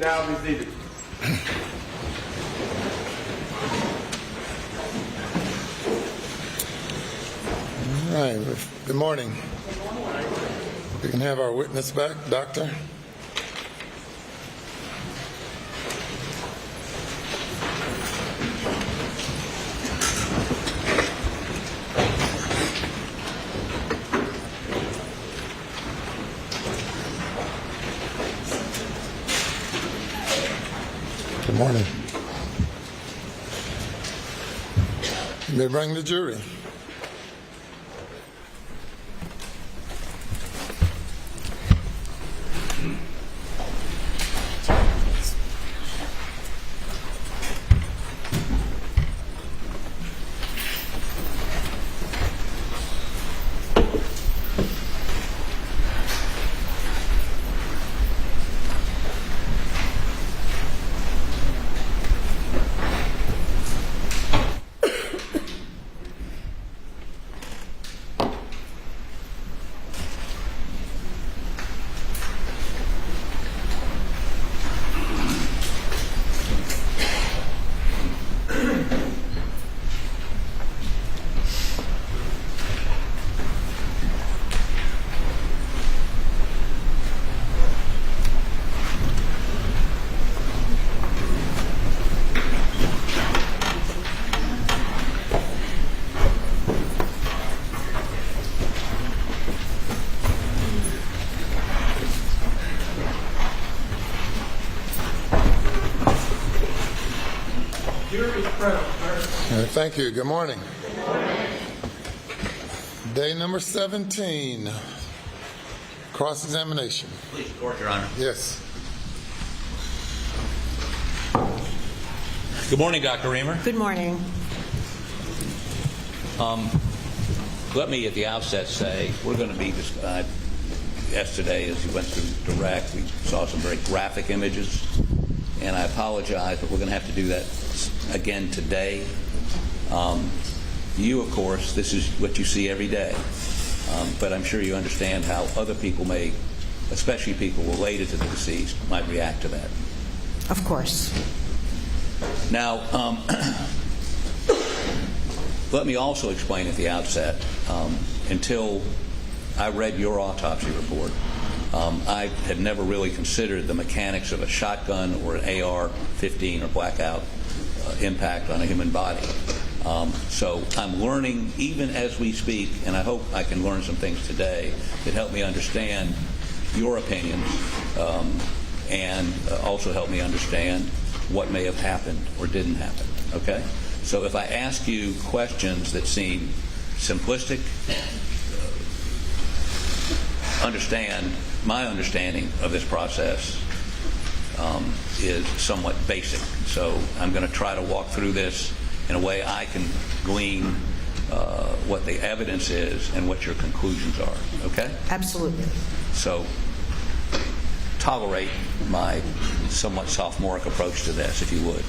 now be seated. All right. Good morning. We can have our witness back, Doctor. Good morning. You may bring the jury. Thank you. Good morning. Day number 17, cross-examination. Please, court, Your Honor. Yes. Good morning, Dr. Reamer. Good morning. Let me at the outset say we're going to be yesterday, as you went through direct, we saw some very graphic images, and I apologize, but we're going to have to do that again today. You, of course, this is what you see every day, but I'm sure you understand how other people may, especially people related to the deceased, might react to that. Of course. Now, let me also explain at the outset, until I read your autopsy report, I had never really considered the mechanics of a shotgun or an AR-15 or blackout impact on a human body. So I'm learning even as we speak, and I hope I can learn some things today that help me understand your opinions and also help me understand what may have happened or didn't happen, okay? So if I ask you questions that seem simplistic, understand my understanding of this process is somewhat basic. So I'm going to try to walk through this in a way I can glean what the evidence is and what your conclusions are, okay? Absolutely. So tolerate my somewhat sophomoric approach to this, if you would,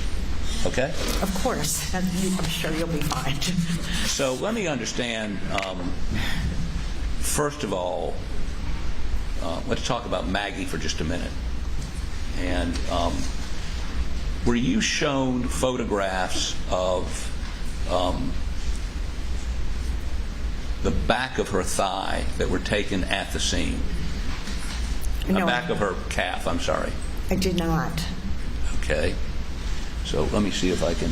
okay? Of course. I'm sure you'll be fine. So let me understand, first of all, let's talk about Maggie for just a minute. And were you shown photographs of the back of her thigh that were taken at the scene? No. The back of her calf, I'm sorry. I did not. Okay. So let me see if I can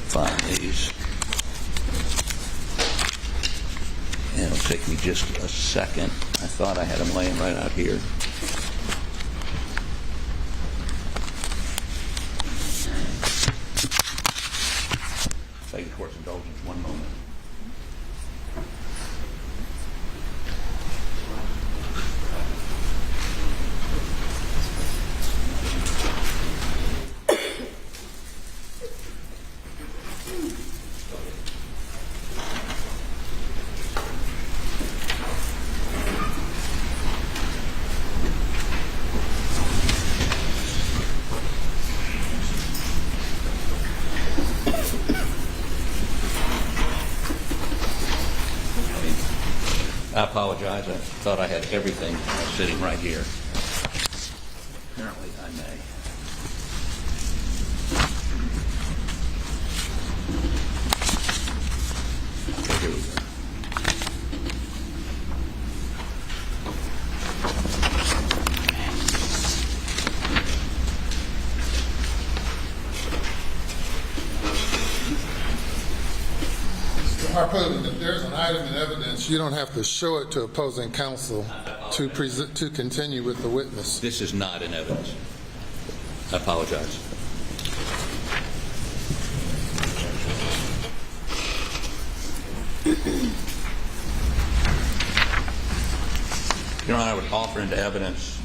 find these. And it'll take me just a second. I thought I had them laying right out here. Beg the court's indulgence, one moment. I apologize. I thought I had everything sitting right here. Apparently, I may. Okay, here we go. Harpoon, if there's an item in evidence, you don't have to show it to opposing counsel to continue with the witness. This is not in evidence. I apologize. Your Honor, I would offer into evidence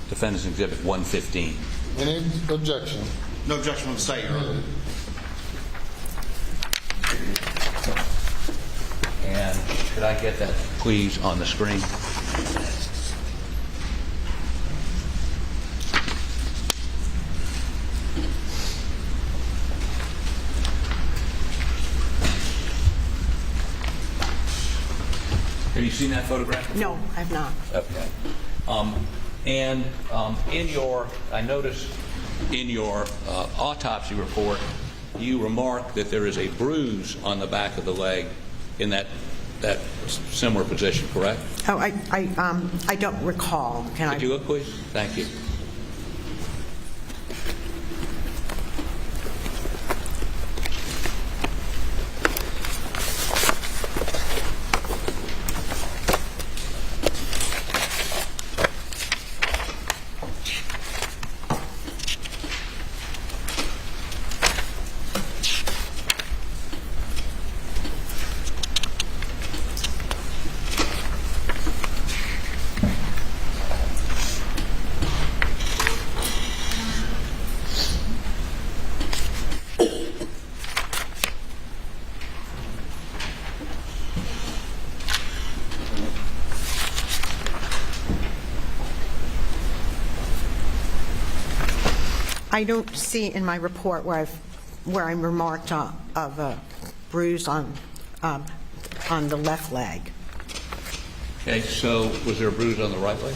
Defendant's Exhibit 115. Any objection? No objection from the state, Your Honor. And could I get that, please, on the screen? Have you seen that photograph before? No, I have not. Okay. In your, I noticed in your autopsy report, you remark that there is a bruise on the back of the leg in that similar position, correct? Oh, I don't recall. Could you look, please? Thank you. I don't see in my report where I remarked of a bruise on the left leg. Okay, so was there a bruise on the right leg?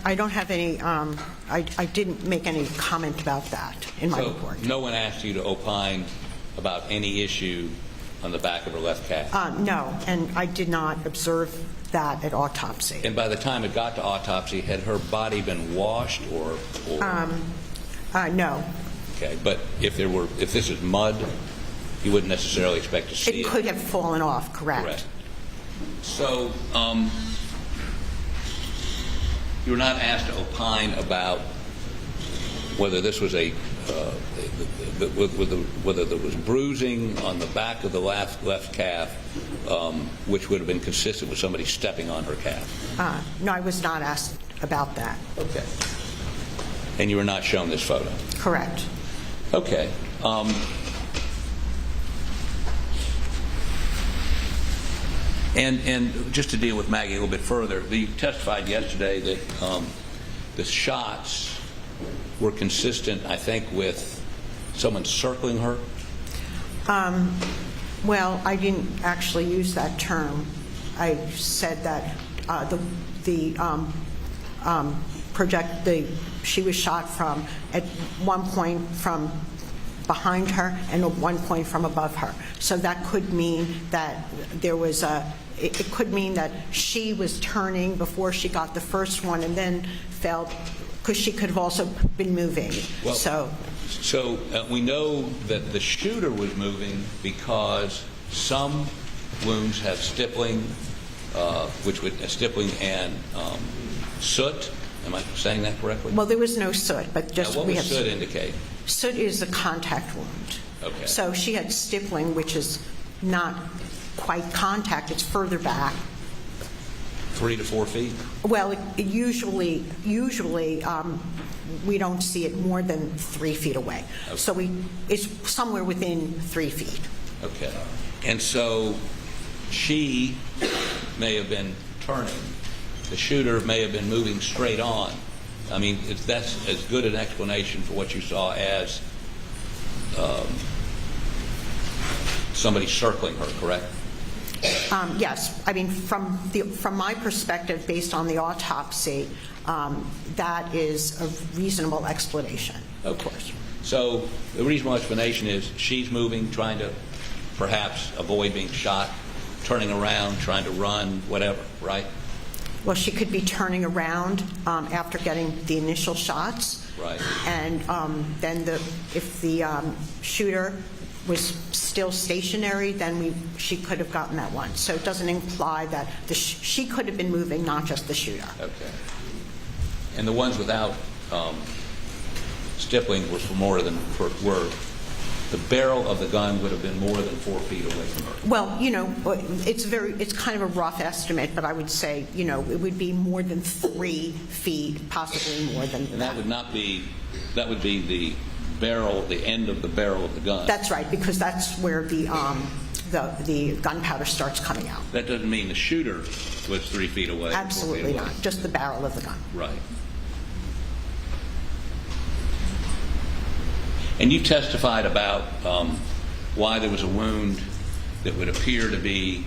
I don't have any, I didn't make any comment about that in my report. No one asked you to opine about any issue on the back of her left calf? No, and I did not observe that at autopsy. And by the time it got to autopsy, had her body been washed or No. Okay, but if this is mud, you wouldn't necessarily expect to see it. It could have fallen off, correct. Correct. So, you were not asked to opine about whether this was whether there was bruising on the back of the left calf, which would have been consistent with somebody stepping on her calf. No, I was not asked about that. Okay. And you were not shown this photo? Correct. Okay. And just to deal with Maggie a little bit further, you testified yesterday that the shots were consistent, I think, with someone circling her. Well, I didn't actually use that term. I said that she was shot from at one point from behind her and at one point from above her. So that could mean that there was it could mean that she was turning before she got the first one and then fell, because she could have also been moving. Well, so we know that the shooter was moving because some wounds have stippling, stippling and soot. Am I saying that correctly? Well, there was no soot, but just now, what does soot indicate? Soot is a contact wound. Okay. So she had stippling, which is not quite contact; it's further back. 3 to 4 feet? Well, usually we don't see it more than 3 feet away. Okay. So it's somewhere within 3 feet. Okay. And so she may have been turning. The shooter may have been moving straight on. I mean, that's as good an explanation for what you saw as somebody circling her, correct? Yes. I mean, from my perspective, based on the autopsy, that is a reasonable explanation. Of course. So the reasonable explanation is she's moving, trying to perhaps avoid being shot, turning around, trying to run, whatever, right? Well, she could be turning around after getting the initial shots. Right. And then if the shooter was still stationary, then she could have gotten that one. So it doesn't imply that she could have been moving, not just the shooter. Okay. And the ones without stippling were the barrel of the gun would have been more than 4 feet away from her. Well, it's kind of a rough estimate, but I would say, it would be more than 3 feet, possibly more than that. And that would be the barrel, the end of the barrel of the gun. That's right, because that's where the gunpowder starts coming out. That doesn't mean the shooter was 3 feet away. Absolutely not. Just the barrel of the gun. Right. And you testified about why there was a wound that would appear to be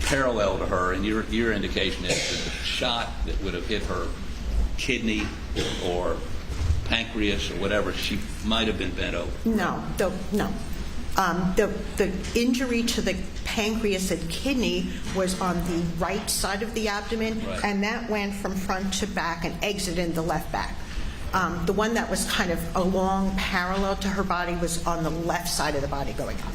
parallel to her, and your indication is that the shot that would have hit her kidney or pancreas or whatever, she might have been bent over. No. The injury to the pancreas and kidney was on the right side of the abdomen, right. And that went from front to back and exited the left back. The one that was kind of along parallel to her body was on the left side of the body going up.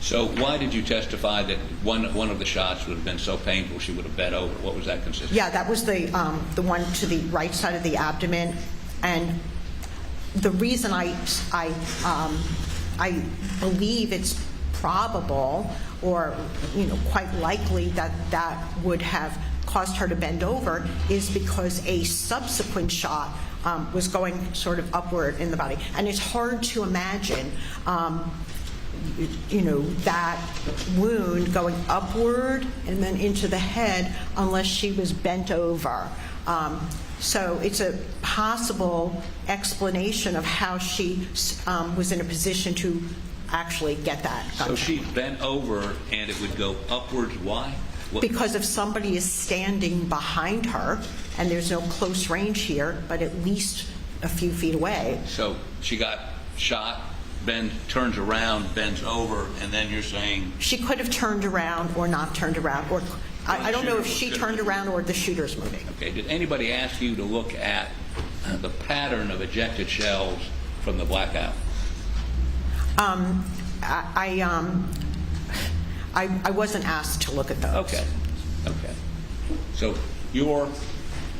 So why did you testify that one of the shots would have been so painful she would have bent over? What was that consistent? Yeah, that was the one to the right side of the abdomen, and the reason I believe it's probable or quite likely that would have caused her to bend over is because a subsequent shot was going sort of upward in the body, and it's hard to imagine that wound going upward and then into the head unless she was bent over. So it's a possible explanation of how she was in a position to actually get that gun. So she bent over and it would go upwards. Why? Because if somebody is standing behind her, and there's no close range here, but at least a few feet away. So she got shot, turns around, bends over, and then you're saying... She could have turned around or not turned around, or I don't know if she turned around or the shooter's moving. Okay. Did anybody ask you to look at the pattern of ejected shells from the blackout? I wasn't asked to look at those. Okay. So your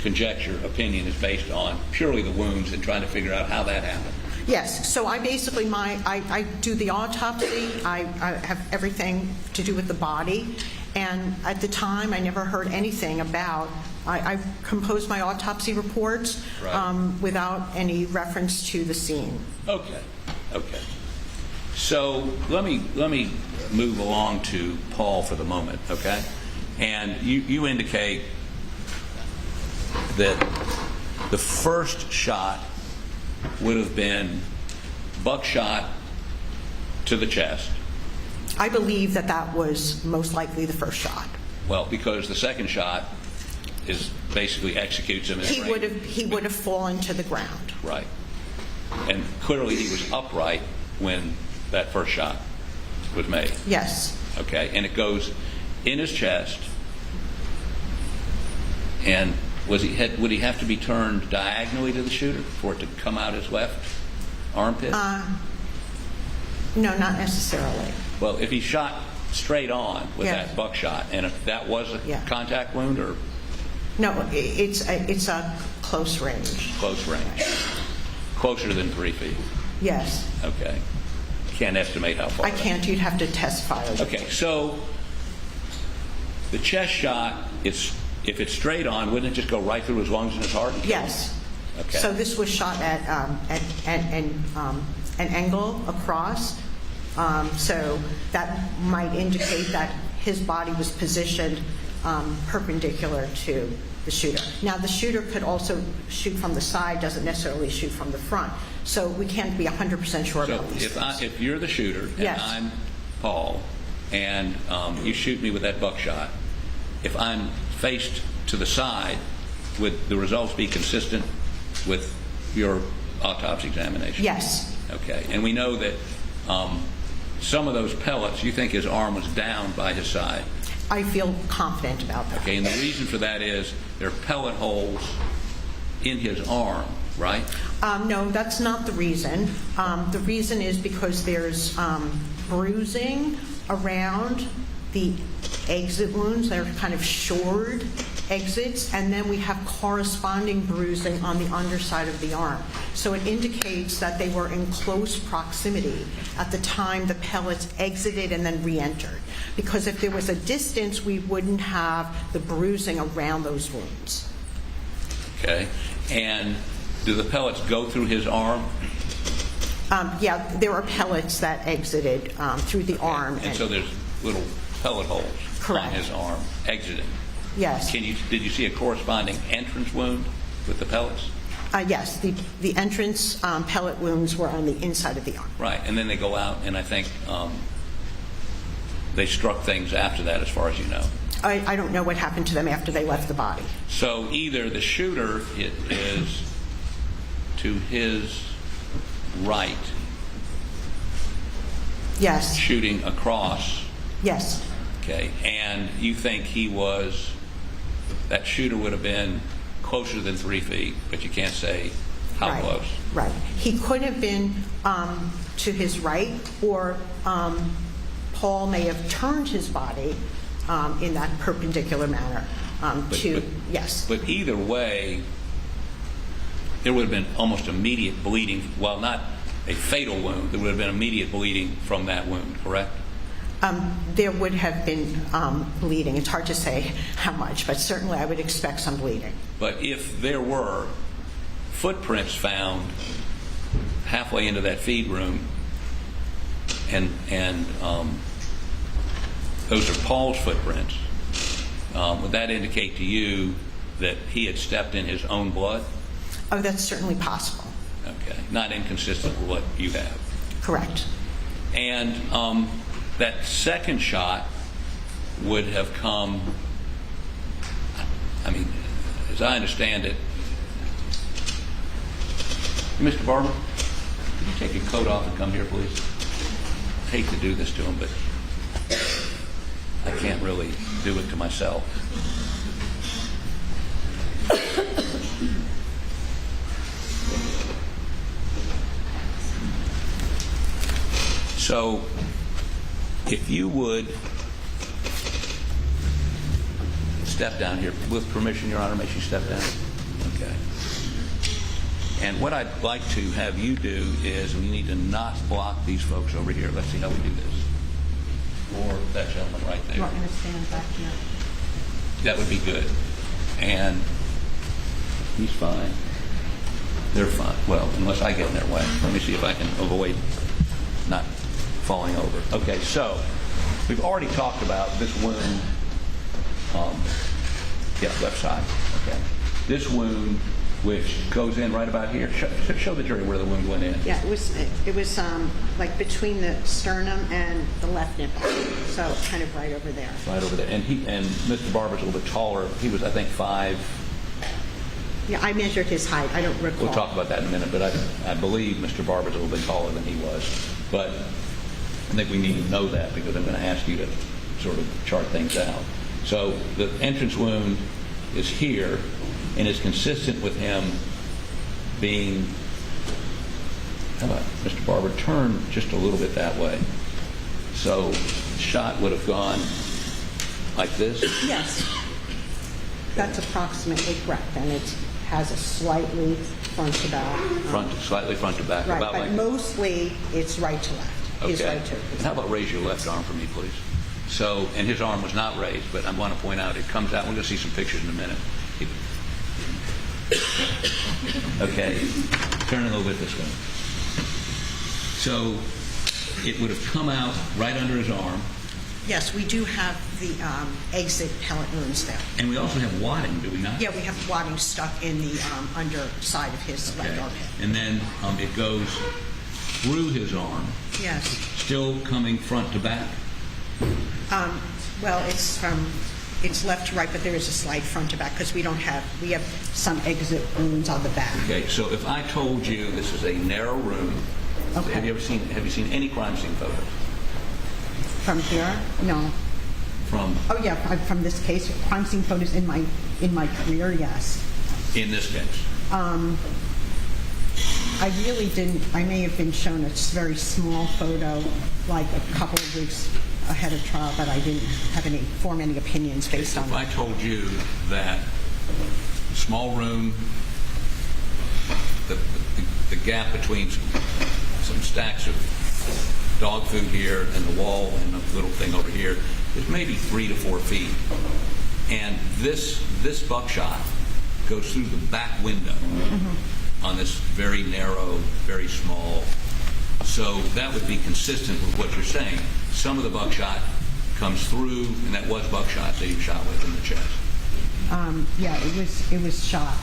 conjecture, opinion, is based on purely the wounds and trying to figure out how that happened. Yes. So I basically, I do the autopsy. I have everything to do with the body. And at the time, I never heard anything about, I composed my autopsy reports without any reference to the scene. Okay. So let me move along to Paul for the moment, okay? And you indicate that the first shot would have been buckshot to the chest. I believe that was most likely the first shot. Well, because the second shot is basically executes him. He would have fallen to the ground. Right. And clearly he was upright when that first shot was made. Yes. Okay. And it goes in his chest. And would he have to be turned diagonally to the shooter for it to come out his left armpit? No, not necessarily. Well, if he shot straight on with Yeah. that buckshot, and if that was a contact wound or No, it's a close range. close range, closer than 3 feet. Yes. Okay. Can't estimate how far. I can't. You'd have to testify. Okay, so the chest shot, if it's straight on, wouldn't it just go right through his lungs and his heart? Yes. Okay. So this was shot at an angle across So that might indicate that his body was positioned perpendicular to the shooter. Now, the shooter could also shoot from the side, doesn't necessarily shoot from the front. So we can't be 100% sure So about these things. if you're the shooter and Yes. I'm Paul, and you shoot me with that buckshot, if I'm faced to the side, would the results be consistent with your autopsy examination? Yes. Okay. And we know that some of those pellets, you think his arm was down by his side. I feel confident about that. Okay. And the reason for that is there are pellet holes in his arm, right? No, that's not the reason. The reason is because there's bruising around the exit wounds. They're kind of shored exits, and then we have corresponding bruising on the underside of the arm. So it indicates that they were in close proximity at the time the pellets exited and then re-entered. Because if there was a distance, we wouldn't have the bruising around those wounds. Okay. And do the pellets go through his arm? Yeah, there are pellets that exited through the arm. And so there's little pellet holes Correct. on his arm exiting. Yes. Did you see a corresponding entrance wound with the pellets? Yes, the entrance pellet wounds were on the inside of the arm. Right, and then they go out, and I think they struck things after that, as far as you know. I don't know what happened to them after they left the body. So either the shooter is to his right, Yes. shooting across, Yes. okay, and you think that shooter would have been closer than 3 feet, but you can't say how Right. close. Right. He could have been to his right, or Paul may have turned his body in that perpendicular manner yes. But either way, there would have been almost immediate bleeding. Well, not a fatal wound. There would have been immediate bleeding from that wound, correct? There would have been bleeding. It's hard to say how much, but certainly I would expect some bleeding. But if there were footprints found halfway into that feed room, and those are Paul's footprints, would that indicate to you that he had stepped in his own blood? Oh, that's certainly possible. Okay, not inconsistent with what you have. Correct. And that second shot would have come, I mean, as I understand it, Mr. Barber, could you take your coat off and come here, please? I hate to do this to him, but I can't really do it to myself. So, if you would step down here, with permission, Your Honor, may she step down? Okay. And what I'd like to have you do is, we need to not block these folks over here. Let's see how we do this. Or that gentleman right there. You want me to stand back here? That would be good. And he's fine. They're fine. Well, unless I get in their way. Let me see if I can avoid not falling over. Okay, so we've already talked about this wound. Left side. Okay. This wound, which goes in right about here. Show the jury where the wound went in. Yeah, it was like between the sternum and the left nipple, so kind of right over there. Right over there. And Mr. Barber's a little bit taller. He was, I think, 5. Yeah, I measured his height. I don't recall. We'll talk about that in a minute, but I believe Mr. Barber's a little bit taller than he was. But I think we need to know that, because I'm going to ask you to sort of chart things out. So the entrance wound is here, and is consistent with him being, how about Mr. Barber, turn just a little bit that way. So the shot would have gone like this? Yes. That's approximately correct, and it has a slightly front to back. Slightly front to back. Right, about but like mostly it's right to left. His Okay. right to. And how about raise your left arm for me, please? So, and his arm was not raised, but I want to point out it comes out. We're going to see some pictures in a minute. Okay, turn a little bit this way. So, it would have come out right under his arm. Yes, we do have the exit pellet wounds there. And we also have wadding, do we not? Yeah, we have wadding stuck in the underside of his left armpit. And then it goes through his arm, Yes. still coming front to back. Well, it's left to right, but there is a slight front to back because we have some exit wounds on the back. Okay, so if I told you this is a narrow room, Okay. have you seen any crime scene photos From here? No. from Oh, yeah, from this case, crime scene photos in my career, yes. in this case? I really didn't. I may have been shown a very small photo, like a couple of weeks ahead of trial, but I didn't form any opinions based on If I that. told you that small room, the gap between some stacks of dog food here and the wall and the little thing over here is maybe 3 to 4 feet, and this buckshot goes through the back window on this very narrow, very small. So that would be consistent with what you're saying. Some of the buckshot comes through, and that was buckshot that you shot with in the chest. Yeah, it was shot.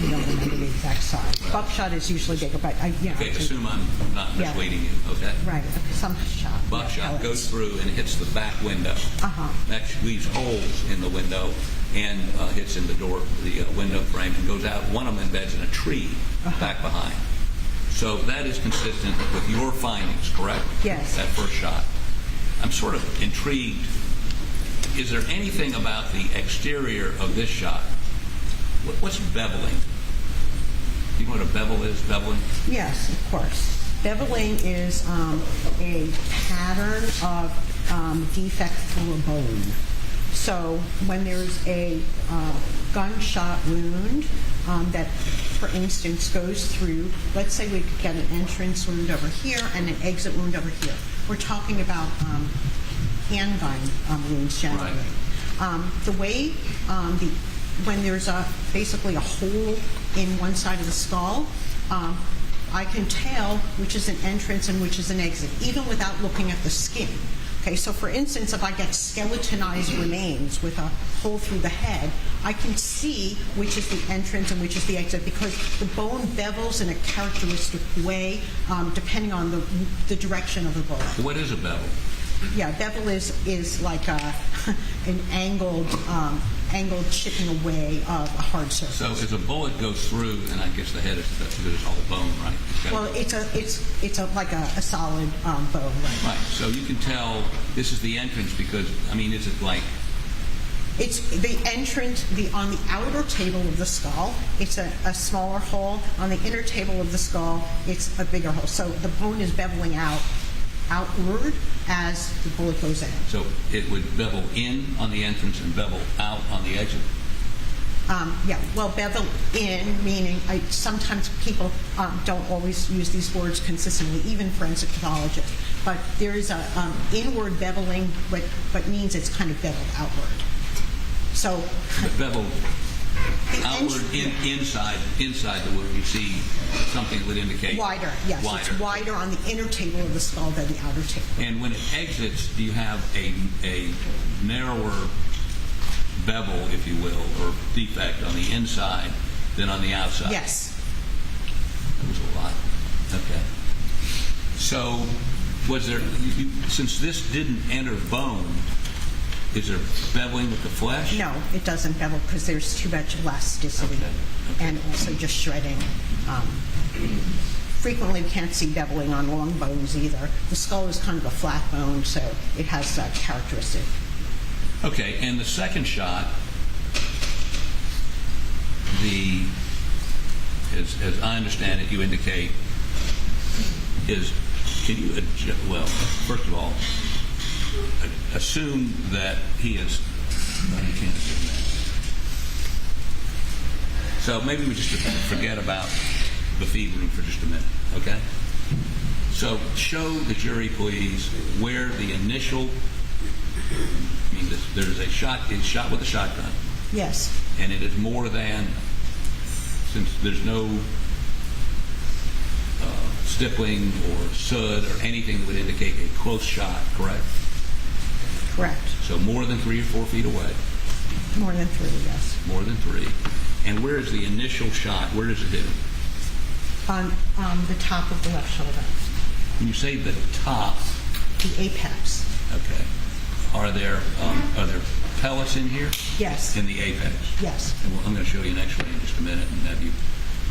We don't remember the exact size. Buckshot is usually bigger, but yeah. Okay, assume I'm not Yeah. misleading you, okay? Right, some shot. Buckshot yeah, goes through and hits the back window. Uh-huh. That leaves holes in the window and hits in the door, the window frame, and goes out. One of them embeds in a tree back behind. So that is consistent with your findings, correct? Yes. That first shot. I'm sort of intrigued. Is there anything about the exterior of this shot? What's beveling? Do you know what a bevel is, beveling? Yes, of course. Beveling is a pattern of defect through a bone. So when there's a gunshot wound that, for instance, goes through, let's say we could get an entrance wound over here and an exit wound over here. We're talking about handgun wounds generally. Right. The way when there's basically a hole in one side of the skull, I can tell which is an entrance and which is an exit, even without looking at the skin. Okay, so for instance, if I get skeletonized remains with a hole through the head, I can see which is the entrance and which is the exit because the bone bevels in a characteristic way depending on the direction of the bullet. What is a bevel? Yeah, bevel is like an angled chipping away of a hard surface. So as a bullet goes through, and I guess the head is all bone, right? Well, it's like a solid bone, right? Right. So you can tell this is the entrance because, I mean, is it like? It's the entrance, on the outer table of the skull, it's a smaller hole. On the inner table of the skull, it's a bigger hole. So the bone is beveling outward as the bullet goes in. So it would bevel in on the entrance and bevel out on the exit? Yeah, well, bevel in, meaning sometimes people don't always use these words consistently, even forensic pathologists. But there is a inward beveling, but means it's kind of beveled outward. So Bevel outward, inside the wound, you see something that would indicate wider, yes. Wider. It's wider on the inner table of the skull than the outer table. And when it exits, do you have a narrower bevel, if you will, or defect on the inside than on the outside? Yes. That was a lot. Okay. So, was there, since this didn't enter bone, is there beveling with the flesh? No, it doesn't bevel because there's too much elasticity Okay. and also just shredding. Frequently, we can't see beveling on long bones either. The skull is kind of a flat bone, so it has that characteristic. Okay, and the second shot, as I understand it, you indicate is, can you, well, first of all, assume that he is, no, you can't assume that. So maybe we just forget about the feed room for just a minute, okay? So show the jury, please, where the initial, I mean, there's a shot, it's shot with a shotgun, Yes. and it is more than, since there's no stippling or soot or anything that would indicate a close shot, correct? Correct. So more than 3 or 4 feet away. More than 3, yes. More than 3. And where is the initial shot? Where does it hit him? On the top of the left shoulder, When you say the top, the apex. okay, are there pellets in here? Yes. In the apex? Yes. And I'm going to show you an X-ray in just a minute and have you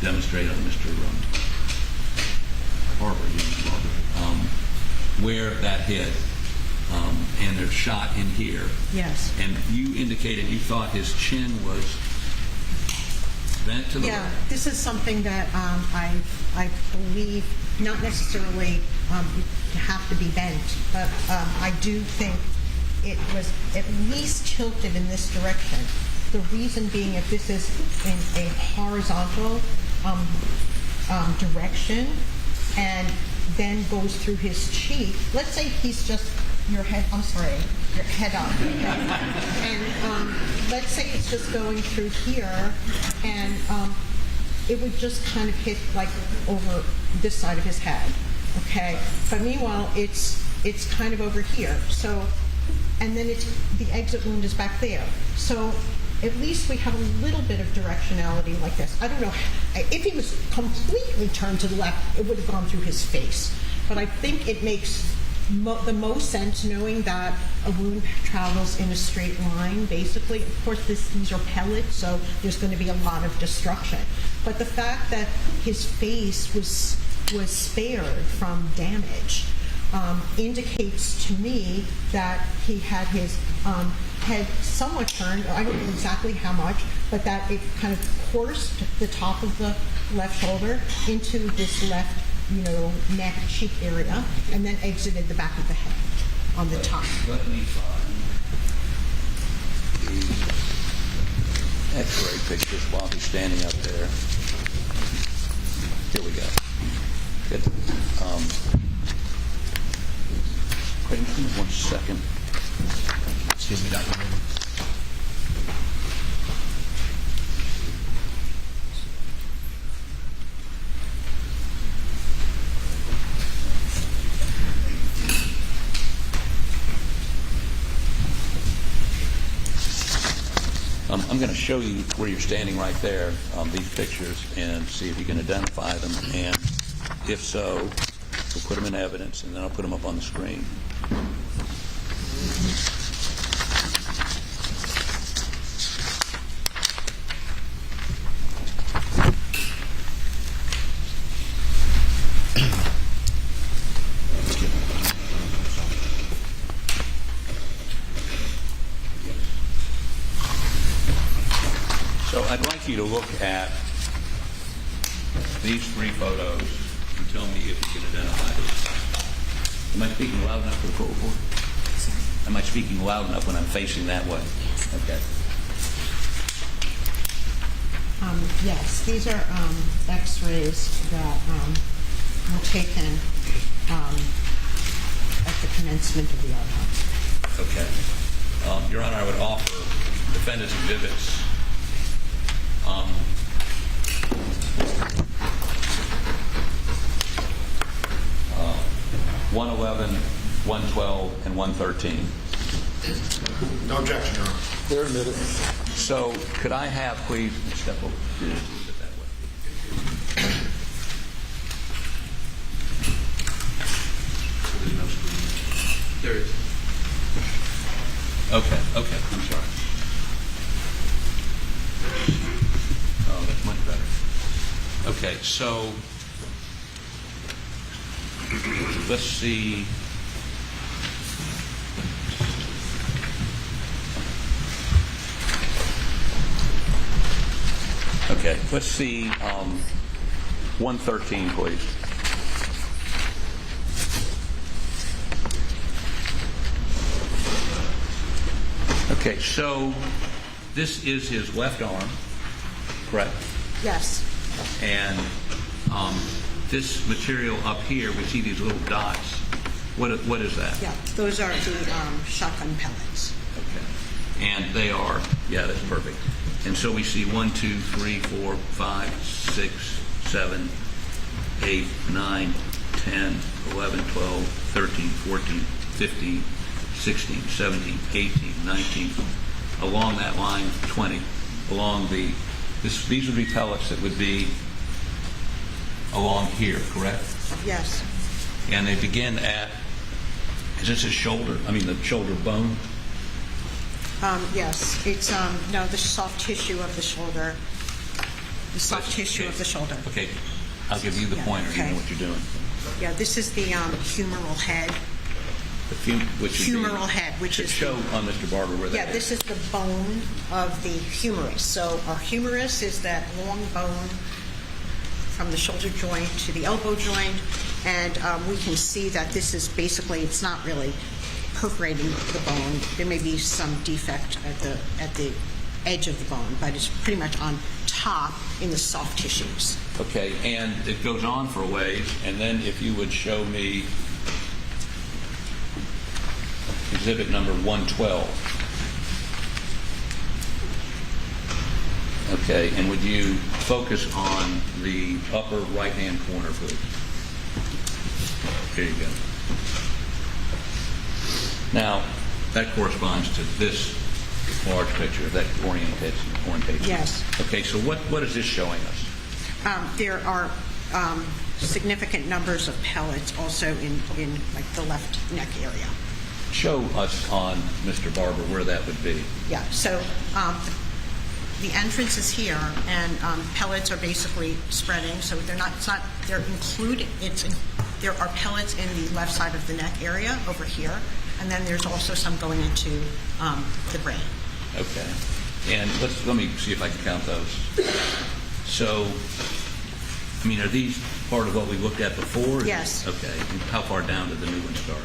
demonstrate on Mr. Harper, where that hit. And there's shot in here. Yes. And you indicated you thought his chin was bent to the Yeah, left. this is something that I believe not necessarily have to be bent, but I do think it was at least tilted in this direction. The reason being, if this is in a horizontal direction and then goes through his cheek, let's say he's just your head up. And let's say it's just going through here, and it would just kind of hit like over this side of his head, okay? But meanwhile, it's kind of over here. So, and then the exit wound is back there. So at least we have a little bit of directionality like this. I don't know, if he was completely turned to the left, it would have gone through his face. But I think it makes the most sense knowing that a wound travels in a straight line, basically. Of course, these are pellets, so there's going to be a lot of destruction. But the fact that his face was spared from damage indicates to me that he had his head somewhat turned. I don't know exactly how much, but that it kind of coursed the top of the left shoulder into this left, neck, cheek area, and then exited the back of the head on the top. Let me find the X-ray pictures while he's standing up there. Here we go. Good. Wait, give me 1 second. Excuse me, Dr. Murdaugh. I'm going to show you where you're standing right there, these pictures, and see if you can identify them. And if so, we'll put them in evidence, and then I'll put them up on the screen. So I'd like you to look at these 3 photos and tell me if you can identify them. Am I speaking loud enough for the court report? Am I speaking loud enough when I'm facing that way? Okay. Yes, these are X-rays that were taken at the commencement of the autopsy. Okay. Your Honor, I would offer defendant's exhibits 111, 112, and 113. No objection, Your Honor. They're admitted. So could I have, please, step over a little bit that way. There's no screen. There is. Okay, I'm sorry. Oh, that's much better. Okay, so let's see. Okay, let's see 113, please. Okay, so this is his left arm, correct? Yes. And this material up here, we see these little dots. What is that? Yeah, those are the shotgun pellets. Okay. And they are, yeah, that's perfect. And so we see 1, 2, 3, 4, 5, 6, 7, 8, 9, 10, 11, 12, 13, 14, 15, 16, 17, 18, 19, along that line, 20, along these would be pellets that would be along here, correct? Yes. And they begin at, is this a shoulder? I mean, the shoulder bone? Yes, it's, no, the soft tissue of the shoulder. The soft tissue of the shoulder. Okay, I'll give you the Yeah, pointer. You okay. know what you're doing. Yeah, this is the humeral head. Humeral head, which is show on Mr. Barber where that Yeah, is. this is the bone of the humerus. So our humerus is that long bone from the shoulder joint to the elbow joint, and we can see that this is basically, it's not really perforating the bone. There may be some defect at the edge of the bone, but it's pretty much on top in the soft tissues. Okay, and it goes on for a ways, and then if you would show me exhibit number 112. Okay, and would you focus on the upper right-hand corner, please? Here you go. Now, that corresponds to this large picture, that orientation. Yes. Okay, so what is this showing us? There are significant numbers of pellets also in like the left neck area. Show us on Mr. Barber where that would be. Yeah, so the entrance is here, and pellets are basically spreading, so they're included, there are pellets in the left side of the neck area over here, and then there's also some going into the brain. Okay. And let me see if I can count those. So, I mean, are these part of what we looked at before? Yes. Okay. And how far down did the new one start?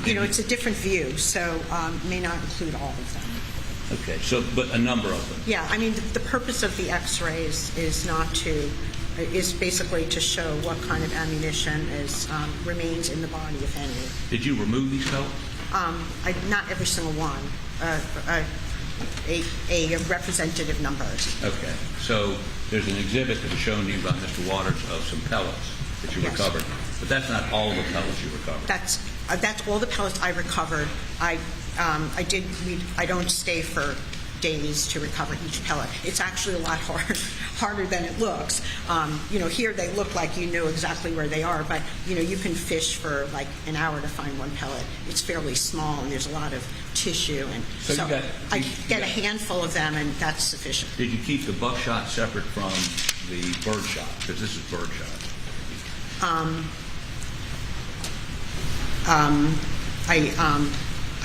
It's a different view, so may not include all of them. Okay. So, but a number of them. Yeah, I mean, the purpose of the X-rays is basically to show what kind of ammunition remains in the body, if any. Did you remove these pellets? Not every single one. A representative numbers. Okay. So there's an exhibit that was shown to you by Mr. Waters of some pellets that you Yes. recovered, but that's not all the pellets you recovered. That's all the pellets I recovered. I don't stay for days to recover each pellet. It's actually a lot harder than it looks. Here they look like you know exactly where they are, but you can fish for like an hour to find one pellet. It's fairly small, and there's a lot of tissue, and So I get a handful of them, and that's sufficient. Did you keep the buckshot separate from the birdshot? Because this is birdshot.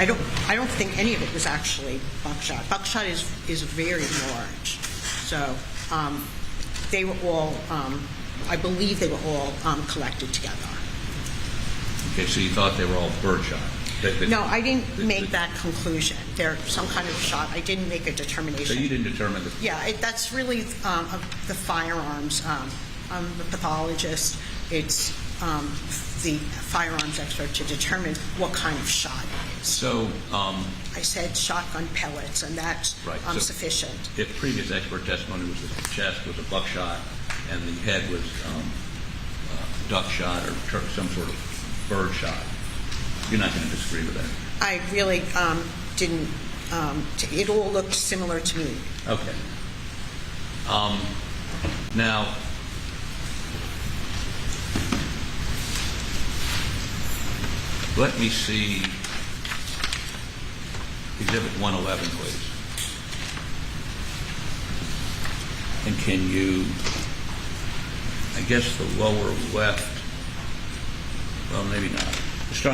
I don't think any of it was actually buckshot. Buckshot is very large, so they were all. I believe they were all collected together. Okay, so you thought they were all birdshot? No, I didn't make that conclusion. They're some kind of shot. I didn't make a determination. So you didn't determine the... Yeah, that's really the firearms. I'm the pathologist. It's the firearms expert to determine what kind of shot it is. So... I said shotgun pellets, and that's right, so sufficient. If previous expert testimony was that the chest was a buckshot and the head was duck shot or some sort of bird shot, you're not going to disagree with that? I really didn't. It all looked similar to me. Okay. Now, let me see Exhibit 111, please. And can you, I guess the lower left, well, maybe not.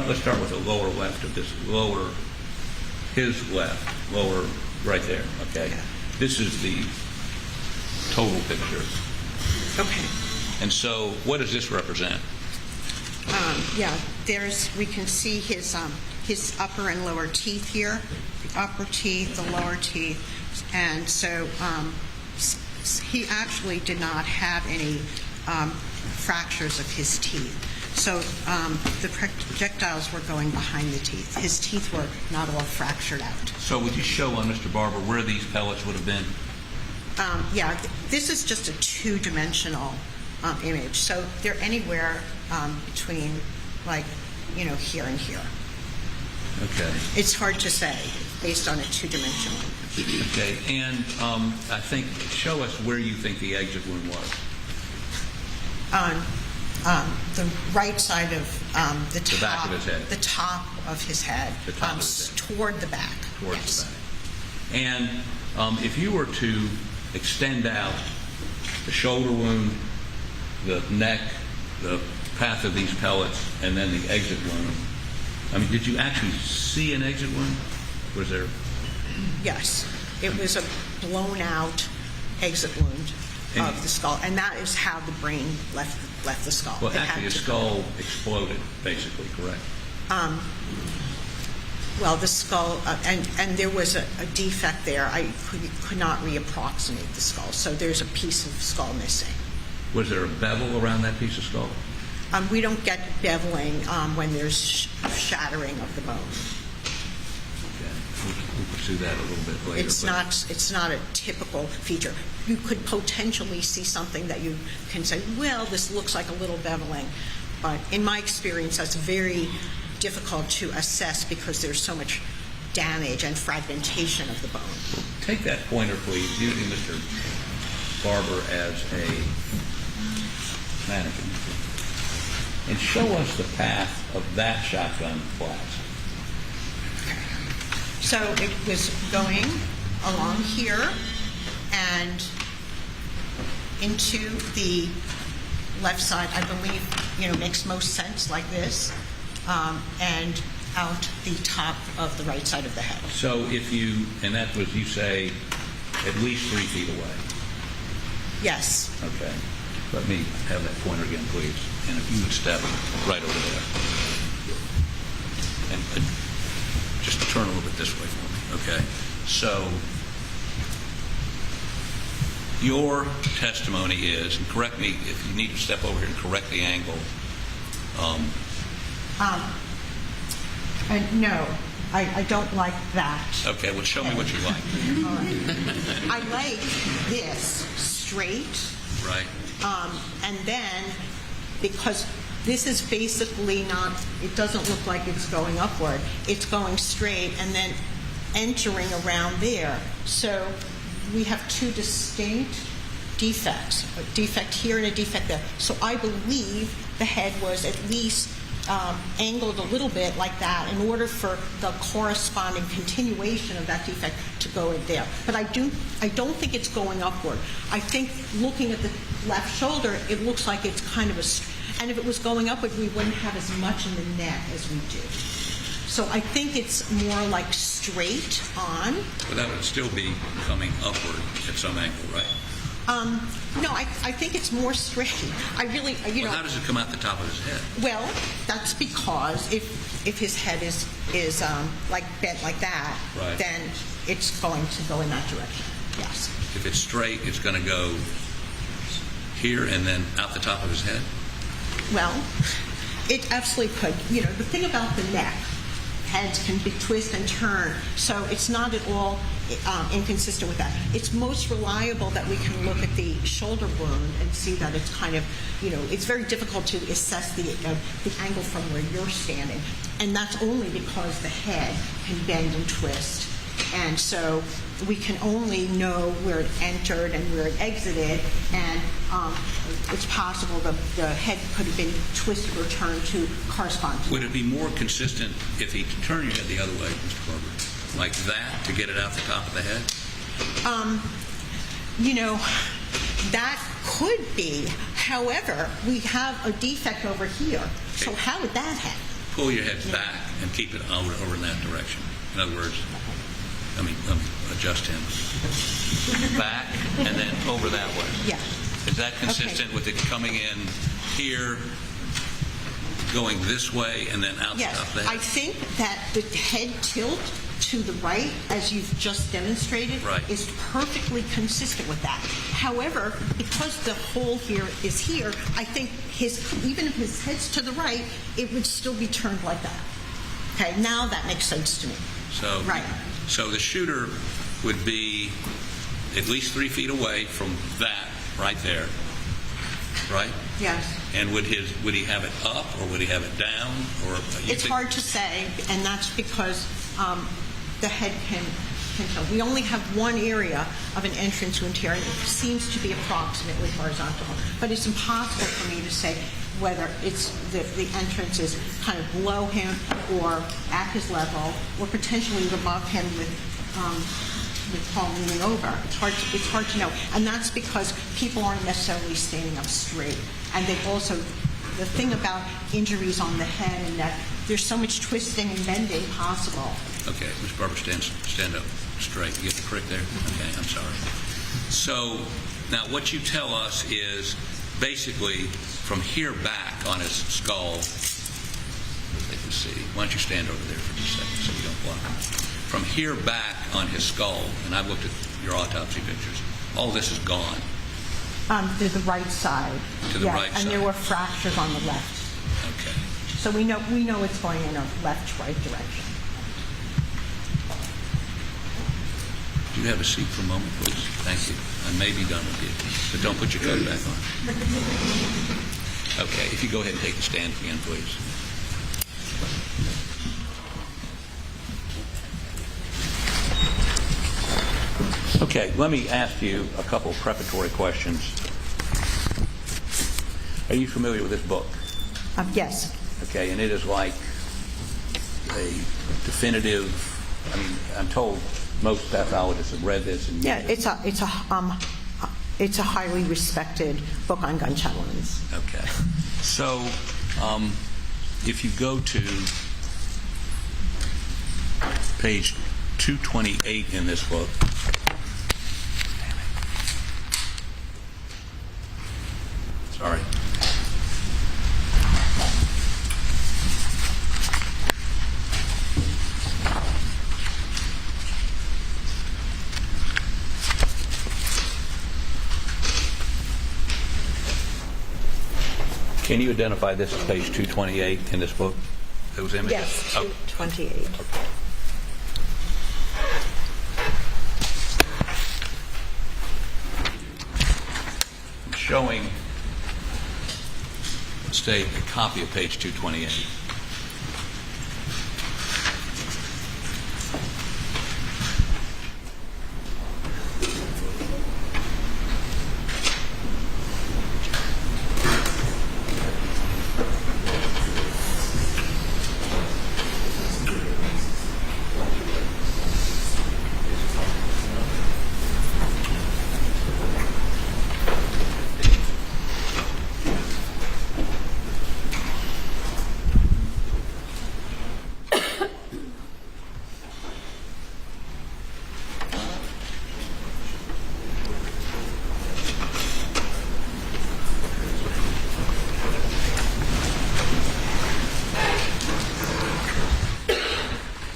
Let's start with the lower left of this, his left, lower right there, okay? Yeah. This is the total picture. Okay. And so what does this represent? We can see his upper and lower teeth here, the upper teeth, the lower teeth, and so he actually did not have any fractures of his teeth. So the projectiles were going behind the teeth. His teeth were not all fractured out. So would you show on Mr. Barber where these pellets would have been? This is just a two-dimensional image. So they're anywhere between, like, here and here. Okay. It's hard to say based on a two-dimensional. Okay, and I think, show us where you think the exit wound was. On the right side of the top. The back of his head. The top of his head. The top of his head. Toward the back. Towards Yes. the back. And if you were to extend out the shoulder wound, the neck, the path of these pellets, and then the exit wound, I mean, did you actually see an exit wound? Was there? Yes. It was a blown-out exit wound of the skull, and that is how the brain left the skull. Well, It had actually, the to skull exploded, basically, correct? Well, the skull, and there was a defect there. I could not reapproximate the skull, so there's a piece of skull missing. Was there a bevel around that piece of skull? We don't get beveling when there's shattering of the bone. Okay. We'll pursue that a little bit later. It's not a typical feature. You could potentially see something that you can say, well, this looks like a little beveling, but in my experience, that's very difficult to assess because there's so much damage and fragmentation of the bone. Take that pointer, please, using Mr. Barber as a mannequin, and show us the path of that shotgun blast. So it was going along here and into the left side, I believe, makes most sense like this, and out the top of the right side of the head. So if you, and that was, you say, at least 3 feet away. Yes. Okay. Let me have that pointer again, please. And if you would step right over there. And just turn a little bit this way for me. Okay. So your testimony is, and correct me if you need to step over here and correct the angle. No, I don't like that. Okay, well, show me what you like. All right. I like this straight. Right. And then, because this is basically not, it doesn't look like it's going upward. It's going straight and then entering around there. So we have two distinct defects, a defect here and a defect there. So I believe the head was at least angled a little bit like that in order for the corresponding continuation of that defect to go in there. But I don't think it's going upward. I think looking at the left shoulder, it looks like it's kind of and if it was going upward, we wouldn't have as much in the neck as we do. So I think it's more like straight on. But that would still be coming upward at some angle, right? No, I think it's more straight. I really, Well, how does it come out the top of his head? Well, that's because if his head is like bent like that, right, then it's going to go in that direction. Yes. If it's straight, it's going to go here and then out the top of his head? Well, it absolutely could. The thing about the neck, heads can be twist and turn, so it's not at all inconsistent with that. It's most reliable that we can look at the shoulder wound and see that it's kind of, it's very difficult to assess the angle from where you're standing, and that's only because the head can bend and twist, and so we can only know where it entered and where it exited, and it's possible the head could have been twisted or turned to correspond to. Would it be more consistent if he turned your head the other way, Mr. Barber, like that, to get it out the top of the head? That could be. However, we have a defect over here. Okay. So how would that happen? Pull your head back and keep it over in that direction. In other words, let me adjust him. Back and then over that way. Yeah. Is that consistent with it coming in here, going this way, and then out the top of the head? I think that the head tilt to the right, as you've just demonstrated, is perfectly consistent with that. However, because the hole here is here, I think even if his head's to the right, it would still be turned like that. Okay, now that makes sense to me. So, so the shooter would be at least 3 feet away from that right there, right? Yes. And would he have it up or would he have it down? Or It's hard to say, and that's because the head can tell. We only have one area of an entrance to interior that seems to be approximately horizontal, but it's impossible for me to say whether it's the entrance is kind of below him or at his level or potentially above him with Paul leaning over. It's hard to know, and that's because people aren't necessarily standing up straight, and they also. The thing about injuries on the head and neck, there's so much twisting and bending possible. Okay, Ms. Barber, stand up straight. You get the prick there? Okay, I'm sorry. So now what you tell us is basically from here back on his skull, they can see. Why don't you stand over there for just a second so we don't block him. From here back on his skull, and I've looked at your autopsy pictures, all this is gone. To the right side. To the right side. And there were fractures on the left. Okay. So we know it's going in a left-right direction. Do you have a seat for a moment, please? Thank you. I may be done with you, but don't put your coat back on. Okay, if you go ahead and take the stand again, please. Okay, let me ask you a couple of preparatory questions. Are you familiar with this book? Yes. Okay, and it is like a definitive, I mean, I'm told most pathologists have read this. And Yeah, it's a highly respected book on gunshot wounds. Okay. So, if you go to page 228 in this book, sorry. Can you identify this as page 228 in this book? Those images? Yes, 228. Okay. Showing, let's say, a copy of page 228.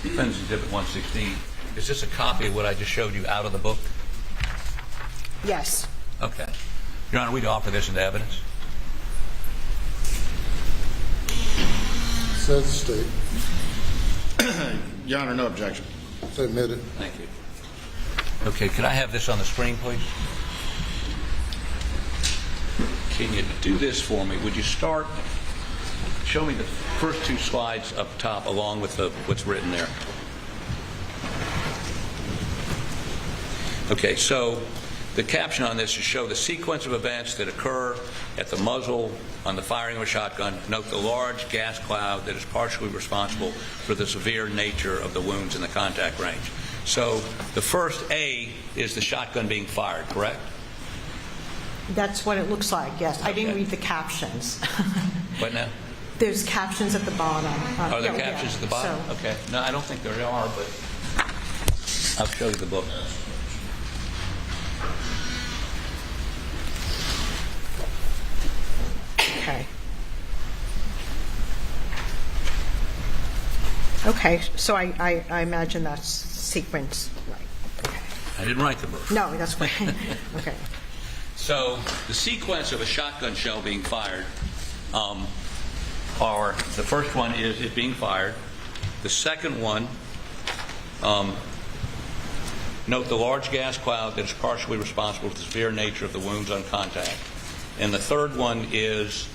Defendant's Exhibit 116. Is this a copy of what I just showed you out of the book? Yes. Okay. Your Honor, we'd offer this into evidence. Says state. Your Honor, no objection. It's admitted. Thank you. Okay, could I have this on the screen, please? Can you do this for me? Would you start, show me the first two slides up top along with what's written there. Okay, so the caption on this is show the sequence of events that occur at the muzzle on the firing of a shotgun. Note the large gas cloud that is partially responsible for the severe nature of the wounds in the contact range. So the first A is the shotgun being fired, correct? That's what it looks like, yes. I didn't Okay. read the captions. What now? There's captions at the bottom. Are there Yeah, captions at the bottom? so- Okay. No, I don't think there are, but I'll show you the book. Okay. Okay, so I imagine that's sequence right. Okay. I didn't write the book. No, that's great. Okay. So the sequence of a shotgun shell being fired are, the first one is it being fired. The second one, note the large gas cloud that is partially responsible for the severe nature of the wounds on contact. and the third one is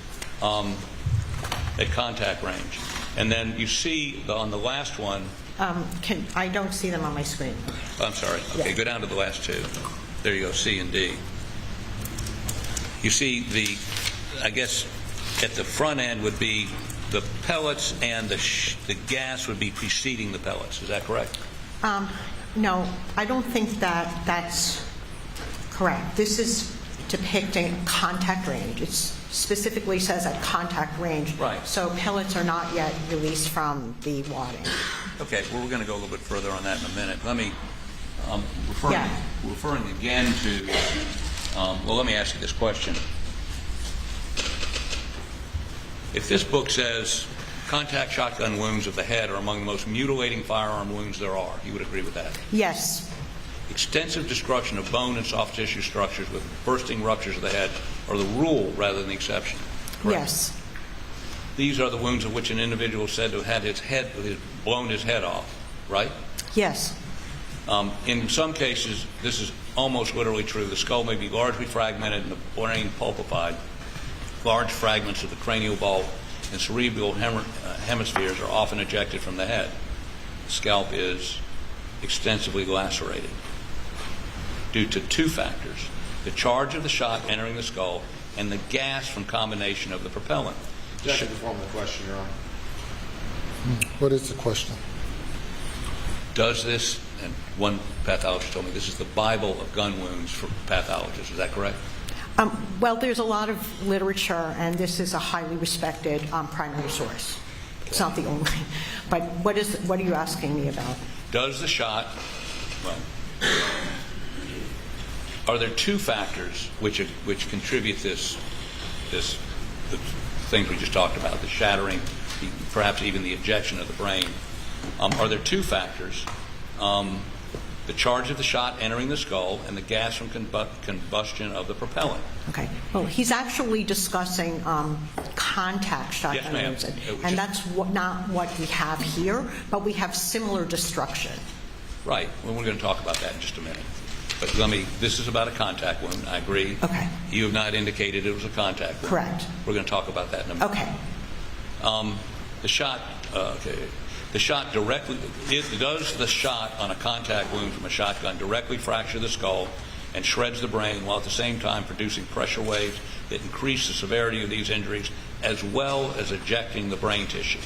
at contact range. And then you see on the last one. I don't see them on my screen. I'm sorry. Okay, Yeah. go down to the last two. There you go, C and D. You see I guess at the front end would be the pellets, and the gas would be preceding the pellets. Is that correct? No, I don't think that's correct. This is depicting contact range. It specifically says at contact range. Right. So pellets are not yet released from the wadding. Okay, well, we're going to go a little bit further on that in a minute. Let me, Yeah. referring again to, well, let me ask you this question. If this book says contact shotgun wounds of the head are among the most mutilating firearm wounds there are, you would agree with that? Yes. Extensive destruction of bone and soft tissue structures with bursting ruptures of the head are the rule rather than the exception. Correct? Yes. These are the wounds of which an individual is said to have had blown his head off, right? Yes. In some cases, this is almost literally true. The skull may be largely fragmented and the brain pulpified. Large fragments of the cranial bulb and cerebral hemispheres are often ejected from the head. The scalp is extensively lacerated due to two factors: the charge of the shot entering the skull and the gas from combination of the propellant. Objection to form of the question, Your Honor. What is the question? Does this, and one pathologist told me this is the Bible of gun wounds for pathologists, is that correct? Well, there's a lot of literature, and this is a highly respected primary source. It's not the only. But what are you asking me about? Does the shot, well, are there two factors which contribute the things we just talked about, the shattering, perhaps even the ejection of the brain? Are there two factors, the charge of the shot entering the skull and the gas from combustion of the propellant? Okay. Well, he's actually discussing contact shotgun Yes, ma'am. wounds, and that's not what we have here, but we have similar destruction. Right. Well, we're going to talk about that in just a minute. But this is about a contact wound. I agree. Okay. You have not indicated it was a contact wound. Correct. We're going to talk about that in a minute. Okay. The shot, the shot directly, does the shot on a contact wound from a shotgun directly fracture the skull and shreds the brain while at the same time producing pressure waves that increase the severity of these injuries as well as ejecting the brain tissue?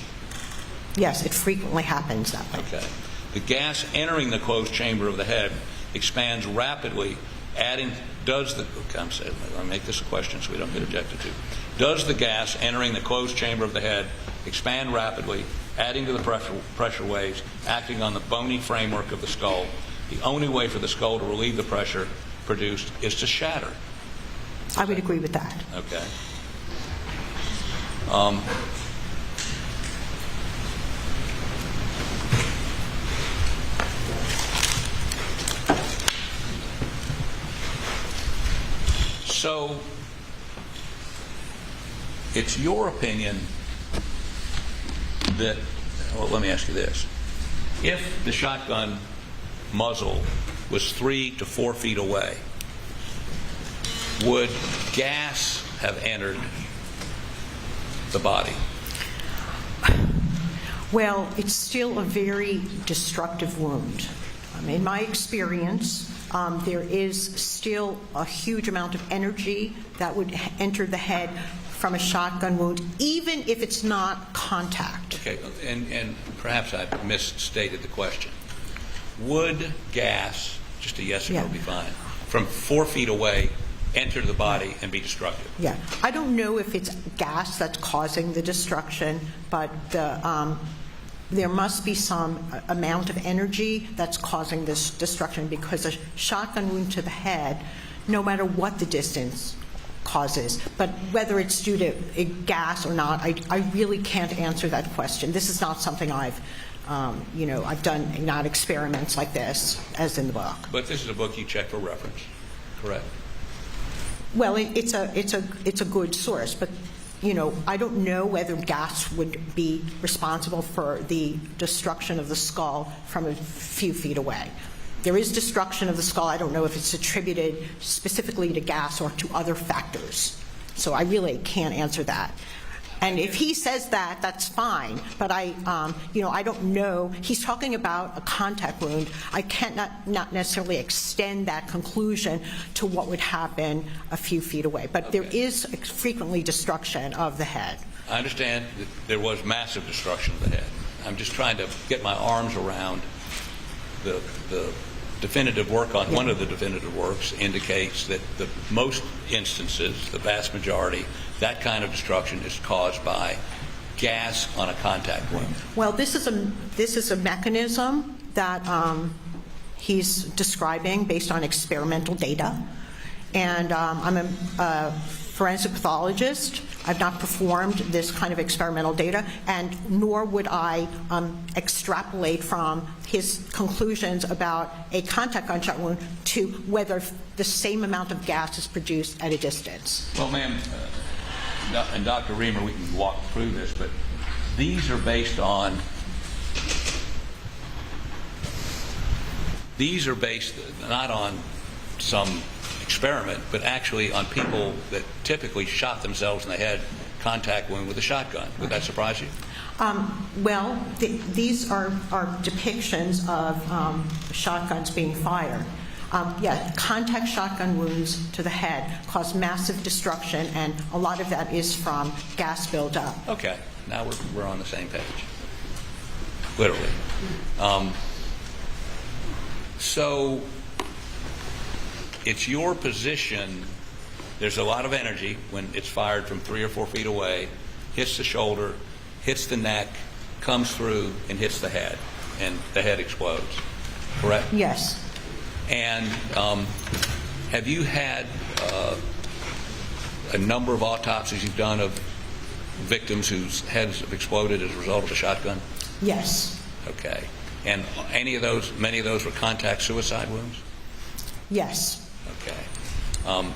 Yes, it frequently happens that way. Okay. The gas entering the closed chamber of the head expands rapidly, let me make this a question so we don't get objected to. Does the gas entering the closed chamber of the head expand rapidly, adding to the pressure waves, acting on the bony framework of the skull? The only way for the skull to relieve the pressure produced is to shatter. I would agree with that. Okay. So, it's your opinion that, well, let me ask you this. If the shotgun muzzle was 3 to 4 feet away, would gas have entered the body? Well, it's still a very destructive wound. In my experience, there is still a huge amount of energy that would enter the head from a shotgun wound, even if it's not contact. Okay, and perhaps I misstated the question. Would gas, just a yes or no, Yeah. be fine, from 4 feet away enter the body and be destructive? Yeah, I don't know if it's gas that's causing the destruction, but there must be some amount of energy that's causing this destruction, because a shotgun wound to the head, no matter what the distance, causes. But whether it's due to a gas or not, I really can't answer that question. This is not something I've done not experiments like this as in the book. But this is a book you check for reference, correct? Well, it's a good source, but I don't know whether gas would be responsible for the destruction of the skull from a few feet away. There is destruction of the skull. I don't know if it's attributed specifically to gas or to other factors. So I really can't answer that. And if he says that, that's fine. But I don't know. He's talking about a contact wound. I can't not necessarily extend that conclusion to what would happen a few feet away. But there is frequently destruction of the head. I understand that there was massive destruction of the head. I'm just trying to get my arms around the definitive work on one of the definitive works indicates that the most instances, the vast majority, that kind of destruction is caused by gas on a contact wound. Well, this is a mechanism that he's describing based on experimental data, and I'm a forensic pathologist. I've not performed this kind of experimental data, and nor would I extrapolate from his conclusions about a contact gunshot wound to whether the same amount of gas is produced at a distance. Well, ma'am, and Dr. Reamer, we can walk through this, but these are based not on some experiment, but actually on people that typically shot themselves in the head, contact wound with a shotgun. Would that surprise you? Well, these are depictions of shotguns being fired. Contact shotgun wounds to the head cause massive destruction, and a lot of that is from gas buildup. Okay, now we're on the same page, literally. So it's your position, there's a lot of energy when it's fired from 3 or 4 feet away, hits the shoulder, hits the neck, comes through and hits the head, and the head explodes, correct? Yes. And have you had a number of autopsies you've done of victims whose heads have exploded as a result of a shotgun? Yes. Okay. And many of those were contact suicide wounds? Yes. Okay.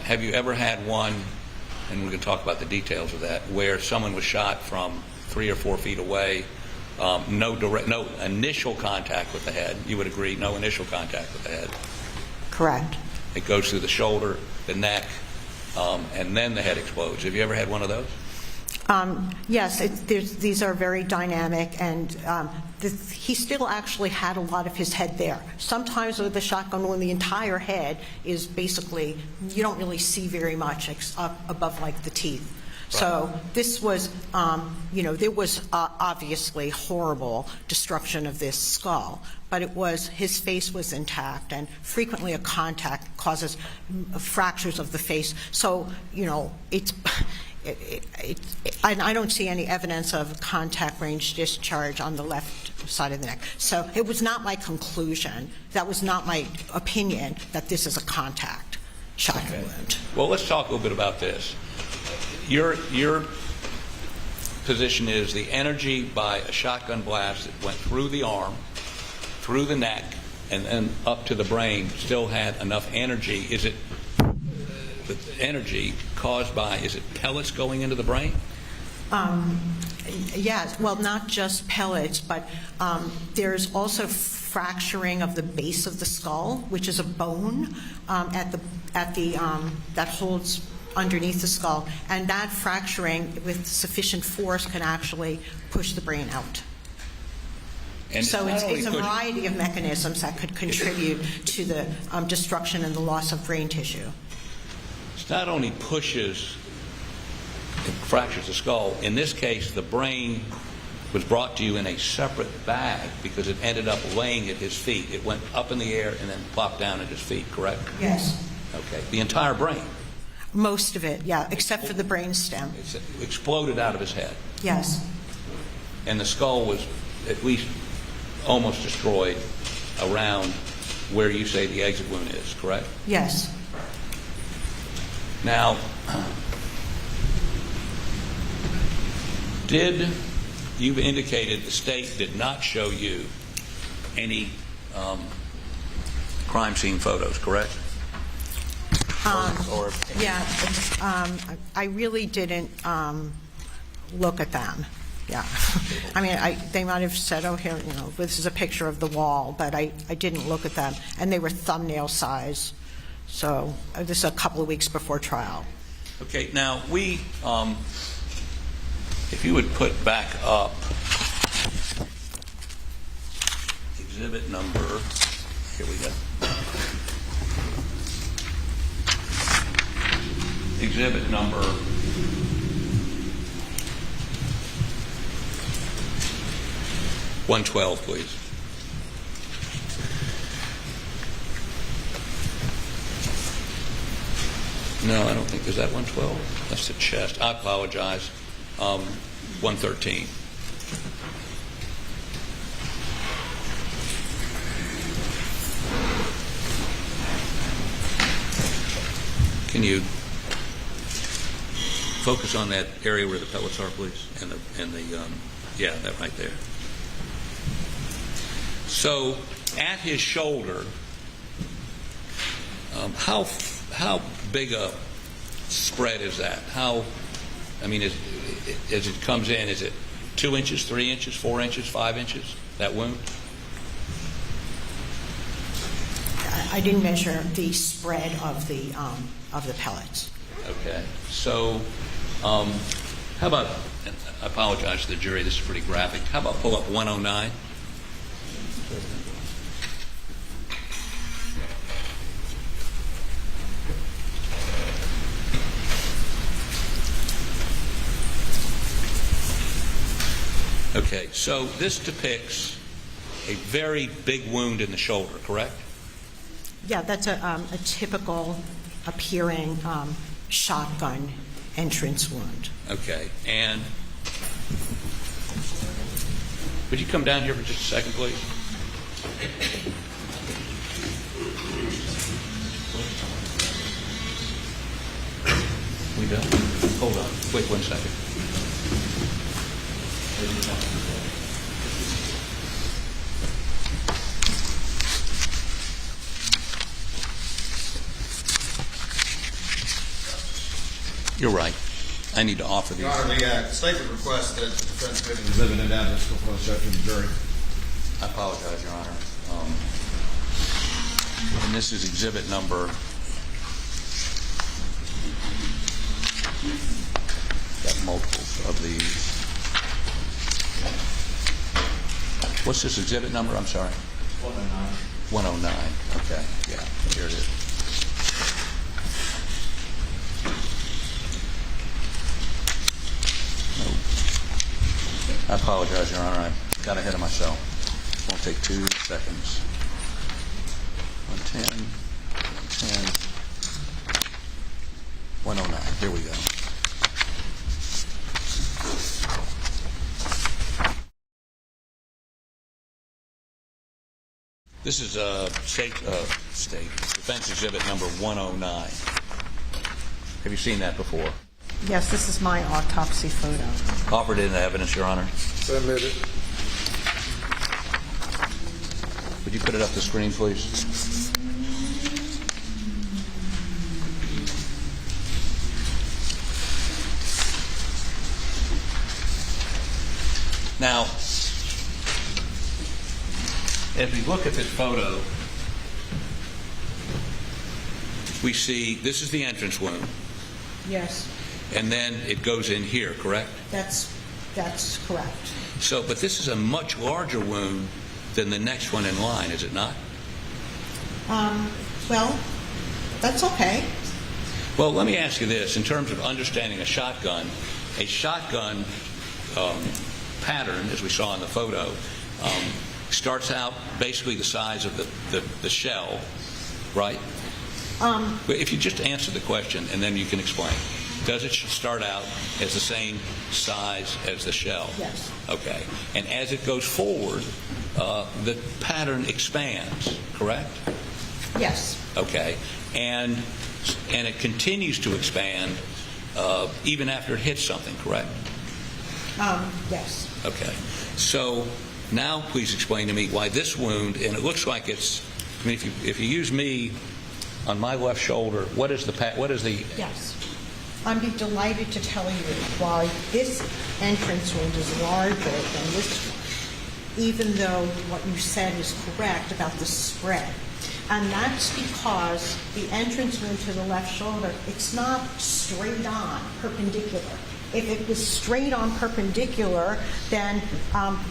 Have you ever had one, and we're going to talk about the details of that, where someone was shot from 3 or 4 feet away, no initial contact with the head? You would agree, no initial contact with the head? Correct. It goes through the shoulder, the neck, and then the head explodes. Have you ever had one of those? Yes, these are very dynamic, and he still actually had a lot of his head there. Sometimes with the shotgun wound, the entire head is basically, you don't really see very much up above like the teeth. Right. So this was, there was obviously horrible destruction of this skull, but his face was intact, and frequently a contact causes fractures of the face. So, I don't see any evidence of contact range discharge on the left side of the neck. So it was not my conclusion. That was not my opinion that this is a contact shotgun wound. Well, let's talk a little bit about this. Your position is the energy by a shotgun blast that went through the arm, through the neck, and then up to the brain still had enough energy. Is it the energy caused by, is it pellets going into the brain? Yes, well, not just pellets, but there's also fracturing of the base of the skull, which is a bone that holds underneath the skull, and that fracturing with sufficient force can actually push the brain out. And so it's a variety of mechanisms that could contribute to the destruction and the loss of brain tissue. It not only pushes, it fractures the skull. In this case, the brain was brought to you in a separate bag because it ended up laying at his feet. It went up in the air and then plopped down at his feet, correct? Yes. Okay. The entire brain? Most of it, yeah, except for the brain stem. It exploded out of his head? Yes. And the skull was at least almost destroyed around where you say the exit wound is, correct? Yes. Now, you've indicated the state did not show you any crime scene photos, correct? I really didn't look at them. Yeah. I mean, they might have said, oh, here, this is a picture of the wall, but I didn't look at them. And they were thumbnail size. So this is a couple of weeks before trial. Okay, now if you would put back up exhibit number, here we go. Exhibit number 112, please. No, I don't think, is that 112? That's the chest. I apologize. 113. Can you focus on that area where the pellets are, please? Yeah, that right there. So at his shoulder, how big a spread is that? As it comes in, is it 2 inches, 3 inches, 4 inches, 5 inches, that wound? I didn't measure the spread of the pellets. Okay. So how about, and I apologize to the jury, this is pretty graphic. How about pull up 109? Okay, so this depicts a very big wound in the shoulder, correct? Yeah, that's a typical appearing shotgun entrance wound. Okay, and would you come down here for just a second, please? We done? Hold on. Wait 1 second. You're right. I need to offer these. Your Honor, the statement requests that the defense give an exhibit and evidence before the show to the jury. I apologize, Your Honor. And this is exhibit number. Got multiples of these. What's this exhibit number? I'm sorry. 109. 109. Okay. Yeah. Here it is. I apologize, Your Honor. I got ahead of myself. Won't take 2 seconds. 110, 109. Here we go. This is state defense exhibit number 109. Have you seen that before? Yes, this is my autopsy photo. Offered in evidence, Your Honor. Submitted. Would you put it up the screen, please? Now, as we look at this photo, we see this is the entrance wound, Yes, and then it goes in here, correct? that's correct. So, but this is a much larger wound than the next one in line, is it not? Well, that's okay. Well, let me ask you this. In terms of understanding a shotgun pattern, as we saw in the photo, starts out basically the size of the shell, right? If you just answer the question, and then you can explain. Does it start out as the same size as the shell? Yes. Okay. And as it goes forward, the pattern expands, correct? Yes. Okay. And it continues to expand even after it hits something, correct? Yes. Okay. So now please explain to me why this wound, and it looks like it's, I mean, if you use me on my left shoulder, what is the Yes. I'd be delighted to tell you why this entrance wound is larger than this one, even though what you said is correct about the spread. And that's because the entrance wound to the left shoulder, it's not straight on, perpendicular. If it was straight on perpendicular, then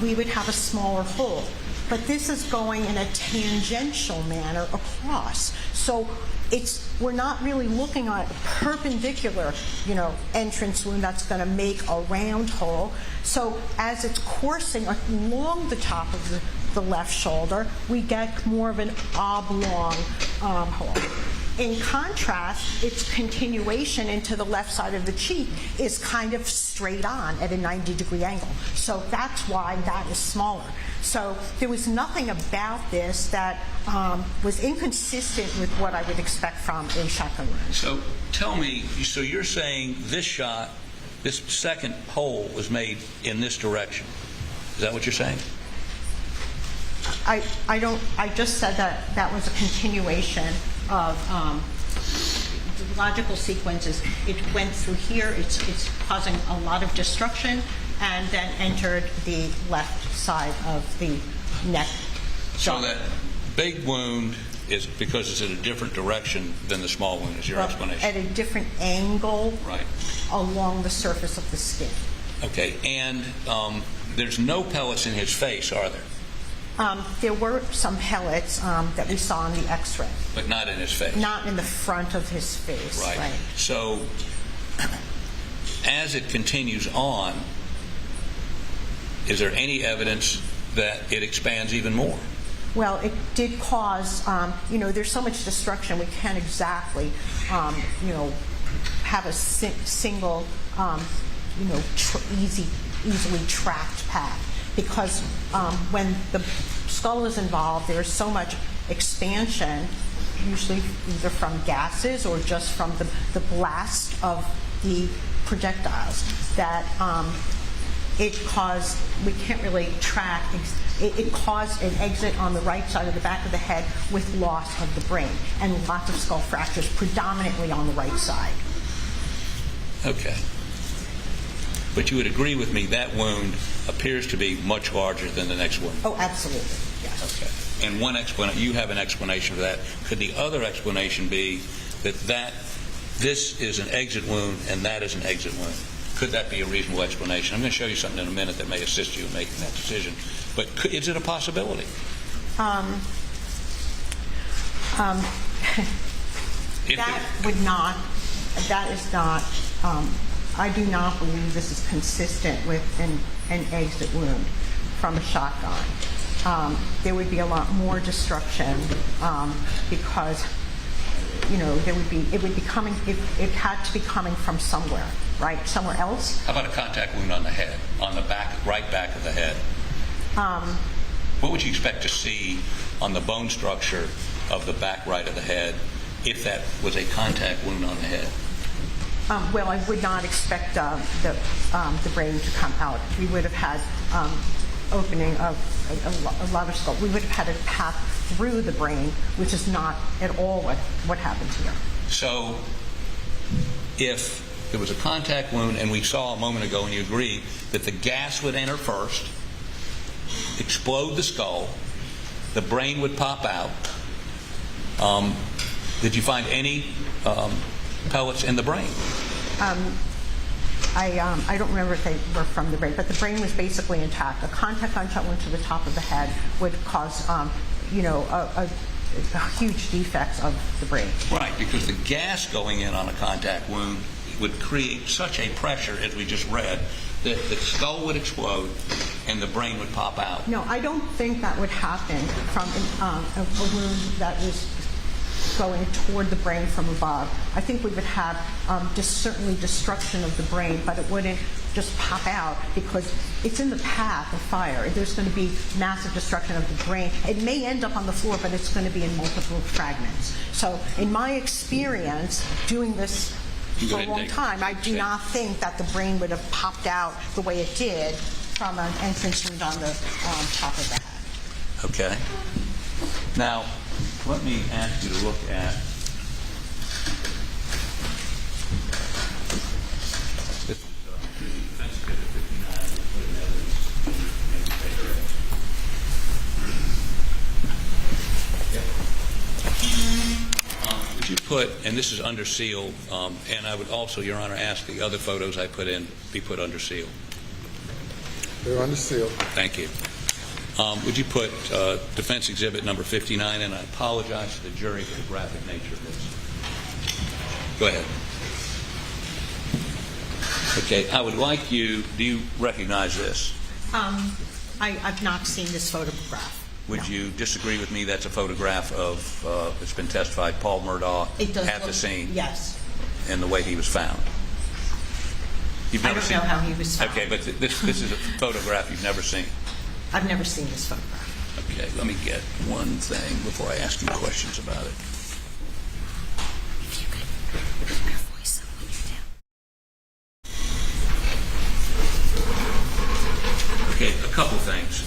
we would have a smaller hole. But this is going in a tangential manner across. So we're not really looking at a perpendicular, entrance wound that's going to make a round hole. So as it's coursing along the top of the left shoulder, we get more of an oblong hole. In contrast, its continuation into the left side of the cheek is kind of straight on at a 90-degree angle. So that's why that is smaller. So there was nothing about this that was inconsistent with what I would expect from a shotgun wound. So tell me, so you're saying this shot, this second hole was made in this direction. Is that what you're saying? I just said that was a continuation of the logical sequences. It went through here, it's causing a lot of destruction, and then entered the left side of the neck. So that big wound is because it's in a different direction than the small wound, is your explanation? At a different angle, right, along the surface of the skin. Okay, and there's no pellets in his face, are there? There were some pellets that we saw in the X-ray. But not in his face? Not in the front of his face. Right. So as it continues on, is there any evidence that it expands even more? Well, it did cause, there's so much destruction, we can't exactly, have a single, easily tracked path. Because when the skull is involved, there's so much expansion, usually either from gases or just from the blast of the projectiles, that we can't really track. It caused an exit on the right side of the back of the head with loss of the brain, and lots of skull fractures, predominantly on the right side. Okay. But you would agree with me that wound appears to be much larger than the next one? Oh, absolutely, yes. Okay. And you have an explanation for that. Could the other explanation be that this is an exit wound and that is an exit wound? Could that be a reasonable explanation? I'm going to show you something in a minute that may assist you in making that decision. But is it a possibility? That is not. I do not believe this is consistent with an exit wound from a shotgun. There would be a lot more destruction because, it had to be coming from somewhere, right? Somewhere else. How about a contact wound on the head, on the right back of the head? What would you expect to see on the bone structure of the back right of the head if that was a contact wound on the head? Well, I would not expect the brain to come out. We would have had opening of a lot of skull. We would have had a path through the brain, which is not at all what happened here. So if there was a contact wound, and we saw a moment ago, and you agreed, that the gas would enter first, explode the skull, the brain would pop out. Did you find any pellets in the brain? I don't remember if they were from the brain, but the brain was basically intact. A contact gunshot wound to the top of the head would cause, huge defects of the brain. Right, because the gas going in on a contact wound would create such a pressure, as we just read, that the skull would explode and the brain would pop out. No, I don't think that would happen from a wound that was going toward the brain from above. I think we would have certainly destruction of the brain, but it wouldn't just pop out because it's in the path of fire. There's going to be massive destruction of the brain. It may end up on the floor, but it's going to be in multiple fragments. So in my experience doing this for a long time, I do not think that the brain would have popped out the way it did from an entrance wound on the top of the head. Okay. Now, let me ask you to look at this. put, and this is under seal, and I would also, Your Honor, ask the other photos I put in be put under seal. They're under seal. Thank you. Would you put defense exhibit number 59, and I apologize to the jury for the graphic nature of this. Go ahead. Okay, I would like you, do you recognize this? I've not seen this photograph. Would No. you disagree with me that's a photograph of, it's been testified, Paul Murdaugh It does at the look- scene? Yes. And the way he was found? You've I never don't seen know how he was found. Okay, but this is a photograph you've never seen. I've never seen this photograph. Okay, let me get one thing before I ask you questions about it. If you could keep your voice up when you're down. Okay, a couple things.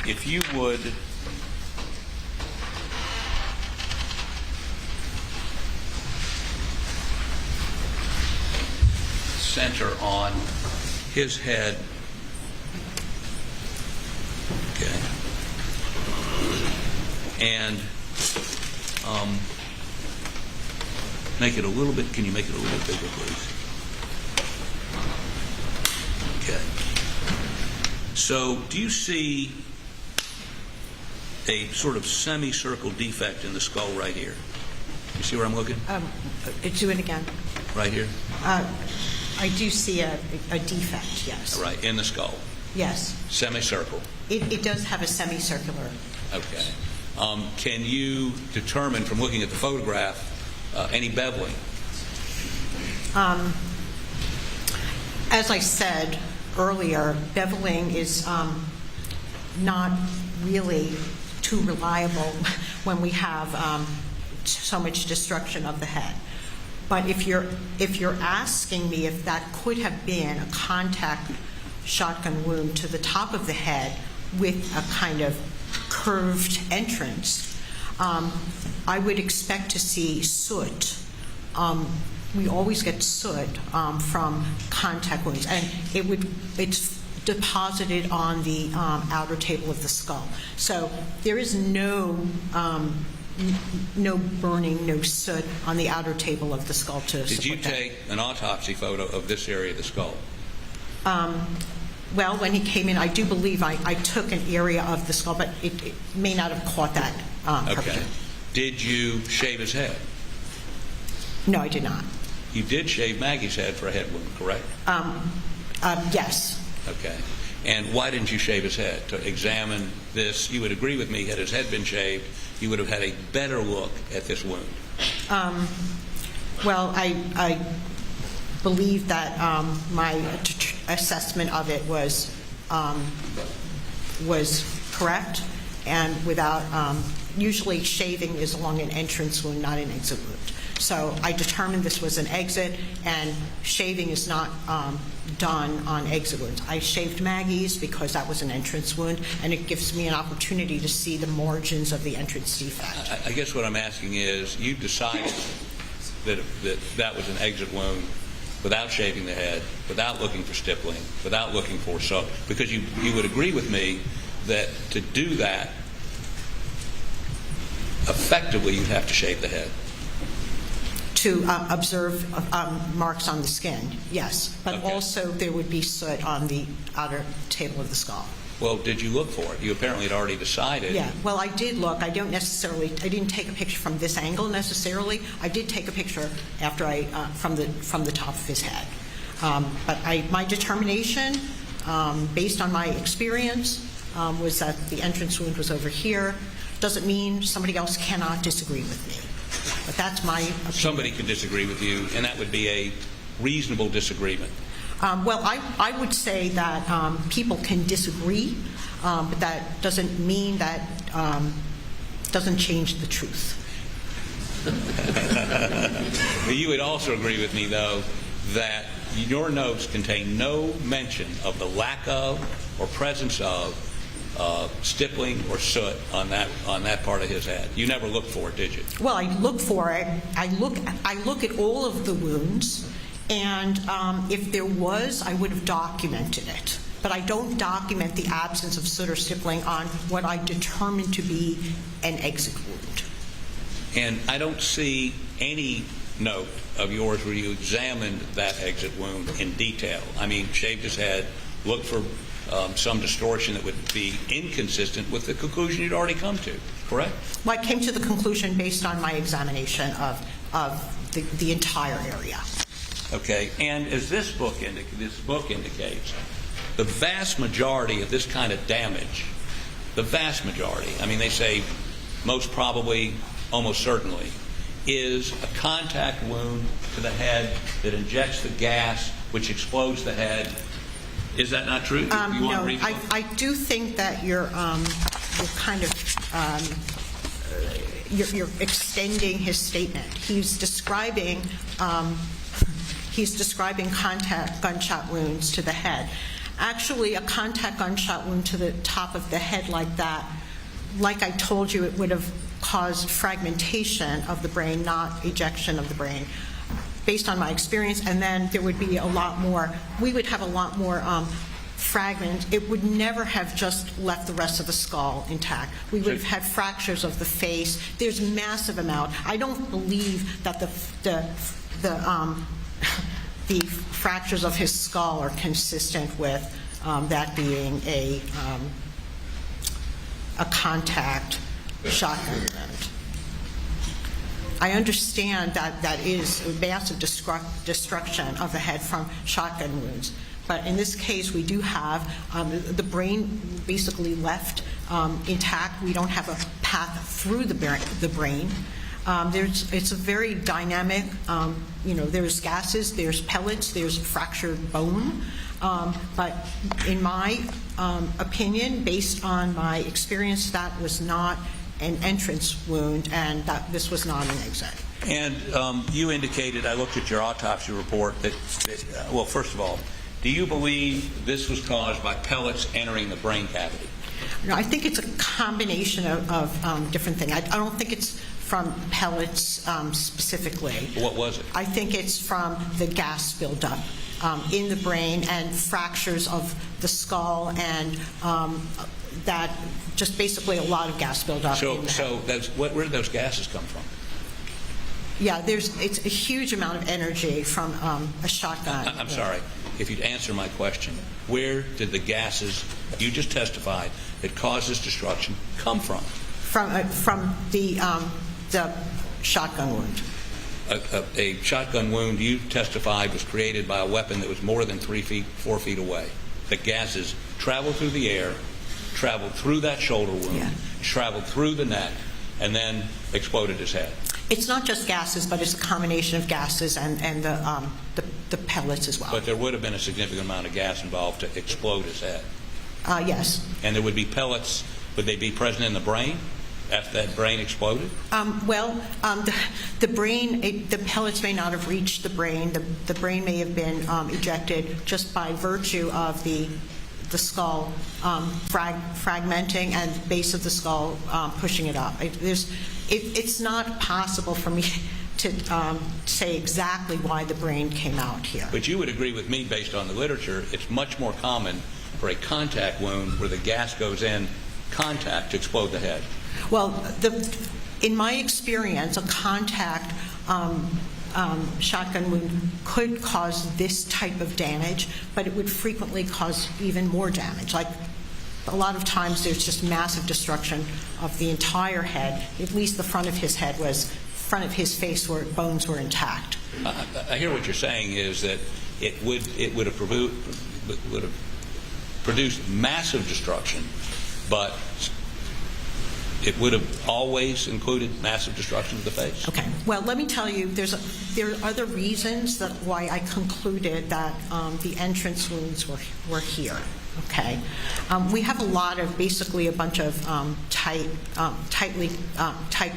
If you would center on his head. Okay. And make it a little bit, can you make it a little bit bigger, please? Okay. So, do you see a sort of semicircle defect in the skull right here? You see where I'm looking? Do it again. Right here? I do see a defect, yes. All right, in the skull. Yes. Semicircle. It does have a semicircular. Okay. Can you determine from looking at the photograph any beveling? As I said earlier, beveling is not really too reliable when we have so much destruction of the head. But if you're asking me if that could have been a contact shotgun wound to the top of the head with a kind of curved entrance, I would expect to see soot. We always get soot from contact wounds, and it's deposited on the outer table of the skull. So there is no burning, no soot on the outer table of the skull to Did you support that. take an autopsy photo of this area of the skull? Well, when he came in, I do believe I took an area of the skull, but it may not have caught that perfectly. Okay. Did you shave his head? No, I did not. You did shave Maggie's head for a head wound, correct? Yes. Okay. And why didn't you shave his head? To examine this, you would agree with me, had his head been shaved, you would have had a better look at this wound. Well, I believe that my assessment of it was correct, and without usually shaving is along an entrance wound, not an exit wound. So I determined this was an exit, and shaving is not done on exit wounds. I shaved Maggie's because that was an entrance wound, and it gives me an opportunity to see the margins of the entrance defect. I guess what I'm asking is, you decided that that was an exit wound without shaving the head, without looking for stippling, without looking for soot, because you would agree with me that to do that, effectively you'd have to shave the head. To observe marks on the skin, yes. But Okay. also there would be soot on the outer table of the skull. Well, did you look for it? You apparently had already decided. Yeah, well, I did look. I didn't take a picture from this angle necessarily. I did take a picture after from the top of his head. But my determination, based on my experience, was that the entrance wound was over here. Doesn't mean somebody else cannot disagree with me. But that's my opinion. Somebody could disagree with you, and that would be a reasonable disagreement. Well, I would say that people can disagree, but that doesn't mean that doesn't change the truth. You would also agree with me, though, that your notes contain no mention of the lack of or presence of stippling or soot on that part of his head. You never looked for it, did you? Well, I look for it. I look at all of the wounds, and if there was, I would have documented it. But I don't document the absence of soot or stippling on what I determine to be an exit wound. And I don't see any note of yours where you examined that exit wound in detail. I mean, shaved his head, looked for some distortion that would be inconsistent with the conclusion you'd already come to, correct? Well, I came to the conclusion based on my examination of the entire area. Okay, and as this book indicates, the vast majority of this kind of damage, the vast majority, I mean, they say most probably, almost certainly, is a contact wound to the head that injects the gas, which explodes the head. Is that not true? No, I do think that you're kind of you're extending his statement. He's describing contact gunshot wounds to the head. Actually, a contact gunshot wound to the top of the head like that, like I told you, it would have caused fragmentation of the brain, not ejection of the brain, based on my experience. And then there would be a lot more, we would have a lot more fragments. It would never have just left the rest of the skull intact. We would have had fractures of the face. There's massive amount. I don't believe that the fractures of his skull are consistent with that being a contact shotgun wound. I understand that that is a massive destruction of the head from shotgun wounds, but in this case we do have the brain basically left intact. We don't have a path through the brain. It's a very dynamic, there's gases, there's pellets, there's fractured bone, but in my opinion, based on my experience, that was not an entrance wound, and that this was not an exit. And you indicated, I looked at your autopsy report, that, well, first of all, do you believe this was caused by pellets entering the brain cavity? No, I think it's a combination of different things. I don't think it's from pellets specifically. What was it? I think it's from the gas buildup in the brain and fractures of the skull, and that just basically a lot of gas buildup. So where did those gases come from? Yeah, it's a huge amount of energy from a shotgun. I'm sorry. If you'd answer my question, where did the gases you just testified that caused this destruction come from? From the shotgun wound. A shotgun wound you testified was created by a weapon that was more than 4 feet away. The gases traveled through the air, traveled through that shoulder wound, traveled through the neck, and then exploded his head. It's not just gases, but it's a combination of gases and the pellets as well. But there would have been a significant amount of gas involved to explode his head. Yes. And there would be pellets. Would they be present in the brain after that brain exploded? The brain, the pellets may not have reached the brain. The brain may have been ejected just by virtue of the skull fragmenting and the base of the skull pushing it up. It's not possible for me to say exactly why the brain came out here. But you would agree with me, based on the literature, it's much more common for a contact wound where the gas goes in contact to explode the head. Well, in my experience, a contact shotgun wound could cause this type of damage, but it would frequently cause even more damage. Like a lot of times there's just massive destruction of the entire head. At least the front of his face where bones were intact. I hear what you're saying is that it would have produced massive destruction, but it would have always included massive destruction of the face. Okay. Well, let me tell you, there are other reasons why I concluded that the entrance wounds were here. Okay. We have basically a bunch of tight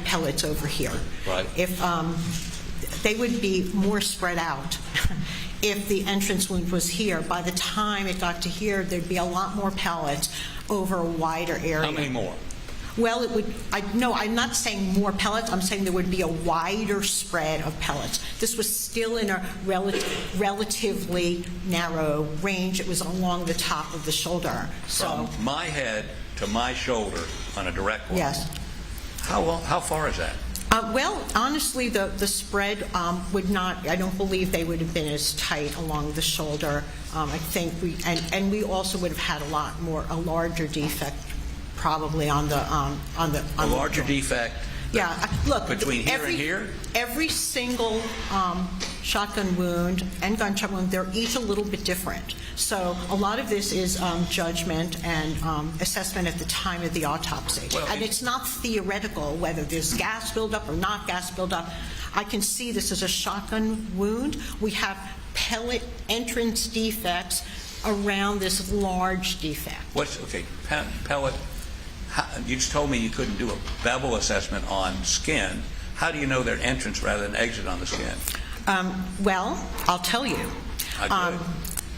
pellets over here. Right. If they would be more spread out. If the entrance wound was here, by the time it got to here, there'd be a lot more pellets over a wider area. How many more? Well, I'm not saying more pellets. I'm saying there would be a wider spread of pellets. This was still in a relatively narrow range. It was along the top of the shoulder. From my head to my shoulder on a direct line. Yes. How far is that? Well, honestly, the spread would not, I don't believe they would have been as tight along the shoulder. I think we also would have had a larger defect probably on the A larger defect Yeah, look. between here and here? Every single shotgun wound and gunshot wound, they're each a little bit different. So a lot of this is judgment and assessment at the time of the autopsy. Well, and it's not theoretical whether there's gas buildup or not gas buildup. I can see this as a shotgun wound. We have pellet entrance defects around this large defect. Pellet? You just told me you couldn't do a bevel assessment on skin. How do you know they're entrance rather than exit on the skin? Well, I'll tell you. Good.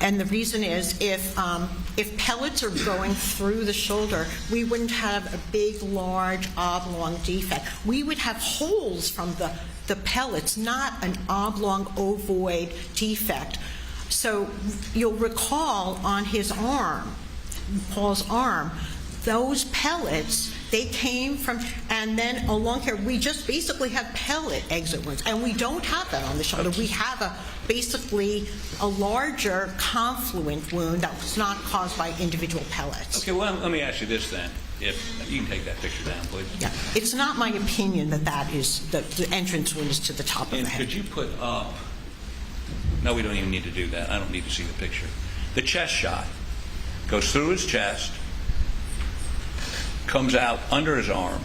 And the reason is if pellets are going through the shoulder, we wouldn't have a big, large, oblong defect. We would have holes from the pellets, not an oblong, ovoid defect. So you'll recall on his arm, Paul's arm, those pellets, they came from, and then along here, we just basically have pellet exit wounds, and we don't have that on the shoulder. We have basically a larger confluent wound that was not caused by individual pellets. Okay, well, let me ask you this then. If you can take that picture down, please. Yeah, it's not my opinion that is the entrance wound is to the top of And the head. could you put up, no, we don't even need to do that. I don't need to see the picture. The chest shot goes through his chest, comes out under his arm,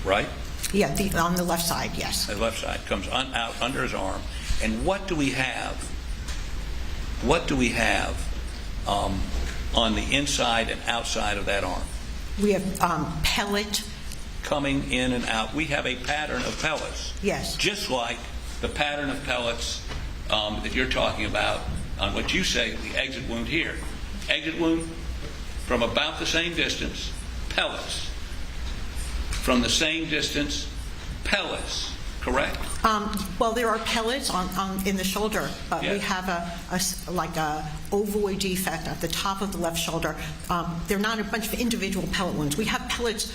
right? Yeah, on the left side, yes. The left side comes out under his arm. And what do we have? What do we have on the inside and outside of that arm? We have pellet. Coming in and out. We have a pattern of pellets. Yes. Just like the pattern of pellets that you're talking about on what you say the exit wound here. Exit wound from about the same distance, pellets. From the same distance, pellets. Correct? Well, there are pellets in the shoulder, but we Yes. have a ovoid defect at the top of the left shoulder. They're not a bunch of individual pellet wounds. We have pellets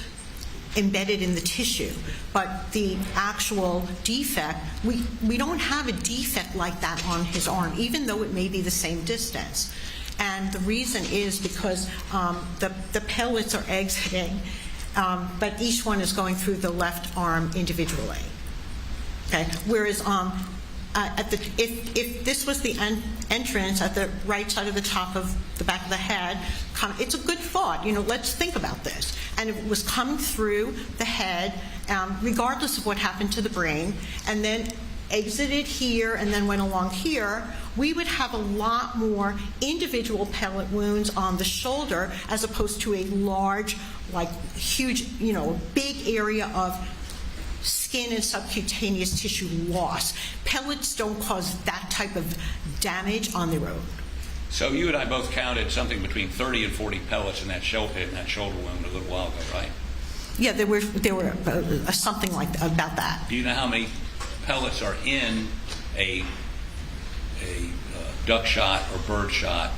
embedded in the tissue, but the actual defect, we don't have a defect like that on his arm, even though it may be the same distance. And the reason is because the pellets are exiting, but each one is going through the left arm individually. Okay. Whereas if this was the entrance at the right side of the top of the back of the head, it's a good thought. Let's think about this. And if it was coming through the head, regardless of what happened to the brain, and then exited here and then went along here, we would have a lot more individual pellet wounds on the shoulder as opposed to a large, huge, big area of skin and subcutaneous tissue loss. Pellets don't cause that type of damage on their own. So you and I both counted something between 30 and 40 pellets in that shoulder wound a little while ago, right? Yeah, there were something like about that. Do you know how many pellets are in a duck shot or bird shot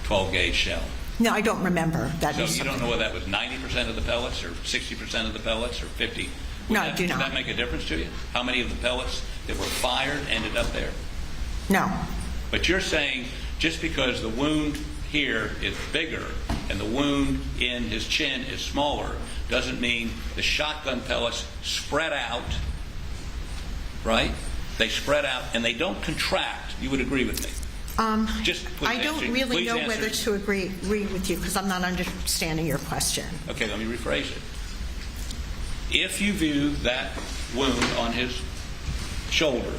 12-gauge shell? No, I don't remember. So you don't know whether that was 90% of the pellets or 60% of the pellets or 50%? No, I do not. Does that make a difference to you? How many of the pellets that were fired ended up there? No. But you're saying just because the wound here is bigger and the wound in his chin is smaller doesn't mean the shotgun pellets spread out, right? They spread out and they don't contract. You would agree with me? I don't really know whether to agree with you because I'm not understanding your question. Okay, let me rephrase it. If you view that wound on his shoulder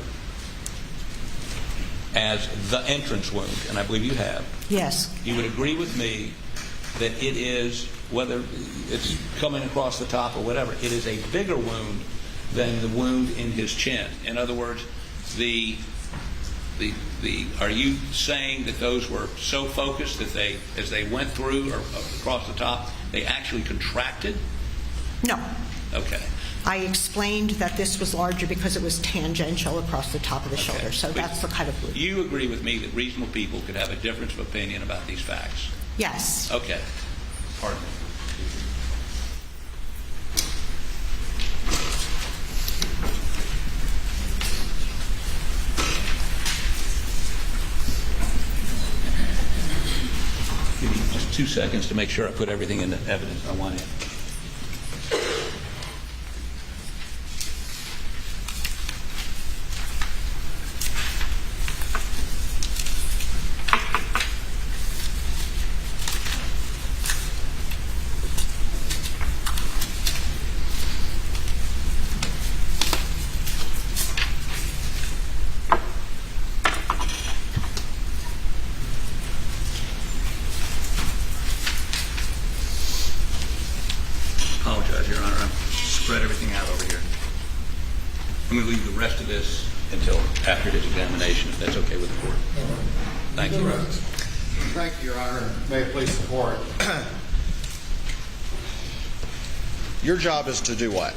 as the entrance wound, and I believe you have, Yes. you would agree with me that it is, whether it's coming across the top or whatever, it is a bigger wound than the wound in his chin. In other words, are you saying that those were so focused that they, as they went through or across the top, they actually contracted? No. Okay. I explained that this was larger because it was tangential across the top of the shoulder, so that's the kind of wound. You agree with me that reasonable people could have a difference of opinion about these facts? Yes. Okay. Pardon me. 2 seconds to make sure I put everything into evidence I want in. Apologize, Your Honor. I've spread everything out over here. I'm going to leave the rest of this until after his examination, if that's okay with the court. Thank you. Thank you, Your Honor. May it please the court. Your job is to do what?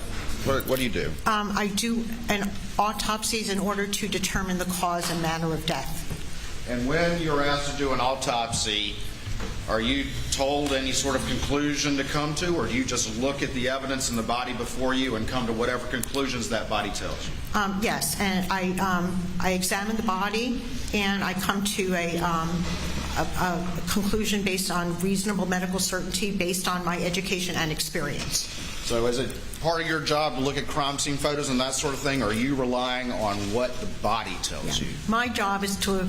What do you do? I do an autopsies in order to determine the cause and manner of death. And when you're asked to do an autopsy, are you told any sort of conclusion to come to, or do you just look at the evidence in the body before you and come to whatever conclusions that body tells you? Yes, and I examine the body and I come to a conclusion based on reasonable medical certainty based on my education and experience. So is it part of your job to look at crime scene photos and that sort of thing, or are you relying on what the body tells you? My job is to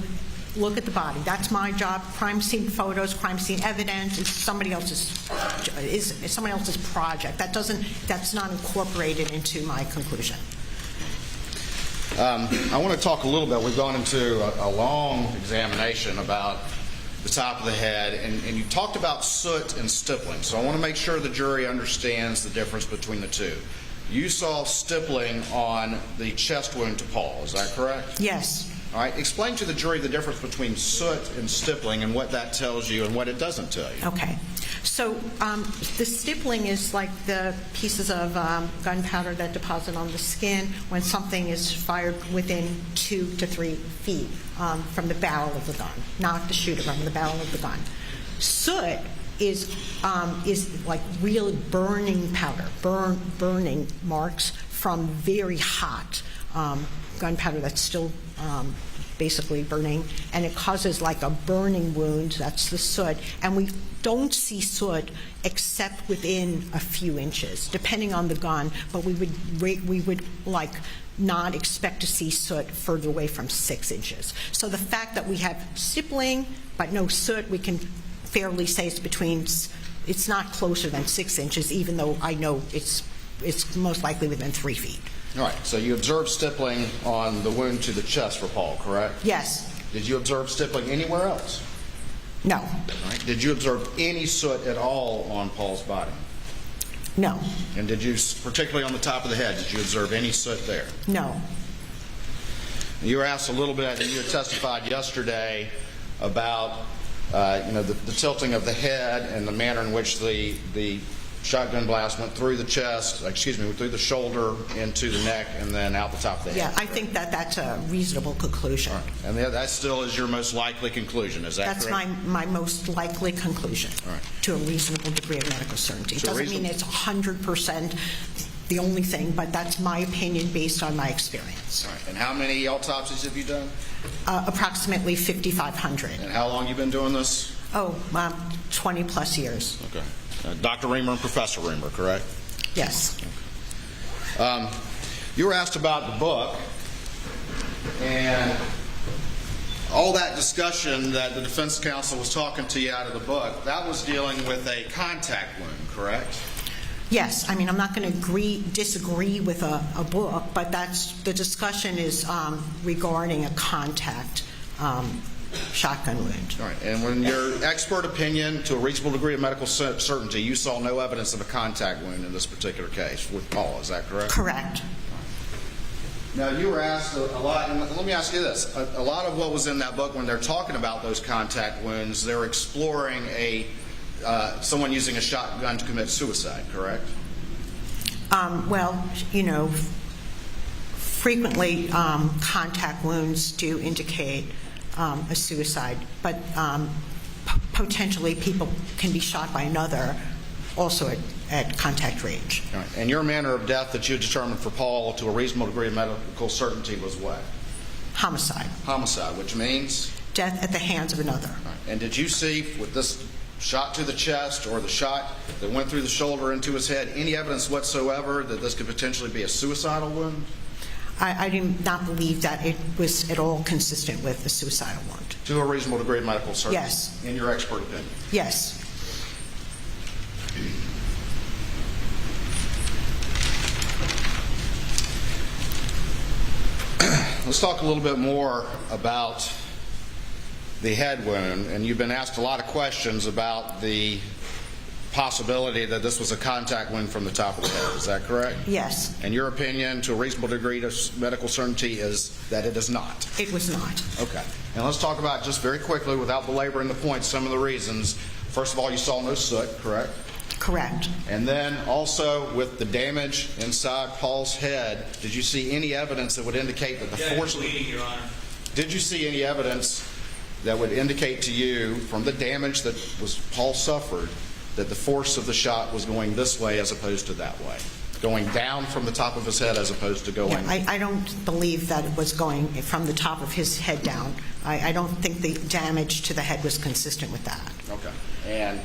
look at the body. That's my job. Crime scene photos, crime scene evidence is somebody else's project. That's not incorporated into my conclusion. I want to talk a little bit. We've gone into a long examination about the top of the head, and you talked about soot and stippling. So I want to make sure the jury understands the difference between the two. You saw stippling on the chest wound to Paul. Is that correct? Yes. All right. Explain to the jury the difference between soot and stippling and what that tells you and what it doesn't tell you. Okay. So the stippling is like the pieces of gunpowder that deposit on the skin when something is fired within 2 to 3 feet from the barrel of the gun, not the shooter, from the barrel of the gun. Soot is like real burning powder, burning marks from very hot gunpowder that's still basically burning, and it causes like a burning wound. That's the soot, and we don't see soot except within a few inches, depending on the gun. But we would like not expect to see soot further away from 6 inches. So the fact that we have stippling but no soot, we can fairly say it's not closer than 6 inches, even though I know it's most likely within 3 feet. All right. So you observed stippling on the wound to the chest for Paul, correct? Yes. Did you observe stippling anywhere else? No. All right. Did you observe any soot at all on Paul's body? No. And did you, particularly on the top of the head, did you observe any soot there? No. You were asked a little bit, and you had testified yesterday about the tilting of the head and the manner in which the shotgun blast went through the chest, through the shoulder, into the neck, and then out the top of the head. Yeah, I think that's a reasonable conclusion. All right. And that still is your most likely conclusion, is that correct? That's my most likely conclusion, all right, to a reasonable degree of medical certainty. It doesn't mean it's 100% the only thing, but that's my opinion based on my experience. All right. And how many autopsies have you done? Approximately 5,500. And how long you been doing this? 20 plus years. Okay. Dr. Reamer and Professor Reamer, correct? Yes. You were asked about the book, and all that discussion that the defense counsel was talking to you out of the book, that was dealing with a contact wound, correct? Yes. I mean, I'm not going to disagree with a book, but the discussion is regarding a contact shotgun wound. All right. And when your expert opinion, to a reasonable degree of medical certainty, you saw no evidence of a contact wound in this particular case with Paul, is that correct? Correct. Now, you were asked a lot, and let me ask you this. A lot of what was in that book, when they're talking about those contact wounds, they're exploring someone using a shotgun to commit suicide, correct? Frequently contact wounds do indicate a suicide, but potentially people can be shot by another also at contact range. All right. And your manner of death that you determined for Paul to a reasonable degree of medical certainty was what? Homicide. Homicide, which means? Death at the hands of another. All right. And did you see, with this shot to the chest or the shot that went through the shoulder into his head, any evidence whatsoever that this could potentially be a suicidal wound? I do not believe that it was at all consistent with a suicidal wound. To a reasonable degree of medical certainty? Yes. In your expert opinion? Yes. Let's talk a little bit more about the head wound. And you've been asked a lot of questions about the possibility that this was a contact wound from the top of the head. Is that correct? Yes. And your opinion, to a reasonable degree of medical certainty, is that it is not? It was not. Okay. And let's talk about, just very quickly, without belaboring the point, some of the reasons. First of all, you saw no soot, correct? Correct. And then also, with the damage inside Paul's head, did you see any evidence that would indicate that the force... bleeding, Your Honor. Did you see any evidence that would indicate to you, from the damage that Paul suffered, that the force of the shot was going this way as opposed to that way? Going down from the top of his head as opposed to going... Yeah, I don't believe that it was going from the top of his head down. I don't think the damage to the head was consistent with that. Okay. And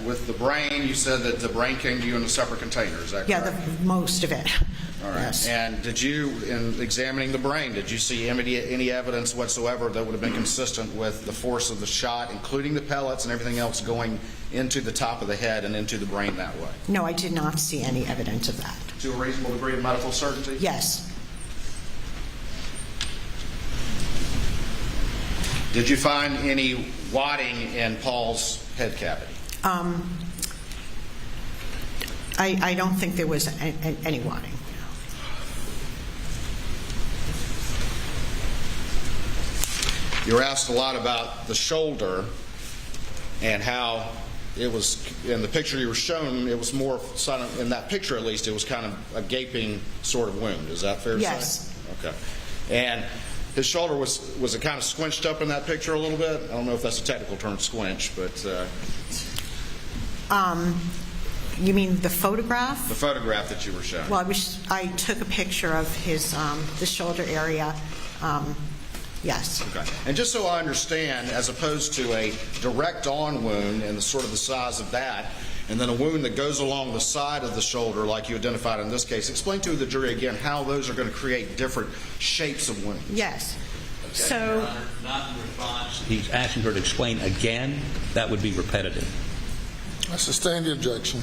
with the brain, you said that the brain came to you in a separate container. Is that correct? Yeah, most of it. All right. Yes. And did you, in examining the brain, did you see any evidence whatsoever that would have been consistent with the force of the shot, including the pellets and everything else, going into the top of the head and into the brain that way? No, I did not see any evidence of that. To a reasonable degree of medical certainty? Yes. Did you find any wadding in Paul's head cavity? I don't think there was any wadding. You were asked a lot about the shoulder and how it was, in the picture you were shown, it was more, in that picture at least, it was kind of a gaping sort of wound. Is that fair to say? Yes. Okay. And his shoulder, was it kind of squinched up in that picture a little bit? I don't know if that's a technical term, squinch, but... You mean the photograph? The photograph that you were showing. Well, I took a picture of his the shoulder area. Yes. Okay. And just so I understand, as opposed to a direct-on wound and the sort of the size of that, and then a wound that goes along the side of the shoulder, like you identified in this case, explain to the jury again how those are going to create different shapes of wounds. Yes. Okay, So, Your Honor, not in response. He's asking her to explain again. That would be repetitive. I sustain the objection.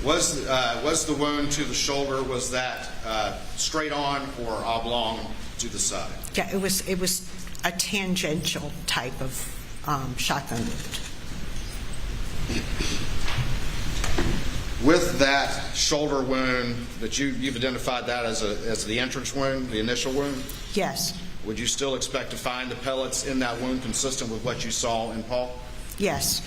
Was the wound to the shoulder, was that straight on or oblong to the side? yeah, it was a tangential type of shotgun wound. With that shoulder wound, that you've identified that as the entrance wound, the initial wound, Yes. would you still expect to find the pellets in that wound consistent with what you saw in Paul? Yes.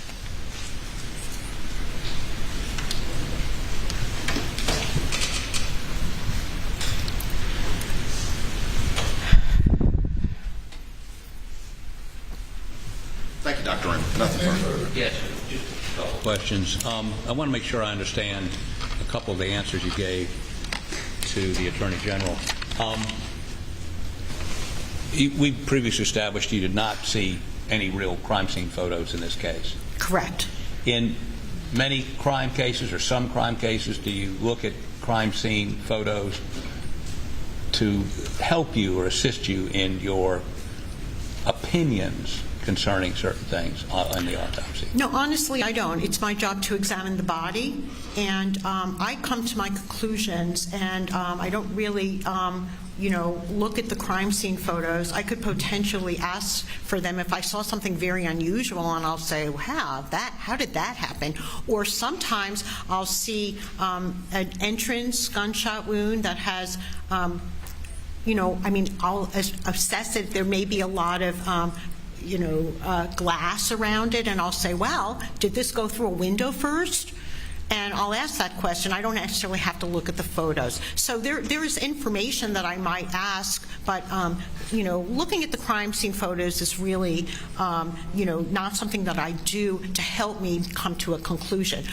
Thank you, Dr. Raymond. Nothing further. Yes. Just a couple questions. I want to make sure I understand a couple of the answers you gave to the Attorney General. We previously established you did not see any real crime scene photos in this case. Correct. In many crime cases or some crime cases, do you look at crime scene photos to help you or assist you in your opinions concerning certain things in the autopsy? No, honestly, I don't. It's my job to examine the body, and I come to my conclusions, and I don't really, look at the crime scene photos. I could potentially ask for them if I saw something very unusual, and I'll say, wow, how did that happen? Or sometimes I'll see an entrance gunshot wound that has, I'll assess it. There may be a lot of glass around it, and I'll say, well, did this go through a window first? And I'll ask that question. I don't necessarily have to look at the photos. So there is information that I might ask, but, looking at the crime scene photos is really, not something that I do to help me come to a conclusion.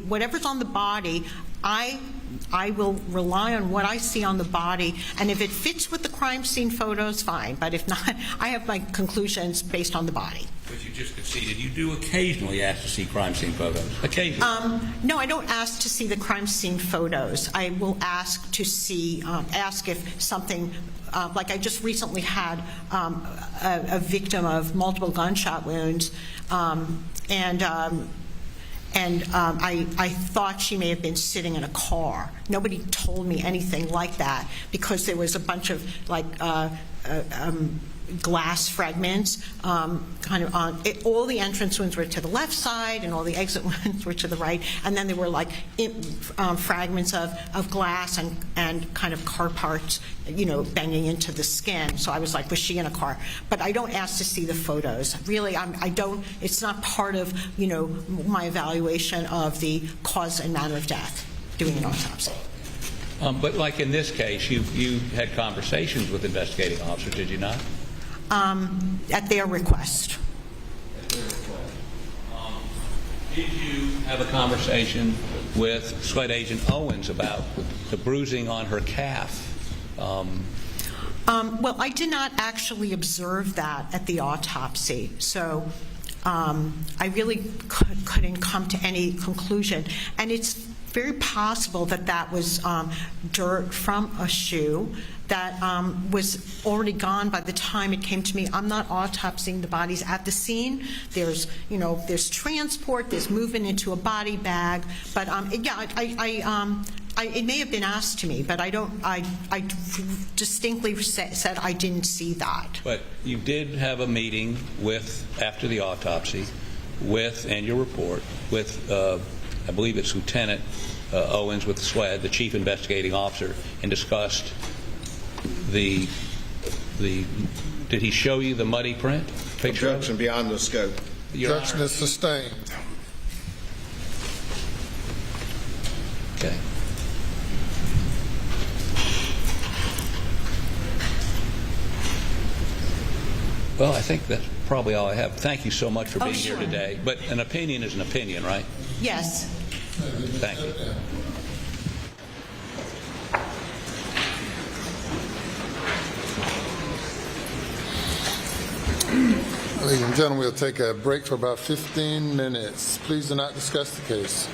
Whatever's on the body, I will rely on what I see on the body, and if it fits with the crime scene photos, fine. But if not, I have my conclusions based on the body. But you just conceded you do occasionally ask to see crime scene photos. Occasionally. No, I don't ask to see the crime scene photos. I will ask to see, ask if something, like I just recently had a victim of multiple gunshot wounds, and I thought she may have been sitting in a car. Nobody told me anything like that because there was a bunch of glass fragments kind of on it. All the entrance wounds were to the left side and all the exit wounds were to the right, and then there were like fragments of glass and kind of car parts, banging into the skin. So I was like, was she in a car? But I don't ask to see the photos. Really, I don't. It's not part of my evaluation of the cause and manner of death, doing an autopsy. But like in this case, you had conversations with investigating officers, did you not? At their request. Did you have a conversation with Sweat Agent Owens about the bruising on her calf? Well, I did not actually observe that at the autopsy, so I really couldn't come to any conclusion. And it's very possible that that was dirt from a shoe that was already gone by the time it came to me. I'm not autopsying the bodies at the scene. There's transport, there's movement into a body bag, but it may have been asked to me, but I distinctly said I didn't see that. But you did have a meeting after the autopsy and your report with, I believe it's Lieutenant Owens with SWED, the chief investigating officer, and discussed did he show you the muddy print picture? Objection beyond the scope. Objection is sustained. Okay. Well, I think that's probably all I have. Thank you so much for being here today. But an opinion is an opinion, right? Yes. Thank you. Ladies and gentlemen, we'll take a break for about 15 minutes. Please do not discuss the case.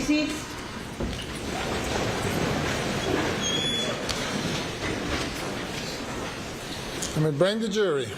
seats. Let me bring the jury.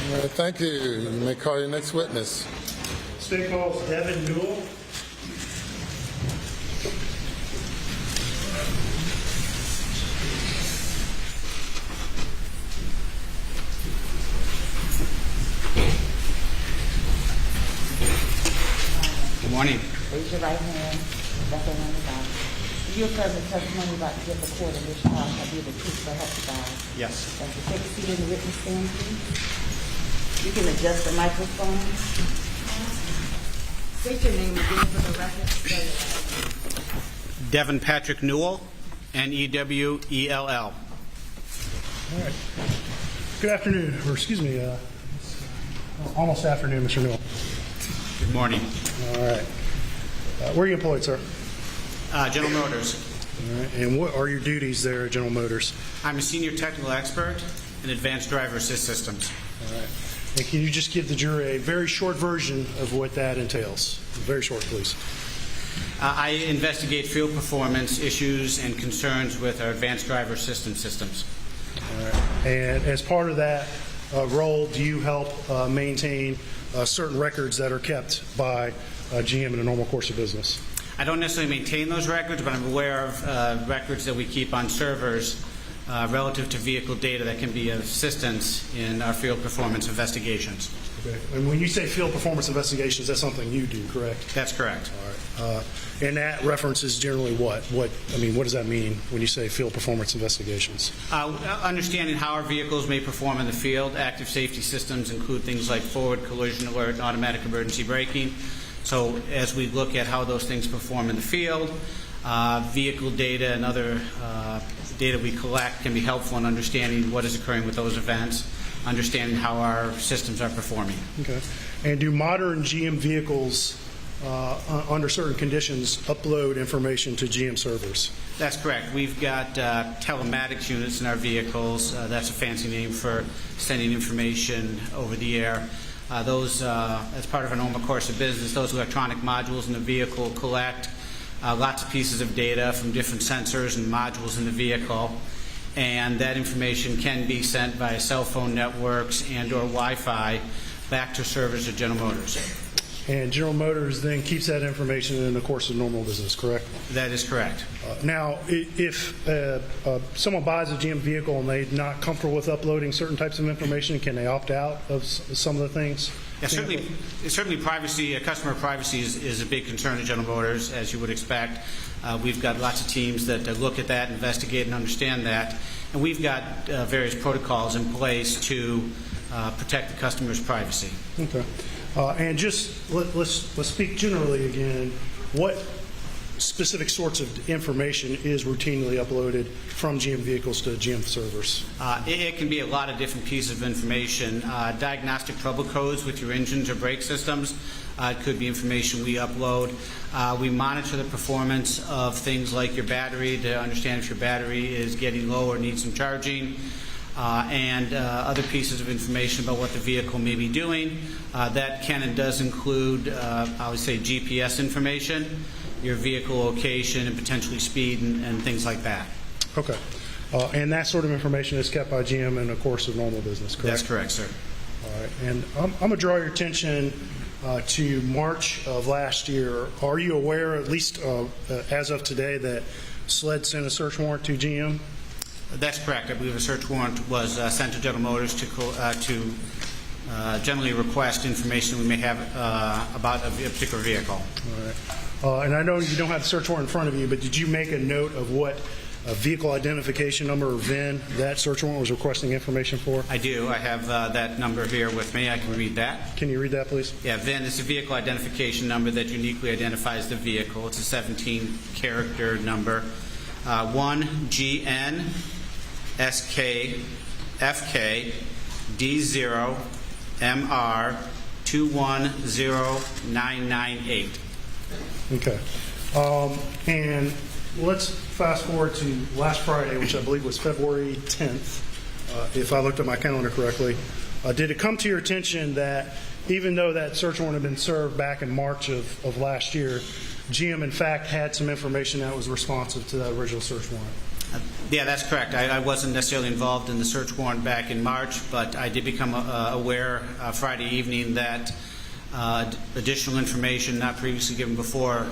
All right, thank you. You may call your next witness. State calls Devin Newell. Good morning. Raise your right hand. Left hand on the Bible. Your present testimony about to give the court in this trial shall be the truth so help you God. Yes. Thank you. Take a seat in the witness stand, please. You can adjust the microphone. State your name again for the record. Devin Patrick Newell, Newell. All right. Good afternoon, or excuse me, almost afternoon, Mr. Newell. Good morning. All right. Where are you employed, sir? General Motors. All right. And what are your duties there at General Motors? I'm a senior technical expert in advanced driver assist systems. All right. And can you just give the jury a very short version of what that entails? Very short, please. I investigate field performance issues and concerns with our advanced driver assistance systems. All right. And as part of that role, do you help maintain certain records that are kept by GM in a normal course of business? I don't necessarily maintain those records, but I'm aware of records that we keep on servers relative to vehicle data that can be of assistance in our field performance investigations. Okay. And when you say field performance investigations, that's something you do, correct? That's correct. All right. And that references generally what? What does that mean when you say field performance investigations? Understanding how our vehicles may perform in the field. Active safety systems include things like forward collision alert and automatic emergency braking. So as we look at how those things perform in the field, vehicle data and other data we collect can be helpful in understanding what is occurring with those events, understanding how our systems are performing. Okay. And do modern GM vehicles, under certain conditions, upload information to GM servers? That's correct. We've got telematics units in our vehicles. That's a fancy name for sending information over the air. Those, as part of a normal course of business, those electronic modules in the vehicle collect lots of pieces of data from different sensors and modules in the vehicle, and that information can be sent via cell phone networks and or Wi-Fi back to servers at General Motors. And General Motors then keeps that information in the course of normal business, correct? That is correct. Now, if someone buys a GM vehicle and they're not comfortable with uploading certain types of information, can they opt out of some of the things? Yeah, certainly privacy, customer privacy is a big concern at General Motors, as you would expect. We've got lots of teams that look at that, investigate, and understand that. And we've got various protocols in place to protect the customer's privacy. Okay. And just let's speak generally again. What specific sorts of information is routinely uploaded from GM vehicles to GM servers? It can be a lot of different pieces of information. Diagnostic trouble codes with your engines or brake systems. It could be information we upload. We monitor the performance of things like your battery to understand if your battery is getting low or needs some charging. And other pieces of information about what the vehicle may be doing. That can and does include, I would say, GPS information, your vehicle location, and potentially speed and things like that. Okay. And that sort of information is kept by GM in the course of normal business, correct? That's correct, sir. All right, and I'm going to draw your attention to March of last year. Are you aware, at least as of today, that SLED sent a search warrant to GM? That's correct. I believe a search warrant was sent to General Motors to generally request information we may have about a particular vehicle. All right. And I know you don't have the search warrant in front of you, but did you make a note of what vehicle identification number or VIN that search warrant was requesting information for? I do. I have that number here with me. I can read that. Can you read that, please? Yeah, VIN is a vehicle identification number that uniquely identifies the vehicle. It's a 17-character number. 1GN SK FK D0 MR 210998. Okay. And let's fast forward to last Friday, which I believe was February 10th, if I looked at my calendar correctly. Did it come to your attention that even though that search warrant had been served back in March of last year, GM in fact had some information that was responsive to that original search warrant? Yeah, that's correct. I wasn't necessarily involved in the search warrant back in March, but I did become aware Friday evening that additional information not previously given before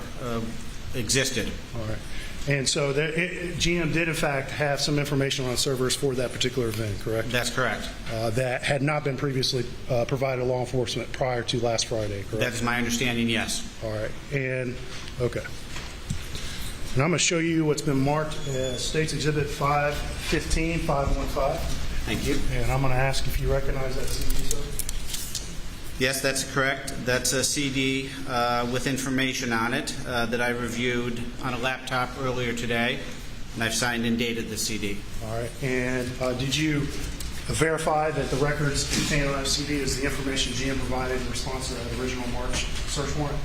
existed. All right. And so GM did, in fact, have some information on servers for that particular event, correct? That's correct. That had not been previously provided to law enforcement prior to last Friday, correct? That is my understanding, yes. All right. And, okay. And I'm going to show you what's been marked as States Exhibit 515, 515. Thank you. And I'm going to ask if you recognize that CD, sir. Yes, that's correct. That's a CD with information on it that I reviewed on a laptop earlier today, and I've signed and dated the CD. All right. And did you verify that the records contained on that CD is the information GM provided in response to that original March search warrant?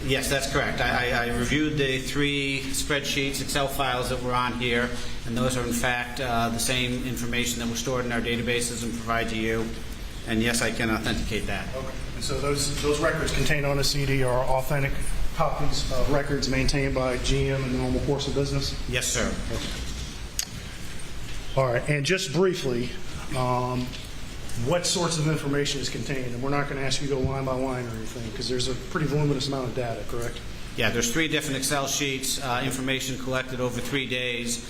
Yes, that's correct. I reviewed the 3 spreadsheets, Excel files that were on here, and those are in fact the same information that was stored in our databases and provide to you. And yes, I can authenticate that. Okay. And so those records contained on a CD are authentic copies of records maintained by GM in the normal course of business? Yes, sir. Okay. All right. And just briefly, what sorts of information is contained? And we're not going to ask you to go line by line or anything because there's a pretty voluminous amount of data, correct? Yeah, there's 3 different Excel sheets, information collected over 3 days.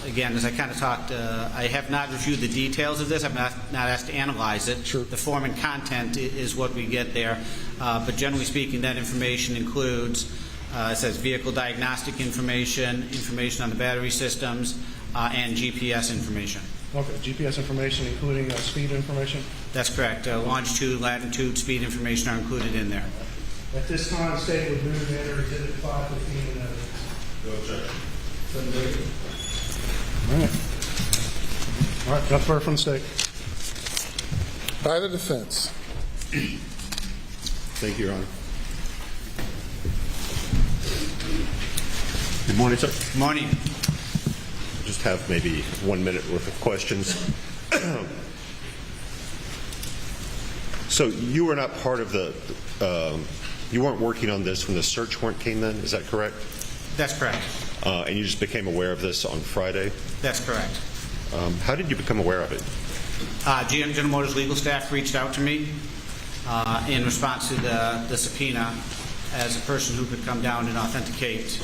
Again, as I kind of talked, I have not reviewed the details of this. I'm not asked to analyze it. Sure. The form and content is what we get there. But generally speaking, that information includes, it says vehicle diagnostic information, information on the battery systems, and GPS information. Okay. GPS information, including speed information? That's correct. Longitude, latitude, speed information are included in there. At this time, the state would move to enter Exhibit 515 and evidence. Go check. All right. All right. Got the verdict from the state. By the defense. Thank you, Your Honor. Good morning, sir. Good morning. Just have maybe 1 minute worth of questions. So you were not part of the, you weren't working on this when the search warrant came in, is that correct? That's correct. And you just became aware of this on Friday? That's correct. How did you become aware of it? GM General Motors legal staff reached out to me in response to the subpoena as a person who could come down and authenticate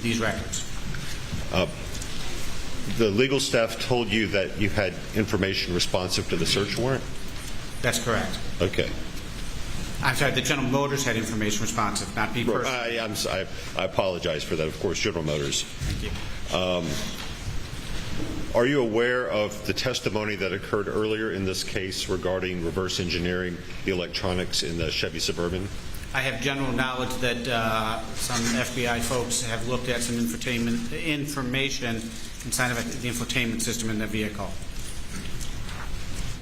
these records. The legal staff told you that you had information responsive to the search warrant? That's correct. Okay. I'm sorry, the General Motors had information responsive, not me personally. I apologize for that, of course, General Motors. Thank you. Are you aware of the testimony that occurred earlier in this case regarding reverse engineering the electronics in the Chevy Suburban? I have general knowledge that some FBI folks have looked at some information inside of the infotainment system in the vehicle.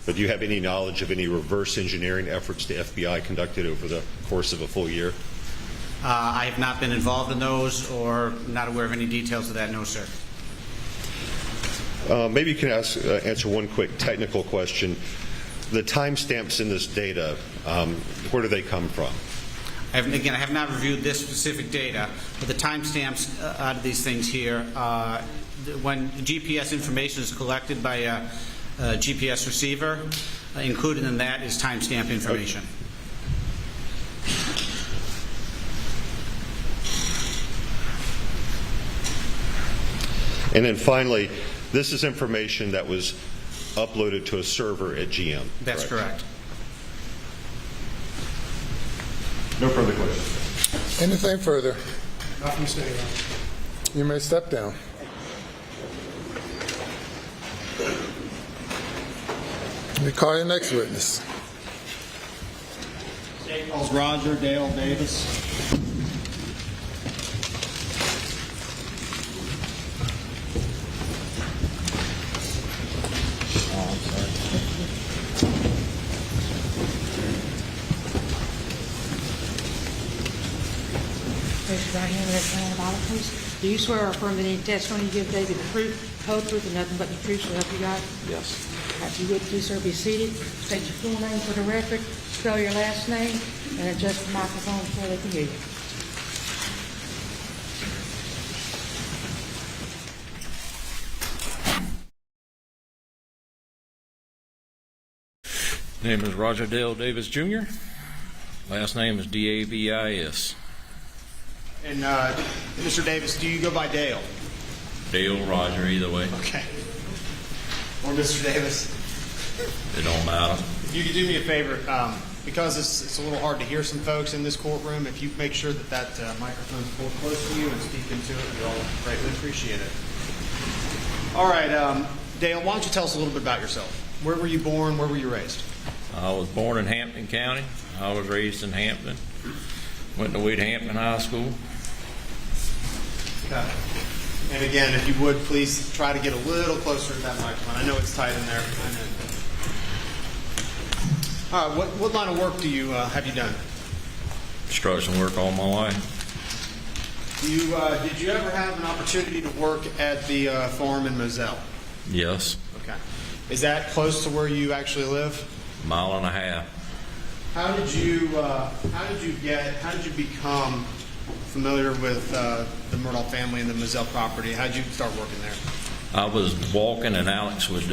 But do you have any knowledge of any reverse engineering efforts the FBI conducted over the course of a full year? I have not been involved in those or not aware of any details of that, no, sir. Maybe you can answer one quick technical question. The timestamps in this data, where do they come from? Again, I have not reviewed this specific data, but the timestamps out of these things here, when GPS information is collected by a GPS receiver, Included in that is timestamp information. And then finally, this is information that was uploaded to a server at GM. That's correct. No further questions. Anything further? Nothing stated. You may step down. Let me call your next witness. State calls Roger Dale Davis. Raise your right hand and raise your hand, Bible, please. Do you swear or affirm that any testimony you give today be the truth, whole truth, and nothing but the truth, so help you God? Yes. If you would, please, sir, be seated. State your full name for the record, spell your last name, and adjust the microphone so they can hear you. Name is Roger Dale Davis Jr. Last name is Davis. And Mr. Davis, do you go by Dale? Dale, Roger, either way. Okay. Or Mr. Davis? It don't matter. If you could do me a favor, because it's a little hard to hear some folks in this courtroom, if you make sure that microphone's pulled close to you and speak into it, we'd all greatly appreciate it. All right, Dale, why don't you tell us a little bit about yourself? Where were you born? Where were you raised? I was born in Hampton County. I was raised in Hampton. Went to Hampton High School. Okay. And again, if you would, please try to get a little closer to that microphone. I know it's tight in there. I know. All right, what line of work do you have you done? Construction work all my life. Did you ever have an opportunity to work at the farm in Moselle? Yes. Okay. Is that close to where you actually live? Mile and a half. How did you become familiar with the Murdaugh family and the Moselle property? How did you start working there? I was walking and Alex would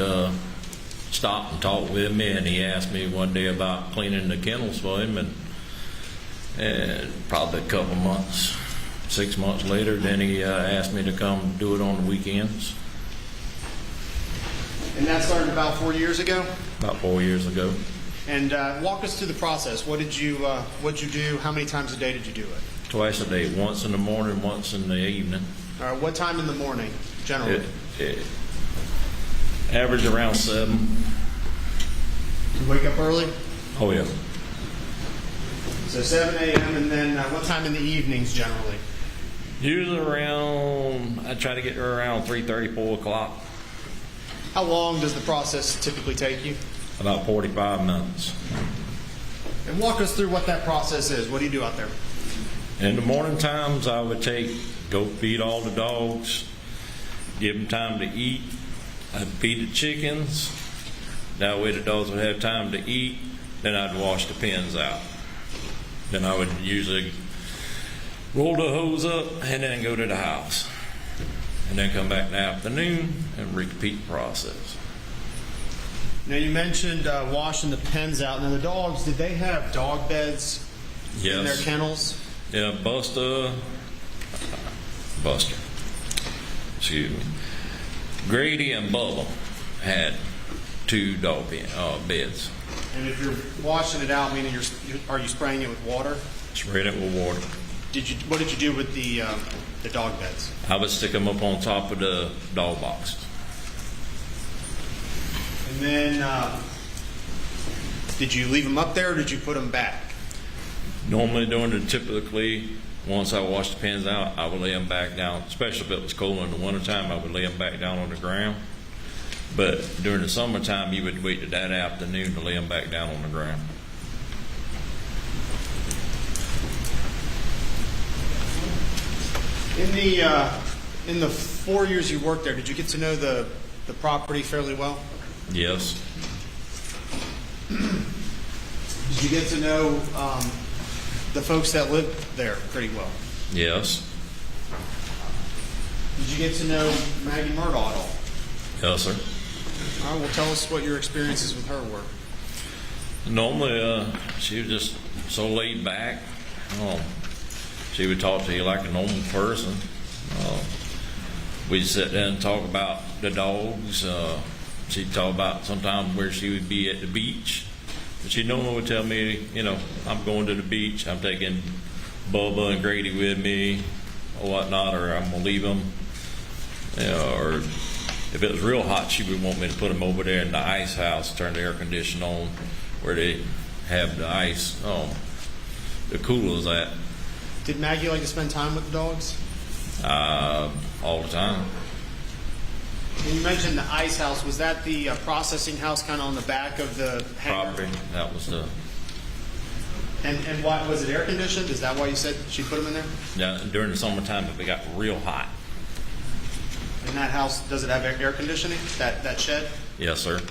stop and talk with me, and he asked me one day about cleaning the kennels for him, and probably a couple months, 6 months later, then he asked me to come do it on the weekends. And that started about 4 years ago? About 4 years ago. And walk us through the process. What'd you do? How many times a day did you do it? Twice a day, once in the morning, once in the evening. All right, what time in the morning, generally? It average around 7. You wake up early? Oh, yeah. So 7 a.m. and then what time in the evenings, generally? Usually around, I try to get there around 3:30, 4 o'clock. How long does the process typically take you? About 45 minutes. And walk us through what that process is. What do you do out there? In the morning times, I would go feed all the dogs, give them time to eat. I'd feed the chickens. That way the dogs would have time to eat. Then I'd wash the pens out. Then I would usually roll the hose up and then go to the house. And then come back in the afternoon and repeat the process. Now you mentioned washing the pens out. Now the dogs, did they have dog beds in their kennels? Yeah, Buster. Excuse me. Grady and Bubba had 2 dog beds. And if you're washing it out, meaning are you spraying it with water? Sprayed it with water. What did you do with the dog beds? I would stick them up on top of the dog box. And then did you leave them up there or did you put them back? Normally typically, once I wash the pens out, I would lay them back down, especially if it was cold in the wintertime, I would lay them back down on the ground. But during the summertime, you would wait to that afternoon to lay them back down on the ground. In the 4 years you worked there, did you get to know the property fairly well? Yes. Did you get to know the folks that lived there pretty well? Yes. Did you get to know Maggie Murdaugh at all? Yes, sir. All right, well, tell us what your experiences with her were. Normally, she was just so laid back. She would talk to you like a normal person. We'd sit down and talk about the dogs. She'd talk about sometimes where she would be at the beach. But she normally would tell me, I'm going to the beach. I'm taking Bubba and Grady with me or whatnot, or I'm going to leave them. Or if it was real hot, she would want me to put them over there in the ice house, turn the air conditioner on where they have the ice, the coolers at. Did Maggie like to spend time with the dogs? All the time. And you mentioned the ice house. Was that the processing house kind of on the back of the hangar? Property. That was the. And why was it air conditioned? Is that why you said she put them in there? Yeah, during the summertime, if it got real hot. And that house, does it have air conditioning? That shed? Yes, sir.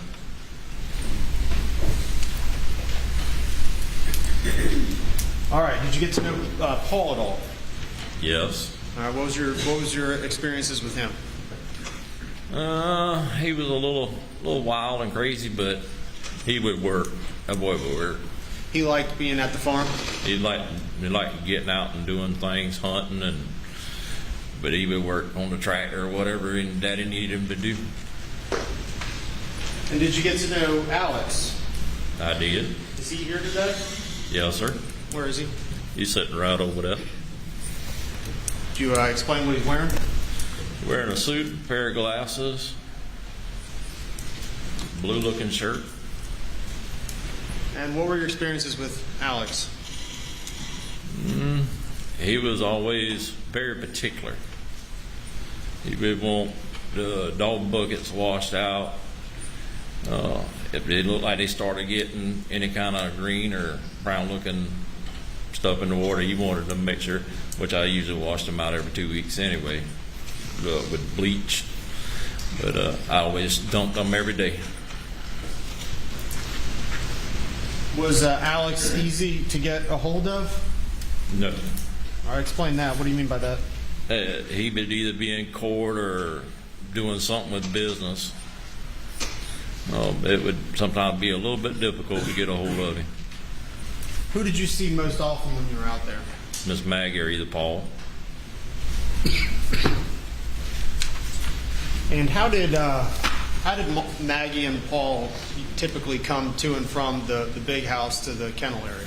All right. Did you get to know Paul at all? Yes. All right. What was your experiences with him? He was a little wild and crazy, but he would work. That boy would work. He liked being at the farm. He liked getting out and doing things, hunting, but he would work on the tractor or whatever, and Daddy needed him to do. And did you get to know Alex? I did. Is he here today? Yes, sir. Where is he? He's sitting right over there. Do you explain what he's wearing? Wearing a suit, a pair of glasses, blue-looking shirt. And what were your experiences with Alex? He was always very particular. He would want the dog buckets washed out. If they looked like they started getting any kind of green or brown-looking stuff in the water, he wanted to make sure, which I usually washed them out every 2 weeks anyway, with bleach. But I always dumped them every day. Was Alex easy to get a hold of? No. All right, explain that. What do you mean by that? He would either be in court or doing something with business. It would sometimes be a little bit difficult to get a hold of him. Who did you see most often when you were out there? Miss Maggie or either Paul. And how did Maggie and Paul typically come to and from the big house to the kennel area?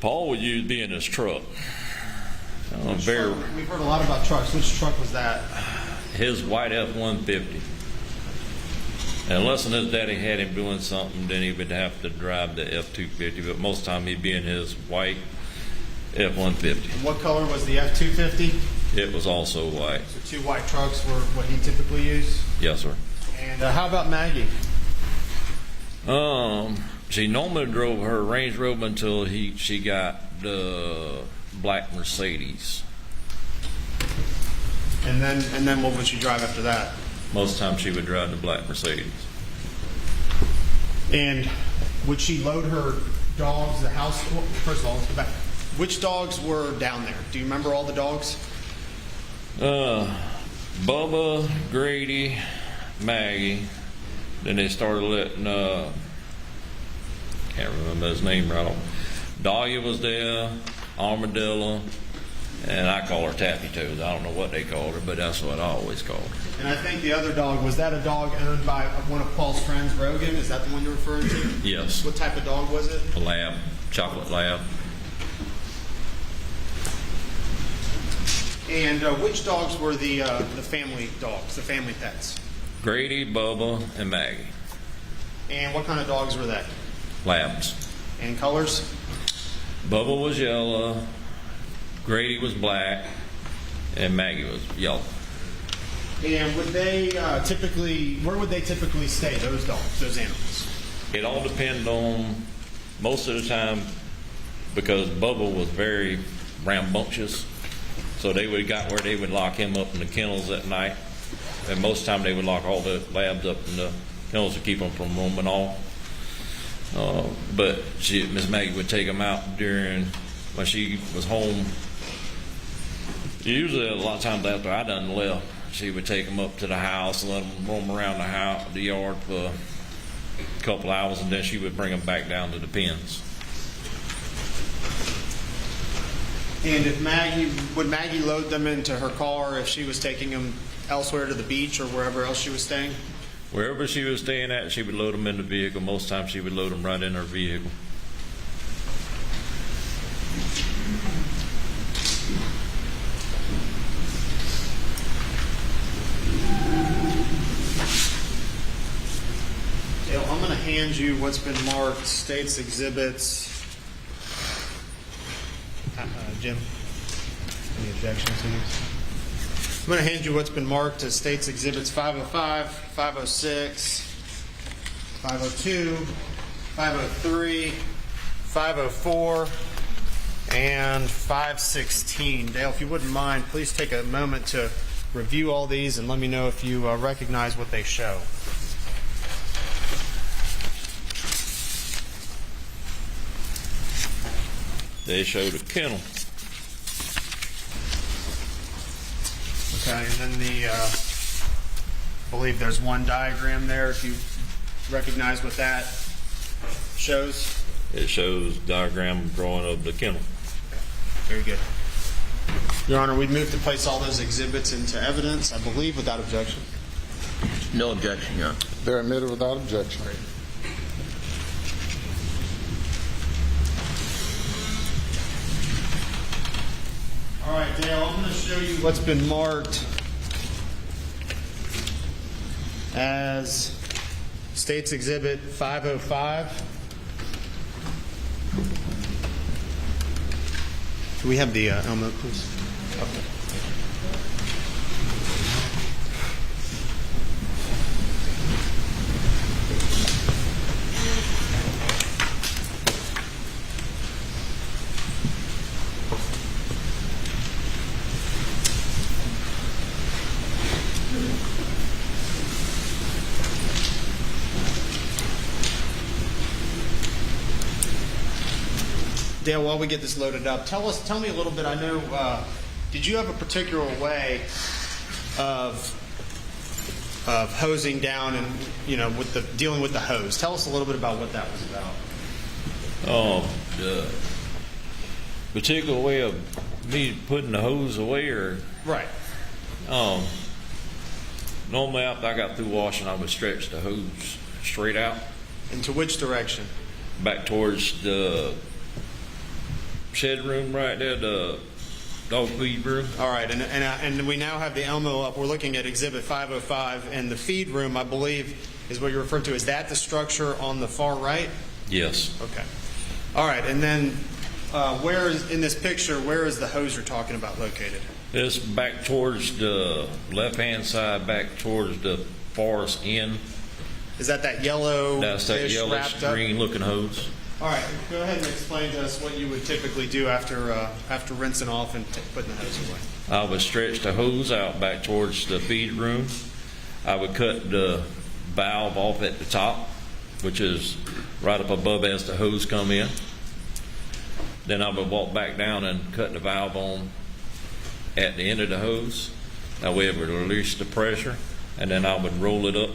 Paul would usually be in his truck. We've heard a lot about trucks. Which truck was that? His white F-150. And unless his daddy had him doing something, then he would have to drive the F-250. But most of the time he'd be in his white F-150. What color was the F-250? It was also white. So 2 white trucks were what he typically used? Yes, sir. And how about Maggie? She normally drove her Range Rover until she got the black Mercedes. And then what would she drive after that? Most of the time she would drive the black Mercedes. And would she load her dogs, the house? Well, first of all, let's go back. Which dogs were down there? Do you remember all the dogs? Bubba, Grady, Maggie. Then they started letting, can't remember his name right off. Dahlia was there, Armadillo, and I call her Tappy Toes. I don't know what they called her, but that's what I always called her. And I think the other dog, was that a dog owned by one of Paul's friends, Rogan? Is that the one you're referring to? Yes. What type of dog was it? A lab, chocolate lab. And which dogs were the family dogs, the family pets? Grady, Bubba, and Maggie. And what kind of dogs were they? Labs. And colors? Bubba was yellow, Grady was black, and Maggie was yellow. And would they where would they typically stay, those dogs, those animals? It all depended on, most of the time, because Bubba was very rambunctious, so they would got where they would lock him up in the kennels at night, and most of the time they would lock all the labs up in the kennels to keep them from roaming off. But Miss Maggie would take them out when she was home. Usually a lot of times after I done left, she would take them up to the house and let them roam around the yard for a couple hours, and then she would bring them back down to the pens. And would Maggie load them into her car if she was taking them elsewhere to the beach or wherever else she was staying? Wherever she was staying at, she would load them in the vehicle. Most times she would load them right in her vehicle. Dale, I'm going to hand you what's been marked State's Exhibits. Jim, any objections to these? I'm going to hand you what's been marked as State's Exhibits 505, 506, 502, 503, 504, and 516. Dale, if you wouldn't mind, please take a moment to review all these and let me know if you recognize what they show. They showed a kennel. Okay, and then I believe there's one diagram there, if you recognize what that shows. It shows diagram drawing of the kennel. Very good. Your Honor, we'd move to place all those exhibits into evidence, I believe, without objection. No objection, Your Honor. They're admitted without objection. All right, Dale, I'm going to show you what's been marked as State's Exhibit 505. Do we have the Elmo, please? Okay. Dale, while we get this loaded up, tell me a little bit. I know, did you have a particular way of hosing down and with dealing with the hose? Tell us a little bit about what that was about. The particular way of me putting the hose away, or right. Normally after I got through washing, I would stretch the hose straight out. Into which direction? Back towards the shed room right there, the dog feed room. All right, and we now have the Elmo up. We're looking at Exhibit 505, and the feed room, I believe, is what you're referring to. Is that the structure on the far right? Yes. Okay. All right, and then where is, in this picture, where is the hose you're talking about located? It's back towards the left-hand side, back towards the forest end. Is that yellow? That's that yellowish green-looking hose. All right, go ahead and explain to us what you would typically do after rinsing off and putting the hose away. I would stretch the hose out back towards the feed room. I would cut the valve off at the top, which is right up above as the hose come in. Then I would walk back down and cut the valve on at the end of the hose. That way it would release the pressure, and then I would roll it up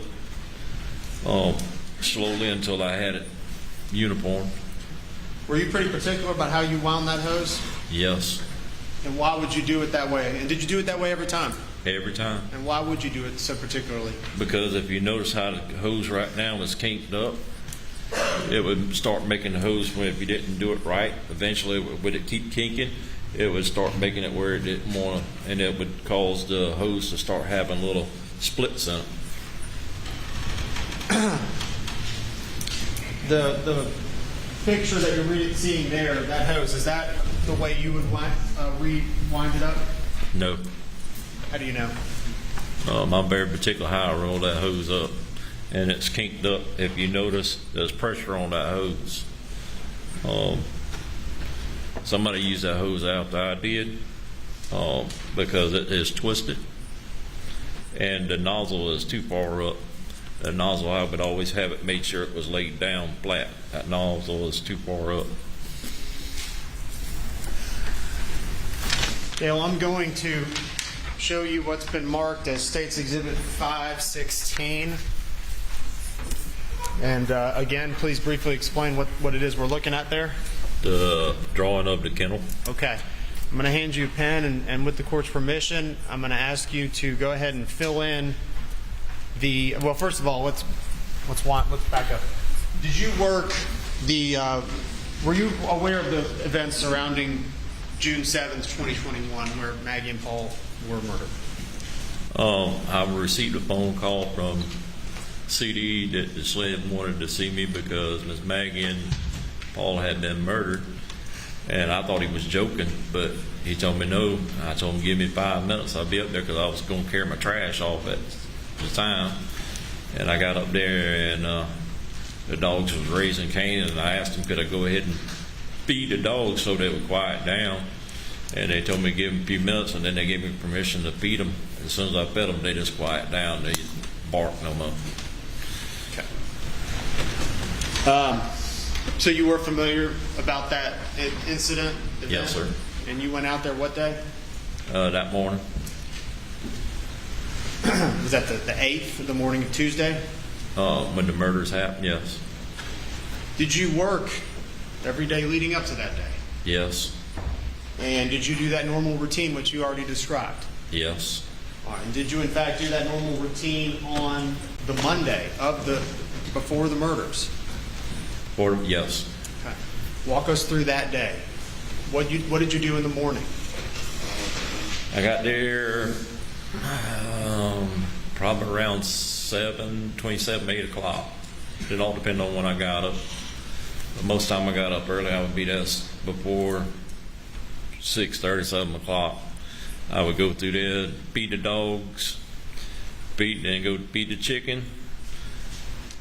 slowly until I had it uniform. Were you pretty particular about how you wound that hose? Yes. And why would you do it that way? And did you do it that way every time? Every time. And why would you do it so particularly? Because if you notice how the hose right now is kinked up, it would start making the hose, if you didn't do it right, eventually would it keep kinking, it would start making it where it didn't want to, and it would cause the hose to start having little splits in it. The picture that you're seeing there, that hose, is that the way you would rewind it up? No. How do you know? I'm very particular how I roll that hose up, and it's kinked up. If you notice, there's pressure on that hose. Somebody used that hose after I did because it is twisted, and the nozzle is too far up. The nozzle, I would always have it made sure it was laid down flat. That nozzle is too far up. Dale, I'm going to show you what's been marked as State's Exhibit 516. And again, please briefly explain what it is we're looking at there. The drawing of the kennel. Okay. I'm going to hand you a pen, and with the court's permission, I'm going to ask you to go ahead and fill in the. Well, first of all, let's back up. Did you work the? Were you aware of the events surrounding June 7th, 2021, where Maggie and Paul were murdered? I received a phone call from CD that the sled wanted to see me because Miss Maggie and Paul had been murdered. And I thought he was joking, but he told me no. I told him, give me 5 minutes. I'll be up there because I was going to carry my trash off at the time. And I got up there, and the dogs was raising Cain, and I asked them, could I go ahead and feed the dogs so they would quiet down? And they told me to give them a few minutes, and then they gave me permission to feed them. As soon as I fed them, they just quiet down. They bark no more. Okay. So you were familiar about that incident? Yes, sir. And you went out there what day? That morning. Was that the 8th, the morning of Tuesday? When the murders happened, yes. Did you work every day leading up to that day? Yes. And did you do that normal routine, which you already described? Yes. All right. And did you, in fact, do that normal routine on the Monday before the murders? Yes. Okay. Walk us through that day. What did you do in the morning? I got there probably around 7:27, 8 o'clock. It all depends on when I got up. But most time I got up early. I would be there before 6:30, 7 o'clock. I would go through there, feed the dogs, then go feed the chicken.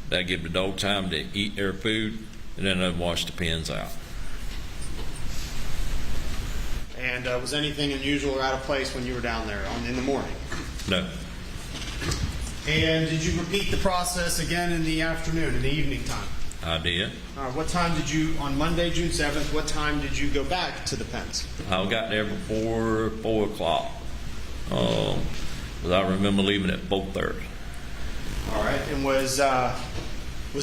That give the dog time to eat their food, and then I'd wash the pens out. And was anything unusual or out of place when you were down there in the morning? No. And did you repeat the process again in the afternoon, in the evening time? I did. All right. What time did you, on Monday, June 7th, what time did you go back to the pens? I got there before 4 o'clock. But I remember leaving at 4:30. All right. And was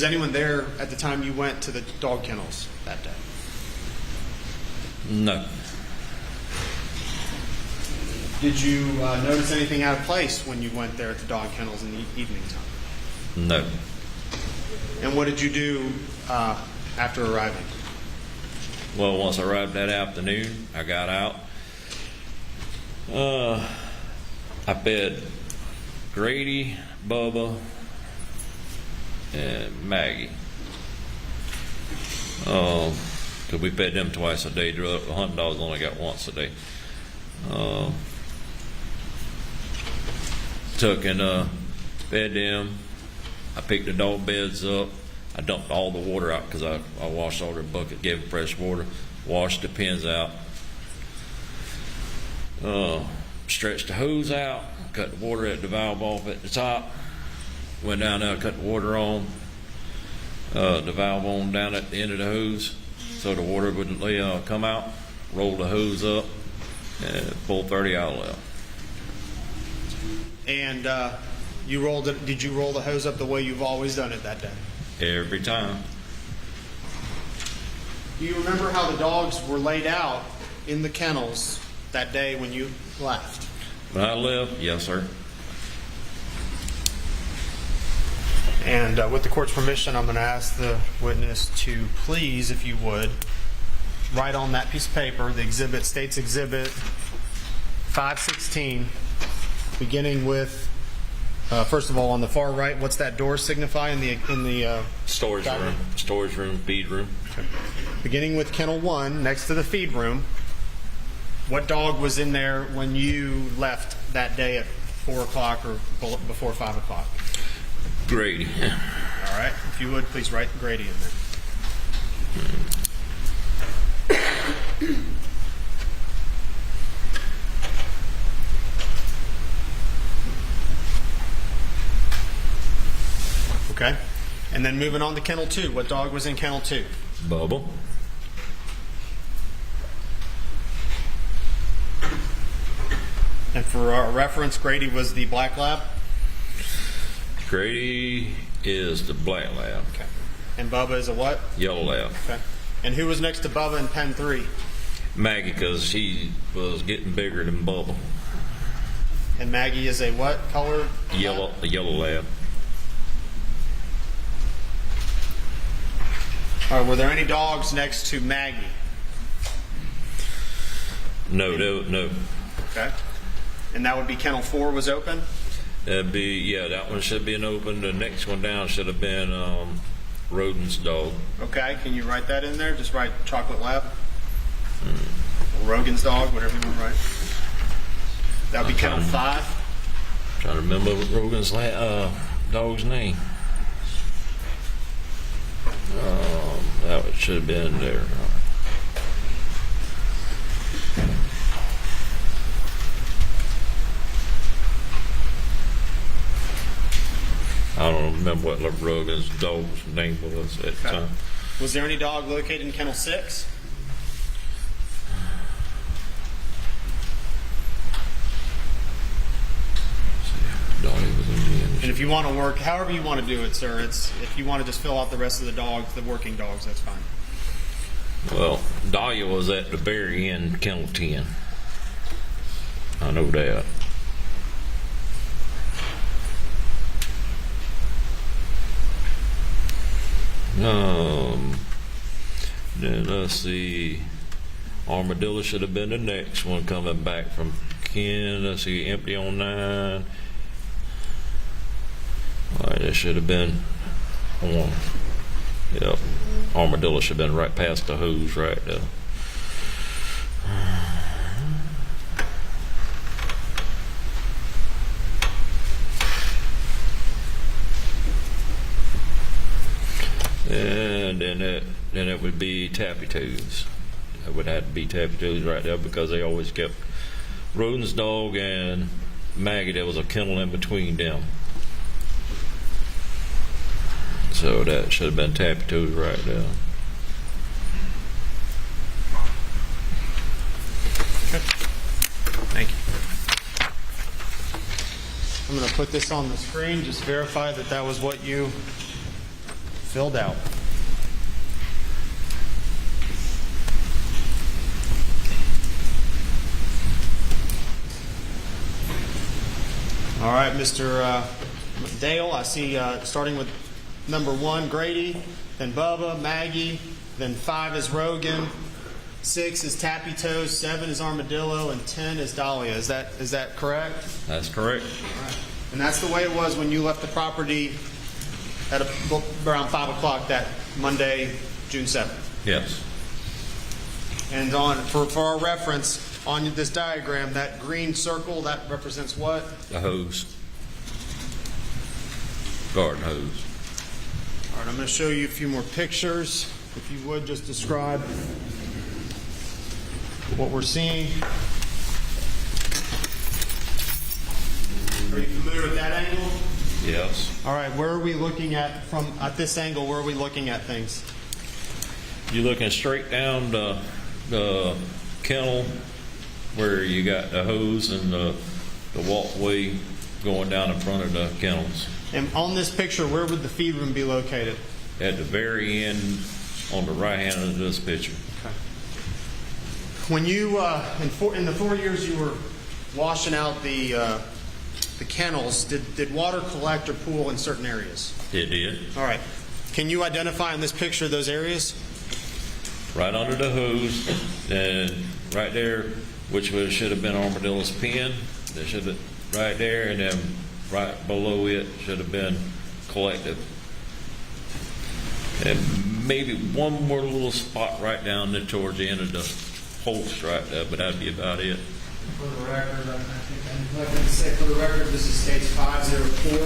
anyone there at the time you went to the dog kennels that day? No. Did you notice anything out of place when you went there at the dog kennels in the evening time? No. And what did you do after arriving? Well, once I arrived that afternoon, I got out. I fed Grady, Bubba, and Maggie. Because we fed them twice a day. The hunting dogs only got once a day. Took and fed them. I picked the dog beds up. I dumped all the water out because I washed all their bucket, gave them fresh water, washed the pens out, stretched the hose out, cut the water at the valve off at the top, went down there, cut the water on, the valve on down at the end of the hose so the water wouldn't come out, rolled the hose up, and full 30 out left. And you rolled it. Did you roll the hose up the way you've always done it that day? Every time. Do you remember how the dogs were laid out in the kennels that day when you left? When I left, yes, sir. And with the court's permission, I'm going to ask the witness to please, if you would, write on that piece of paper the exhibit, State's Exhibit 516, beginning with, first of all, on the far right, what's that door signify in the Storage room, feed room. Okay. Beginning with Kennel 1, next to the feed room, what dog was in there when you left that day at 4 o'clock or before 5 o'clock? Grady. All right. If you would, please write Grady in there. Okay. And then moving on to Kennel 2. What dog was in Kennel 2? Bubba. And for our reference, Grady was the black lab? Grady is the black lab. Okay. And Bubba is a what? Yellow lab. Okay. And who was next to Bubba in pen 3? Maggie, because he was getting bigger than Bubba. And Maggie is a what color? The yellow lab. All right, were there any dogs next to Maggie? No. Okay. And that would be kennel 4 was open? That'd be, that one should have been open. The next one down should have been Rodin's dog. Okay, can you write that in there? Just write chocolate lab? Or Rogan's dog, whatever you want to write. That would be kennel 5? Trying to remember Rogan's dog's name. That should have been there. I don't remember what Rogan's dog's name was at the time. Was there any dog located in kennel 6? And if you want to work, however you want to do it, sir, if you want to just fill out the rest of the dogs, the working dogs, that's fine. Well, Dahlia was at the very end, kennel 10. I know that. Then let's see. Armadillo should have been the next one coming back from Ken. Let's see, empty on 9. All right, that should have been on. Yep. Armadillo should have been right past the hose right there. And then it would be Tappy Toes. It would have to be Tappy Toes right there because they always kept Rodin's dog and Maggie. There was a kennel in between them. So that should have been Tappy Toes right there. Okay. Thank you. I'm going to put this on the screen. Just verify that that was what you filled out. All right, Mr. Dale, I see starting with number 1, Grady, then Bubba, Maggie, then 5 is Rogan, 6 is Tappy Toes, 7 is Armadillo, and 10 is Dahlia. Is that correct? That's correct. All right. And that's the way it was when you left the property at around 5 o'clock that Monday, June 7th. Yes. And for our reference, on this diagram, that green circle, that represents what? The hose. Garden hose. All right, I'm going to show you a few more pictures. If you would, just describe what we're seeing. Are you familiar with that angle? Yes. All right, where are we looking at at this angle? Where are we looking at things? You're looking straight down the kennel where you got the hose and the walkway going down in front of the kennels. And on this picture, where would the feed room be located? At the very end on the right hand of this picture. Okay. When you, in the 4 years you were washing out the kennels, did water collect or pool in certain areas? It did. All right. Can you identify in this picture those areas? Right under the hose and right there, which should have been Armadillo's pen. That should have right there, and then right below it should have been collective. And maybe one more little spot right down there towards the end of the post right there, but that'd be about it. For the record, I think I'm going to say for the record, this is stage 504.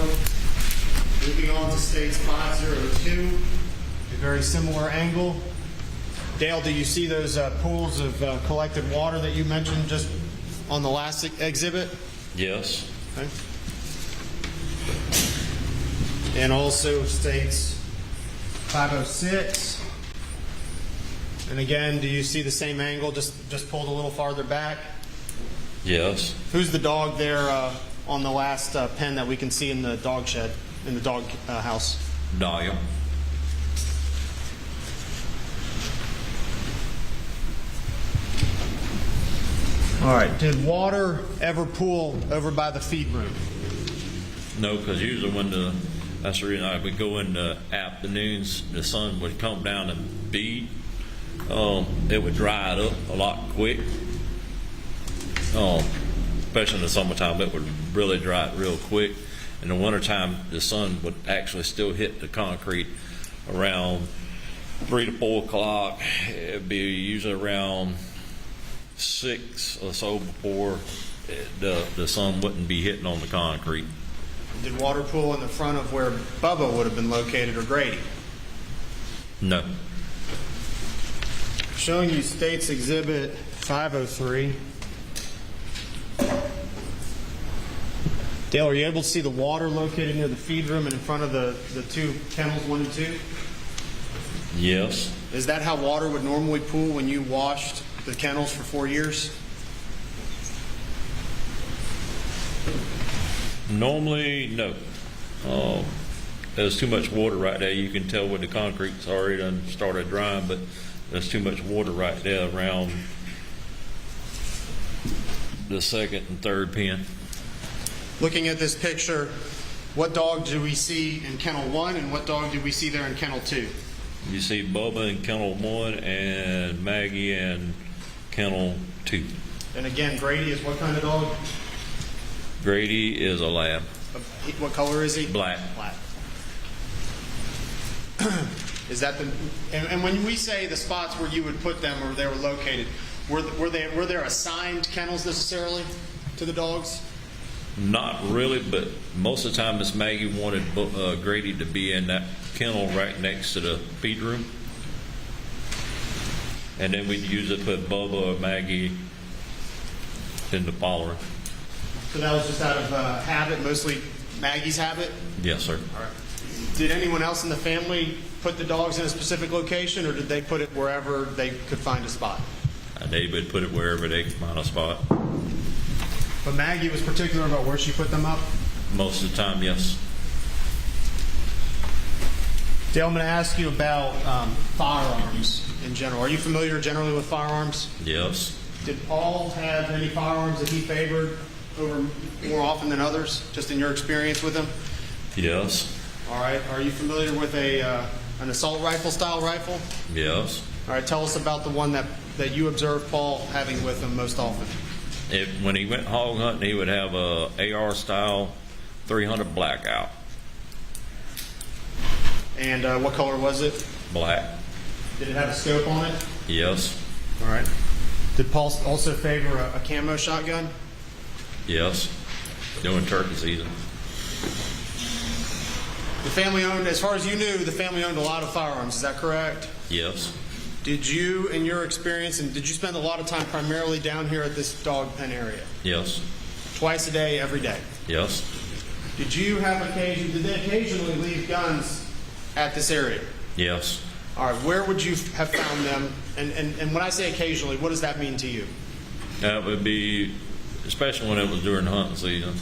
Moving on to stage 502, a very similar angle. Dale, do you see those pools of collected water that you mentioned just on the last exhibit? Yes. Okay. And also states 506. And again, do you see the same angle, just pulled a little farther back? Yes. Who's the dog there on the last pen that we can see in the dog shed, in the dog house? Dahlia. All right. Did water ever pool over by the feed room? No, because usually that's the reason I would go in the afternoons, the sun would come down and beat. It would dry it up a lot quick. Especially in the summertime, it would really dry it real quick. In the wintertime, the sun would actually still hit the concrete around 3 to 4 o'clock. It'd be usually around 6 or so before the sun wouldn't be hitting on the concrete. Did water pool in the front of where Bubba would have been located or Grady? No. Showing you State's Exhibit 503. Dale, are you able to see the water located near the feed room and in front of the two kennels, 1 and 2? Yes. Is that how water would normally pool when you washed the kennels for 4 years? Normally, no. There's too much water right there. You can tell when the concrete's already done started drying, but there's too much water right there around the second and third pen. Looking at this picture, what dog do we see in kennel 1 and what dog do we see there in kennel 2? You see Bubba in kennel 1 and Maggie in kennel 2. And again, Grady is what kind of dog? Grady is a lab. What color is he? Black. Black. Is that the? And when we say the spots where you would put them or they were located, were there assigned kennels necessarily to the dogs? Not really, but most of the time Miss Maggie wanted Grady to be in that kennel right next to the feed room. And then we'd usually put Bubba or Maggie in the following. So that was just out of habit, mostly Maggie's habit? Yes, sir. All right. Did anyone else in the family put the dogs in a specific location, or did they put it wherever they could find a spot? They would put it wherever they could find a spot. But Maggie was particular about where she put them up? Most of the time, yes. Dale, I'm going to ask you about firearms in general. Are you familiar generally with firearms? Yes. Did Paul have any firearms that he favored over more often than others, just in your experience with him? Yes. All right. Are you familiar with an assault rifle style rifle? Yes. All right. Tell us about the one that you observed Paul having with him most often. When he went hog hunting, he would have a AR style 300 blackout. And what color was it? Black. Did it have a scope on it? Yes. All right. Did Paul also favor a camo shotgun? Yes. During turkey season. The family owned, as far as you knew, the family owned a lot of firearms. Is that correct? Yes. Did you, in your experience, and did you spend a lot of time primarily down here at this dog pen area? Yes. Twice a day, every day? Yes. Did they occasionally leave guns at this area? Yes. All right, where would you have found them? And when I say occasionally, what does that mean to you? That would be, especially when it was during hunting season,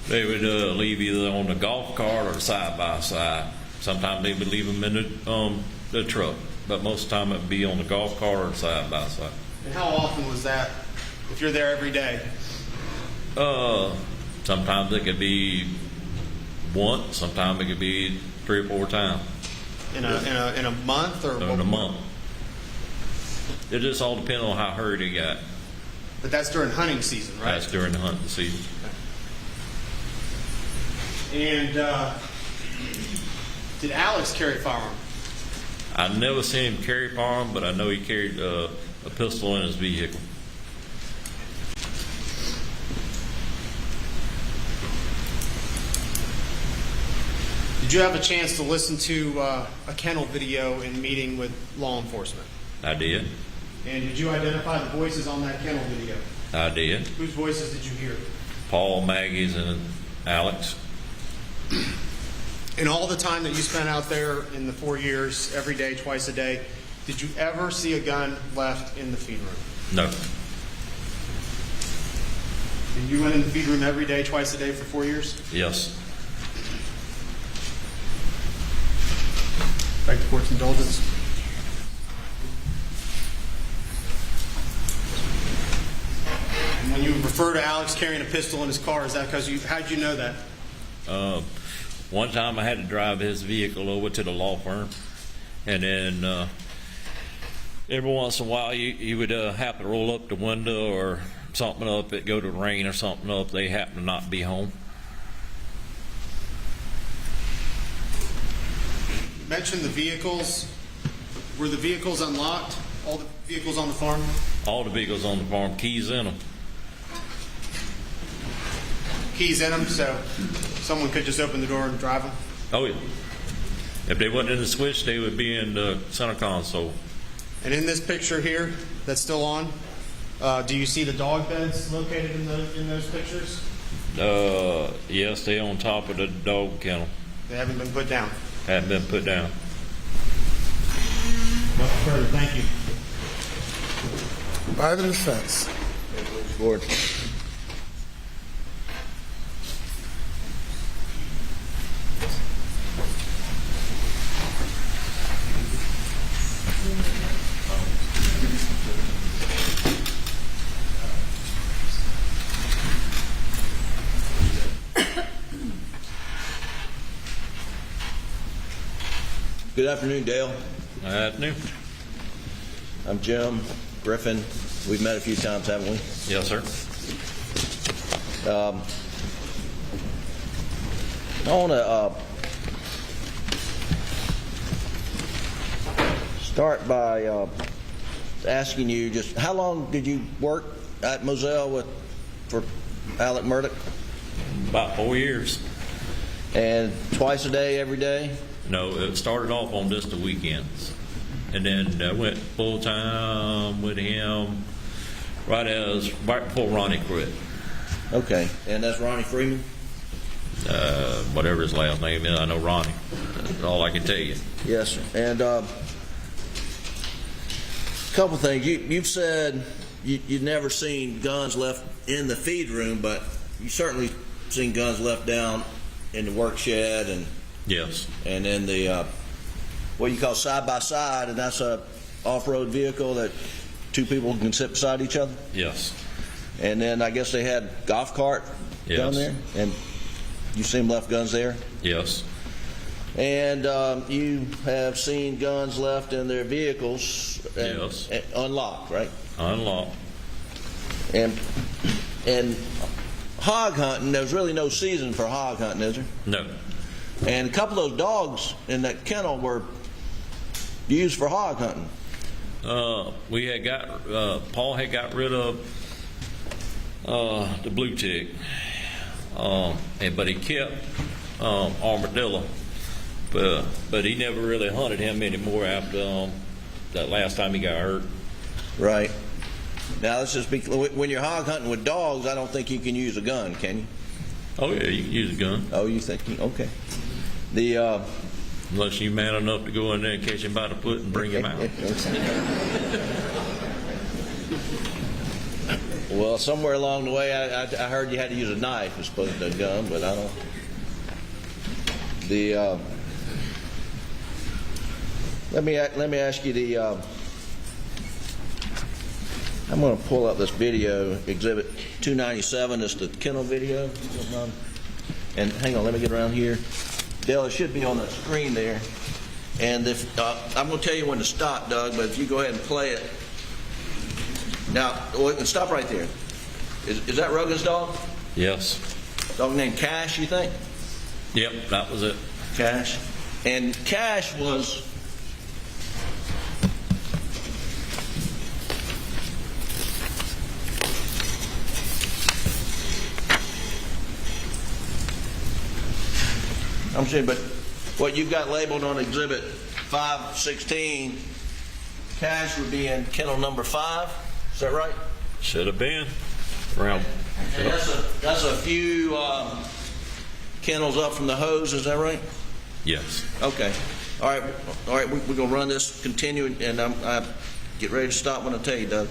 they would leave either on the golf cart or side by side. Sometimes they would leave them in the truck, but most of the time it would be on the golf cart or side by side. And how often was that? If you're there every day? Sometimes it could be once. Sometimes it could be 3 or 4 times. In a month or in a month. It just all depends on how hurt he got. But that's during hunting season, right? That's during the hunting season. And did Alex carry a firearm? I've never seen him carry a firearm, but I know he carried a pistol in his vehicle. Did you have a chance to listen to a kennel video in meeting with law enforcement? I did. And did you identify the voices on that kennel video? I did. Whose voices did you hear? Paul, Maggie's, and Alex. In all the time that you spent out there in the 4 years, every day, twice a day, did you ever see a gun left in the feed room? No. And you went in the feed room every day, twice a day for 4 years? Yes. Beg the court's indulgence. And when you refer to Alex carrying a pistol in his car, is that because how'd you know that? One time I had to drive his vehicle over to the law firm, and then every once in a while he would happen to roll up the window or something up, it go to rain or something up, they happen to not be home. You mentioned the vehicles. Were the vehicles unlocked? All the vehicles on the farm? All the vehicles on the farm, keys in them. Keys in them, so someone could just open the door and drive them? Oh yeah. If they wasn't in the switch, they would be in the center console. And in this picture here, that's still on, do you see the dog beds located in those pictures? Yes, they on top of the dog kennel. They haven't been put down? Haven't been put down. Nothing further. Thank you. By the defense. Board. Good afternoon, Dale. Good afternoon. I'm Jim Griffin. We've met a few times, haven't we? Yes, sir. I want to start by asking you just how long did you work at Moselle for Alex Murdaugh? About 4 years. And twice a day, every day? No, it started off on just the weekends, and then I went full time with him right before Ronnie quit. Okay, and that's Ronnie Freeman? Whatever his last name is, I know Ronnie. That's all I can tell you. Yes, sir. And a couple things. You've said you've never seen guns left in the feed room, but you certainly seen guns left down in the work shed and yes, and then the what you call side by side, and that's a off-road vehicle that two people can sit beside each other. yes, And then I guess they had golf cart down Yes. there, and you seen them left guns there. yes, And you have seen guns left in their vehicles, Yes. unlocked, right? unlocked. And hog hunting, there's really no season for hog hunting, is there? No, And a couple of those dogs in that kennel were used for hog hunting. we had Paul had got rid of the blue tick, but he kept armadillo, but he never really hunted him anymore after that last time he got hurt. Right. Now let's just be when you're hog hunting with dogs, I don't think you can use a gun, can you? Oh yeah, you can use a gun. Oh, you think? Okay. Unless you're man enough to go in there and catch him by the foot and bring him out. Well, somewhere along the way, I heard you had to use a knife as opposed to a gun, but I don't. Let me ask you I'm going to pull up this video, Exhibit 297. It's the kennel video. And hang on, let me get around here. Dale, it should be on the screen there. And if I'm going to tell you when to stop, Doug, but if you go ahead and play it. Now, stop right there. Is that Rogan's dog? Yes. Dog named Cash, you think? Yep, that was it. Cash. And Cash was... I'm saying, but what you've got labeled on Exhibit 516, Cash would be in kennel number 5. Is that right? Should have been. Around. And that's a few kennels up from the hose. Is that right? Yes. Okay. All right. We're going to run this, continue, and I get ready to stop when I tell you, Doug.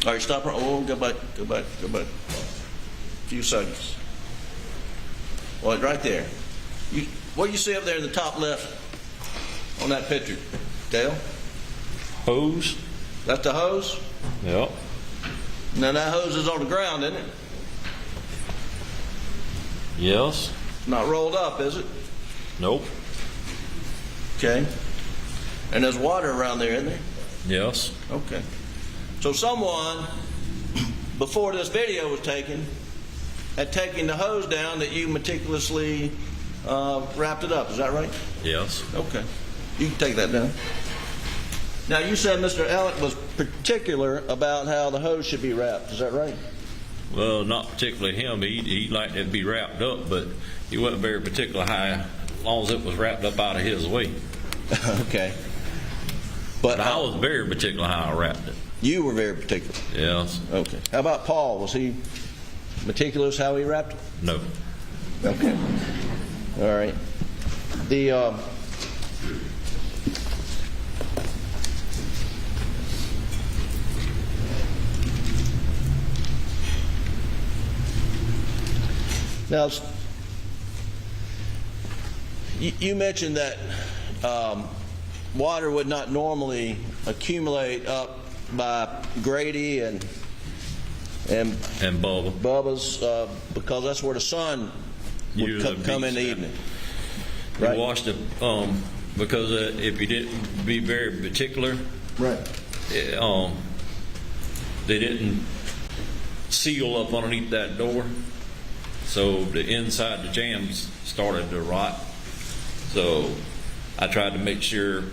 All right, stop. Oh, go back. A few seconds. Well, right there. What do you see up there in the top left on that picture, Dale? Hose. That's the hose? Yep. Now that hose is on the ground, isn't it? Yes. Not rolled up, is it? Nope. Okay. And there's water around there, isn't there? Yes. Okay. So someone, before this video was taken, had taken the hose down that you meticulously wrapped it up. Is that right? Yes. Okay. You can take that down. Now, you said Mr. Alex was particular about how the hose should be wrapped. Is that right? Well, not particularly him. He liked it to be wrapped up, but he wasn't very particular how, as long as it was wrapped up out of his way. Okay. But I was very particular how I wrapped it. You were very particular? Yes. Okay. How about Paul? Was he meticulous how he wrapped it? No. Okay. All right. The now, you mentioned that water would not normally accumulate up by Grady and Bubba's because that's where the sun would come in the evening. Right? You washed it because if you didn't be very particular, right? They didn't seal up underneath that door, so the inside the jams started to rot. So I tried to make sure,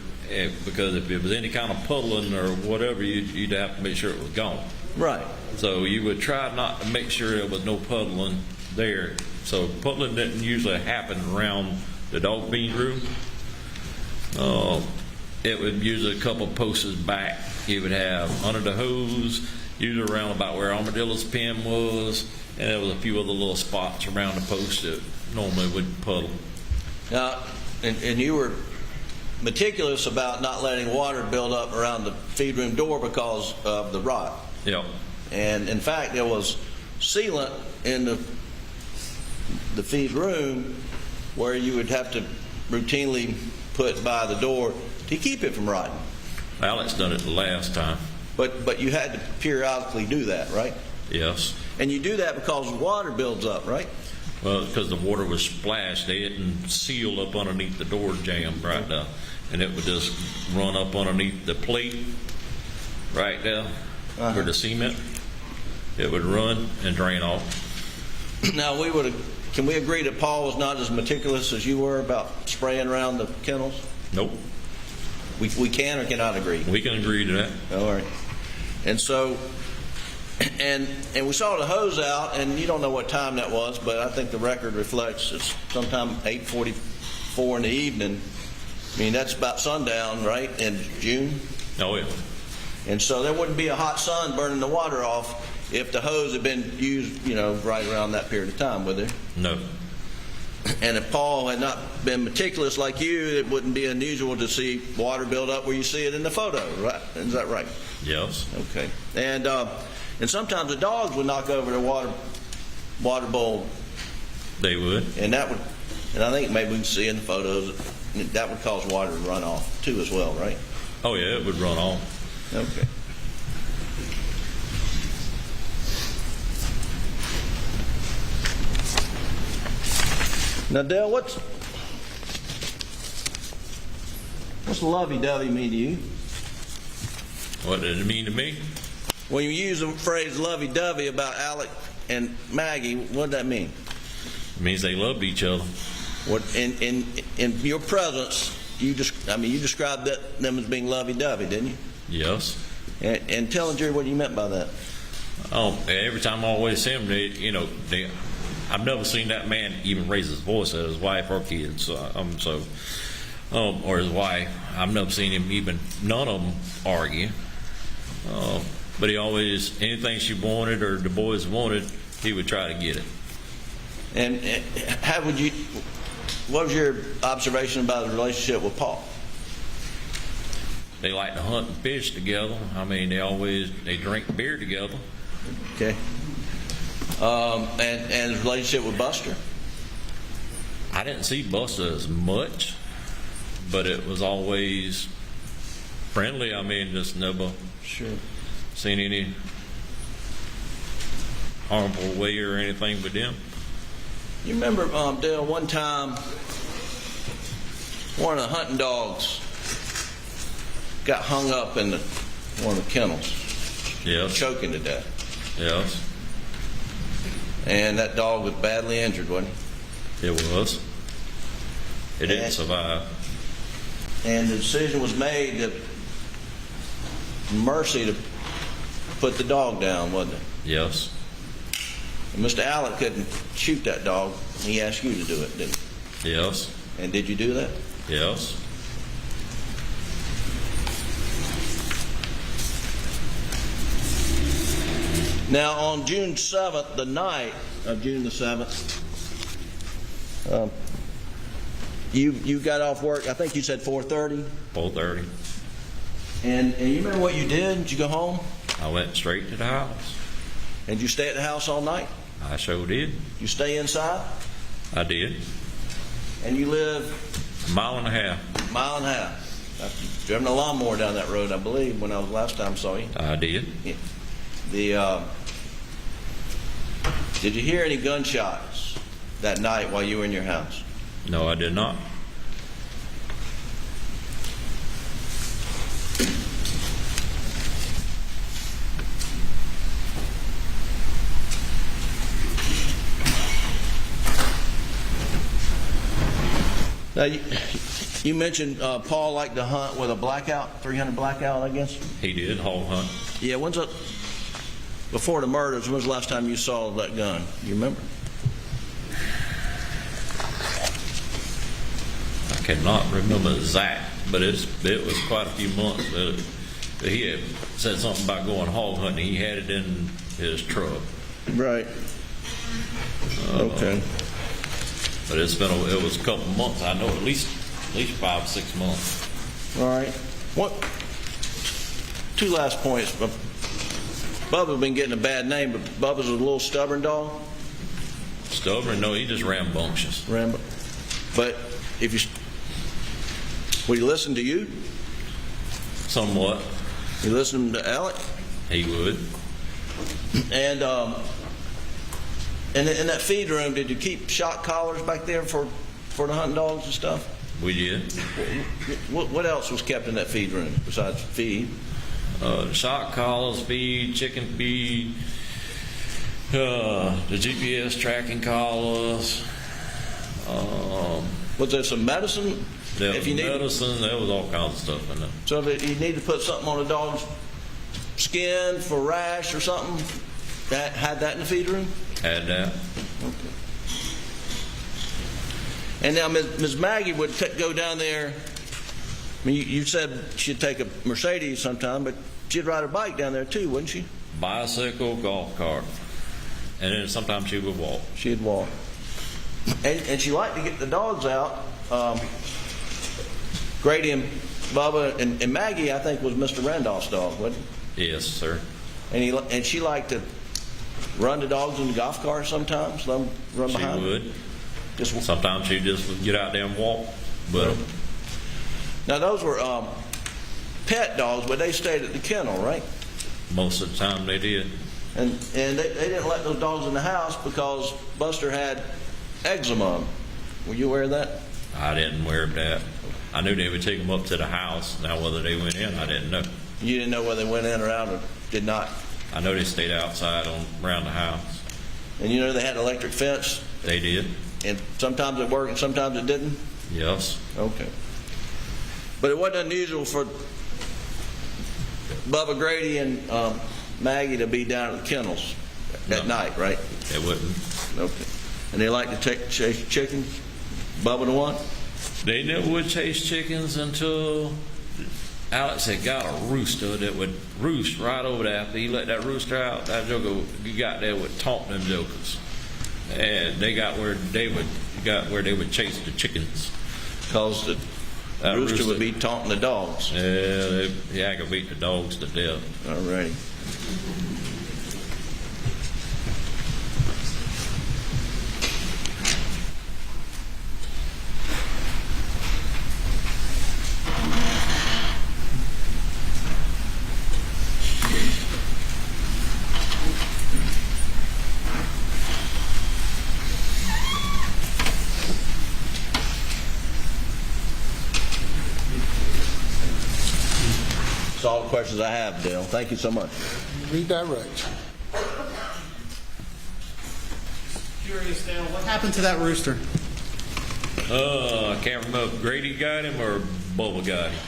because if it was any kind of puddling or whatever, you'd have to make sure it was gone. Right. So you would try not to make sure there was no puddling there. So puddling didn't usually happen around the dog feed room. It would usually a couple posts back. You would have under the hose, usually around about where Armadillo's pen was, and there was a few other little spots around the post that normally would puddle. Now, and you were meticulous about not letting water build up around the feed room door because of the rot. Yep. And in fact, there was sealant in the feed room where you would have to routinely put by the door to keep it from rotting. Alex done it the last time. But you had to periodically do that, right? Yes. And you do that because water builds up, right? Well, because the water was splashed, they didn't seal up underneath the door jamb right now, and it would just run up underneath the plate right there where the cement. It would run and drain off. Now can we agree that Paul was not as meticulous as you were about spraying around the kennels? Nope. We can or cannot agree? We can agree to that. All right. And so, and we saw the hose out, and you don't know what time that was, but I think the record reflects it's sometime 8:44 in the evening. I mean, that's about sundown, right, in June? Oh, yeah. And so there wouldn't be a hot sun burning the water off if the hose had been used, right around that period of time, would there? No. And if Paul had not been meticulous like you, it wouldn't be unusual to see water build up where you see it in the photo, right? Is that right? Yes. Okay. And sometimes the dogs would knock over the water bowl. They would. And I think maybe we can see in the photos that would cause water to run off too as well, right? Oh yeah, it would run off. Okay. Now, Dale, what's lovey-dovey mean to you? What did it mean to me? When you use the phrase lovey-dovey about Alex and Maggie, what does that mean? It means they loved each other. What in your presence, you described them as being lovey-dovey, didn't you? Yes. And tell the jury what you meant by that. Every time I always see them, I've never seen that man even raise his voice at his wife or kids. Or his wife. I've never seen him even, none of them argue. But he always, anything she wanted or the boys wanted, he would try to get it. And what was your observation about his relationship with Paul? they like to hunt and fish together. I mean, they drink beer together. Okay. And his relationship with Buster? I didn't see Buster as much, but it was always friendly. I mean, just never seen any harmful way or anything with them. You remember, Dale, one time one of the hunting dogs got hung up in one of the kennels. Yes. Choking to death. Yes. And that dog was badly injured, wasn't he? It was. It didn't survive. And the decision was made to mercy to put the dog down, wasn't it? Yes. And Mr. Alec couldn't shoot that dog. He asked you to do it, didn't he? Yes. And did you do that? Yes. Now, on June 7th, the night of June the 7th, you got off work, I think you said 4:30? 4:30. And you remember what you did? Did you go home? I went straight to the house. And you stay at the house all night? I sure did. You stay inside? I did. And you live? A mile and a half. A mile and a half. I've driven a lawnmower down that road, I believe, when I was last time saw you. I did. Yeah. Did you hear any gunshots that night while you were in your house? No, I did not. Now, you mentioned Paul liked to hunt with a blackout, 300 blackout, I guess? He did, hog hunt. Yeah, before the murders, when was the last time you saw that gun? You remember? I cannot remember exact, but it was quite a few months. He had said something about going hog hunting. He had it in his truck. Right. Okay. But it was a couple months. I know at least 5 or 6 months. All right. Two last points. Bubba's been getting a bad name, but Bubba's a little stubborn dog. Stubborn? No, he just rambunctious. But would he listen to you? Somewhat. You listen to Alec? He would. And in that feed room, did you keep shock collars back there for the hunting dogs and stuff? We did. What else was kept in that feed room besides feed? Shock collars, feed, chicken feed, the GPS tracking collars. Was there some medicine? There was medicine. There was all kinds of stuff in there. So if you need to put something on a dog's skin for rash or something, had that in the feed room? Had that. Okay. And now Ms. Maggie would go down there. I mean, you said she'd take a Mercedes sometime, but she'd ride a bike down there too, wouldn't she? Bicycle, golf cart. And then sometimes she would walk. She'd walk. And she liked to get the dogs out. Grady and Bubba and Maggie, I think, was Mr. Randolph's dog, wasn't it? Yes, sir. And she liked to run the dogs in the golf cart sometimes, let them run behind. She would. Sometimes she'd just get out there and walk. But now those were pet dogs, but they stayed at the kennel, right? Most of the time they did. And they didn't let those dogs in the house because Buster had eczema. Were you aware of that? I didn't aware of that. I knew they would take them up to the house. Now whether they went in, I didn't know. You didn't know whether they went in or out or did not? I know they stayed outside around the house. And you know they had an electric fence? They did. And sometimes it worked and sometimes it didn't? Yes. Okay. But it wasn't unusual for Bubba, Grady, and Maggie to be down at the kennels at night, right? They wouldn't. Okay. And they like to chase chickens? Bubba the one? They never would chase chickens until Alex had got a rooster that would roost right over there. After he let that rooster out, that joker got there would taunt them jokers. And they got where they would chase the chickens. Because That Rooster would be taunting the dogs. Yeah, I could beat the dogs to death. All righty. That's all the questions I have, Dale. Thank you so much. Redirect. Curious, Dale, what happened to that rooster? I can't remember if Grady got him or Bubba got him.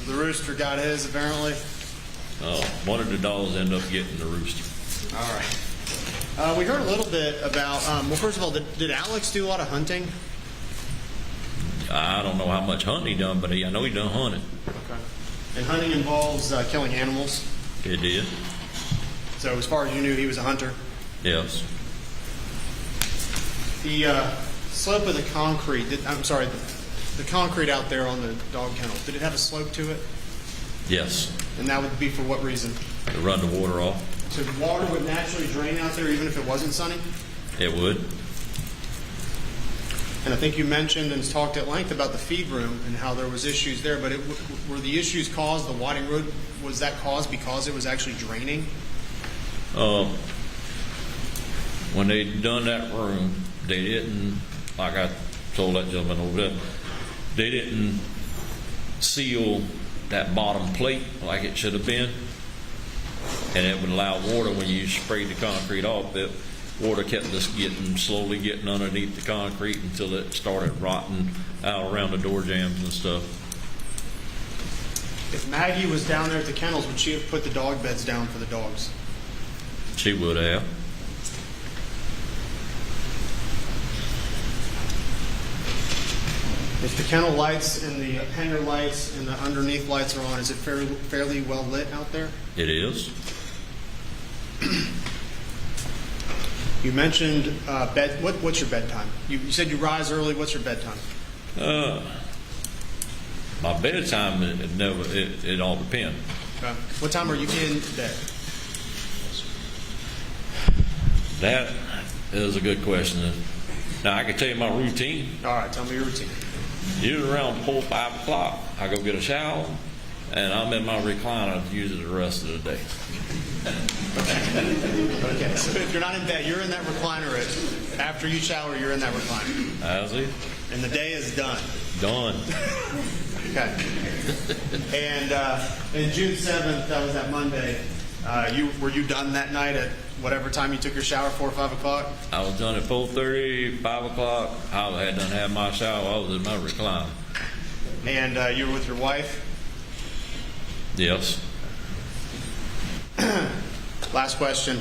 The rooster got his, apparently. One of the dogs ended up getting the rooster. All right. We heard a little bit about, well, first of all, did Alex do a lot of hunting? I don't know how much hunting he done, but I know he done hunting. Okay. And hunting involves killing animals? It did. So as far as you knew, he was a hunter? Yes. The slope of the concrete, the concrete out there on the dog kennel, did it have a slope to it? Yes. And that would be for what reason? To run the water off. So the water would naturally drain out there even if it wasn't sunny? It would. And I think you mentioned and talked at length about the feed room and how there was issues there, but were the issues caused, the Whiting Road, was that caused because it was actually draining? When they done that room, they didn't, like I told that gentleman over there, they didn't seal that bottom plate like it should have been, and it would allow water when you sprayed the concrete off. That water kept just slowly getting underneath the concrete until it started rotting out around the door jambs and stuff. If Maggie was down there at the kennels, would she have put the dog beds down for the dogs? She would have. If the kennel lights and the hanger lights and the underneath lights are on, is it fairly well lit out there? It is. You mentioned bed. What's your bedtime? You said you rise early. What's your bedtime? My bedtime, it all depends. Okay. What time are you in bed? That is a good question. Now, I can tell you my routine. All right, tell me your routine. Usually around 4 or 5 o'clock, I go get a shower, and I'm in my recliner usually the rest of the day. Okay, so if you're not in bed, you're in that recliner. After you shower, you're in that recliner. How's it? And the day is done. Done. Okay. And June 7th, that was that Monday, were you done that night at whatever time you took your shower, 4 or 5 o'clock? I was done at 4:30, 5 o'clock. I had done have my shower. I was in my recliner. And you were with your wife? Yes. Last question.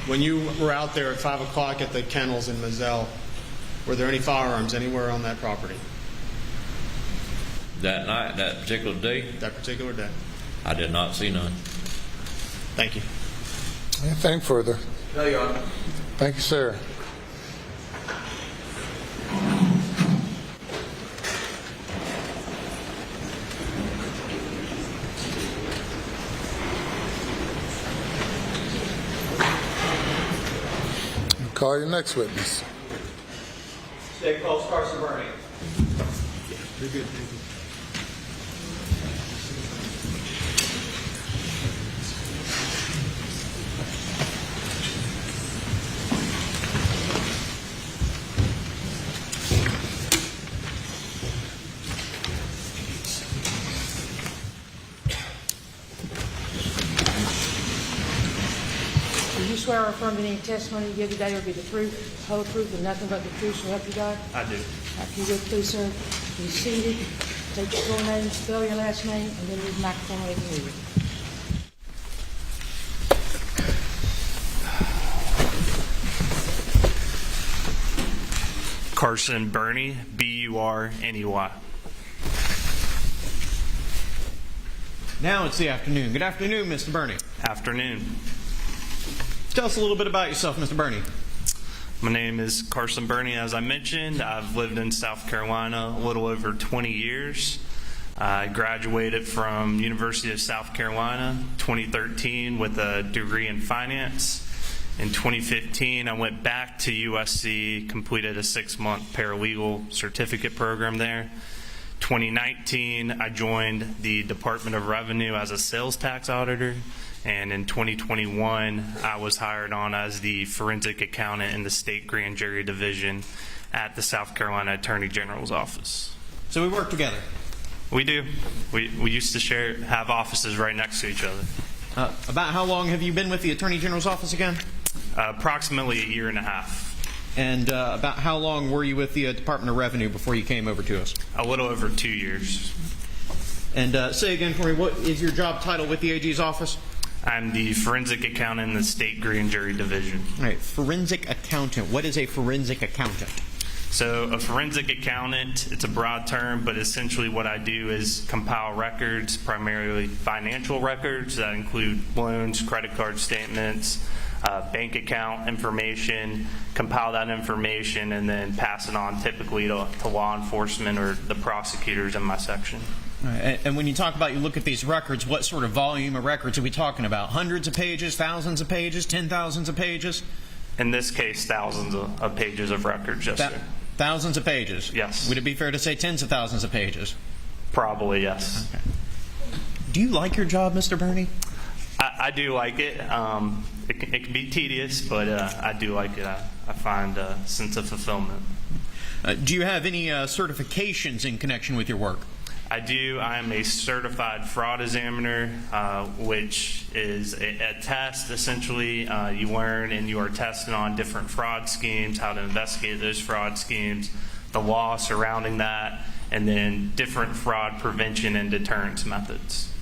When you were out there at 5 o'clock at the kennels in Moselle, were there any firearms anywhere on that property? That night, that particular day? That particular day. I did not see none. Thank you. Anything further? No, Your Honor. Thank you, sir. Call your next witness. State calls Carson Burney. You're good. Thank you. Do you swear or affirm that any testimony you give today will be the truth, the whole truth, and nothing but the truth, so help you God? I do. After you would, please, sir, be seated, take your full name, spell your last name, and then leave the microphone where they can hear you. Carson Burney, B-U-R-N-E-Y. Now it's the afternoon. Good afternoon, Mr. Burney. Afternoon. Tell us a little bit about yourself, Mr. Burney. My name is Carson Burney. As I mentioned, I've lived in South Carolina a little over 20 years. I graduated from University of South Carolina 2013 with a degree in finance. In 2015, I went back to USC, completed a 6-month paralegal certificate program there. 2019, I joined the Department of Revenue as a sales tax auditor. And in 2021, I was hired on as the forensic accountant in the state grand jury division at the South Carolina Attorney General's office. So we work together. We do. We used to have offices right next to each other. About how long have you been with the Attorney General's office again? Approximately a year and a half. And about how long were you with the Department of Revenue before you came over to us? A little over 2 years. And say again for me, what is your job title with the AG's office? I'm the forensic accountant in the state grand jury division. All right, forensic accountant. What is a forensic accountant? So a forensic accountant, it's a broad term, but essentially what I do is compile records, primarily financial records that include loans, credit card statements, bank account information, compile that information, and then pass it on typically to law enforcement or the prosecutors in my section. And when you talk about you look at these records, what sort of volume of records are we talking about? Hundreds of pages, thousands of pages, 10,000s of pages? In this case, thousands of pages of records, yes, sir. Thousands of pages? Yes. Would it be fair to say tens of thousands of pages? Probably, yes. Okay. Do you like your job, Mr. Burney? I do like it. It can be tedious, but I do like it. I find a sense of fulfillment. Do you have any certifications in connection with your work? I do. I am a certified fraud examiner, which is a test. Essentially, you learn and you are tested on different fraud schemes, how to investigate those fraud schemes, the law surrounding that, and then different fraud prevention and deterrence methods.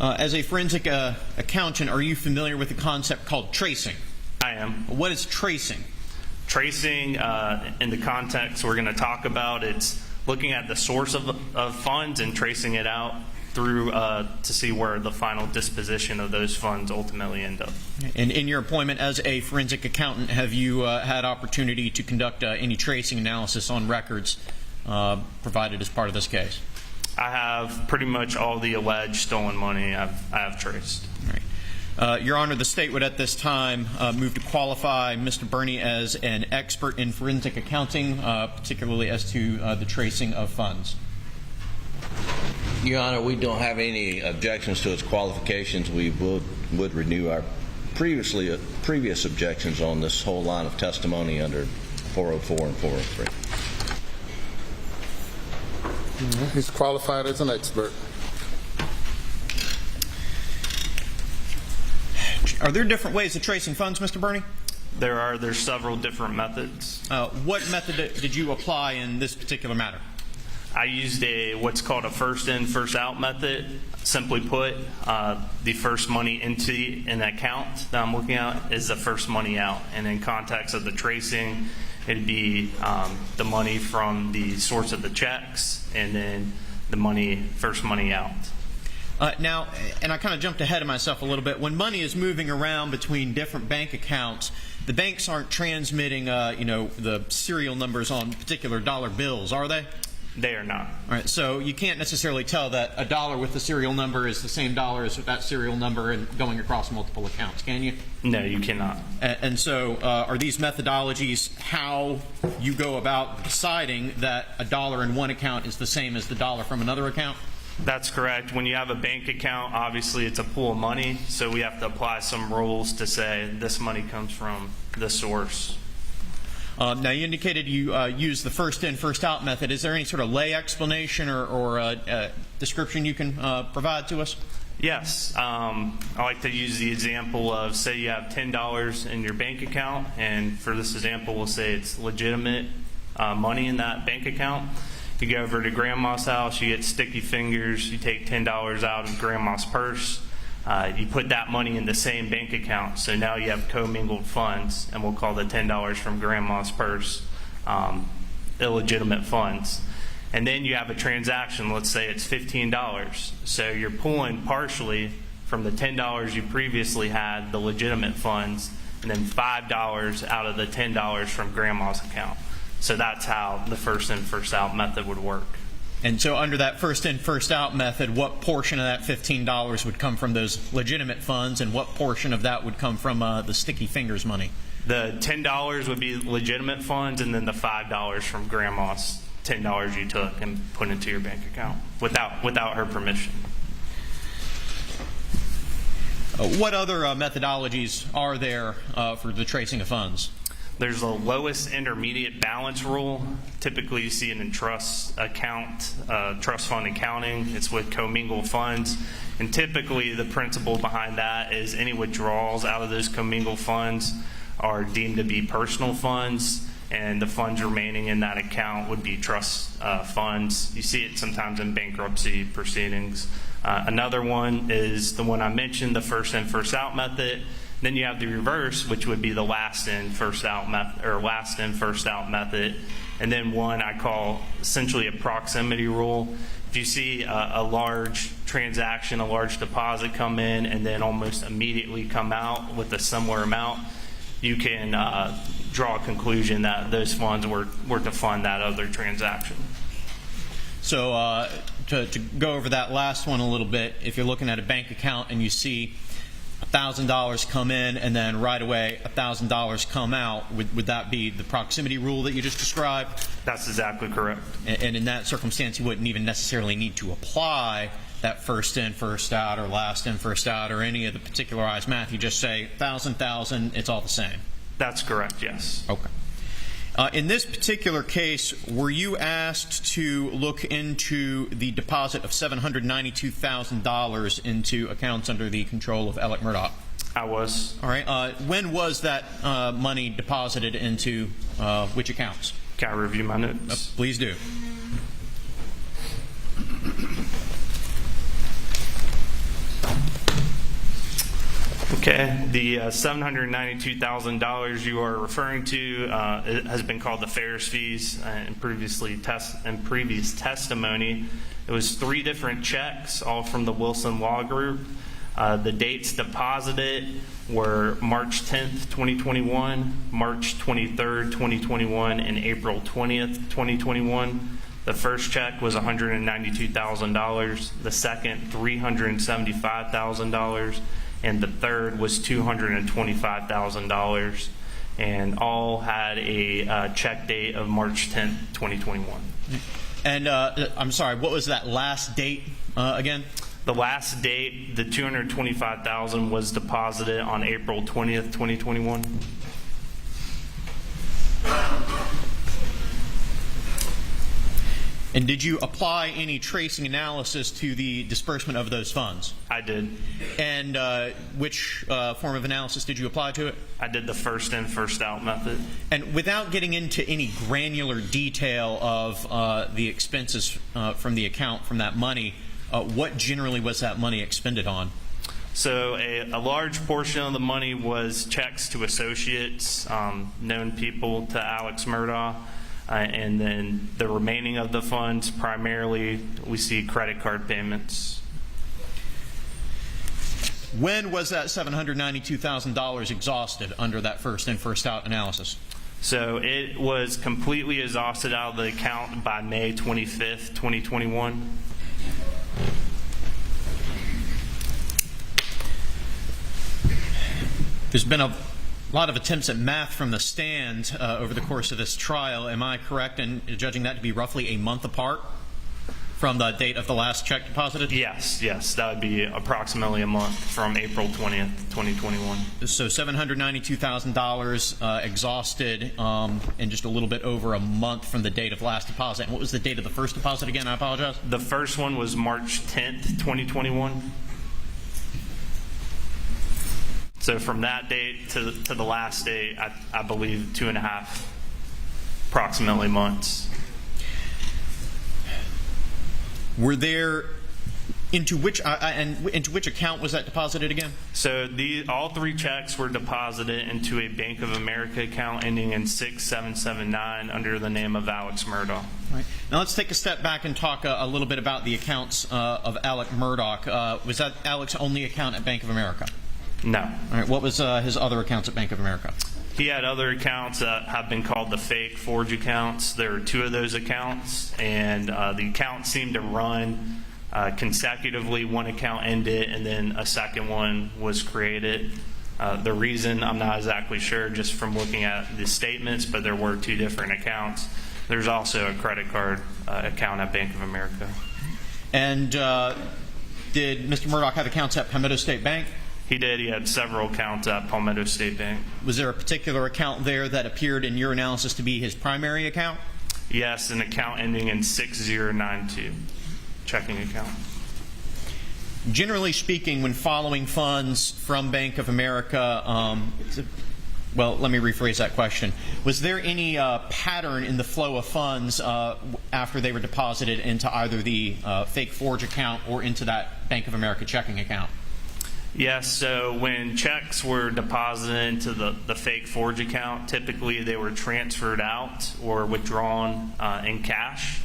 As a forensic accountant, are you familiar with the concept called tracing? I am. What is tracing? Tracing, in the context we're going to talk about, it's looking at the source of funds and tracing it out through to see where the final disposition of those funds ultimately end up. And in your appointment as a forensic accountant, have you had opportunity to conduct any tracing analysis on records provided as part of this case? I have pretty much all the alleged stolen money I have traced. All right. Your Honor, the state would at this time move to qualify Mr. Burney as an expert in forensic accounting, particularly as to the tracing of funds. Your Honor, we don't have any objections to his qualifications. We would renew our previous objections on this whole line of testimony under 404 and 403. He's qualified as an expert. Are there different ways of tracing funds, Mr. Burney? There's several different methods. What method did you apply in this particular matter? I used what's called a first in, first out method. Simply put, the first money into an account that I'm looking at is the first money out. And in context of the tracing, it'd be the money from the source of the checks and then the first money out. Now, and I kind of jumped ahead of myself a little bit. When money is moving around between different bank accounts, the banks aren't transmitting, the serial numbers on particular dollar bills, are they? They are not. All right. So you can't necessarily tell that a dollar with the serial number is the same dollar as that serial number and going across multiple accounts, can you? No, you cannot. And so, are these methodologies how you go about deciding that a dollar in one account is the same as the dollar from another account? That's correct. When you have a bank account, obviously it's a pool of money, so we have to apply some rules to say this money comes from this source. Now, you indicated you use the first in, first out method. Is there any sort of lay explanation or description you can provide to us? Yes. I like to use the example of, say you have $10 in your bank account, and for this example, we'll say it's legitimate money in that bank account. You go over to Grandma's house, you get sticky fingers, you take $10 out of Grandma's purse, you put that money in the same bank account, so now you have commingled funds, and we'll call the $10 from Grandma's purse illegitimate funds. And then you have a transaction, let's say it's $15, so you're pulling partially from the $10 you previously had, the legitimate funds, and then $5 out of the $10 from Grandma's account. So that's how the first in, first out method would work. And so under that first in, first out method, what portion of that $15 would come from those legitimate funds, and what portion of that would come from the sticky fingers money? The $10 would be legitimate funds, and then the $5 from grandma's $10 you took and put into your bank account without her permission. What other methodologies are there for the tracing of funds? There's a lowest intermediate balance rule. Typically, you see it in trust fund accounting. It's with commingled funds. And typically, the principle behind that is any withdrawals out of those commingled funds are deemed to be personal funds, and the funds remaining in that account would be trust funds. You see it sometimes in bankruptcy proceedings. Another one is the one I mentioned, the first in, first out method. Then you have the reverse, which would be the last in, first out method, or last in, first out method. And then one I call essentially a proximity rule. If you see a large transaction, a large deposit come in and then almost immediately come out with a similar amount, you can draw a conclusion that those funds were to fund that other transaction. So to go over that last one a little bit, if you're looking at a bank account and you see $1,000 come in and then right away $1,000 come out, would that be the proximity rule that you just described? That's exactly correct. And in that circumstance, you wouldn't even necessarily need to apply that first in, first out, or last in, first out, or any of the particularized math. You just say 1,000, it's all the same. That's correct, yes. Okay. In this particular case, were you asked to look into the deposit of $792,000 into accounts under the control of Alex Murdaugh? I was. All right. When was that money deposited into which accounts? Can I review my notes? Please do. Okay, the $792,000 you are referring to it has been called the Ferris fees in previous testimony. It was 3 different checks, all from the Wilson Law Group. The dates deposited were March 10th, 2021, March 23rd, 2021, and April 20th, 2021. The first check was $192,000. The second, $375,000. And the third was $225,000, and all had a check date of March 10th, 2021. And I'm sorry, what was that last date again? The last date, the $225,000 was deposited on April 20th, 2021. And did you apply any tracing analysis to the disbursement of those funds? I did. And which form of analysis did you apply to it? I did the first in, first out method. And without getting into any granular detail of the expenses from the account, from that money, what generally was that money expended on? So a large portion of the money was checks to associates, known people to Alex Murdaugh. And then the remaining of the funds, primarily, we see credit card payments. When was that $792,000 exhausted under that first in, first out analysis? So it was completely exhausted out of the account by May 25th, 2021. There's been a lot of attempts at math from the stand over the course of this trial. Am I correct in judging that to be roughly a month apart from the date of the last check deposited? Yes, that would be approximately a month from April 20th, 2021. So $792,000 exhausted in just a little bit over a month from the date of last deposit. And what was the date of the first deposit again? I apologize. The first one was March 10th, 2021. So from that date to the last date, I believe 2.5 approximately months. Were there into which account was that deposited again? So all 3 checks were deposited into a Bank of America account ending in 6779 under the name of Alex Murdaugh. Right. Now let's take a step back and talk a little bit about the accounts of Alex Murdaugh. Was that Alex's only account at Bank of America? No. All right. What was his other accounts at Bank of America? He had other accounts that have been called the fake forge accounts. There are 2 of those accounts, and the accounts seemed to run consecutively. One account ended, and then a second one was created. The reason, I'm not exactly sure just from looking at the statements, but there were 2 different accounts. There's also a credit card account at Bank of America. And did Mr. Murdaugh have accounts at Palmetto State Bank? He did. He had several accounts at Palmetto State Bank. Was there a particular account there that appeared in your analysis to be his primary account? Yes, an account ending in 6092, checking account. Generally speaking, when following funds from Bank of America, well, let me rephrase that question. Was there any pattern in the flow of funds after they were deposited into either the fake forge account or into that Bank of America checking account? Yes, so when checks were deposited into the fake forge account, typically they were transferred out or withdrawn in cash.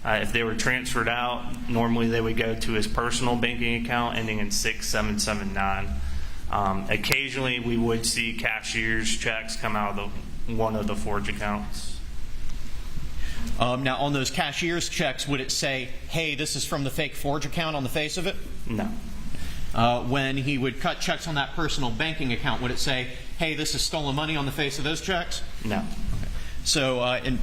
If they were transferred out, normally they would go to his personal banking account ending in 6779. Occasionally we would see cashier's checks come out of one of the forge accounts. Now, on those cashier's checks, would it say, hey, this is from the fake forge account on the face of it? No. When he would cut checks on that personal banking account, would it say, hey, this is stolen money on the face of those checks? No. Okay. So in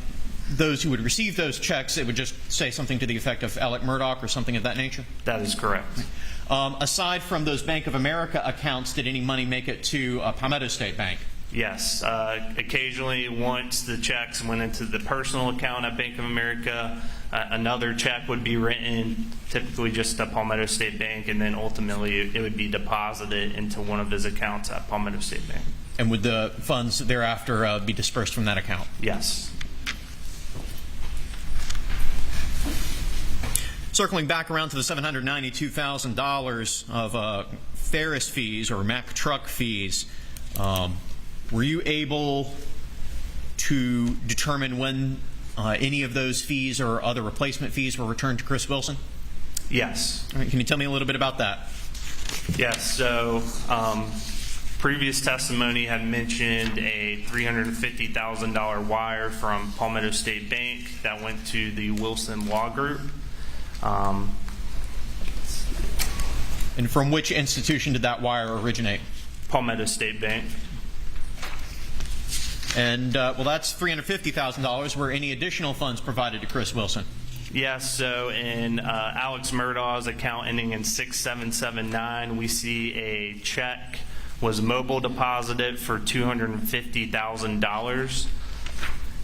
those who would receive those checks, it would just say something to the effect of Alex Murdaugh or something of that nature? That is correct. Aside from those Bank of America accounts, did any money make it to Palmetto State Bank? Yes. Occasionally, once the checks went into the personal account at Bank of America, another check would be written, typically just to Palmetto State Bank, and then ultimately it would be deposited into one of his accounts at Palmetto State Bank. And would the funds thereafter be dispersed from that account? Yes. Circling back around to the $792,000 of Ferris fees or Mack truck fees, were you able to determine when any of those fees or other replacement fees were returned to Chris Wilson? Yes. All right, can you tell me a little bit about that? Yes. So previous testimony had mentioned a $350,000 wire from Palmetto State Bank that went to the Wilson Law Group. And from which institution did that wire originate? Palmetto State Bank. And, well, that's $350,000. Were any additional funds provided to Chris Wilson? Yes, so in Alex Murdaugh's account ending in 6779, we see a check was mobile deposited for $250,000.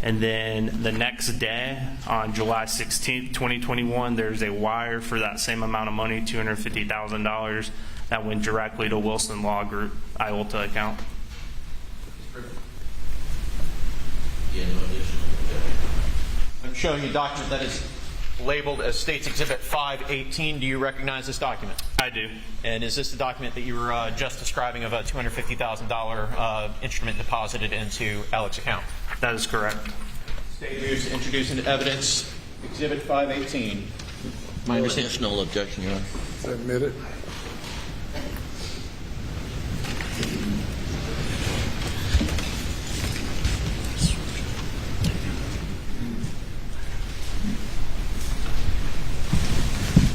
And then the next day, on July 16th, 2021, there's a wire for that same amount of money, $250,000, that went directly to Wilson Law Group, IOLTA account. I'm showing you a document that is labeled as States Exhibit 518. Do you recognize this document? I do. And is this the document that you were just describing of a $250,000 instrument deposited into Alex's account? That is correct. State moves to introduce into evidence Exhibit 518. No additional objection, Your Honor. Submit it.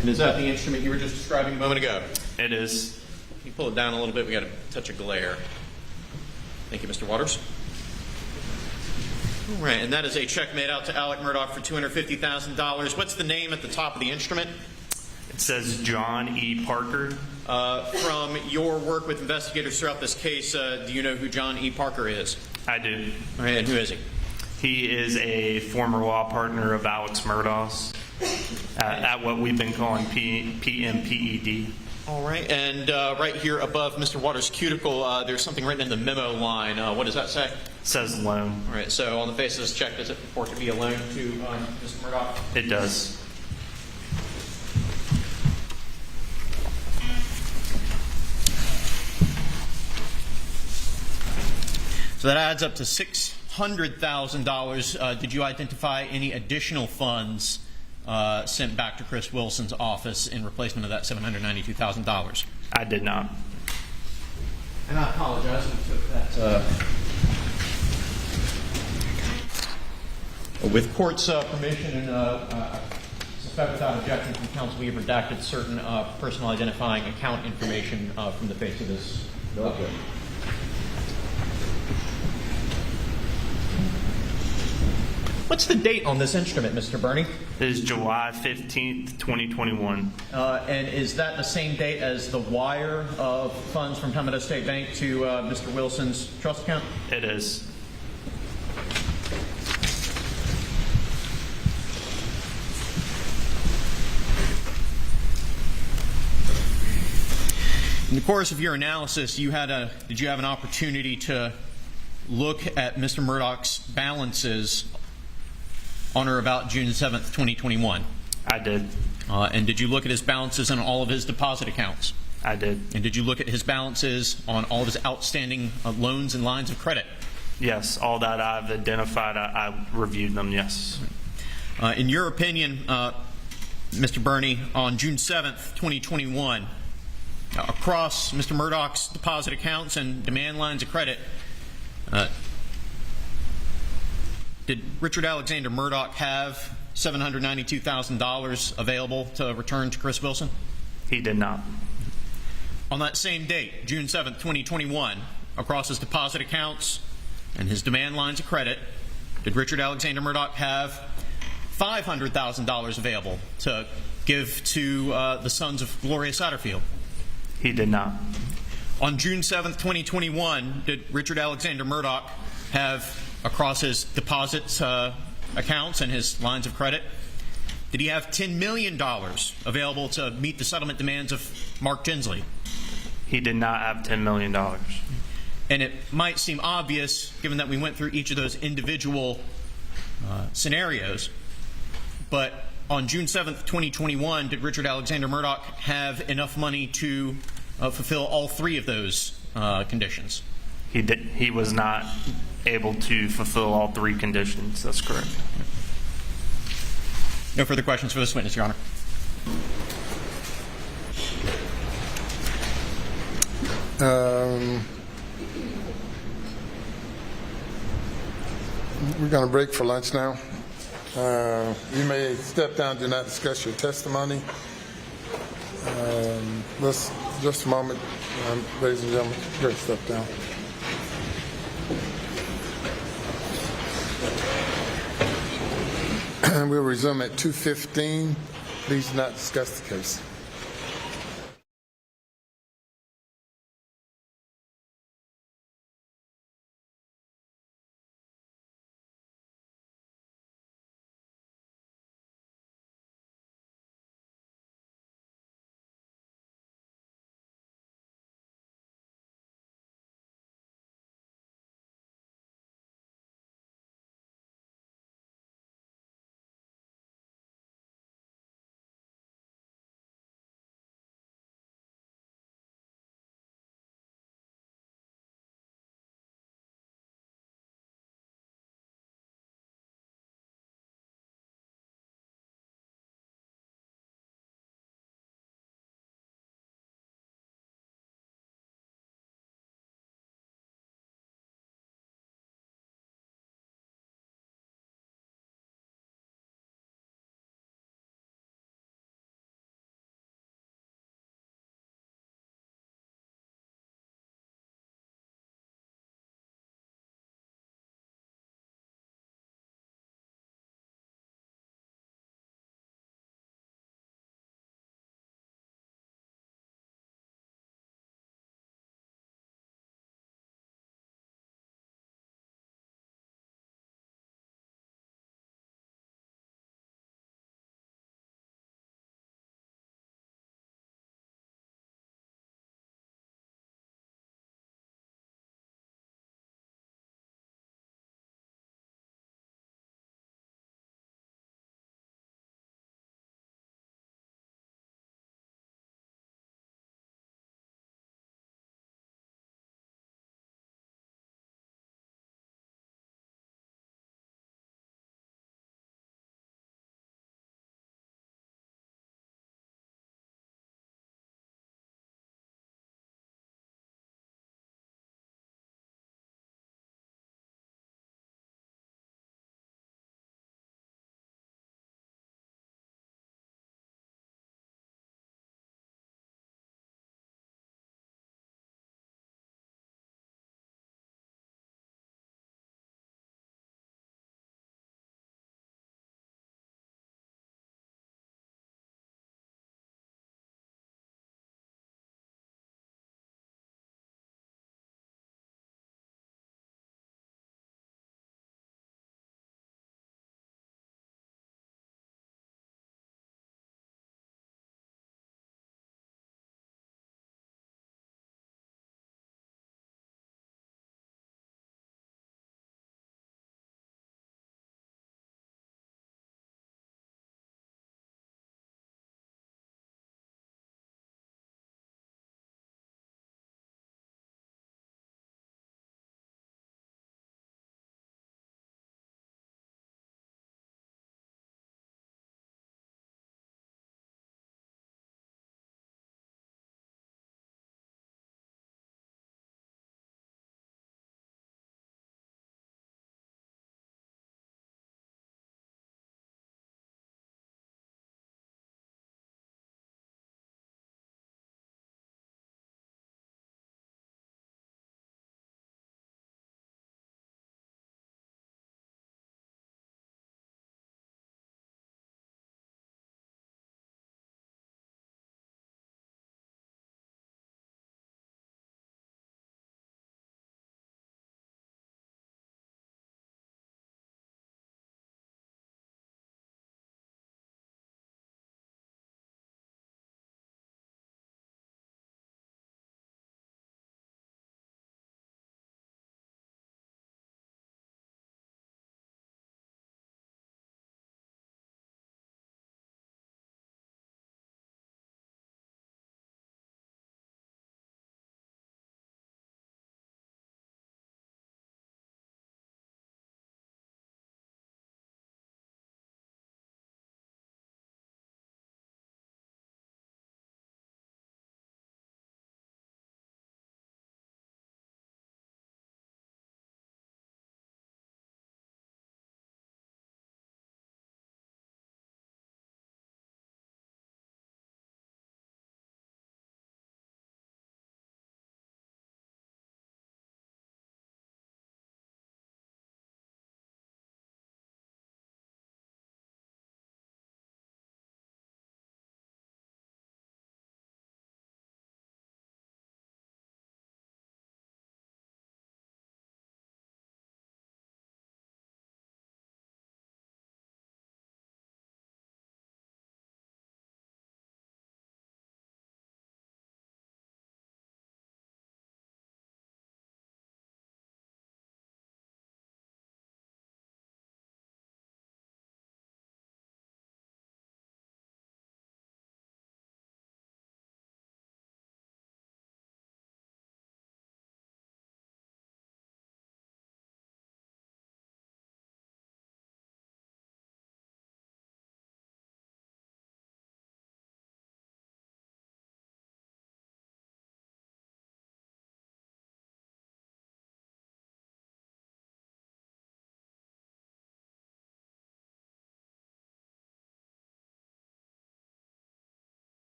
And is that the instrument you were just describing a moment ago? It is. Can you pull it down a little bit? We got a touch of glare. Thank you, Mr. Waters. All right, and that is a check made out to Alex Murdaugh for $250,000. What's the name at the top of the instrument? It says John E. Parker. From your work with investigators throughout this case, do you know who John E. Parker is? I do. All right, and who is he? He is a former law partner of Alex Murdaugh's at what we've been calling PMPED. All right, and right here above Mr. Waters' cuticle, there's something written in the memo line. What does that say? It says loan. All right, so on the face of this check, does it purport to be a loan to Mr. Murdaugh? It does. So that adds up to $600,000. Did you identify any additional funds sent back to Chris Wilson's office in replacement of that $792,000? I did not. And I apologize. We took that With court's permission and suspect without objection from counsel, we have redacted certain personal identifying account information from the face of this document. What's the date on this instrument, Mr. Burney? It is July 15th, 2021. And is that the same date as the wire of funds from Palmetto State Bank to Mr. Wilson's trust account? It is. In the course of your analysis, did you have an opportunity to look at Mr. Murdaugh's balances on or about June 7th, 2021? I did. And did you look at his balances on all of his deposit accounts? I did. And did you look at his balances on all of his outstanding loans and lines of credit? Yes, all that I've identified, I reviewed them, yes. In your opinion, Mr. Burney, on June 7th, 2021, across Mr. Murdaugh's deposit accounts and demand lines of credit, did Richard Alexander Murdaugh have $792,000 available to return to Chris Wilson? He did not. On that same date, June 7th, 2021, across his deposit accounts and his demand lines of credit, did Richard Alexander Murdaugh have $500,000 available to give to the sons of Gloria Satterfield? He did not. On June 7th, 2021, did Richard Alexander Murdaugh have, across his deposits accounts and his lines of credit, did he have $10 million available to meet the settlement demands of Mark Gensley? He did not have $10 million. And it might seem obvious, given that we went through each of those individual scenarios, but on June 7th, 2021, did Richard Alexander Murdaugh have enough money to fulfill all three of those conditions? He was not able to fulfill all three conditions. That's correct. No further questions for this witness, Your Honor. We're going to break for lunch now. You may step down, do not discuss your testimony. Let's just a moment, ladies and gentlemen. Great, step down. We'll resume at 2:15. Please do not discuss the case.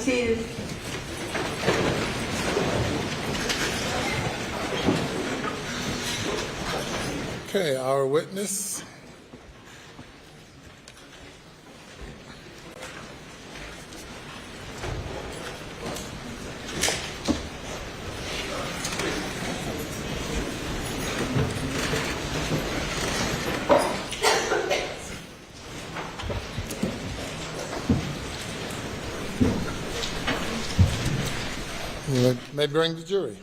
two. Okay, our witness. May bring the jury.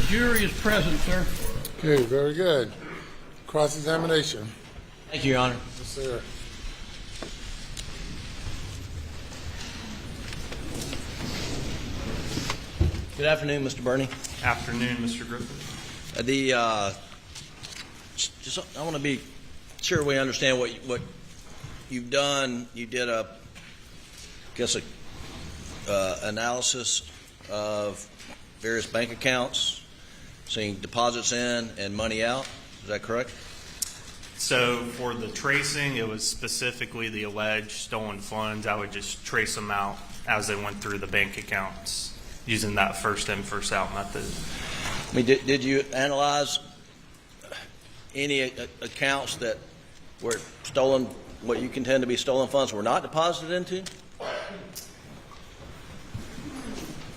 Jury is present, sir. Okay, very good. Cross-examination. Thank you, Your Honor. Yes, sir. Good afternoon, Mr. Burney. Afternoon, Mr. Griffith. I want to be sure we understand what you've done. You did a analysis of various bank accounts, seeing deposits in and money out. Is that correct? So for the tracing, it was specifically the alleged stolen funds. I would just trace them out as they went through the bank accounts using that first in, first out method. I mean, did you analyze any accounts that were stolen, what you contend to be stolen funds were not deposited into?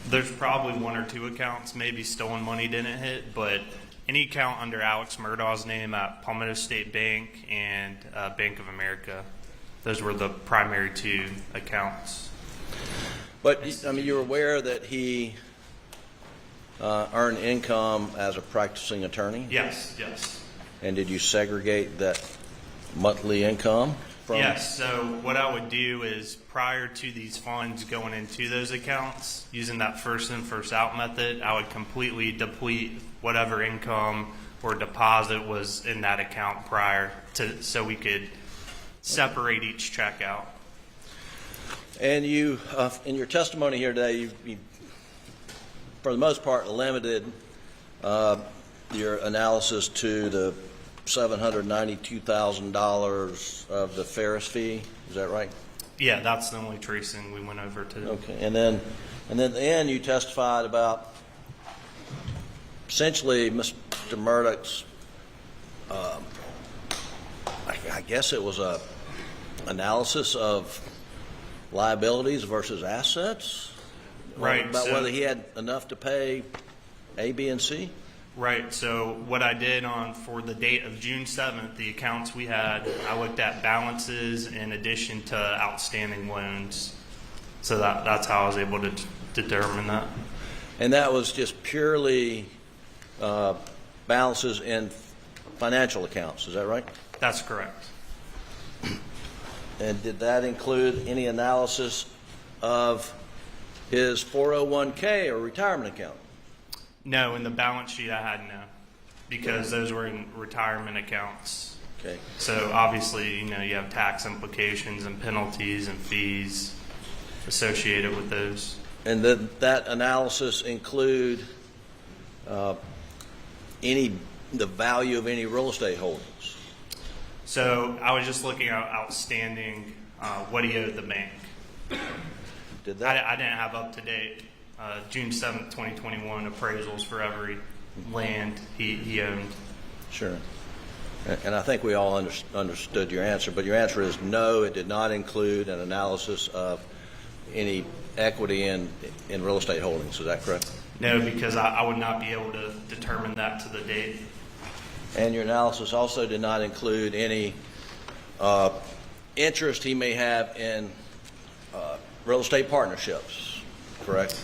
There's probably one or two accounts, maybe stolen money didn't hit, but any account under Alex Murdaugh's name at Palmetto State Bank and Bank of America, those were the primary two accounts. But, I mean, you're aware that he earned income as a practicing attorney? Yes, yes. And did you segregate that monthly income from? Yes, so what I would do is prior to these funds going into those accounts, using that first in, first out method, I would completely deplete whatever income or deposit was in that account prior to, so we could separate each check out. And you, in your testimony here today, you for the most part, limited your analysis to the $792,000 of the Ferris fee. Is that right? Yeah, that's the only tracing we went over to. Okay, and then at the end you testified about essentially Mr. Murdaugh's, I guess it was a analysis of liabilities versus assets, right? About whether he had enough to pay A, B, and C. Right. So what I did for the date of June 7th, the accounts we had, I looked at balances in addition to outstanding loans. So that's how I was able to determine that. And that was just purely balances in financial accounts. Is that right? That's correct. And did that include any analysis of his 401k or retirement account? No, in the balance sheet I had no, because those were in retirement accounts. Okay. So obviously, you have tax implications and penalties and fees associated with those. And did that analysis include the value of any real estate holdings? So I was just looking at outstanding, what he owed the bank. Did that? I didn't have up to date June 7th, 2021 appraisals for every land he owned. Sure. And I think we all understood your answer, but your answer is no, it did not include an analysis of any equity in real estate holdings. Is that correct? No, because I would not be able to determine that to the date. And your analysis also did not include any interest he may have in real estate partnerships, correct?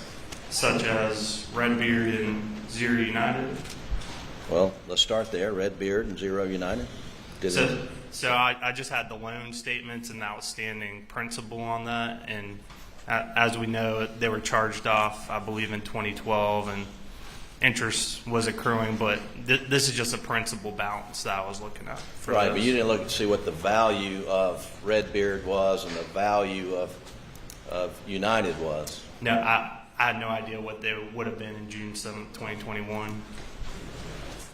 Such as Redbeard and Zero United. Well, let's start there. Redbeard and Zero United. So I just had the loan statements and outstanding principal on that, and as we know, they were charged off, I believe, in 2012, and interest was accruing, but this is just a principal balance that I was looking at. Right, but you didn't look to see what the value of Redbeard was and the value of United was. No, I had no idea what they would have been in June 7th, 2021.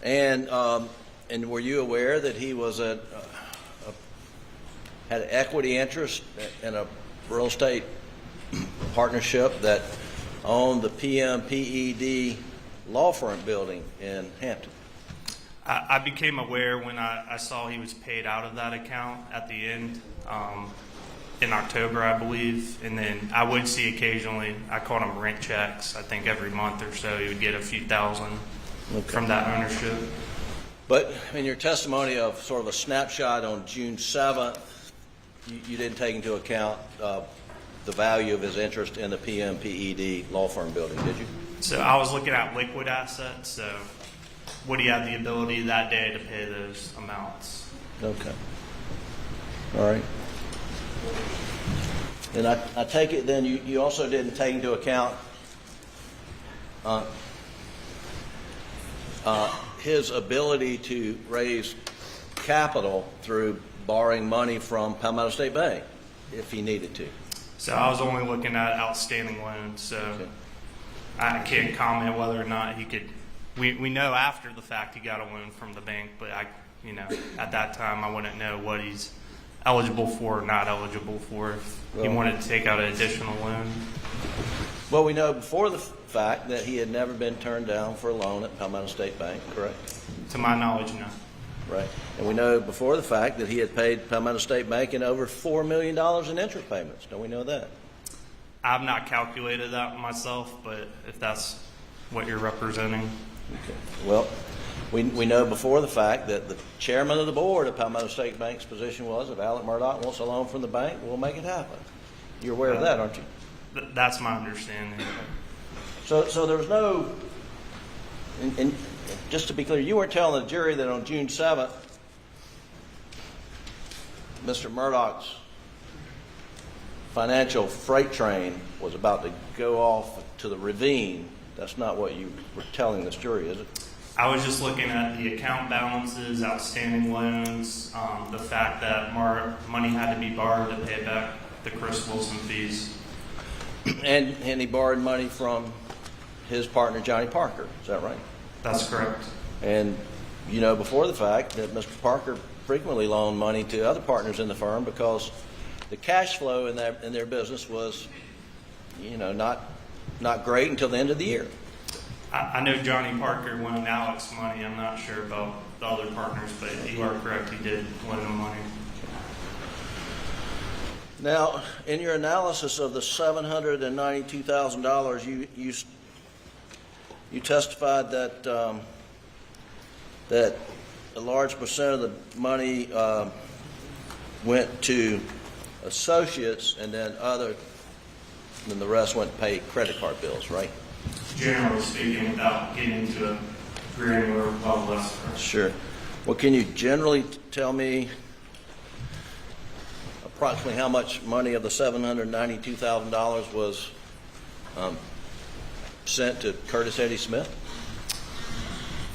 And were you aware that he was had an equity interest in a real estate partnership that owned the PMPED law firm building in Hampton? I became aware when I saw he was paid out of that account at the end in October, I believe. And then I would see occasionally, I called them rent checks. I think every month or so he would get a few thousand from that ownership. But in your testimony of sort of a snapshot on June 7th, you didn't take into account the value of his interest in the PMPED law firm building, did you? So I was looking at liquid assets, so would he have the ability that day to pay those amounts? Okay. All right. And I take it then you also didn't take into account his ability to raise capital through borrowing money from Palmetto State Bank if he needed to. So I was only looking at outstanding loans, so okay. I can't comment whether or not he could. We know after the fact he got a loan from the bank, but at that time I wouldn't know what he's eligible for or not eligible for if he wanted to take out an additional loan. Well, we know before the fact that he had never been turned down for a loan at Palmetto State Bank, correct? To my knowledge, no. Right. And we know before the fact that he had paid Palmetto State Bank in over $4 million in interest payments. Don't we know that? I've not calculated that myself, but if that's what you're representing. Okay. Well, we know before the fact that the chairman of the board of Palmetto State Bank's position was if Alex Murdaugh wants a loan from the bank, we'll make it happen. You're aware of that, aren't you? That's my understanding. So there was no, and just to be clear, you weren't telling the jury that on June 7th, Mr. Murdaugh's financial freight train was about to go off to the ravine. That's not what you were telling this jury, is it? I was just looking at the account balances, outstanding loans, the fact that money had to be borrowed to pay back the Chris Wilson fees. And he borrowed money from his partner, Johnny Parker. Is that right? That's correct. And you know before the fact that Mr. Parker frequently loaned money to other partners in the firm because the cash flow in their business was, not great until the end of the year. I know Johnny Parker loaned Alex money. I'm not sure about the other partners, but you are correct. He did loan him money. Now, in your analysis of the $792,000, you testified that that a large percent of the money went to associates, and then the rest went to pay credit card bills, right? Generally speaking, without getting into a granular level. Sure. Well, can you generally tell me approximately how much money of the $792,000 was sent to Curtis Eddie Smith?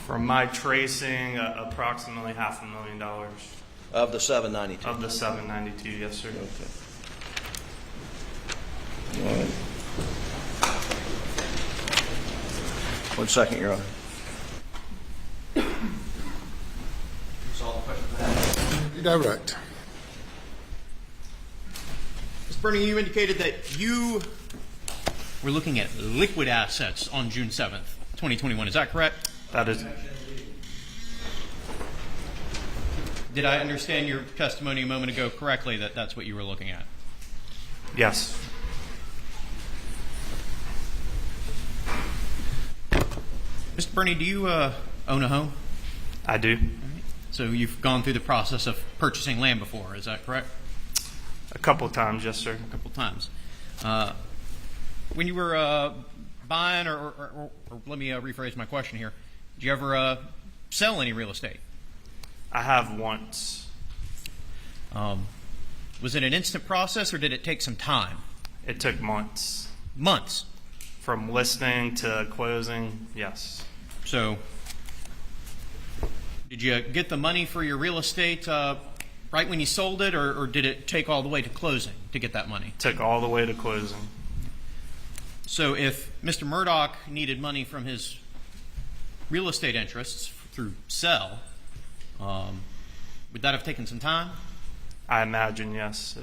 From my tracing, approximately $500,000. Of the $792? Of the $792, yes, sir. Okay. All right. 1 second, Your Honor. Direct. Mr. Bernie, you indicated that you were looking at liquid assets on June 7th, 2021. Is that correct? That is. Did I understand your testimony a moment ago correctly that that's what you were looking at? Yes. Bernie, do you own a home? I do. So you've gone through the process of purchasing land before, is that correct? A couple of times, yes, sir. A couple times. When you were buying, or let me rephrase my question here, did you ever sell any real estate? I have once. Was it an instant process, or did it take some time? It took months. Months? From listing to closing, yes. So did you get the money for your real estate right when you sold it, or did it take all the way to closing to get that money? Took all the way to closing. So if Mr. Murdaugh needed money from his real estate interests through sell, would that have taken some time? I imagine, yes.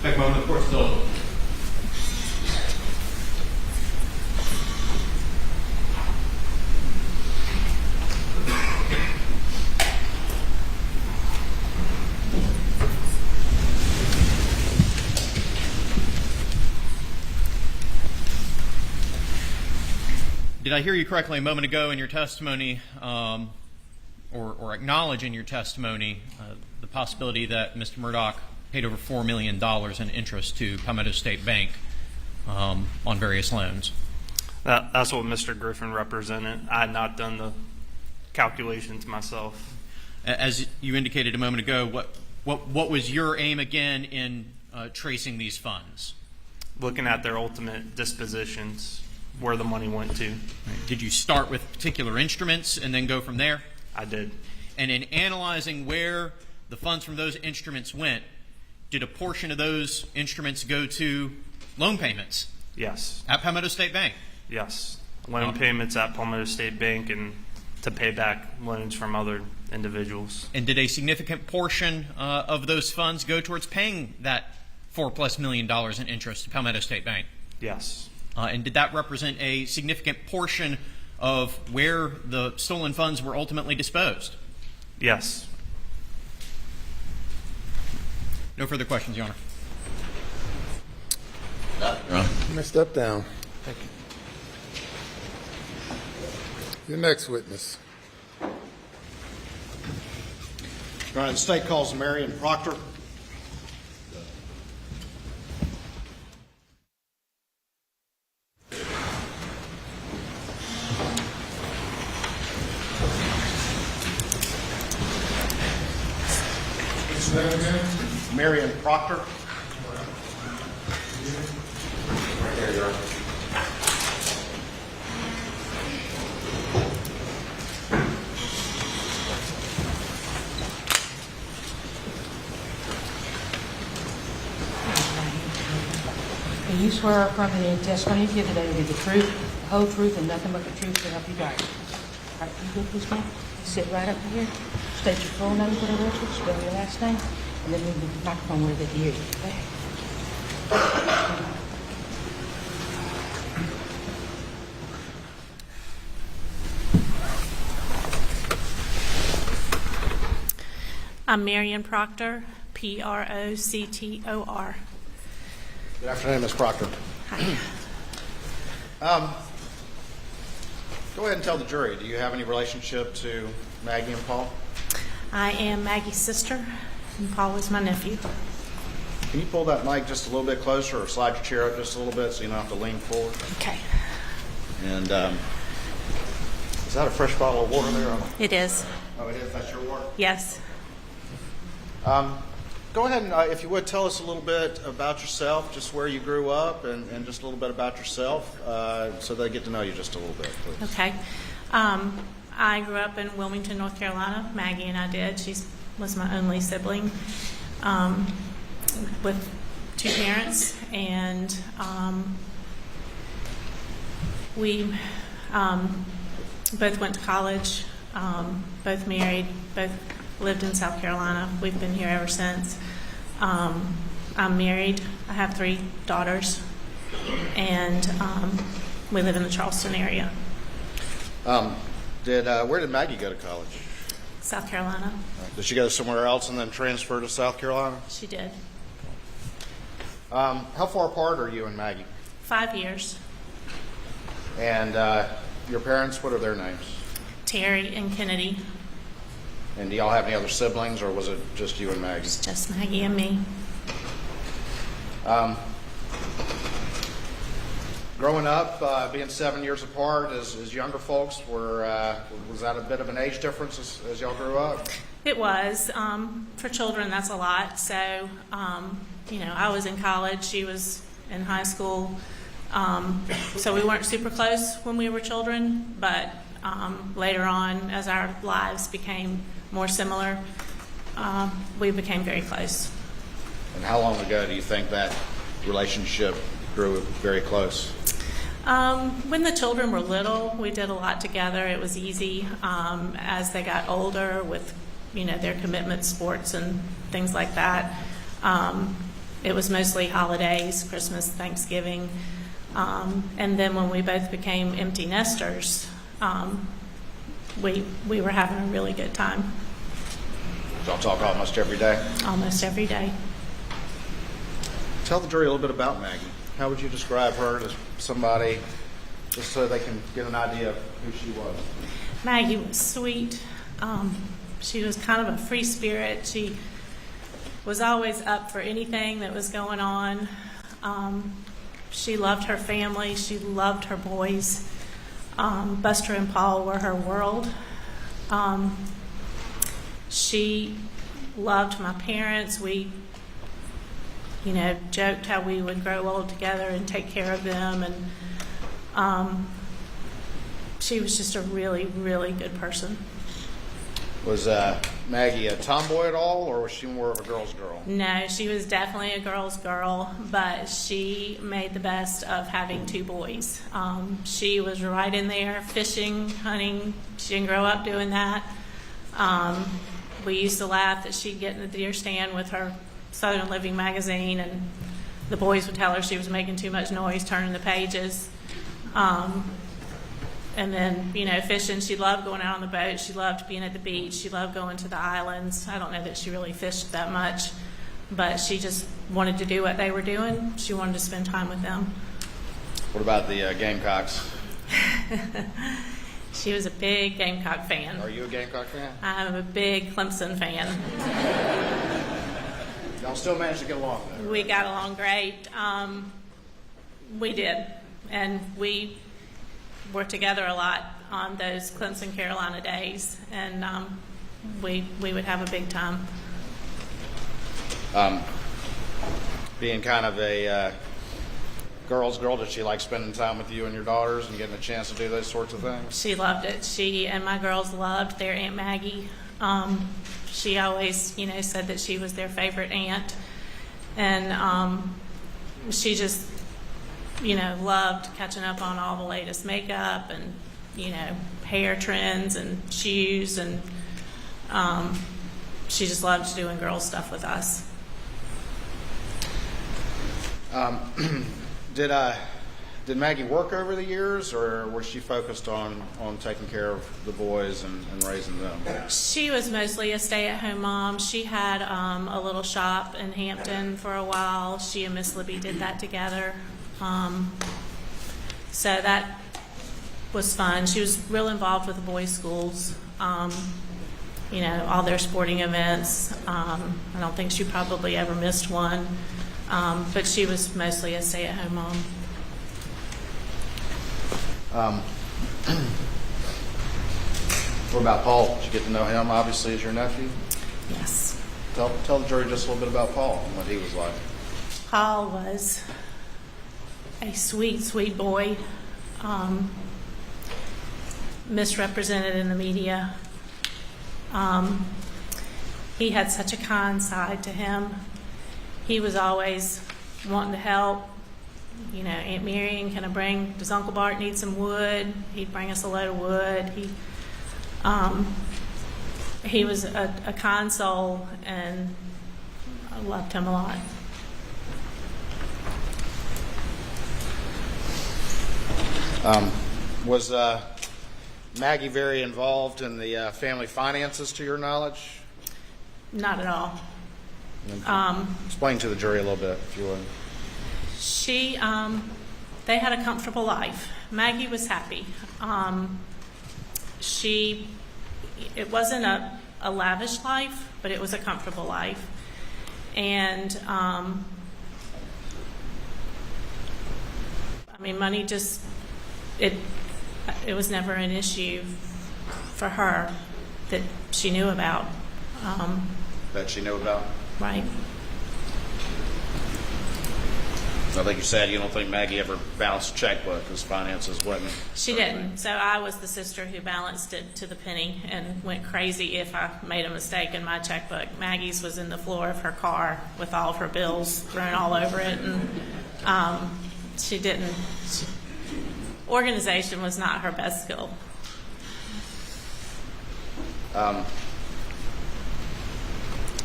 Back moment, the court's still open. Did I hear you correctly a moment ago in your testimony, or acknowledge in your testimony the possibility that Mr. Murdaugh paid over $4 million in interest to Palmetto State Bank on various loans? That's what Mr. Griffin represented. I had not done the calculations myself. As you indicated a moment ago, what was your aim again in tracing these funds? Looking at their ultimate dispositions, where the money went to. Did you start with particular instruments and then go from there? I did. And in analyzing where the funds from those instruments went, did a portion of those instruments go to loan payments? Yes. At Palmetto State Bank? Yes. Loan payments at Palmetto State Bank and to pay back loans from other individuals. And did a significant portion of those funds go towards paying that $4+ million in interest to Palmetto State Bank? Yes. And did that represent a significant portion of where the stolen funds were ultimately disposed? Yes. No further questions, Your Honor. You may step down. Thank you. Your next witness. Your Honor, the state calls Marion Proctor. Marion Proctor. There you are. Do you swear or affirm that any testimony you give today will be the truth, the whole truth, and nothing but the truth to help you God? All right, you good, please, ma'am? Sit right up here. State your full name for the record, spell your last name, and then move the microphone where they can hear you, okay? I'm Marion Proctor, Proctor. Good afternoon, Ms. Proctor. Hi. Go ahead and tell the jury, do you have any relationship to Maggie and Paul? I am Maggie's sister, and Paul is my nephew. Can you pull that mic just a little bit closer or slide your chair up just a little bit so you don't have to lean forward? Okay. And is that a fresh bottle of water there? It is. Oh, it is? That's your water? Yes. Go ahead and, if you would, tell us a little bit about yourself, just where you grew up, and just a little bit about yourself, so they get to know you just a little bit, please. Okay. I grew up in Wilmington, North Carolina. Maggie and I did. She was my only sibling with two parents, and we both went to college, both married, both lived in South Carolina. We've been here ever since. I'm married. I have 3 daughters, and we live in the Charleston area. Where did Maggie go to college? South Carolina. Did she go somewhere else and then transfer to South Carolina? She did. How far apart are you and Maggie? 5 years. And your parents, what are their names? Terry and Kennedy. And do y'all have any other siblings, or was it just you and Maggie? It's just Maggie and me. Growing up, being 7 years apart as younger folks, was that a bit of an age difference as y'all grew up? It was. For children, that's a lot. So, I was in college. She was in high school. So we weren't super close when we were children, but later on, as our lives became more similar, we became very close. And how long ago do you think that relationship grew very close? When the children were little, we did a lot together. It was easy. As they got older with, their commitment, sports and things like that, it was mostly holidays, Christmas, Thanksgiving. And then when we both became empty nesters, we were having a really good time. Y'all talk almost every day? Almost every day. Tell the jury a little bit about Maggie. How would you describe her to somebody, just so they can get an idea of who she was? Maggie was sweet. She was kind of a free spirit. She was always up for anything that was going on. She loved her family. She loved her boys. Buster and Paul were her world. She loved my parents. We, joked how we would grow old together and take care of them. And she was just a really, really good person. Was Maggie a tomboy at all, or was she more of a girl's girl? No, she was definitely a girl's girl, but she made the best of having two boys. She was right in there, fishing, hunting. She didn't grow up doing that. We used to laugh that she'd get in the deer stand with her Southern Living magazine, and the boys would tell her she was making too much noise turning the pages. And then, fishing, she loved going out on the boat. She loved being at the beach. She loved going to the islands. I don't know that she really fished that much, but she just wanted to do what they were doing. She wanted to spend time with them. What about the Gamecocks? She was a big Gamecock fan. Are you a Gamecock fan? I'm a big Clemson fan. Y'all still managed to get along, though? We got along great. We did. And we were together a lot on those Clemson Carolina days, and we would have a big time. Being kind of a girl's girl, did she like spending time with you and your daughters and getting a chance to do those sorts of things? She loved it. She and my girls loved their Aunt Maggie. She always, said that she was their favorite aunt, and she just loved catching up on all the latest makeup and, hair trends and shoes, and she just loved doing girl stuff with us. Did Maggie work over the years, or was she focused on taking care of the boys and raising them? She was mostly a stay-at-home mom. She had a little shop in Hampton for a while. She and Miss Libby did that together. So that was fun. She was real involved with the boys' schools, all their sporting events. I don't think she probably ever missed one, but she was mostly a stay-at-home mom. What about Paul? Did you get to know him, obviously, as your nephew? Yes. Tell the jury just a little bit about Paul and what he was like. Paul was a sweet, sweet boy, misrepresented in the media. He had such a kind side to him. He was always wanting to help. Aunt Marion, does Uncle Bart need some wood? He'd bring us a load of wood. He was a kind soul, and I loved him a lot. Maggie very involved in the family finances, to your knowledge? Not at all. Explain to the jury a little bit, if you would. They had a comfortable life. Maggie was happy. It wasn't a lavish life, but it was a comfortable life. And, money just, it was never an issue for her that she knew about. That she knew about? Right. I think you said you don't think Maggie ever balanced a checkbook because finances wasn't. She didn't. So I was the sister who balanced it to the penny and went crazy if I made a mistake in my checkbook. Maggie's was in the floor of her car with all of her bills thrown all over it, and she didn't. Organization was not her best skill.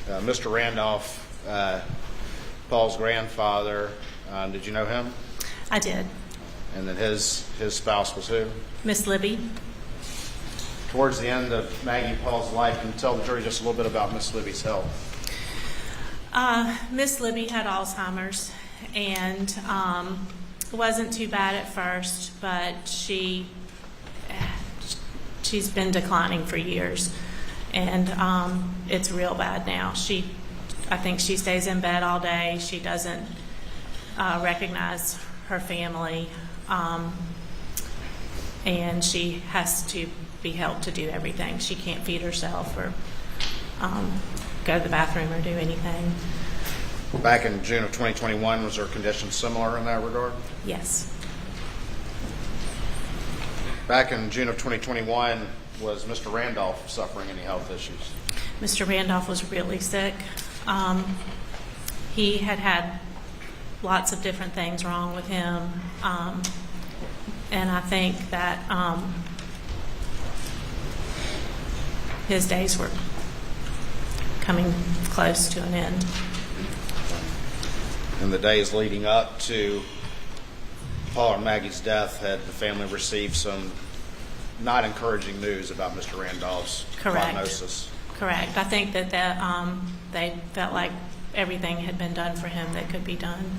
Mr. Randolph, Paul's grandfather, did you know him? I did. And then his spouse was who? Miss Libby. Towards the end of Maggie and Paul's life, can you tell the jury just a little bit about Miss Libby's health? Miss Libby had Alzheimer's, and it wasn't too bad at first, but she's been declining for years, and it's real bad now. I think she stays in bed all day. She doesn't recognize her family, and she has to be helped to do everything. She can't feed herself or go to the bathroom or do anything. Back in June of 2021, was her condition similar in that regard? Yes. Back in June of 2021, was Mr. Randolph suffering any health issues? Mr. Randolph was really sick. He had lots of different things wrong with him, and I think that his days were coming close to an end. In the days leading up to Paul and Maggie's death, had the family received some not encouraging news about Mr. Randolph's prognosis? Correct. I think that they felt like everything had been done for him that could be done.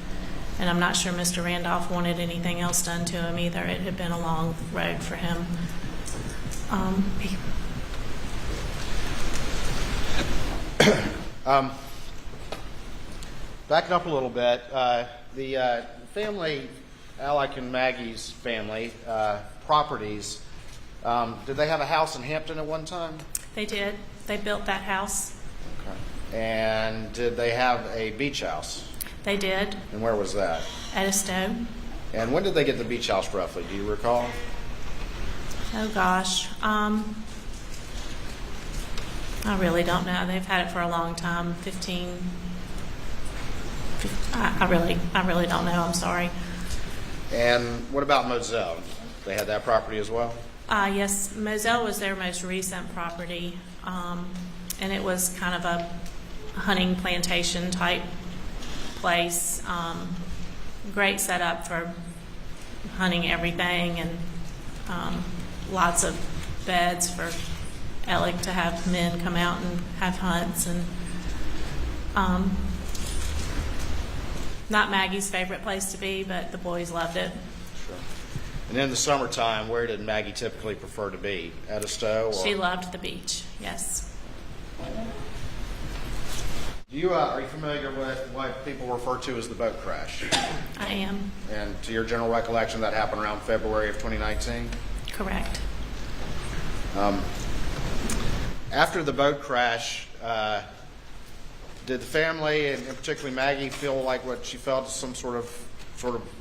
And I'm not sure Mr. Randolph wanted anything else done to him either. It had been a long road for him. Backing up a little bit, the family, Alec and Maggie's family, properties, did they have a house in Hampton at one time? They did. They built that house. Okay. And did they have a beach house? They did. And where was that? At Stowe. And when did they get the beach house roughly? Do you recall? Oh gosh. I really don't know. They've had it for a long time. I really don't know. I'm sorry. And what about Moselle? They had that property as well? Yes, Moselle was their most recent property, and it was kind of a hunting plantation type place. Great setup for hunting everything, and lots of beds for Alec to have men come out and have hunts, and not Maggie's favorite place to be, but the boys loved it. Sure. And in the summertime, where did Maggie typically prefer to be? At a Stowe? She loved the beach, yes. Are you familiar with what people refer to as the boat crash? I am. And to your general recollection, that happened around February of 2019? Correct. After the boat crash, did the family, and particularly Maggie, feel like what she felt some sort of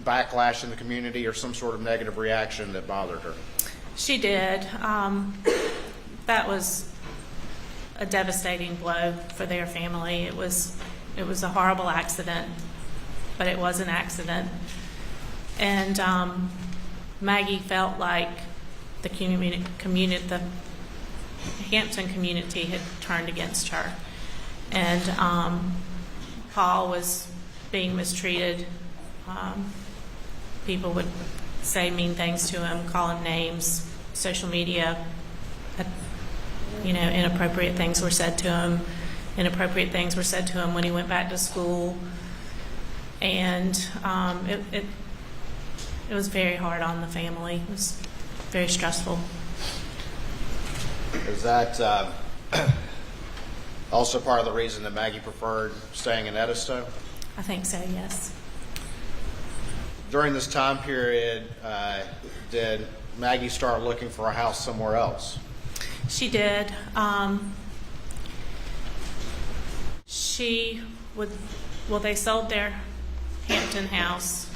backlash in the community or some sort of negative reaction that bothered her? She did. That was a devastating blow for their family. It was a horrible accident, but it was an accident. And Maggie felt like the Hampton community had turned against her. And Paul was being mistreated. People would say mean things to him, call him names, social media, inappropriate things were said to him. Inappropriate things were said to him when he went back to school. And it was very hard on the family. It was very stressful. Is that also part of the reason that Maggie preferred staying in Edisto? I think so, yes. During this time period, did Maggie start looking for a house somewhere else? She did. They sold their Hampton house.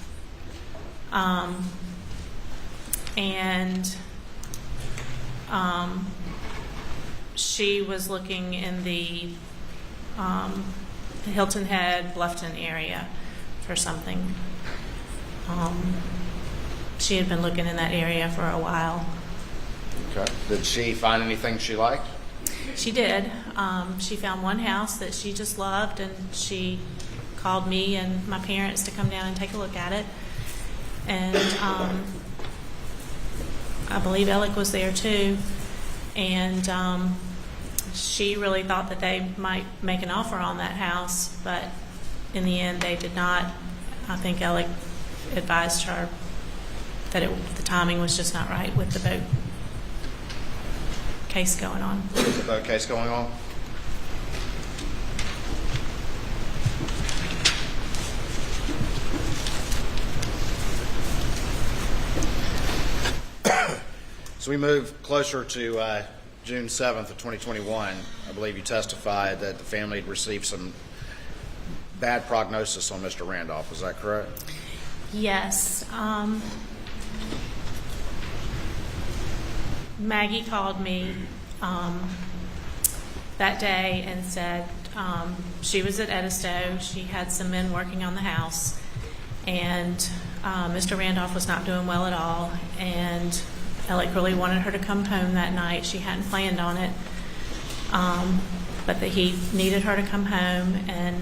She was looking in the Hilton Head, Bluffton area for something. She had been looking in that area for a while. Okay. Did she find anything she liked? She did. She found one house that she just loved, and she called me and my parents to come down and take a look at it. And I believe Alec was there too. And she really thought that they might make an offer on that house, but in the end they did not. I think Alec advised her that the timing was just not right with the boat case going on. The boat case going on? So we move closer to June 7th of 2021. I believe you testified that the family had received some bad prognosis on Mr. Randolph. Is that correct? Yes. Maggie called me that day and said she was at Edisto. She had some men working on the house, and Mr. Randolph was not doing well at all, and Alec really wanted her to come home that night. She hadn't planned on it, but that he needed her to come home, and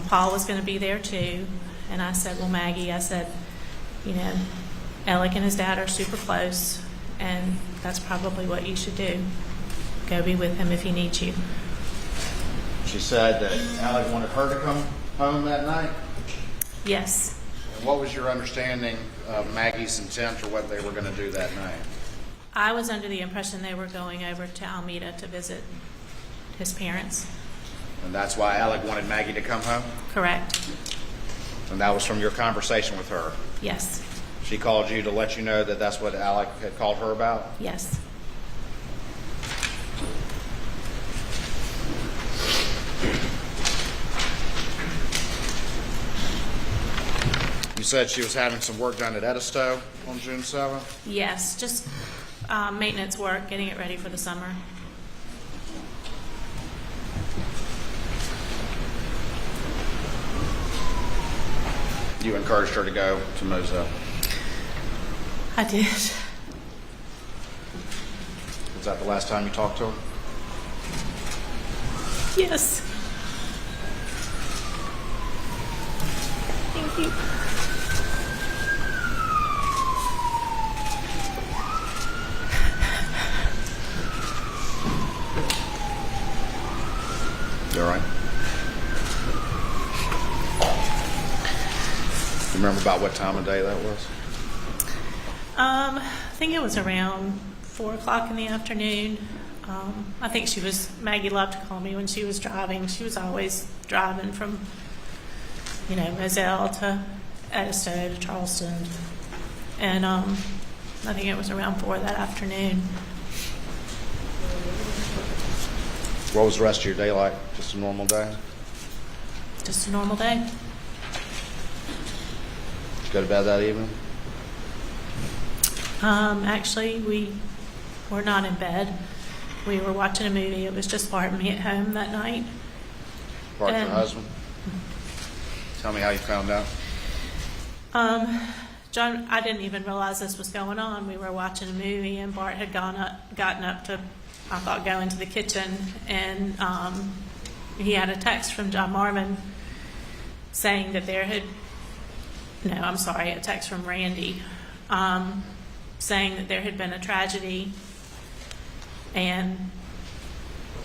Paul was going to be there too. And I said, well, Maggie, I said, Alec and his dad are super close, and that's probably what you should do. Go be with him if he needs you. She said that Alec wanted her to come home that night? Yes. And what was your understanding of Maggie's intent or what they were going to do that night? I was under the impression they were going over to Alameda to visit his parents. And that's why Alec wanted Maggie to come home? Correct. And that was from your conversation with her? Yes. She called you to let you know that that's what Alec had called her about? Yes. You said she was having some work done at Edisto on June 7th? Yes, just maintenance work, getting it ready for the summer. You encouraged her to go to Moselle? I did. Was that the last time you talked to her? Yes. Thank you. You all right? Do you remember about what time of day that was? I think it was around 4 o'clock in the afternoon. I think Maggie loved to call me when she was driving. She was always driving from, Moselle to Edisto to Charleston. And I think it was around 4 that afternoon. What was the rest of your day like? Just a normal day? Just a normal day. Did you go to bed that evening? Actually, we were not in bed. We were watching a movie. It was just Bart and me at home that night. Bart, your husband? Tell me how you found out. John, I didn't even realize this was going on. We were watching a movie, and Bart had gotten up to, I thought, go into the kitchen, and he had a text from John Marvin saying that a text from Randy saying that there had been a tragedy, and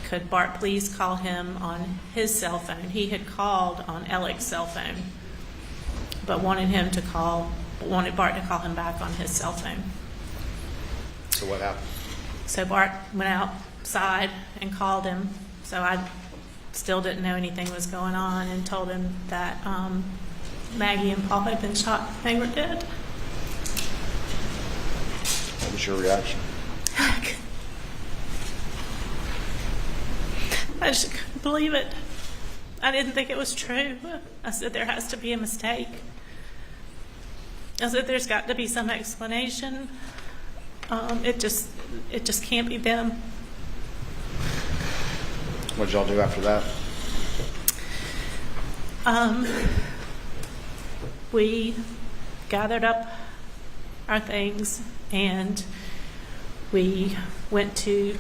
could Bart please call him on his cell phone. He had called on Alex's cell phone, but wanted Bart to call him back on his cell phone. So what happened? So Bart went outside and called him. So I still didn't know anything was going on, and told him that Maggie and Paul had been shot. They were dead. What was your reaction? I just couldn't believe it. I didn't think it was true. I said, there has to be a mistake. I said, there's got to be some explanation. It just can't be them. What did y'all do after that? We gathered up our things and we went to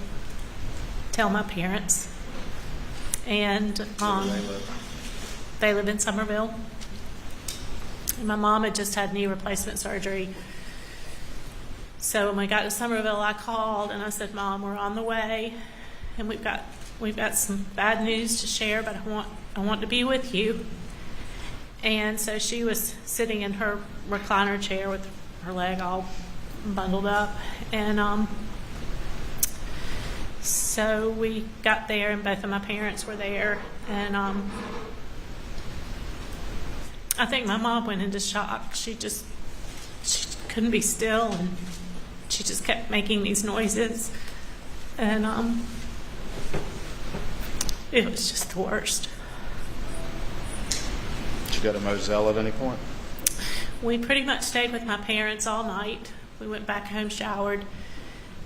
tell my parents. And they live in Somerville. And my mom had just had knee replacement surgery. So when we got to Somerville, I called and I said, Mom, we're on the way, and we've got some bad news to share, but I want to be with you. And so she was sitting in her recliner chair with her leg all bundled up, and so we got there, and both of my parents were there, and I think my mom went into shock. She couldn't be still, and she just kept making these noises, and it was just the worst. Did you go to Moselle at any point? We pretty much stayed with my parents all night. We went back home, showered,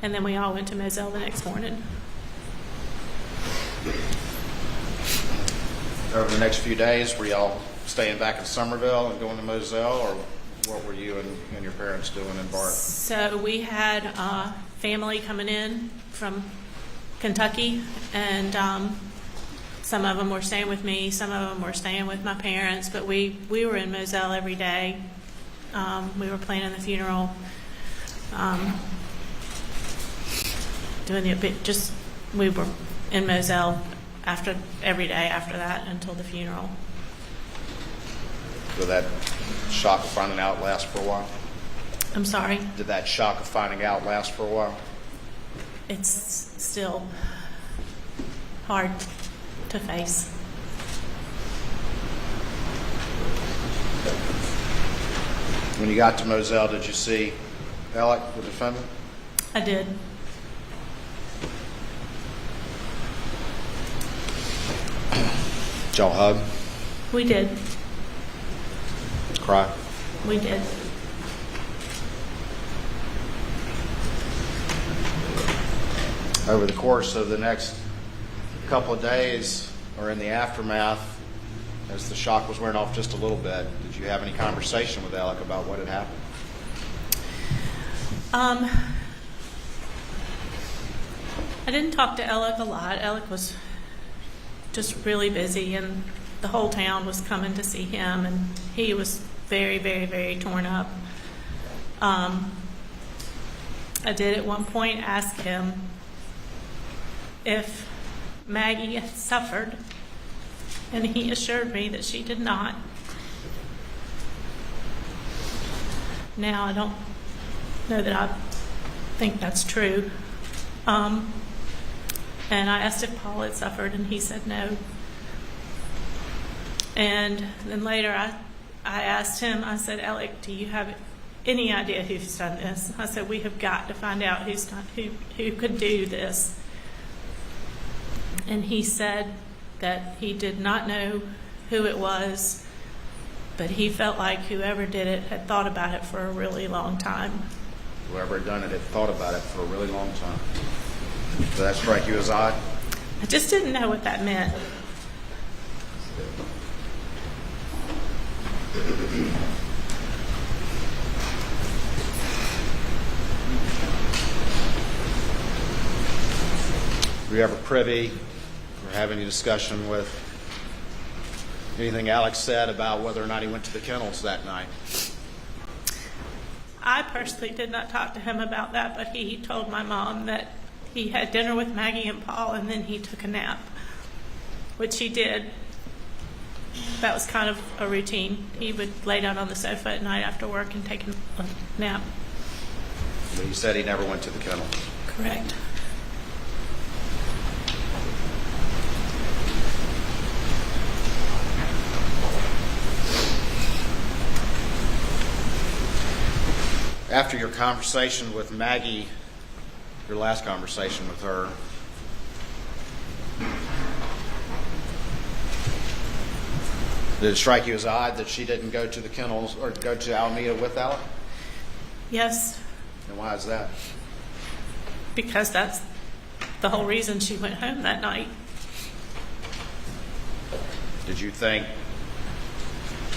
and then we all went to Moselle the next morning. Over the next few days, were y'all staying back in Somerville and going to Moselle, or what were you and your parents doing in Bart? So we had family coming in from Kentucky, and some of them were staying with me, some of them were staying with my parents, but we were in Moselle every day. We were planning the funeral, we were in Moselle every day after that until the funeral. Did that shock of finding out last for a while? I'm sorry? Did that shock of finding out last for a while? It's still hard to face. When you got to Moselle, did you see Alex, the defendant? I did. Did y'all hug? We did. Cry? We did. Over the course of the next couple of days, or in the aftermath, as the shock was wearing off just a little bit, did you have any conversation with Alec about what had happened? I didn't talk to Alec a lot. Alec was just really busy, and the whole town was coming to see him, and he was very, very, very torn up. I did at one point ask him if Maggie had suffered, and he assured me that she did not. Now, I don't know that I think that's true. And I asked if Paul had suffered, and he said no. And then later I asked him, I said, Alec, do you have any idea who's done this? I said, we have got to find out who could do this. And he said that he did not know who it was, but he felt like whoever did it had thought about it for a really long time. Whoever had done it had thought about it for a really long time. Did that strike you as odd? I just didn't know what that meant. Were you ever privy or have any discussion with anything Alex said about whether or not he went to the kennels that night? I personally did not talk to him about that, but he told my mom that he had dinner with Maggie and Paul and then he took a nap, which he did. That was kind of a routine. He would lay down on the sofa at night after work and take a nap. But he said he never went to the kennel. Correct. After your conversation with Maggie, your last conversation with her, did it strike you as odd that she didn't go to the kennels or go to Alameda with Alec? Yes, And why is that? because that's the whole reason she went home that night. Did you think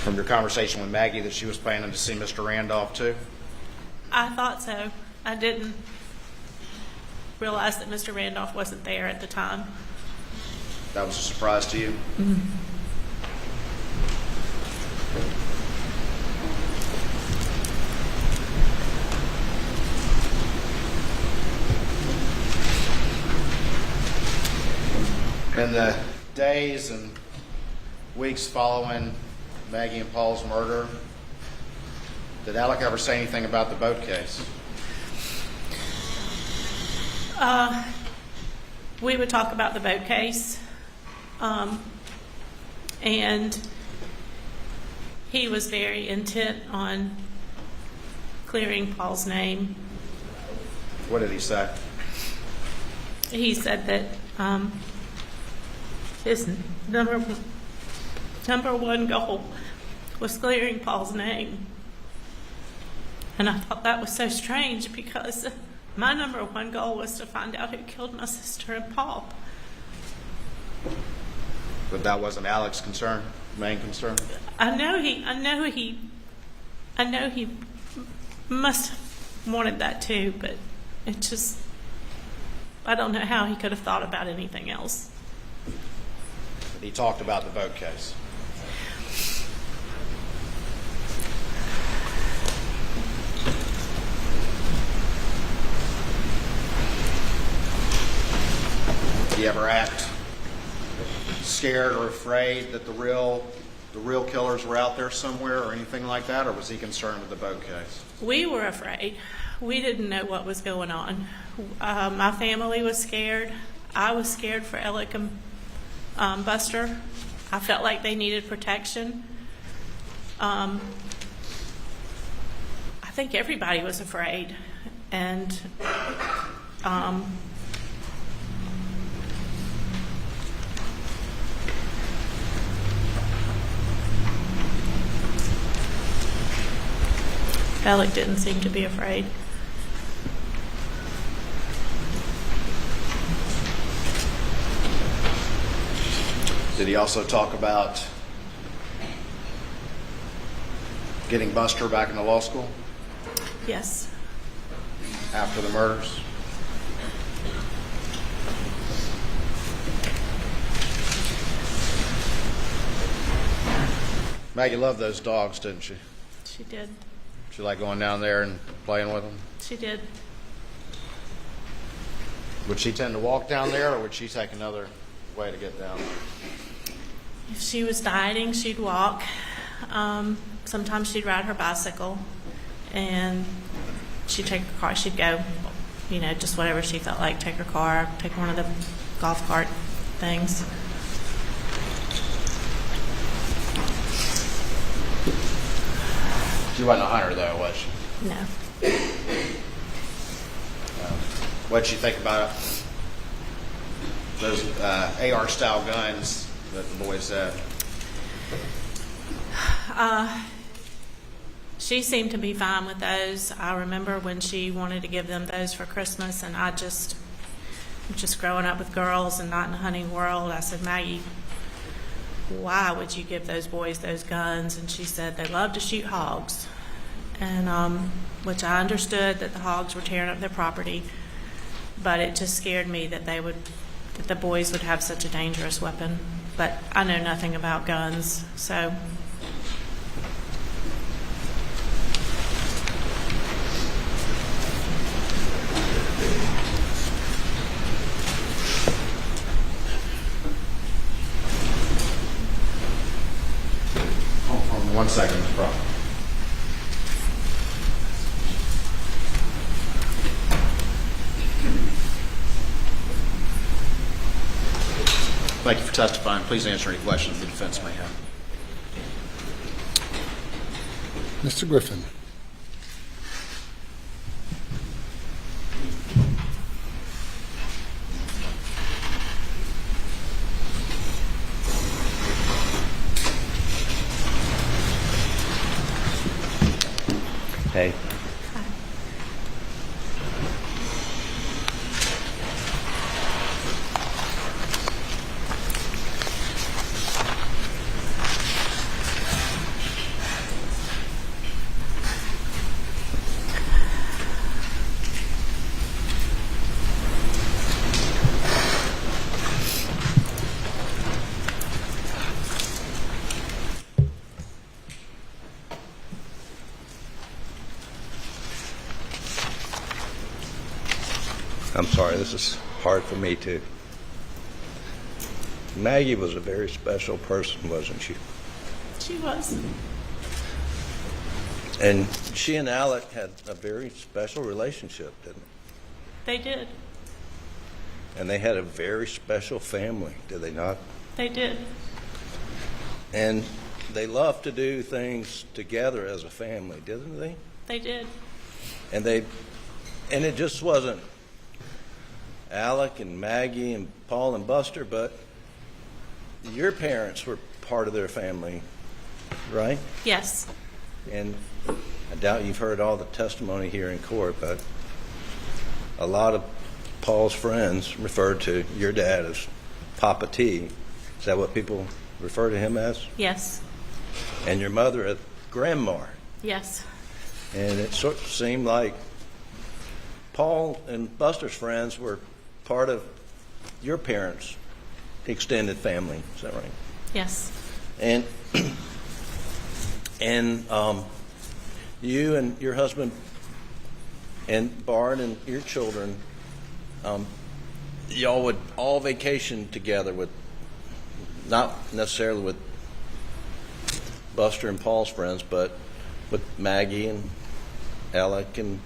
from your conversation with Maggie that she was planning to see Mr. Randolph too? I thought so. I didn't realize that Mr. Randolph wasn't there at the time. That was a surprise to you? In the days and weeks following Maggie and Paul's murder, did Alec ever say anything about the boat case? We would talk about the boat case, and he was very intent on clearing Paul's name. What did he say? He said that his number one goal was clearing Paul's name. And I thought that was so strange because my number one goal was to find out who killed my sister and Paul. But that wasn't Alec's concern, main concern? I know he must have wanted that too, but it just, I don't know how he could have thought about anything else. He talked about the boat case. Did he ever act scared or afraid that the real killers were out there somewhere or anything like that, or was he concerned with the boat case? We were afraid. We didn't know what was going on. My family was scared. I was scared for Alec and Buster. I felt like they needed protection. I think everybody was afraid. And Alec didn't seem to be afraid. Did he also talk about getting Buster back into law school Yes. after the murders? Maggie loved those dogs, didn't she? She did. She liked going down there and playing with them? She did. Would she tend to walk down there, or would she take another way to get down there? If she was dieting, she'd walk. Sometimes she'd ride her bicycle, and she'd take her car. She'd go, just whatever she felt like. Take her car, take one of the golf cart things. She wasn't a hunter, though, was she? No. What'd she think about those AR-style guns that the boys said? She seemed to be fine with those. I remember when she wanted to give them those for Christmas, and I just growing up with girls and not in the hunting world, I said, Maggie, why would you give those boys those guns? And she said they love to shoot hogs, and which I understood that the hogs were tearing up their property, but it just scared me that the boys would have such a dangerous weapon. But I know nothing about guns, so. 1 second, Mr. Brown. Thank you for testifying. Please answer any questions the defense may have. Mr. Griffin. Hey. I'm sorry, this is hard for me too. Maggie was a very special person, wasn't she? She was. And she and Alec had a very special relationship, didn't They did. they? And they had a very special family, did they not? They did. And they loved to do things together as a family, didn't they? They did. And it just wasn't Alec and Maggie and Paul and Buster, but your parents were part of their family, right? Yes. And I doubt you've heard all the testimony here in court, but a lot of Paul's friends referred to your dad as Papa T. Is that what people refer to him as? Yes. And your mother as Grandma. Yes. And it sort of seemed like Paul and Buster's friends were part of your parents' extended family. Is that right? Yes. And you and your husband and Bart and your children, y'all would all vacation together with, not necessarily with Buster and Paul's friends, but with Maggie and Alec and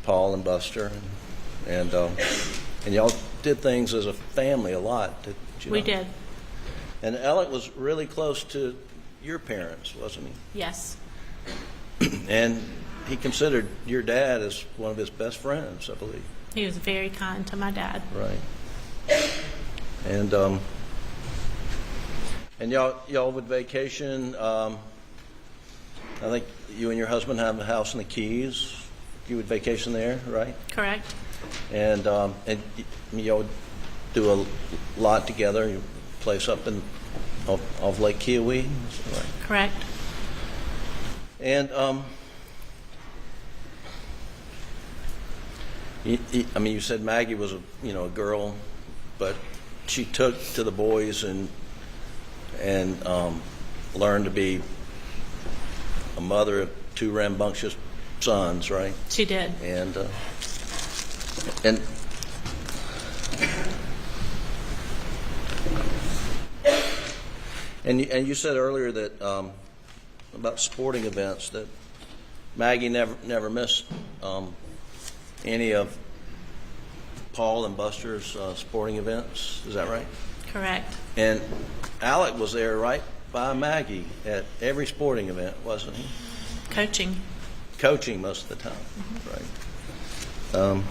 Paul and Buster, and y'all did things as a family a lot. Did you We know? did. And Alec was really close to your parents, wasn't Yes. he? And he considered your dad as one of his best friends, I believe. He was very kind to my dad. Right. And y'all would vacation. I think you and your husband have a house in the Keys. You would vacation there, right? Correct. And y'all would do a lot together. You place up in off Lake Kiowee, is that right? Correct. And you said Maggie was a girl, but she took to the boys and learned to be a mother of two rambunctious sons, right? She did. And you said earlier that about sporting events that Maggie never missed any of Paul and Buster's sporting events. Is that right? Correct. And Alec was there right by Maggie at every sporting event, wasn't he? Coaching. Coaching most of the time, right?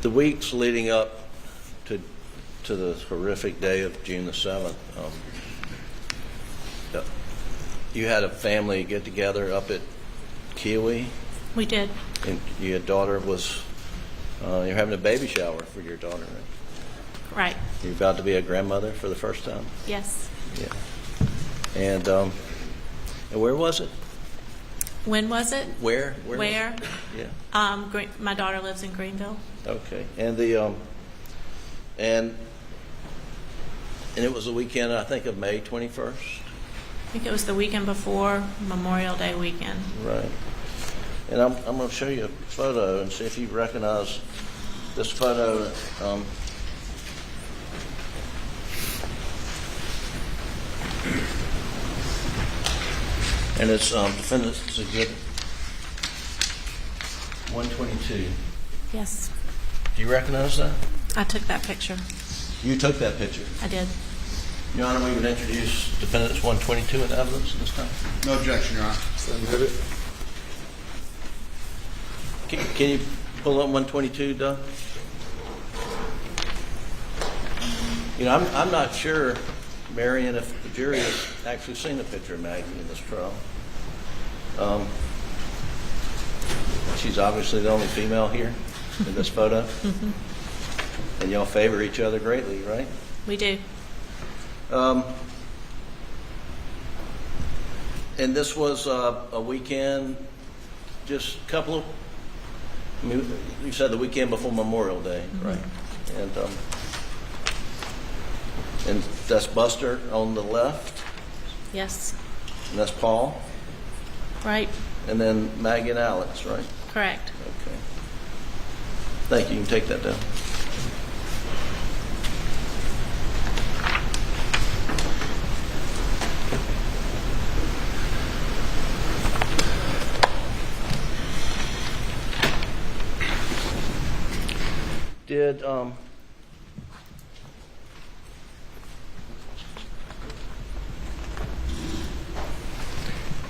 The weeks leading up to the horrific day of June the 7th, you had a family get together up at Kiowee. We did. And your daughter was, you're having a baby shower for your daughter, right? Right. You're about to be a grandmother for the first time? Yes. Yeah. And where was it? When was it? Where? Where? Yeah. My daughter lives in Greenville. Okay. And the and it was the weekend, I think, of May 21st. I think it was the weekend before Memorial Day weekend. Right. And I'm going to show you a photo and see if you recognize this photo. And it's Defendant's Exhibit 122. Yes. Do you recognize that? I took that picture. You took that picture. I did. Your Honor, we would introduce Defendant's 122 in evidence this time. No objection, Your Honor. Submit it. Can you pull up 122, Doug? You know, I'm not sure, Marion, if the jury has actually seen a picture of Maggie in this trial. She's obviously the only female here in this photo. Mm-hmm. And y'all favor each other greatly, right? We do. And this was a weekend, just a couple of, I mean, you said the weekend before Memorial Day, Mm-hmm. right? And that's Buster on the left, Yes. and that's Paul, Right. and then Maggie and Alex, right? Correct. Okay. Thank you. You can take that down.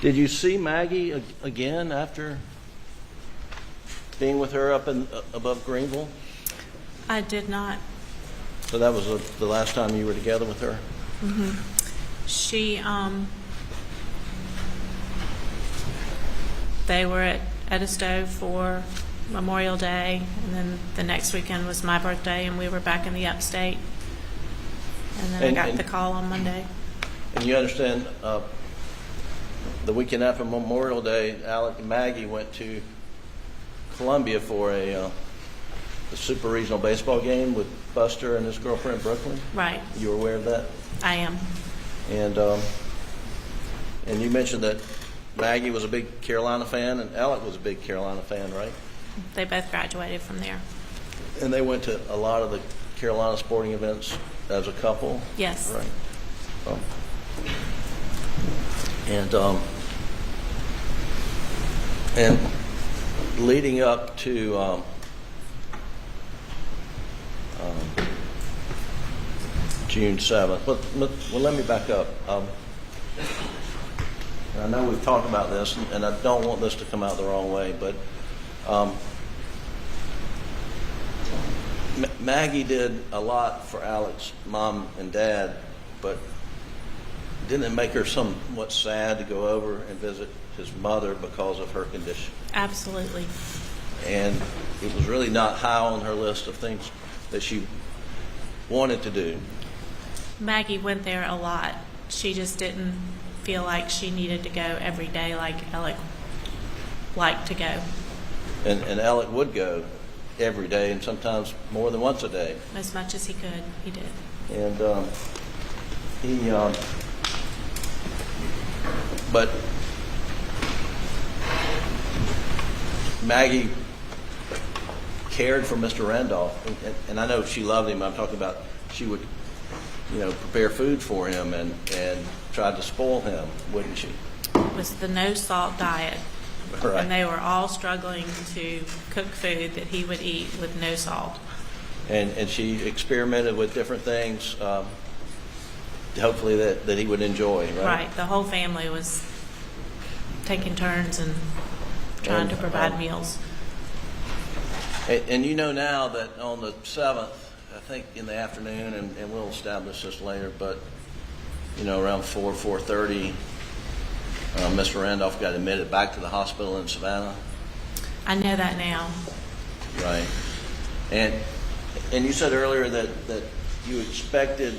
Did you see Maggie again after being with her up above Greenville? I did not. So that was the last time you were together with her? Mm-hmm. She, they were at Edisto for Memorial Day, and then the next weekend was my birthday, and we were back in the upstate. And then I got the call on Monday. And you understand, the weekend after Memorial Day, Alec and Maggie went to Columbia for a super regional baseball game with Buster and his girlfriend Brooklyn. Right. You were aware of that? I am. And you mentioned that Maggie was a big Carolina fan and Alec was a big Carolina fan, right? They both graduated from there. And they went to a lot of the Carolina sporting events as a couple? Yes. Right. And leading up to June 7th, well, let me back up. I know we've talked about this, and I don't want this to come out the wrong way, but Maggie did a lot for Alex's mom and dad, but didn't it make her somewhat sad to go over and visit his mother because of her condition? Absolutely. And it was really not high on her list of things that she wanted to do. Maggie went there a lot. She just didn't feel like she needed to go every day like Alec liked to go. And Alec would go every day and sometimes more than once a day. As much as he could, he did. And but Maggie cared for Mr. Randolph, and I know she loved him. I'm talking about she would, prepare food for him and tried to spoil him, wouldn't she? It was the no salt diet. Right. And they were all struggling to cook food that he would eat with no salt. And she experimented with different things, hopefully that he would enjoy, right? Right. The whole family was taking turns and trying to provide meals. And you know now that on the 7th, I think in the afternoon, and we'll establish this later, but around 4:30, Mr. Randolph got admitted back to the hospital in Savannah. I know that now. Right. And you said earlier that you expected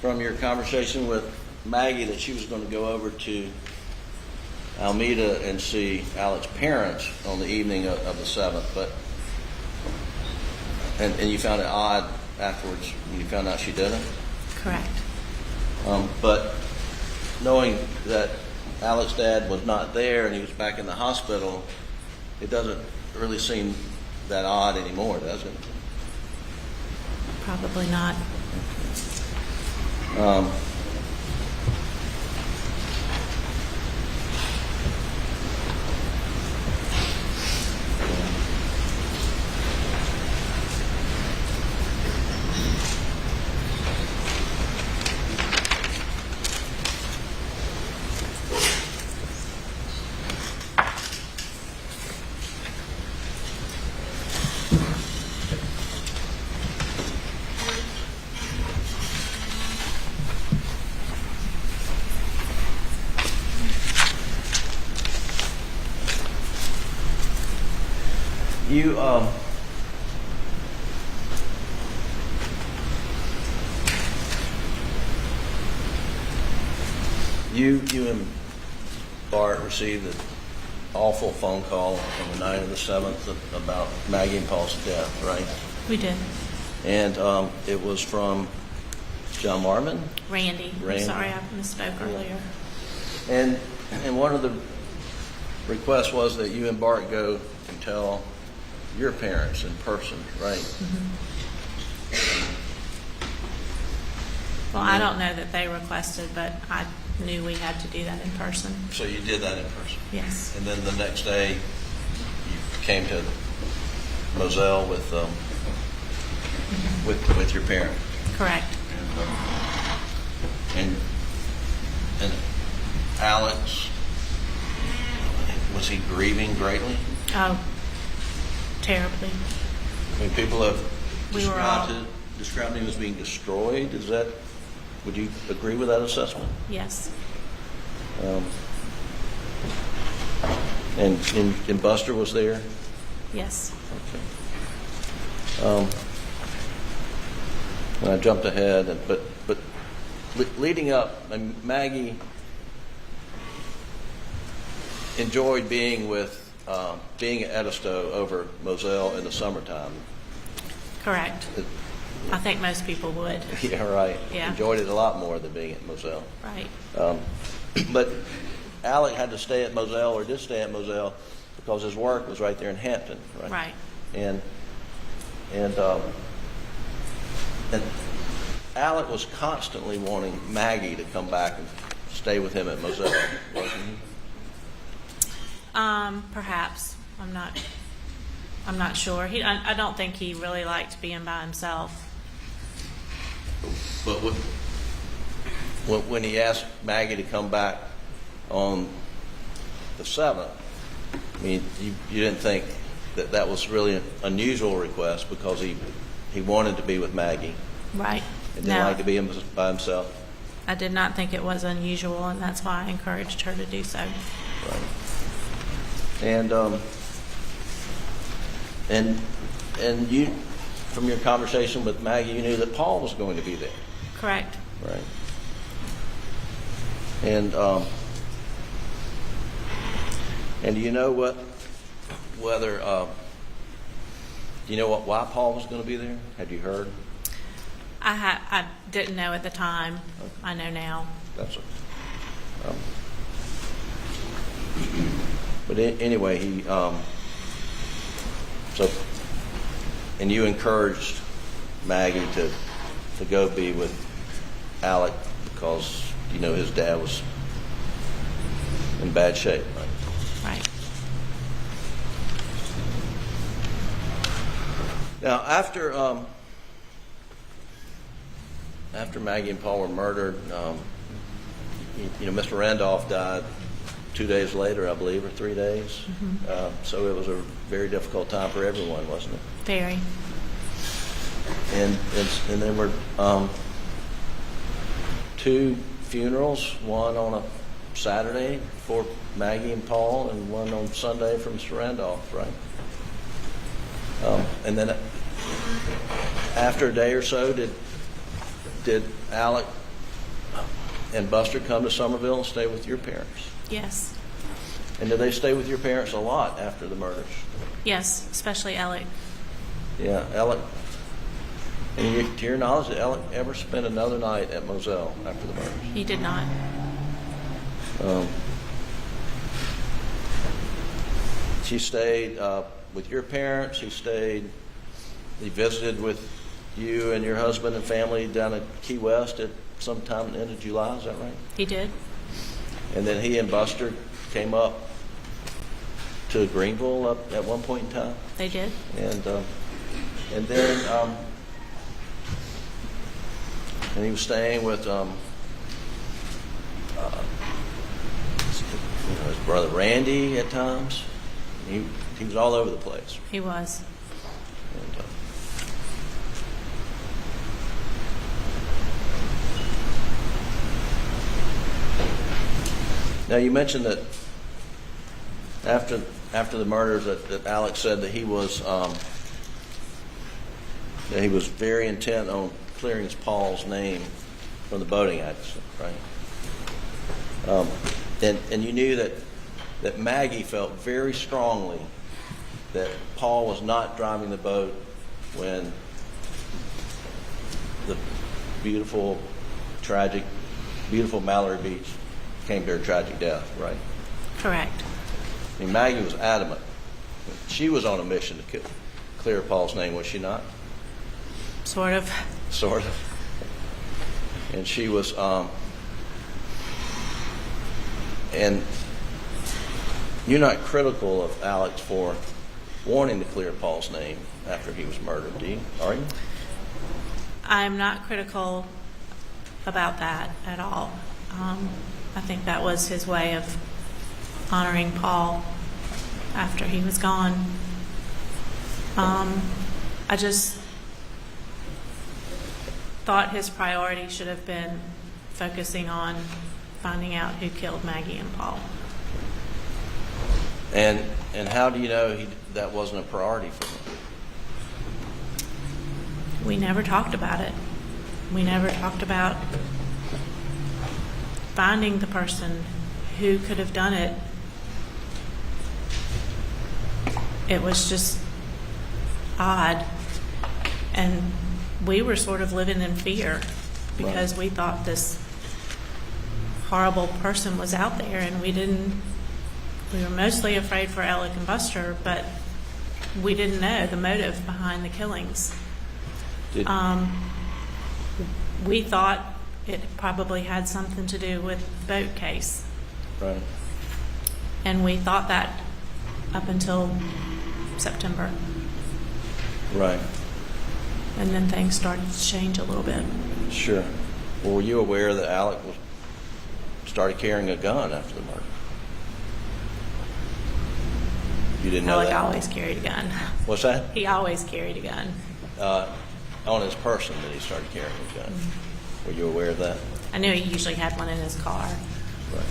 from your conversation with Maggie that she was going to go over to Alameda and see Alex's parents on the evening of the 7th, but and you found it odd afterwards when you found out she didn't? Correct. But knowing that Alex's dad was not there and he was back in the hospital, it doesn't really seem that odd anymore, does it? Probably not. You and Bart received an awful phone call on the night of the 7th about Maggie and Paul's death, right? We did. And it was from John Marmon? Randy. I'm sorry, I misspoke earlier. And one of the requests was that you and Bart go and tell your parents in person, right? Mm-hmm. Well, I don't know that they requested, but I knew we had to do that in person. So you did that in person? Yes. And then the next day, you came to Moselle with your parent? Correct. And Alex, was he grieving greatly? Oh, terribly. I mean, people have We were all- described him as being destroyed. Would you agree with that assessment? Yes. And Buster was there? Yes. Okay. And I jumped ahead, but leading up, Maggie enjoyed being at Edisto over Moselle in the summertime. Correct. I think most people would. Yeah, right. Yeah. Enjoyed it a lot more than being at Moselle. Right. But Alec had to stay at Moselle, or did stay at Moselle, because his work was right there in Hampton, right? Right. And Alec was constantly wanting Maggie to come back and stay with him at Moselle, wasn't he? Perhaps. I'm not sure. I don't think he really liked being by himself. But when he asked Maggie to come back on the 7th, I mean, you didn't think that was really an unusual request, because he wanted to be with Maggie. Right. And didn't like to be by himself. I did not think it was unusual, and that's why I encouraged her to do so. Right. And you, from your conversation with Maggie, you knew that Paul was going to be there. Correct. Right. And do you know why Paul was going to be there? Had you heard? I didn't know at the time. Okay. I know now. That's it. But anyway, and you encouraged Maggie to go be with Alec, because his dad was in bad shape, right? Right. Now, after Maggie and Paul were murdered, Mr. Randolph died 2 days later, I believe, or 3 days. Mm-hmm. So it was a very difficult time for everyone, wasn't it? Very. And there were 2 funerals, one on a Saturday for Maggie and Paul, and one on Sunday for Mr. Randolph, right? And then after a day or so, did Alec and Buster come to Somerville and stay with your parents? Yes. And did they stay with your parents a lot after the murders? Yes, especially Alec. Yeah, Alec. And to your knowledge, did Alec ever spend another night at Moselle after the murders? He did not. She stayed with your parents. He visited with you and your husband and family down at Key West at some time at the end of July. Is that right? He did. And then he and Buster came up to Greenville at one point in time. They did. And then and he was staying with his brother Randy at times. He was all over the place. He was. And, now you mentioned that after the murders that Alex said that he was very intent on clearing Paul's name from the boating accident, right? And you knew that Maggie felt very strongly that Paul was not driving the boat when the beautiful Mallory Beach came to her tragic death, right? Correct. I mean, Maggie was adamant. She was on a mission to clear Paul's name, was she not? Sort of. Sort of. And she was, and you're not critical of Alex for wanting to clear Paul's name after he was murdered, do you? Are you? I'm not critical about that at all. I think that was his way of honoring Paul after he was gone. I just thought his priority should have been focusing on finding out who killed Maggie and Paul. And how do you know that wasn't a priority for him? We never talked about it. We never talked about finding the person who could have done it. It was just odd. And we were sort of living in fear because we thought this horrible person was out there, and we were mostly afraid for Alec and Buster, but we didn't know the motive behind the killings. We thought it probably had something to do with the boat case. Right. And we thought that up until September. Right. And then things started to change a little bit. Sure. Well, were you aware that Alec started carrying a gun after the murder? You didn't know Alec that? always carried a gun. What's that? He always carried a gun. On his person that he started carrying a gun. Were you aware of that? I knew he usually had one in his car. Right.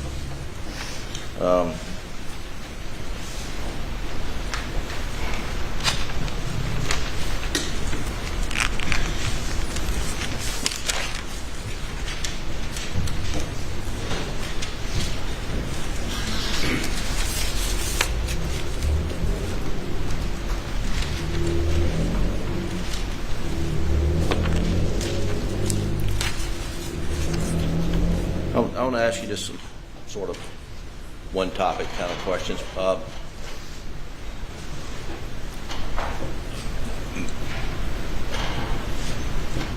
I want to ask you just some sort of one topic kind of questions.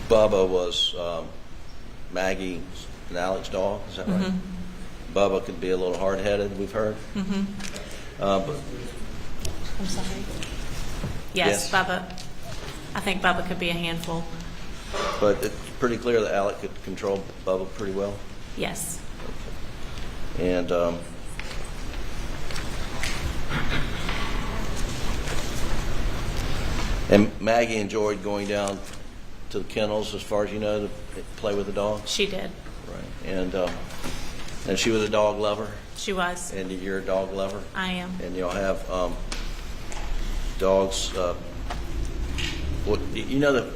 Bubba was Maggie and Alex's dog, is that right? Mm-hmm. Bubba could be a little hard-headed, we've heard. Mm-hmm. But I'm sorry. Yes, Bubba. I think Bubba could be a handful. But it's pretty clear that Alec could control Bubba pretty well. Yes. And Maggie enjoyed going down to the kennels, as far as you know, to play with the dog. She did. Right. And she was a dog lover. She was. And you're a dog lover. I am. And you'll have dogs. What you know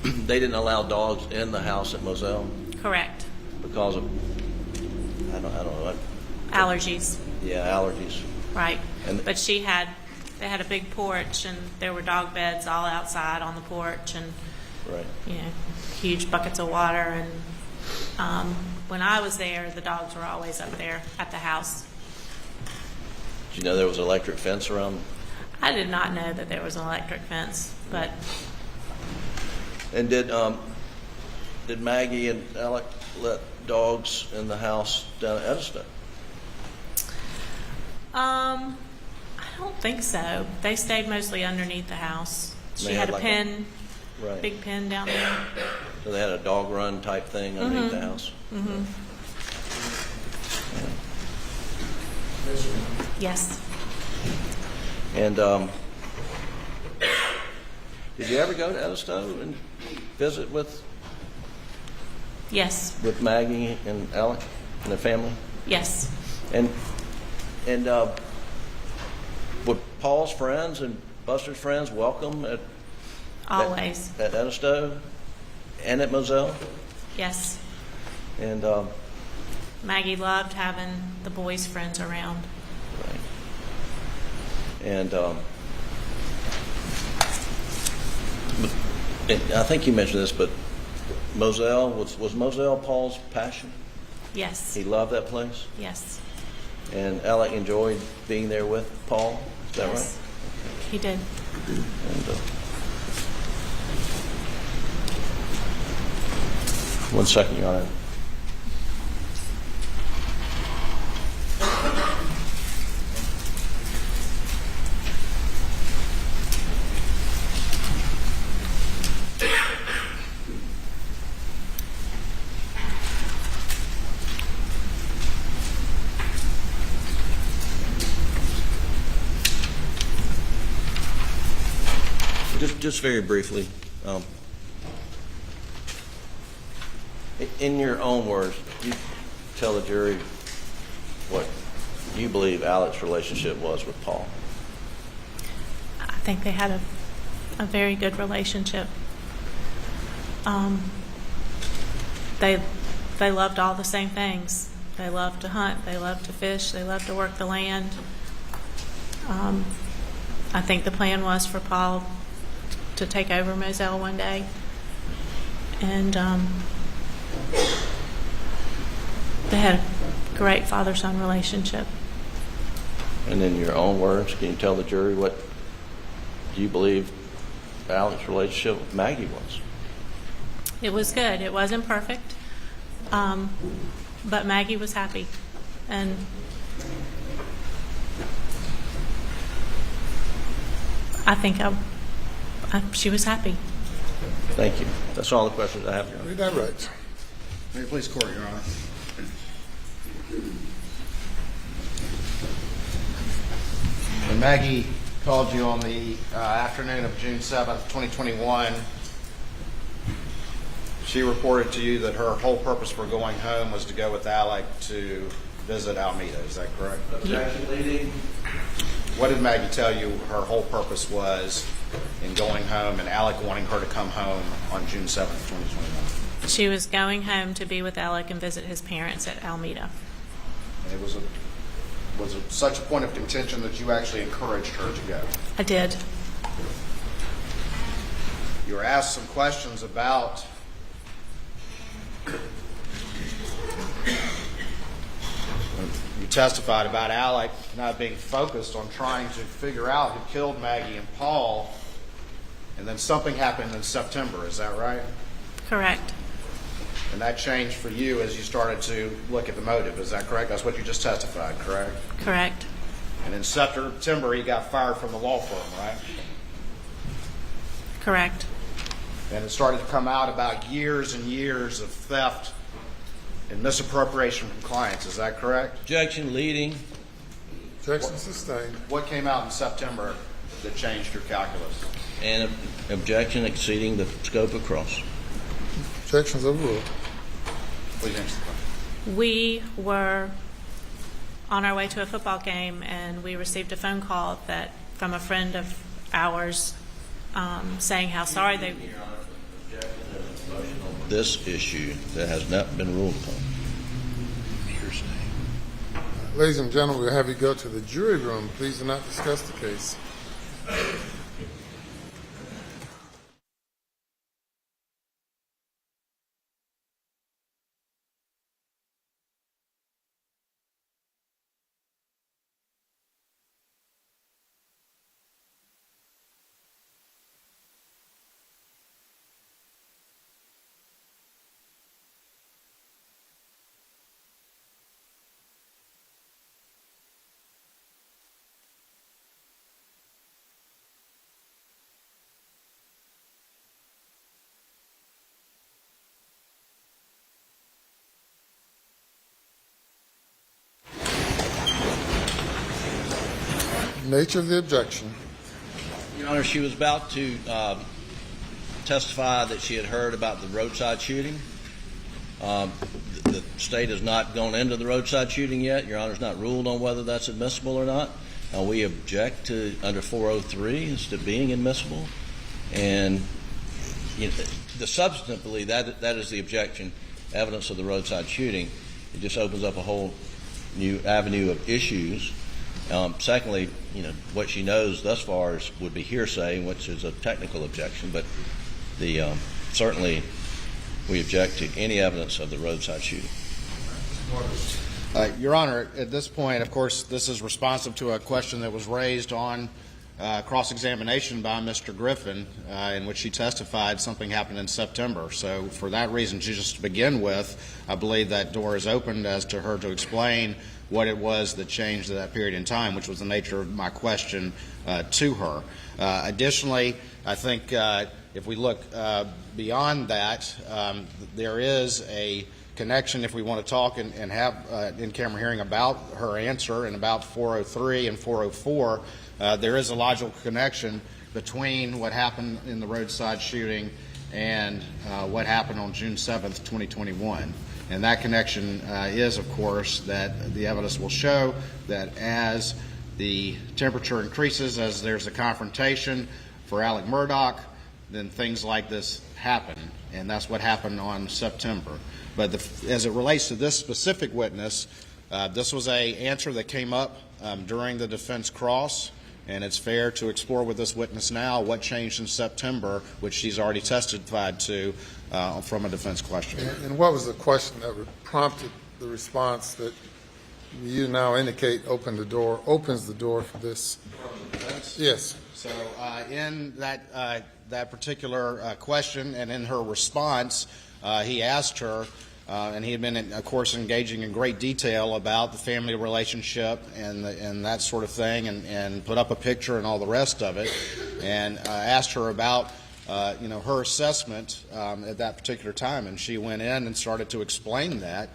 they didn't allow dogs in the house at Moselle Correct. because of, I don't know, Allergies, yeah, allergies. right. And- But they had a big porch, and there were dog beds all outside on the porch, and, Right. huge buckets of water. And when I was there, the dogs were always up there at the house. Did you know there was an electric fence around? I did not know that there was an electric fence, but And did Maggie and Alec let dogs in the house down at Edisto? I don't think so. They stayed mostly underneath the house. She They had had a like pen, Right. big pen down there. So they had a dog run type thing underneath the house? Mm-hmm. Yes. And did you ever go to Edisto and visit with Yes. Maggie and Alec and their family? Yes. And would Paul's friends and Buster's friends welcome at Always. at Edisto and at Moselle? Yes. And Maggie loved having the boys' friends around. and I think you mentioned this, but Moselle was Moselle Paul's passion? Yes. He loved that place, Yes. and Alec enjoyed being there with Paul. Is that Yes. He did. right? And, one second, Your Honor. Just very briefly, in your own words, you tell the jury what you believe Alec's relationship was with Paul. I think they had a very good relationship. They loved all the same things. They loved to hunt. They loved to fish. They loved to work the land. I think the plan was for Paul to take over Moselle one day, and they had a great father-son relationship. And in your own words, can you tell the jury what you believe Alec's relationship with Maggie was? It was good. It wasn't perfect, but Maggie was happy, and I think she was happy. Thank you. That's all the questions I have, Your Honor. Read that right. May it please court, Your Honor. When Maggie called you on the afternoon of June 7th, 2021, she reported to you that her whole purpose for going home was to go with Alec to visit Alameda. Is that correct? Objection leading. What did Maggie tell you her whole purpose was in going home and Alec wanting her to come home on June 7th, 2021? She was going home to be with Alec and visit his parents at Alameda. And it was such a point of contention that you actually encouraged her to go. I did. You were asked some questions about you testified about Alec not being focused on trying to figure out who killed Maggie and Paul, and then something happened in September. Is that right? Correct. And that changed for you as you started to look at the motive. Is that correct? That's what you just testified, correct? Correct. And in September, he got fired from the law firm, right? Correct. And it started to come out about years and years of theft and misappropriation from clients. Is that correct? Objection leading. Objection sustained. What came out in September that changed your calculus? And objection exceeding the scope of cross. Objections overruled. Please answer the question. We were on our way to a football game, and we received a phone call from a friend of ours saying how sorry they... this issue that has not been ruled upon. Ladies and gentlemen, we'll have you go to the jury room. Please do not discuss the case. Nature of the objection. Your Honor, she was about to testify that she had heard about the roadside shooting. The state has not gone into the roadside shooting yet. Your Honor's not ruled on whether that's admissible or not. We object to under 403 as to being admissible. And substantively, that is the objection, evidence of the roadside shooting. It just opens up a whole new avenue of issues. Secondly, what she knows thus far would be hearsay, which is a technical objection, but certainly we object to any evidence of the roadside shooting. Your Honor, at this point, of course, this is responsive to a question that was raised on cross-examination by Mr. Griffin, in which she testified something happened in September. So for that reason, just to begin with, I believe that door is opened as to her to explain what it was that changed at that period in time, which was the nature of my question to her. Additionally, I think if we look beyond that, there is a connection, if we want to talk and have in-camera hearing about her answer and about 403 and 404, there is a logical connection between what happened in the roadside shooting and what happened on June 7th, 2021. And that connection is, of course, that the evidence will show that as the temperature increases, as there's a confrontation for Alex Murdaugh, then things like this happen. And that's what happened on September. But as it relates to this specific witness, this was an answer that came up during the defense cross, and it's fair to explore with this witness now what changed in September, which she's already testified to from a defense question. And what was the question that prompted the response that you now indicate opens the door for this? Yes. So in that particular question and in her response, he asked her, and he had been, of course, engaging in great detail about the family relationship and that sort of thing, and put up a picture and all the rest of it, and asked her about her assessment at that particular time, and she went in and started to explain that,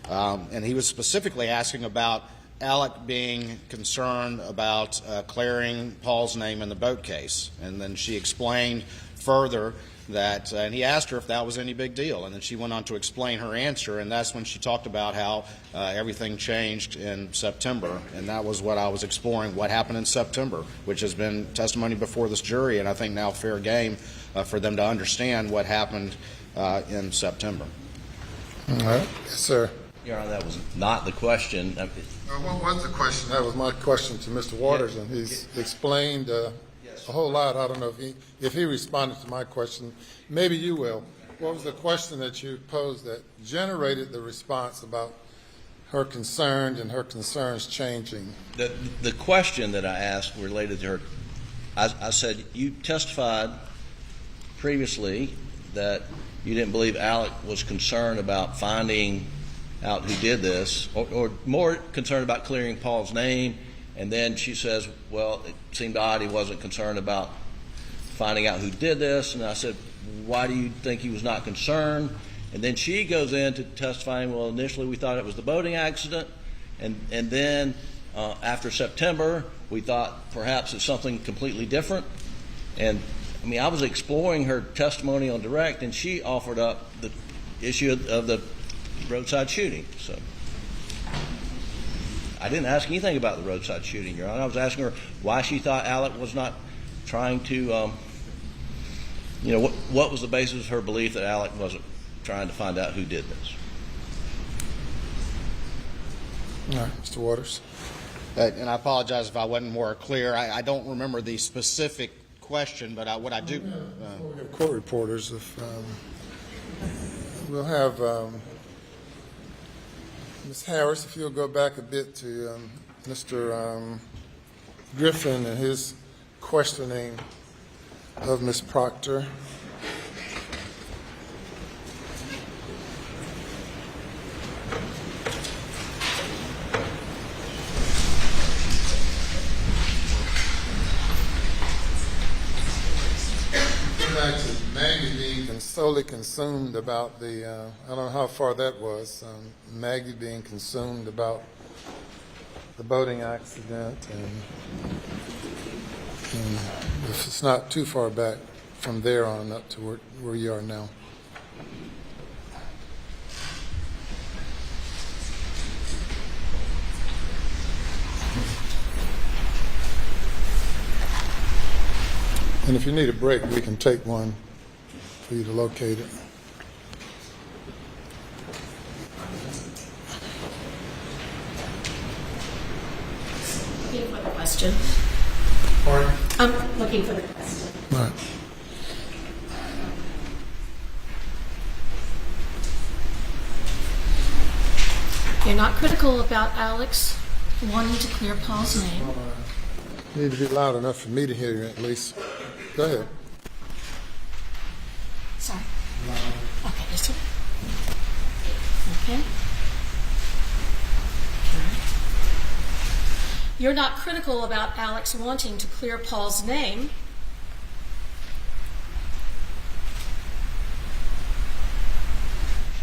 and he was specifically asking about Alec being concerned about clearing Paul's name in the boat case, and then she explained further that, and he asked her if that was any big deal, and then she went on to explain her answer, and that's when she talked about how everything changed in September, and that was what I was exploring, what happened in September, which has been testimony before this jury, and I think now fair game for them to understand what happened in September. All right. Yes, sir. Your Honor, that was not the question. What was the question? That was my question to Mr. Waters, and he's explained a whole lot. I don't know if he responded to my question. Maybe you will. What was the question that you posed that generated the response about her concern and her concerns changing? The question that I asked related to her, I said, you testified previously that you didn't believe Alec was concerned about finding out who did this, or more concerned about clearing Paul's name. And then she says, well, it seemed odd he wasn't concerned about finding out who did this. And I said, why do you think he was not concerned? And then she goes into testifying, well, initially we thought it was the boating accident. And then after September, we thought perhaps it's something completely different. And, I was exploring her testimony on direct, and she offered up the issue of the roadside shooting. So I didn't ask anything about the roadside shooting, Your Honor. I was asking her why she thought Alec was not trying to, what was the basis of her belief that Alec wasn't trying to find out who did this. All right, Mr. Waters. And I apologize if I wasn't more clear. I don't remember the specific question, but what I do... We have court reporters. If we'll have Ms. Harris, if you'll go back a bit to Mr. Griffin and his questioning of Ms. Proctor. Back to Maggie being solely consumed about the, I don't know how far that was, Maggie being consumed about the boating accident, and if it's not too far back from there on up to where you are now. And if you need a break, we can take one for you to locate it. Looking for the question. Pardon? I'm looking for the question. All right. You're not critical about Alex wanting to clear Paul's name. You need to be loud enough for me to hear you at least. Go ahead. Sorry. Okay, this one. Okay. You're not critical about Alex wanting to clear Paul's name.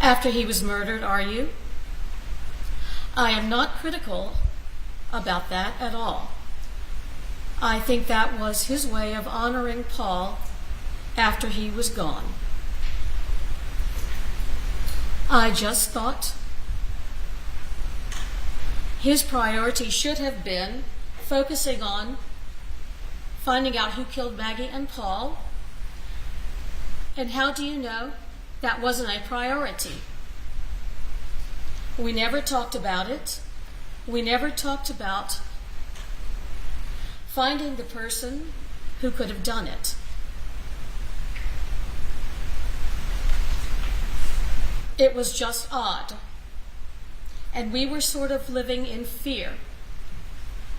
After he was murdered, are you? I am not critical about that at all. I think that was his way of honoring Paul after he was gone. I just thought his priority should have been focusing on finding out who killed Maggie and Paul. And how do you know that wasn't a priority? We never talked about it. We never talked about finding the person who could have done it. It was just odd. And we were sort of living in fear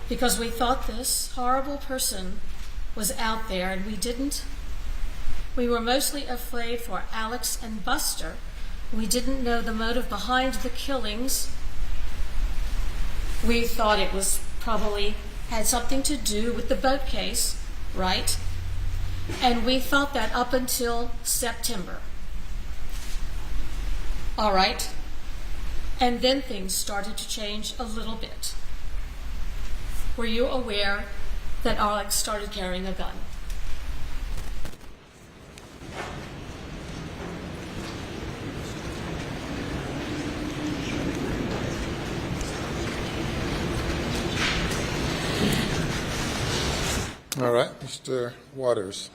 because we thought this horrible person was out there, and we were mostly afraid for Alex and Buster. We didn't know the motive behind the killings. We thought it was probably had something to do with the boat case, right? And we thought that up until September. All right. And then things started to change a little bit. Were you aware that Alex started carrying a gun? All right, Mr. Waters.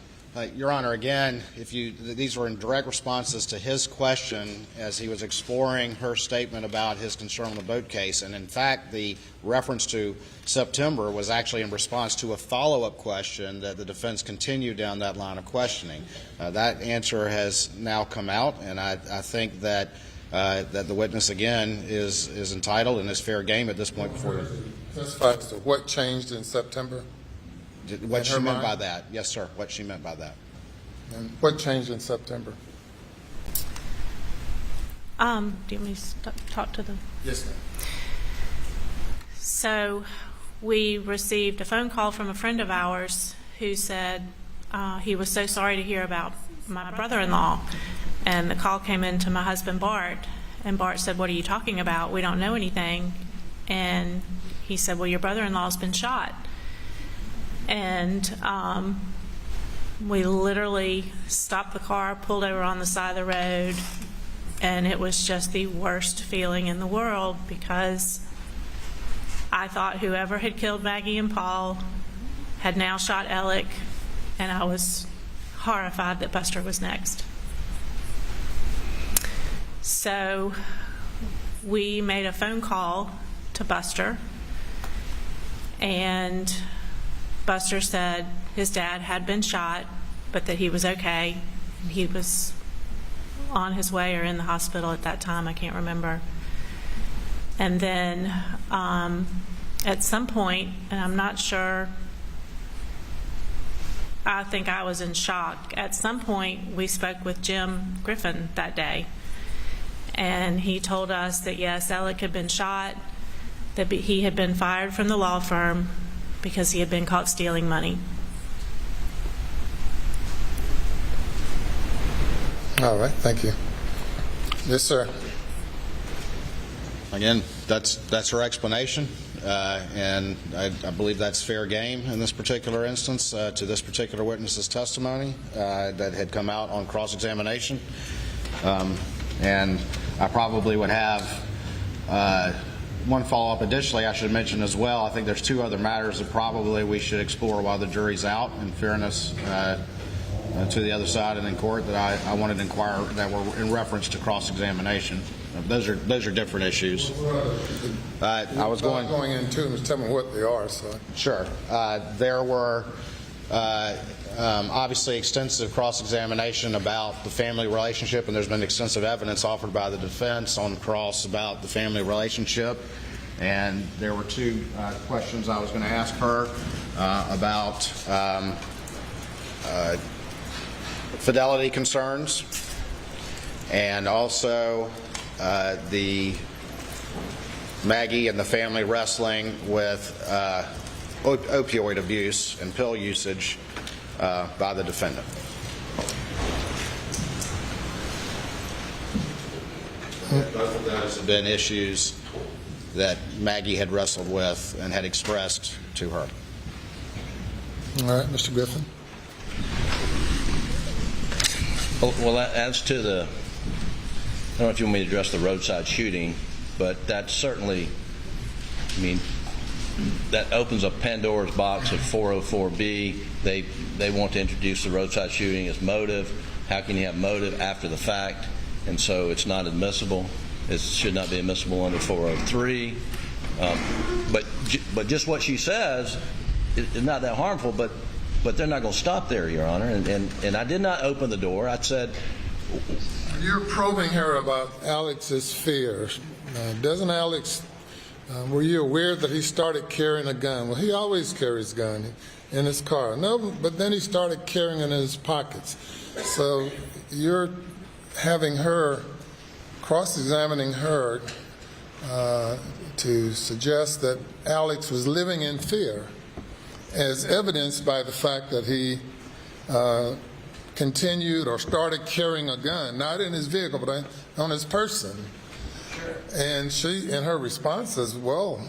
Your Honor, again, these were in direct responses to his question as he was exploring her statement about his concern on the boat case. And in fact, the reference to September was actually in response to a follow-up question that the defense continued down that line of questioning. That answer has now come out, and I think that the witness, again, is entitled and is fair game at this point before. Testify as to what changed in September? What she meant by that. Yes, sir, what she meant by that. And what changed in September? Do you want me to talk to them? Yes, ma'am. So we received a phone call from a friend of ours who said he was so sorry to hear about my brother-in-law. And the call came in to my husband, Bart. And Bart said, "What are you talking about? We don't know anything." And he said, "Well, your brother-in-law's been shot." And we literally stopped the car, pulled over on the side of the road, and it was just the worst feeling in the world because I thought whoever had killed Maggie and Paul had now shot Alec, and I was horrified that Buster was next. So we made a phone call to Buster, and Buster said his dad had been shot, but that he was okay. He was on his way or in the hospital at that time, I can't remember. And then at some point, and I'm not sure, I think I was in shock. At some point, we spoke with Jim Griffin that day, and he told us that yes, Alec had been shot, that he had been fired from the law firm because he had been caught stealing money. All right, thank you. Yes, sir. Again, that's her explanation, and I believe that's fair game in this particular instance to this particular witness's testimony that had come out on cross-examination. And I probably would have one follow-up additionally I should mention as well. I think there's two other matters that probably we should explore while the jury's out, in fairness to the other side and in court, that I wanted to inquire that were in reference to cross-examination. Those are different issues. I was going into them. Tell me what they are. So sure. There were obviously extensive cross-examination about the family relationship, and there's been extensive evidence offered by the defense on cross about the family relationship. And there were two questions I was going to ask her about fidelity concerns, and also the Maggie and the family wrestling with opioid abuse and pill usage by the defendant. Both of those have been issues that Maggie had wrestled with and had expressed to her. all right, Mr. Griffin. Well, as to the, I don't know if you want me to address the roadside shooting, but that certainly, I mean, that opens up Pandora's box of 404B. They want to introduce the roadside shooting as motive. How can you have motive after the fact? And so it's not admissible. It should not be admissible under 403. But just what she says is not that harmful, but they're not going to stop there, Your Honor. And I did not open the door. I said... You're probing her about Alex's fears. Doesn't Alex, were you aware that he started carrying a gun? Well, he always carries a gun in his car. No, but then he started carrying it in his pockets. So you're having her, cross-examining her to suggest that Alex was living in fear, as evidenced by the fact that he continued or started carrying a gun, not in his vehicle, but on his person. Sure. And she, in her response, says, well,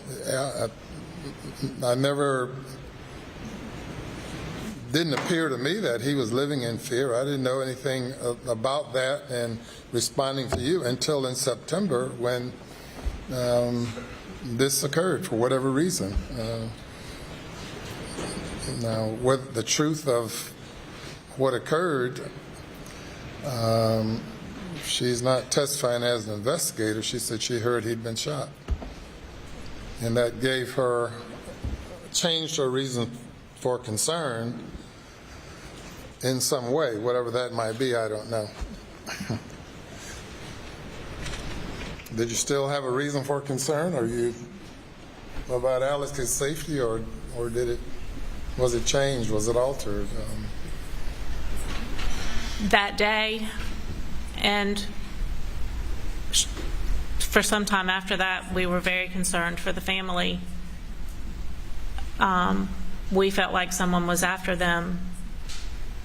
I never, didn't appear to me that he was living in fear. I didn't know anything about that and responding to you until in September when this occurred for whatever reason. Now, what the truth of what occurred, she's not testifying as an investigator. She said she heard he'd been shot. And that gave her, changed her reason for concern in some way. Whatever that might be, I don't know. Did you still have a reason for concern? Are you about Alex's safety, or did it, was it changed? Was it altered? That day, and for some time after that, we were very concerned for the family. We felt like someone was after them,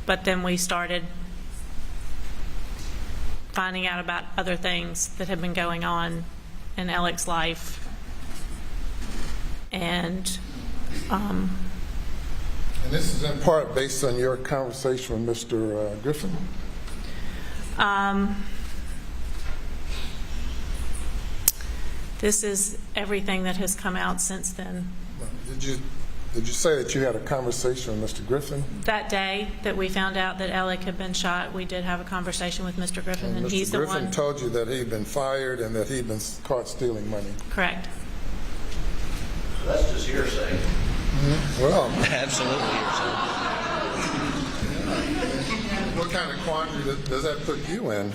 but then we started finding out about other things that had been going on in Alex's life. And this is in part based on your conversation with Mr. Griffin? This is everything that has come out since then. Did Did you say that you had a conversation with Mr. Griffin? That day that we found out that Alec had been shot, we did have a conversation with Mr. Griffin, and he's the Mr. Griffin one. told you that he'd been fired and that he'd been caught stealing money. Correct. That's just hearsay. Well, Absolutely hearsay. what kind of quandary does that put you in?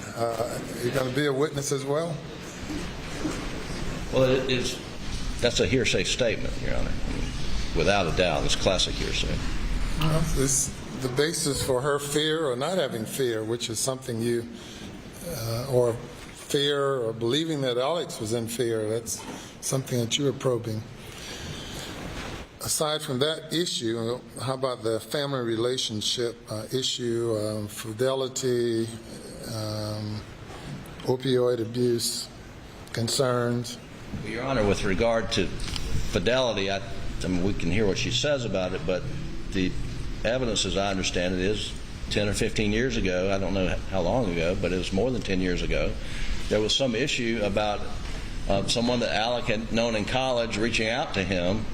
You're going to be a witness as well? Well, that's a hearsay statement, Your Honor. I mean, without a doubt, it's classic hearsay. Well, it's the basis for her fear or not having fear, which is something you, or fear or believing that Alex was in fear. That's something that you were probing. Aside from that issue, how about the family relationship issue, fidelity, opioid abuse, concerns? Well, Your Honor, with regard to fidelity, I mean, we can hear what she says about it, but the evidence, as I understand it, is 10 or 15 years ago. I don't know how long ago, but it was more than 10 years ago. There was some issue about someone that Alec had known in college reaching out to him.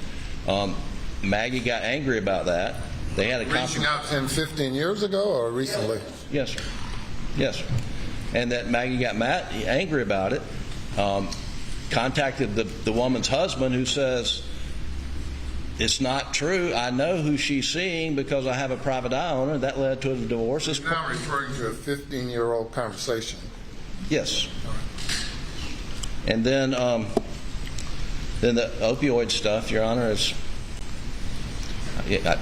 Maggie got angry about that. They had a Reaching out to him 15 years ago or recently? Yes, sir. Yes, sir. And that Maggie got angry about it. Contacted the woman's husband, who says, it's not true. I know who she's seeing because I have a private eye on her. That led to a divorce. You're now referring to a 15-year-old conversation. Yes. And then the opioid stuff, Your Honor, is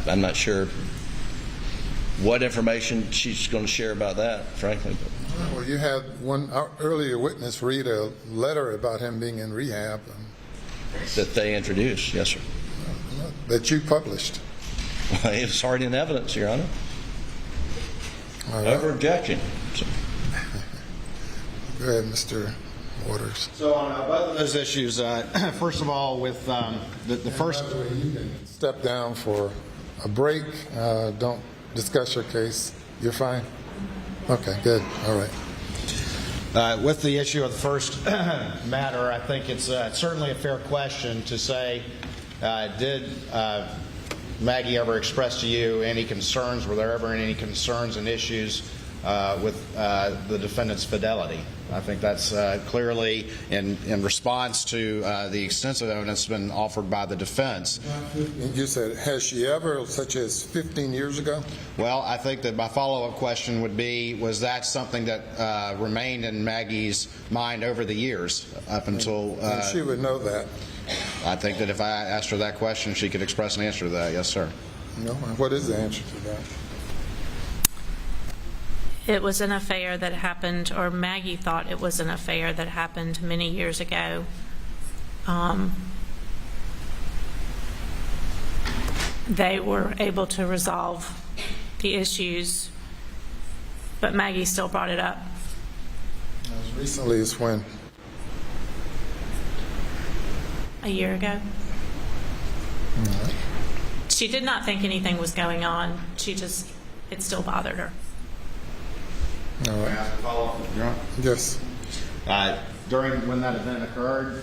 I'm not sure what information she's going to share about that, frankly. Well, you had one earlier witness read a letter about him being in rehab. That they introduced, yes, sir. That you published. Well, it's already in evidence, Your Honor. All right. Over objection. Go ahead, Mr. Waters. So on both of those issues, first of all, with the first... By the way, you can step down for a break. Don't discuss your case. You're fine? Okay, good. All right. With the issue of the first matter, I think it's certainly a fair question to say, did Maggie ever express to you any concerns? Were there ever any concerns and issues with the defendant's fidelity? I think that's clearly in response to the extensive evidence that's been offered by the defense. You said, has she ever, such as 15 years ago? Well, I think that my follow-up question would be, was that something that remained in Maggie's mind over the years up until... And she would know that. I think that if I asked her that question, she could express an answer to that. Yes, sir. No? What is the answer to that? It was an affair that happened, or Maggie thought it was an affair that happened many years ago. They were able to resolve the issues, but Maggie still brought it up. As recently as when? A year ago. She did not think anything was going on. It still bothered her. All right. May I ask a follow-up? Yes. During when that event occurred,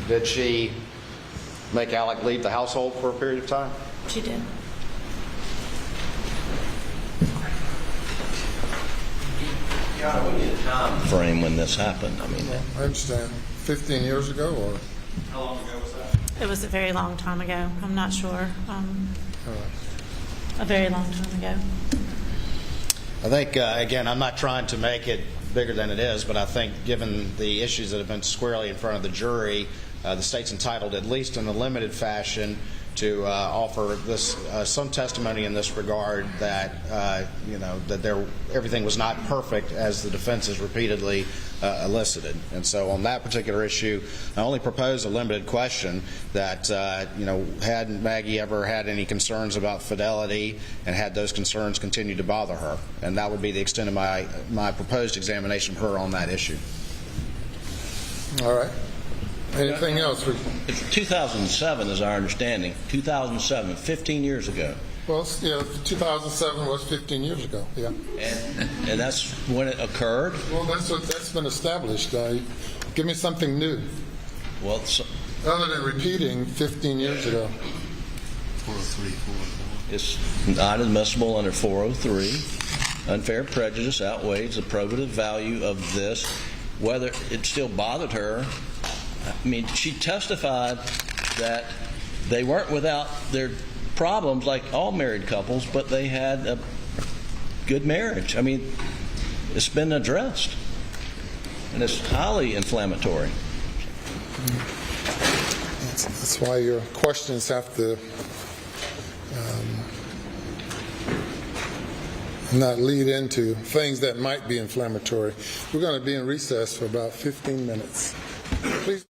did she make Alec leave the household for a period of time? She did. Yeah, we need a time frame when this happened. I mean, I understand. 15 years ago, or? How long ago was that? It was a very long time ago. I'm not sure. A very long time ago. I think, again, I'm not trying to make it bigger than it is, but I think given the issues that have been squarely in front of the jury, the state's entitled, at least in a limited fashion, to offer this some testimony in this regard that that everything was not perfect, as the defense has repeatedly elicited. And so on that particular issue, I only propose a limited question that had Maggie ever had any concerns about fidelity, and had those concerns continued to bother her, and that would be the extent of my proposed examination of her on that issue. All right. Anything else? It's 2007 is our understanding. 2007, 15 years ago. Well, yeah, 2007 was 15 years ago, yeah. And that's when it occurred? Well, that's been established. Give me something new. Well, other than repeating 15 years ago. It's not admissible under 403. Unfair prejudice outweighs the probative value of this. Whether it still bothered her, I mean, she testified that they weren't without their problems like all married couples, but they had a good marriage. I mean, it's been addressed, and it's highly inflammatory. That's why your questions have to not lead into things that might be inflammatory. We're going to be in recess for about 15 minutes. Please.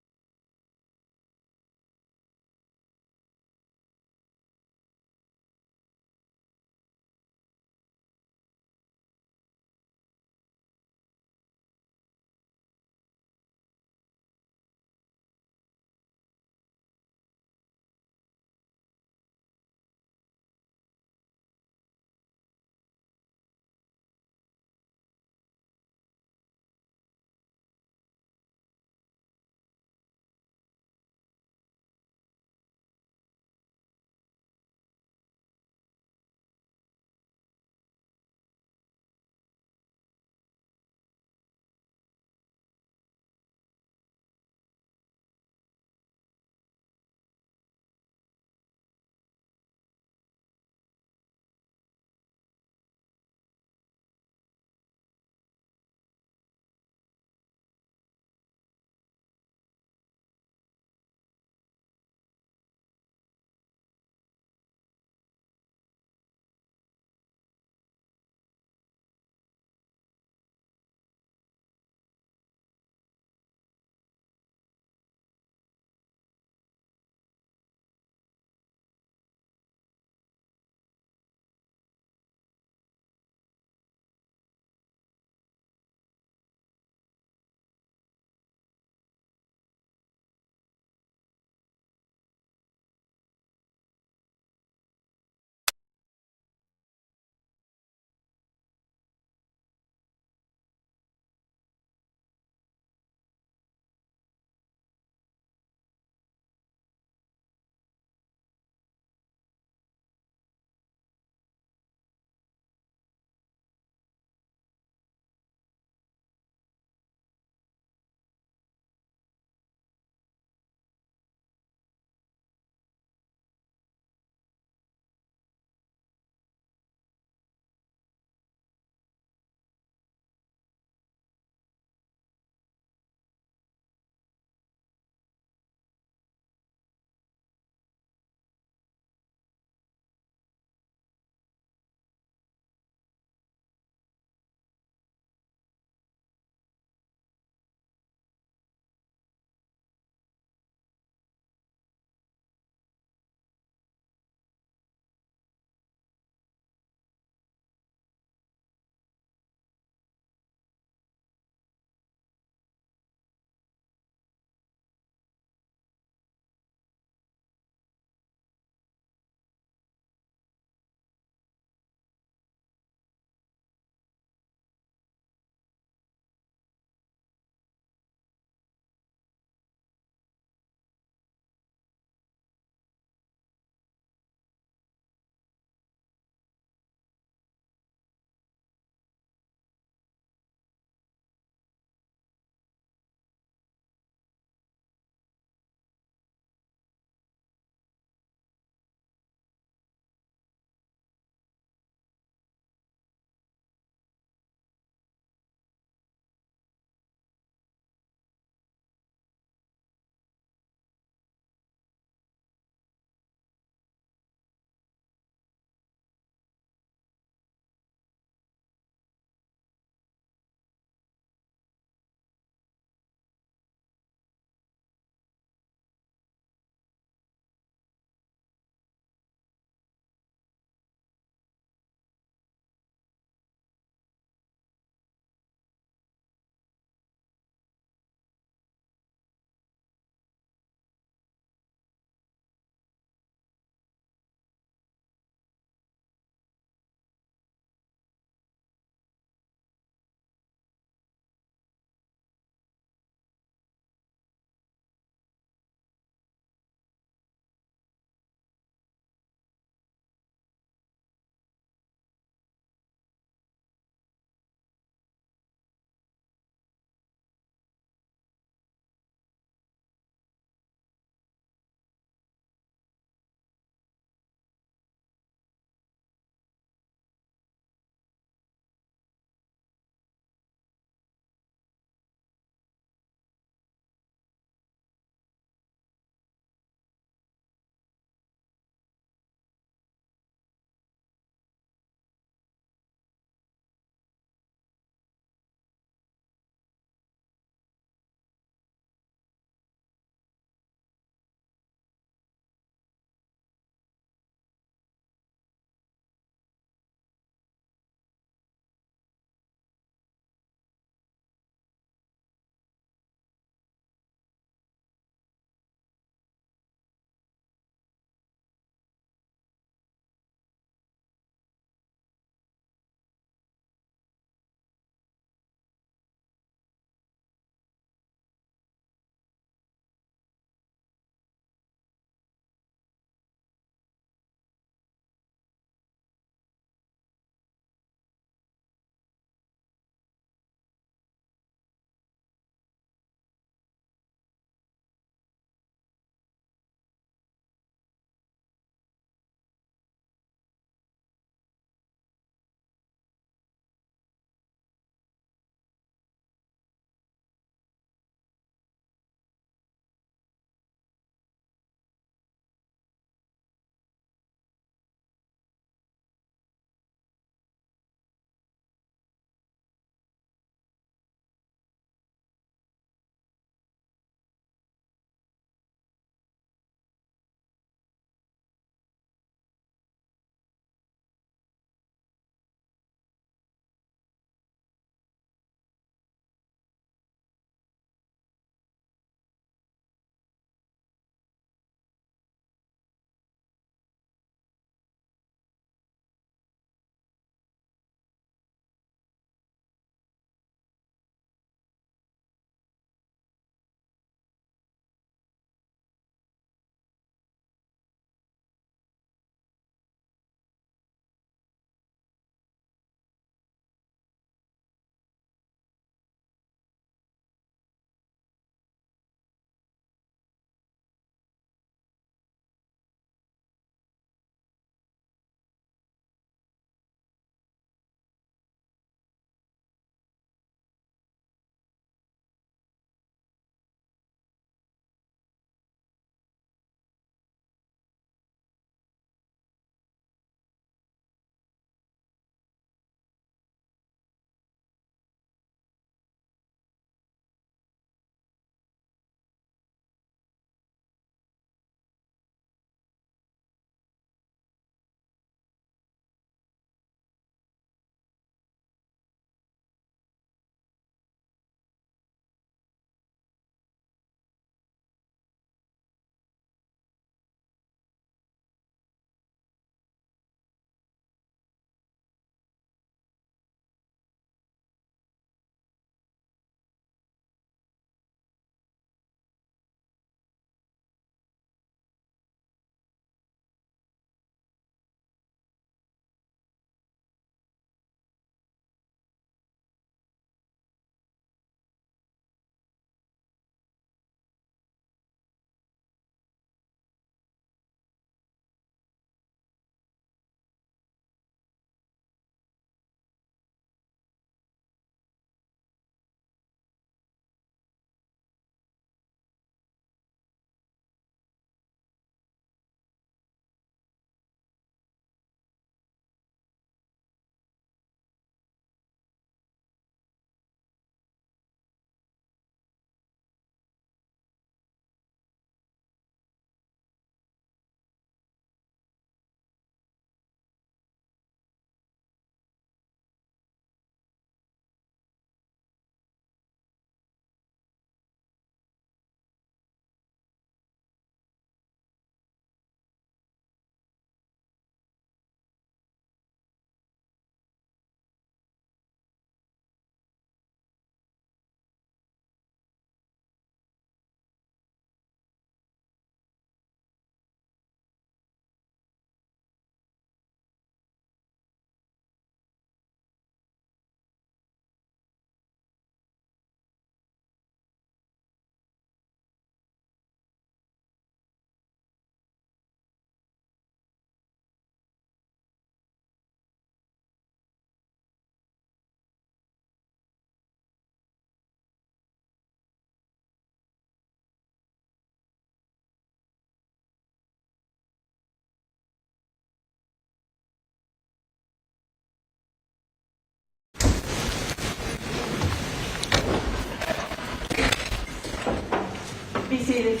seated.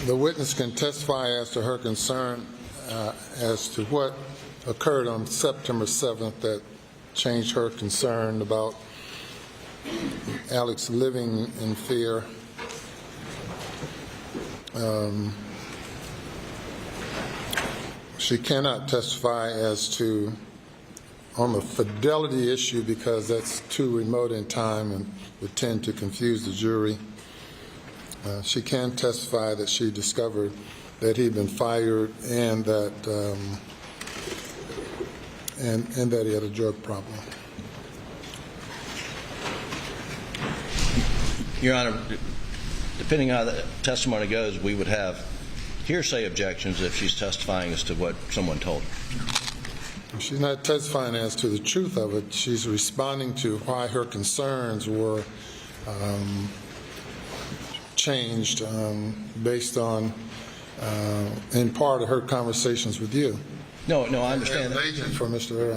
The witness can testify as to her concern as to what occurred on September 7th that changed her concern about Alex living in fear. She cannot testify as to on the fidelity issue because that's too remote in time and would tend to confuse the jury. She can testify that she discovered that he'd been fired and that and that he had a drug problem. Your Honor, depending on how the testimony goes, we would have hearsay objections if she's testifying as to what someone told her. She's not testifying as to the truth of it. She's responding to why her concerns were changed based on, in part, of her conversations with you. No, I understand that. Agent for Mr.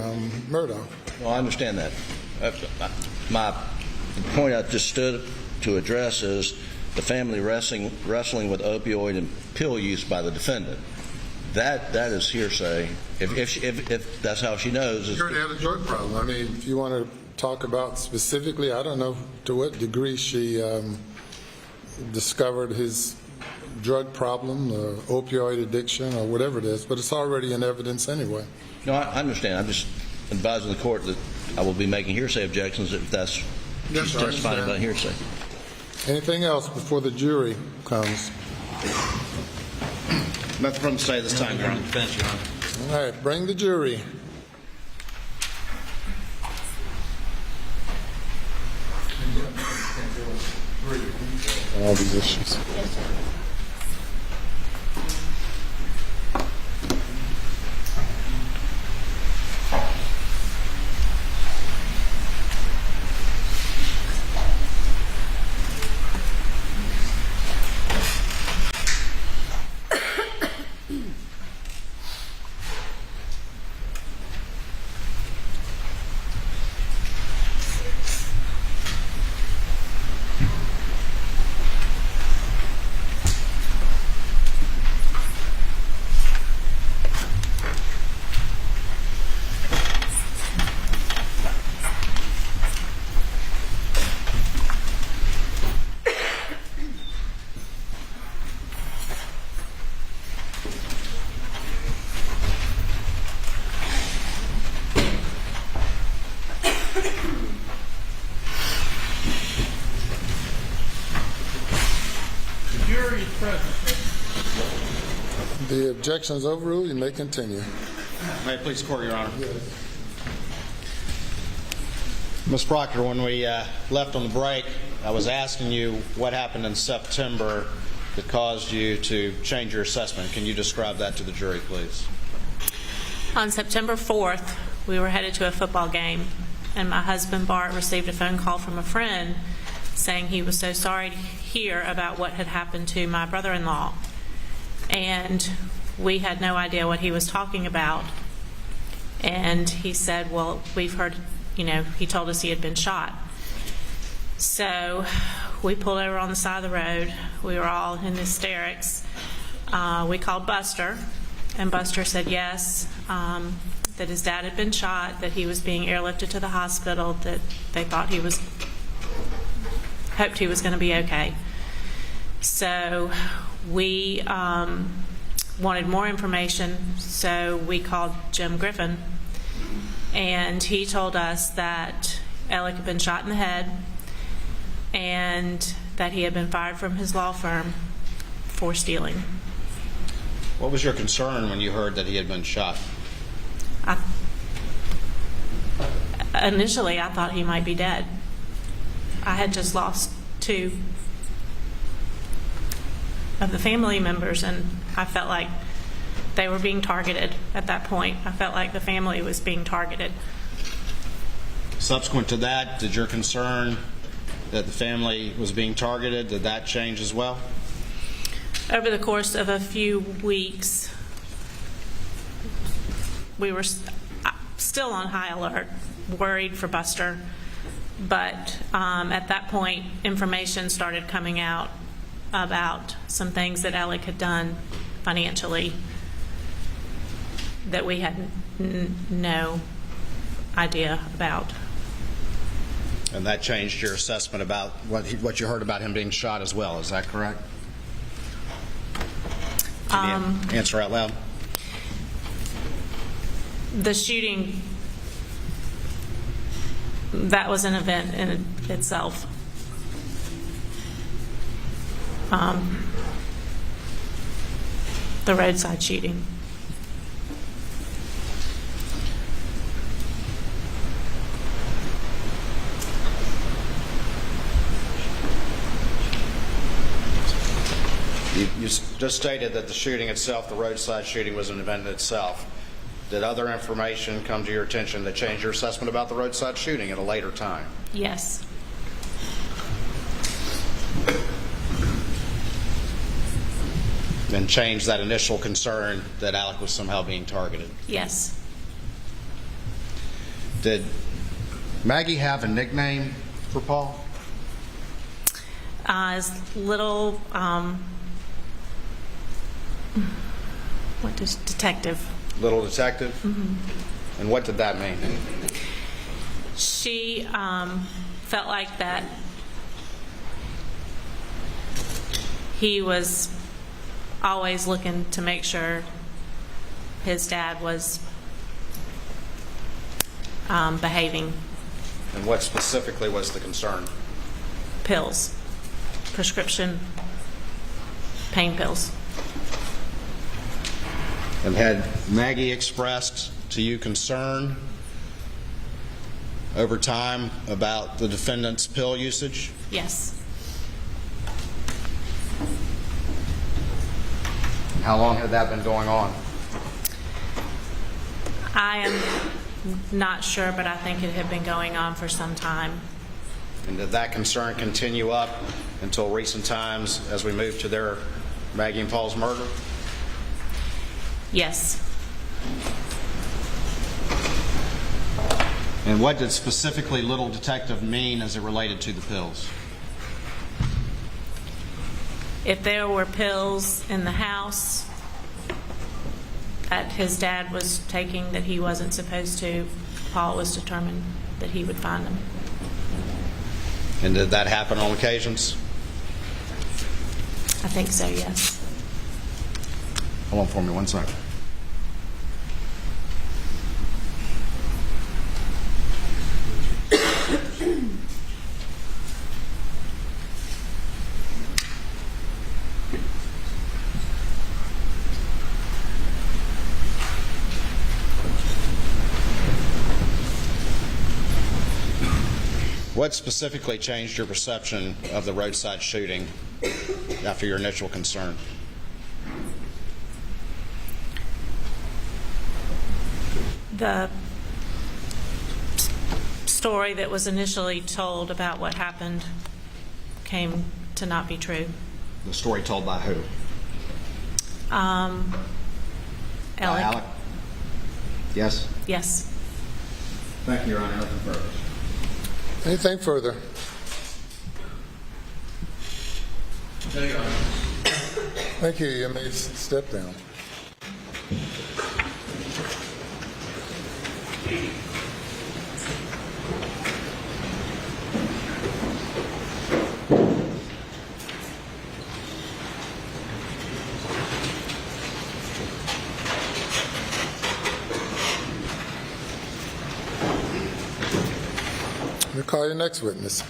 Murdaugh. No, I understand that. The point I just stood to address is the family wrestling with opioid and pill use by the defendant. That is hearsay. If that's how she knows. She had a drug problem. I mean, if you want to talk about specifically, I don't know to what degree she discovered his drug problem, opioid addiction, or whatever it is, but it's already in evidence anyway. No, I understand. I'm just advising the court that I will be making hearsay objections if that's she's testifying about hearsay. Anything else before the jury comes? Nothing from the state this time, Your Honor. Defense, Your Honor. All right, bring the jury. All these issues. Yes, sir. The objection is overruled. You may continue. May it please the court, Your Honor. Ms. Proctor, when we left on the break, I was asking you what happened in September that caused you to change your assessment. Can you describe that to the jury, please? On September 4th, we were headed to a football game, and my husband, Bart, received a phone call from a friend saying he was so sorry to hear about what had happened to my brother-in-law. And we had no idea what he was talking about. And he said, well, we've heard, he told us he had been shot. So we pulled over on the side of the road. We were all in hysterics. We called Buster, and Buster said yes, that his dad had been shot, that he was being airlifted to the hospital, that they thought hoped he was going to be okay. So we wanted more information, so we called Jim Griffin, and he told us that Alec had been shot in the head and that he had been fired from his law firm for stealing. What was your concern when you heard that he had been shot? Initially, I thought he might be dead. I had just lost 2 of the family members, and I felt like they were being targeted at that point. I felt like the family was being targeted. Subsequent to that, did your concern that the family was being targeted. Did that change as well? Over the course of a few weeks, we were still on high alert, worried for Buster. But at that point, information started coming out about some things that Alec had done financially that we had no idea about. And that changed your assessment about what you heard about him being shot as well. Is that correct? Can you answer out loud? The shooting, that was an event in itself. The roadside shooting. You just stated that the shooting itself, the roadside shooting, was an event in itself. Did other information come to your attention that changed your assessment about the roadside shooting at a later time? Yes. And changed that initial concern that Alec was somehow being targeted? Yes. Did Maggie have a nickname for Paul? As little, what is detective? Little Detective? Mm-hmm. And what did that mean? She felt like that he was always looking to make sure his dad was behaving. And what specifically was the concern? Pills, prescription pain pills. And had Maggie expressed to you concern over time about the defendant's pill usage? Yes. And how long had that been going on? I am not sure, but I think it had been going on for some time. And did that concern continue up until recent times as we moved to their Maggie and Paul's murder? Yes. And what did specifically Little Detective mean as it related to the pills? If there were pills in the house that his dad was taking that he wasn't supposed to, Paul was determined that he would find them. And did that happen on occasions? I think so, yes. Hold on for me 1 second. What specifically changed your perception of the roadside shooting after your initial concern? The story that was initially told about what happened came to not be true. The story told by who? Alec. By Alec? Yes? Yes. Thank you, Your Honor. Nothing further. Anything further? Thank you, Your Honor. Thank you. You may step down. We'll call your next witness.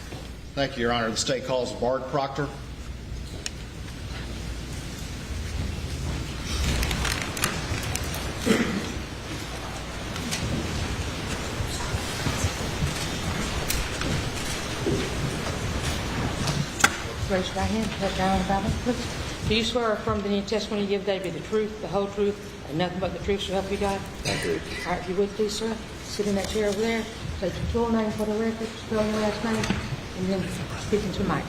Thank you, Your Honor. The state calls Bart Proctor. Raise your right hand, put down the Bible, please. Do you swear or affirm that any testimony you give today be the truth, the whole truth, and nothing but the truth so help you God? I do. All right, if you would, please, sir. Sit in that chair over there. State your full name for the record, spell your last name. And then speak into the mic.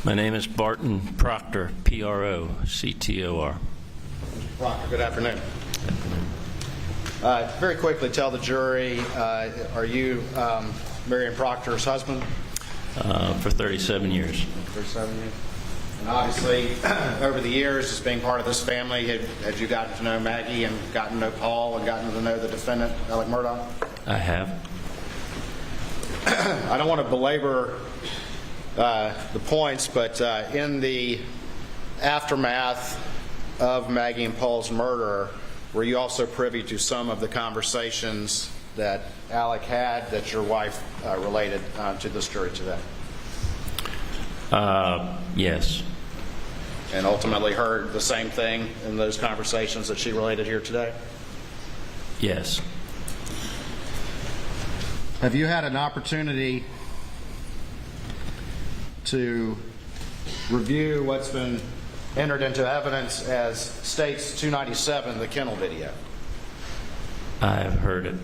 My name is Barton Proctor, Proctor. Proctor, good afternoon. Very quickly, tell the jury, are you Marion Proctor's husband? For 37 years. 37 years. And obviously, over the years, as being part of this family, have you gotten to know Maggie and gotten to know Paul and gotten to know the defendant, Alex Murdaugh? I have. I don't want to belabor the points, but in the aftermath of Maggie and Paul's murder, were you also privy to some of the conversations that Alec had that your wife related to this jury today? Yes. And ultimately heard the same thing in those conversations that she related here today? Yes. Have you had an opportunity to review what's been entered into evidence as States 297, the kennel video? I have heard it.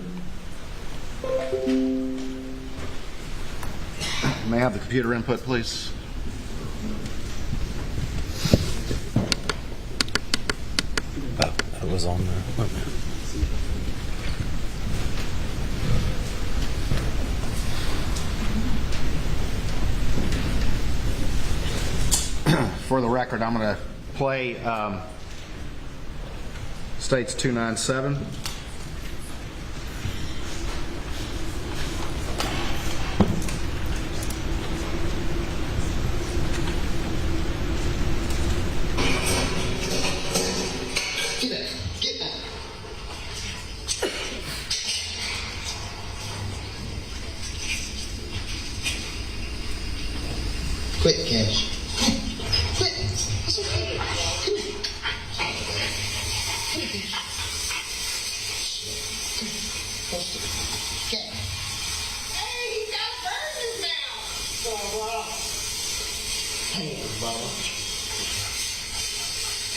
May I have the computer input, please? It was on there. For the record, I'm going to play States 297. Get that. Quick, Cash. Quick. It's okay. Come here. Come here. Close to me. Cash. Hey, he's got a bird in his mouth. Blah, blah. Hey, Bubba.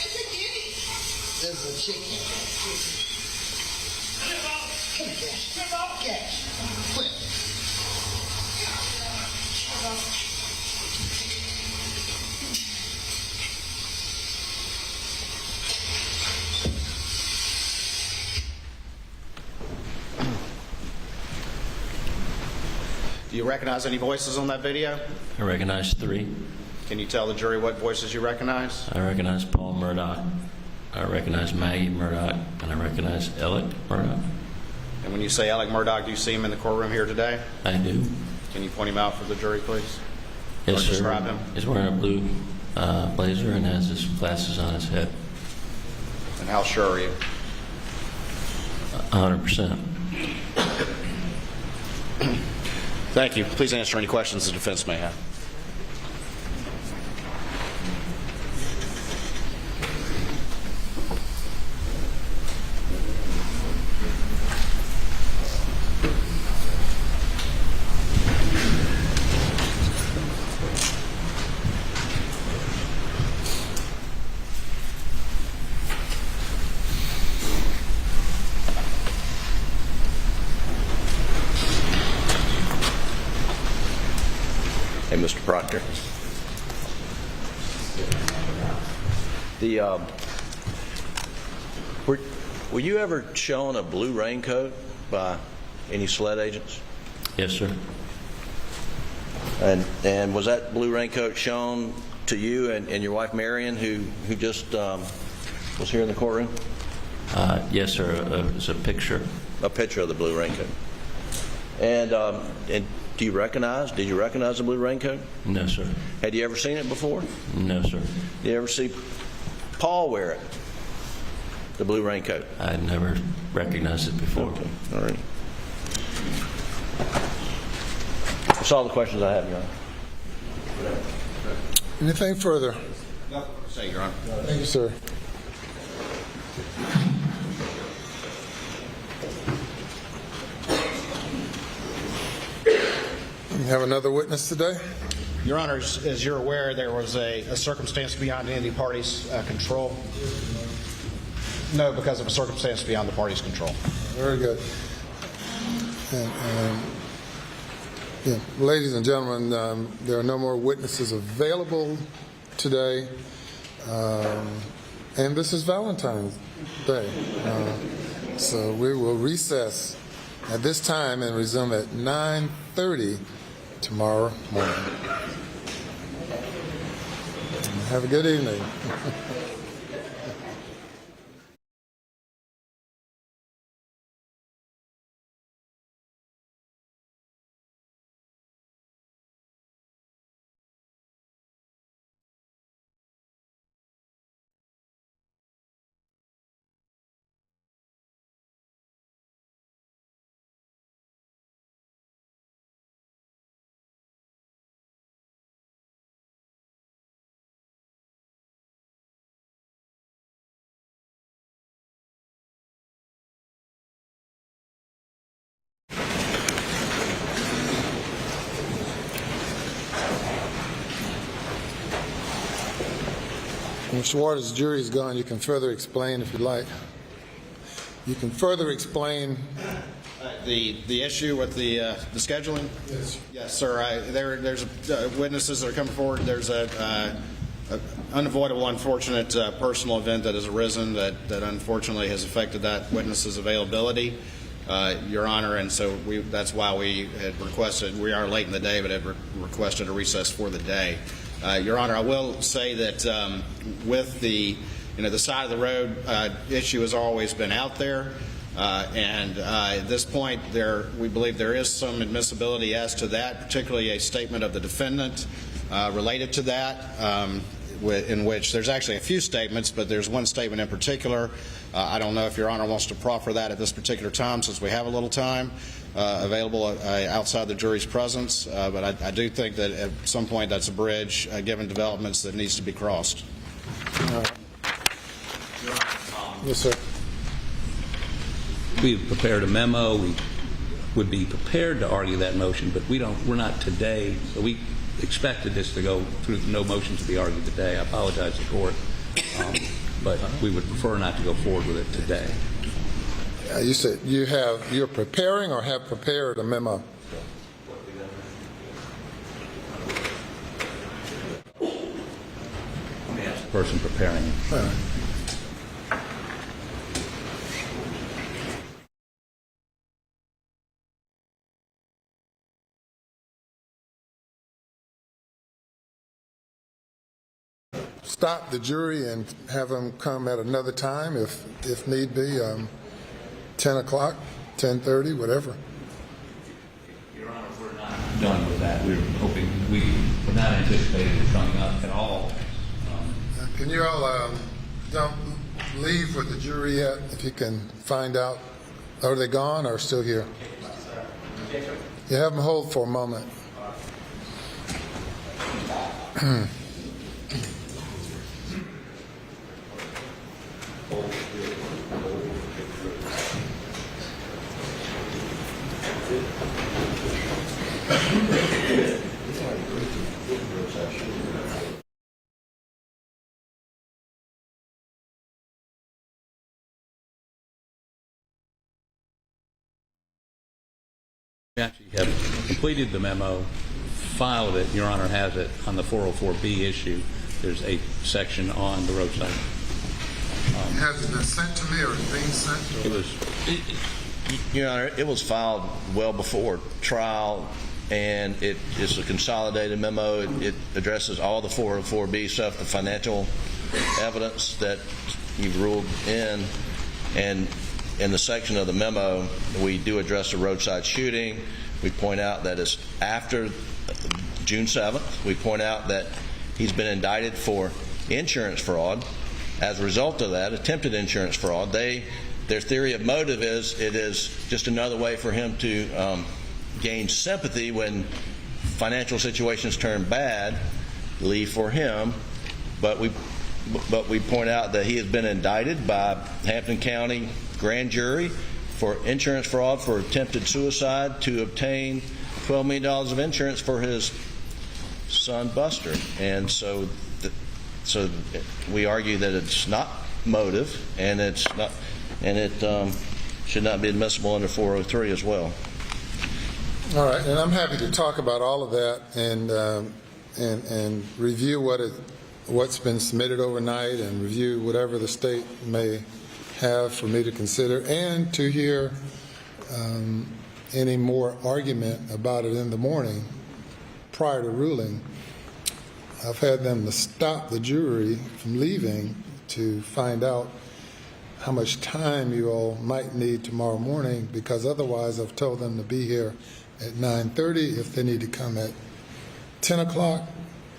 It's a guinea. There's a chicken. Come here, Cash. Cash. Quick. Do you recognize any voices on that video? I recognize 3. Can you tell the jury what voices you recognize? I recognize Paul Murdaugh. I recognize Maggie Murdaugh, and I recognize Alex Murdaugh. And when you say Alex Murdaugh, do you see him in the courtroom here today? I do. Can you point him out for the jury, please? Yes, Or sir. describe him? He's wearing a blue blazer and has his glasses on his head. And how sure are you? 100%. Thank you. Please answer any questions the defense may have. Hey, Mr. Proctor. Were you ever shown a blue raincoat by any SLED agents? Yes, sir. And was that blue raincoat shown to you and your wife Marion, who just was here in the courtroom? Yes, sir. It's a picture. A picture of the blue raincoat. And did you recognize the blue raincoat? No, sir. Had you ever seen it before? No, sir. Did you ever see Paul wear it? The blue raincoat? I had never recognized it before. Okay. All right. That's all the questions I have, Your Honor. Anything further? No, say, Your Honor. Thank you, sir. You have another witness today? Your Honor, as you're aware, there was a circumstance beyond any party's control. No, because of a circumstance beyond the party's control. Very good. Yeah, ladies and gentlemen, there are no more witnesses available today, and this is Valentine's Day. So we will recess at this time and resume at 9:30 tomorrow morning. Have a good evening. Mr. Waters, the jury is gone. You can further explain if you'd like. You can further explain the issue with the scheduling. Yes, sir. There's witnesses that are coming forward. There's a unavoidable, unfortunate personal event that has arisen that unfortunately has affected that witness's availability, Your Honor, and so that's why we had requested. We are late in the day, but had requested a recess for the day. Your Honor, I will say that with the side of the road issue has always been out there, and at this point, we believe there is some admissibility as to that, particularly a statement of the defendant related to that, in which there's actually a few statements, but there's one statement in particular. I don't know if Your Honor wants to proffer that at this particular time, since we have a little time available outside the jury's presence, but I do think that at some point that's a bridge, given developments, that needs to be crossed. Yes, sir. We've prepared a memo. We would be prepared to argue that motion, but we're not today. So we expected this to go through, no motion to be argued today. I apologize to the court, but we would prefer not to go forward with it today. You said you're preparing or have prepared a memo? Let me ask the person preparing it. All right. Stop the jury and have them come at another time if need be, 10 o'clock, 10:30, whatever. Your Honor, we're not done with that. We're hoping, we're not anticipating it coming up at all. Can you all don't leave with the jury yet, if you can find out, are they gone or still here? You have them hold for a moment. We actually have completed the memo, filed it. Your Honor has it on the 404B issue. There's a section on the roadside. Has it been sent to me or is it being sent? It was. Your Honor, it was filed well before trial, and it is a consolidated memo. It addresses all the 404B stuff, the financial evidence that you've ruled in, and in the section of the memo, we do address the roadside shooting. We point out that it's after June 7th. We point out that he's been indicted for insurance fraud. As a result of that, attempted insurance fraud, their theory of motive is it is just another way for him to gain sympathy when financial situations turn bad, leave for him. But we point out that he has been indicted by Hampton County grand jury for insurance fraud for attempted suicide to obtain $12 million of insurance for his son Buster. And so we argue that it's not motive, and it should not be admissible under 403 as well. All right, and I'm happy to talk about all of that and review what's been submitted overnight and review whatever the state may have for me to consider, and to hear any more argument about it in the morning prior to ruling. I've had them to stop the jury from leaving to find out how much time you all might need tomorrow morning, because otherwise I've told them to be here at 9:30 if they need to come at 10 o'clock,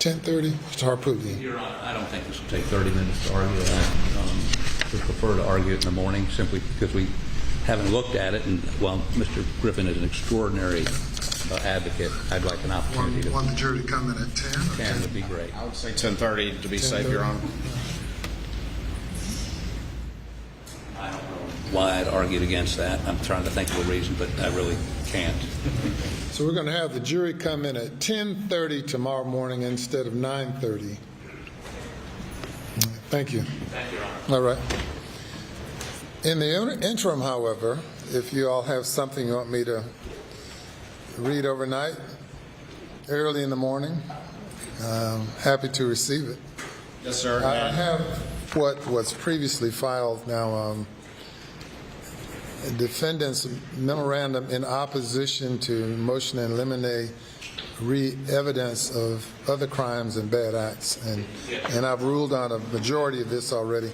10:30. Mr. Harpootlian. Your Honor, I don't think this will take 30 minutes to argue. I would prefer to argue it in the morning simply because we haven't looked at it, and while Mr. Griffin is an extraordinary advocate, I'd like an opportunity to... Want the jury to come in at 10? 10 would be great. I would say 10:30 to be safe, Your Honor. I don't know why I'd argued against that. I'm trying to think of a reason, but I really can't. So we're going to have the jury come in at 10:30 tomorrow morning instead of 9:30. Thank you. Thank you, Your Honor. All right. In the interim, however, if you all have something you want me to read overnight, early in the morning, happy to receive it. Yes, sir. I have what was previously filed now, defendant's memorandum in opposition to motion in limine re-evidence of other crimes and bad acts, and I've ruled on a majority of this already.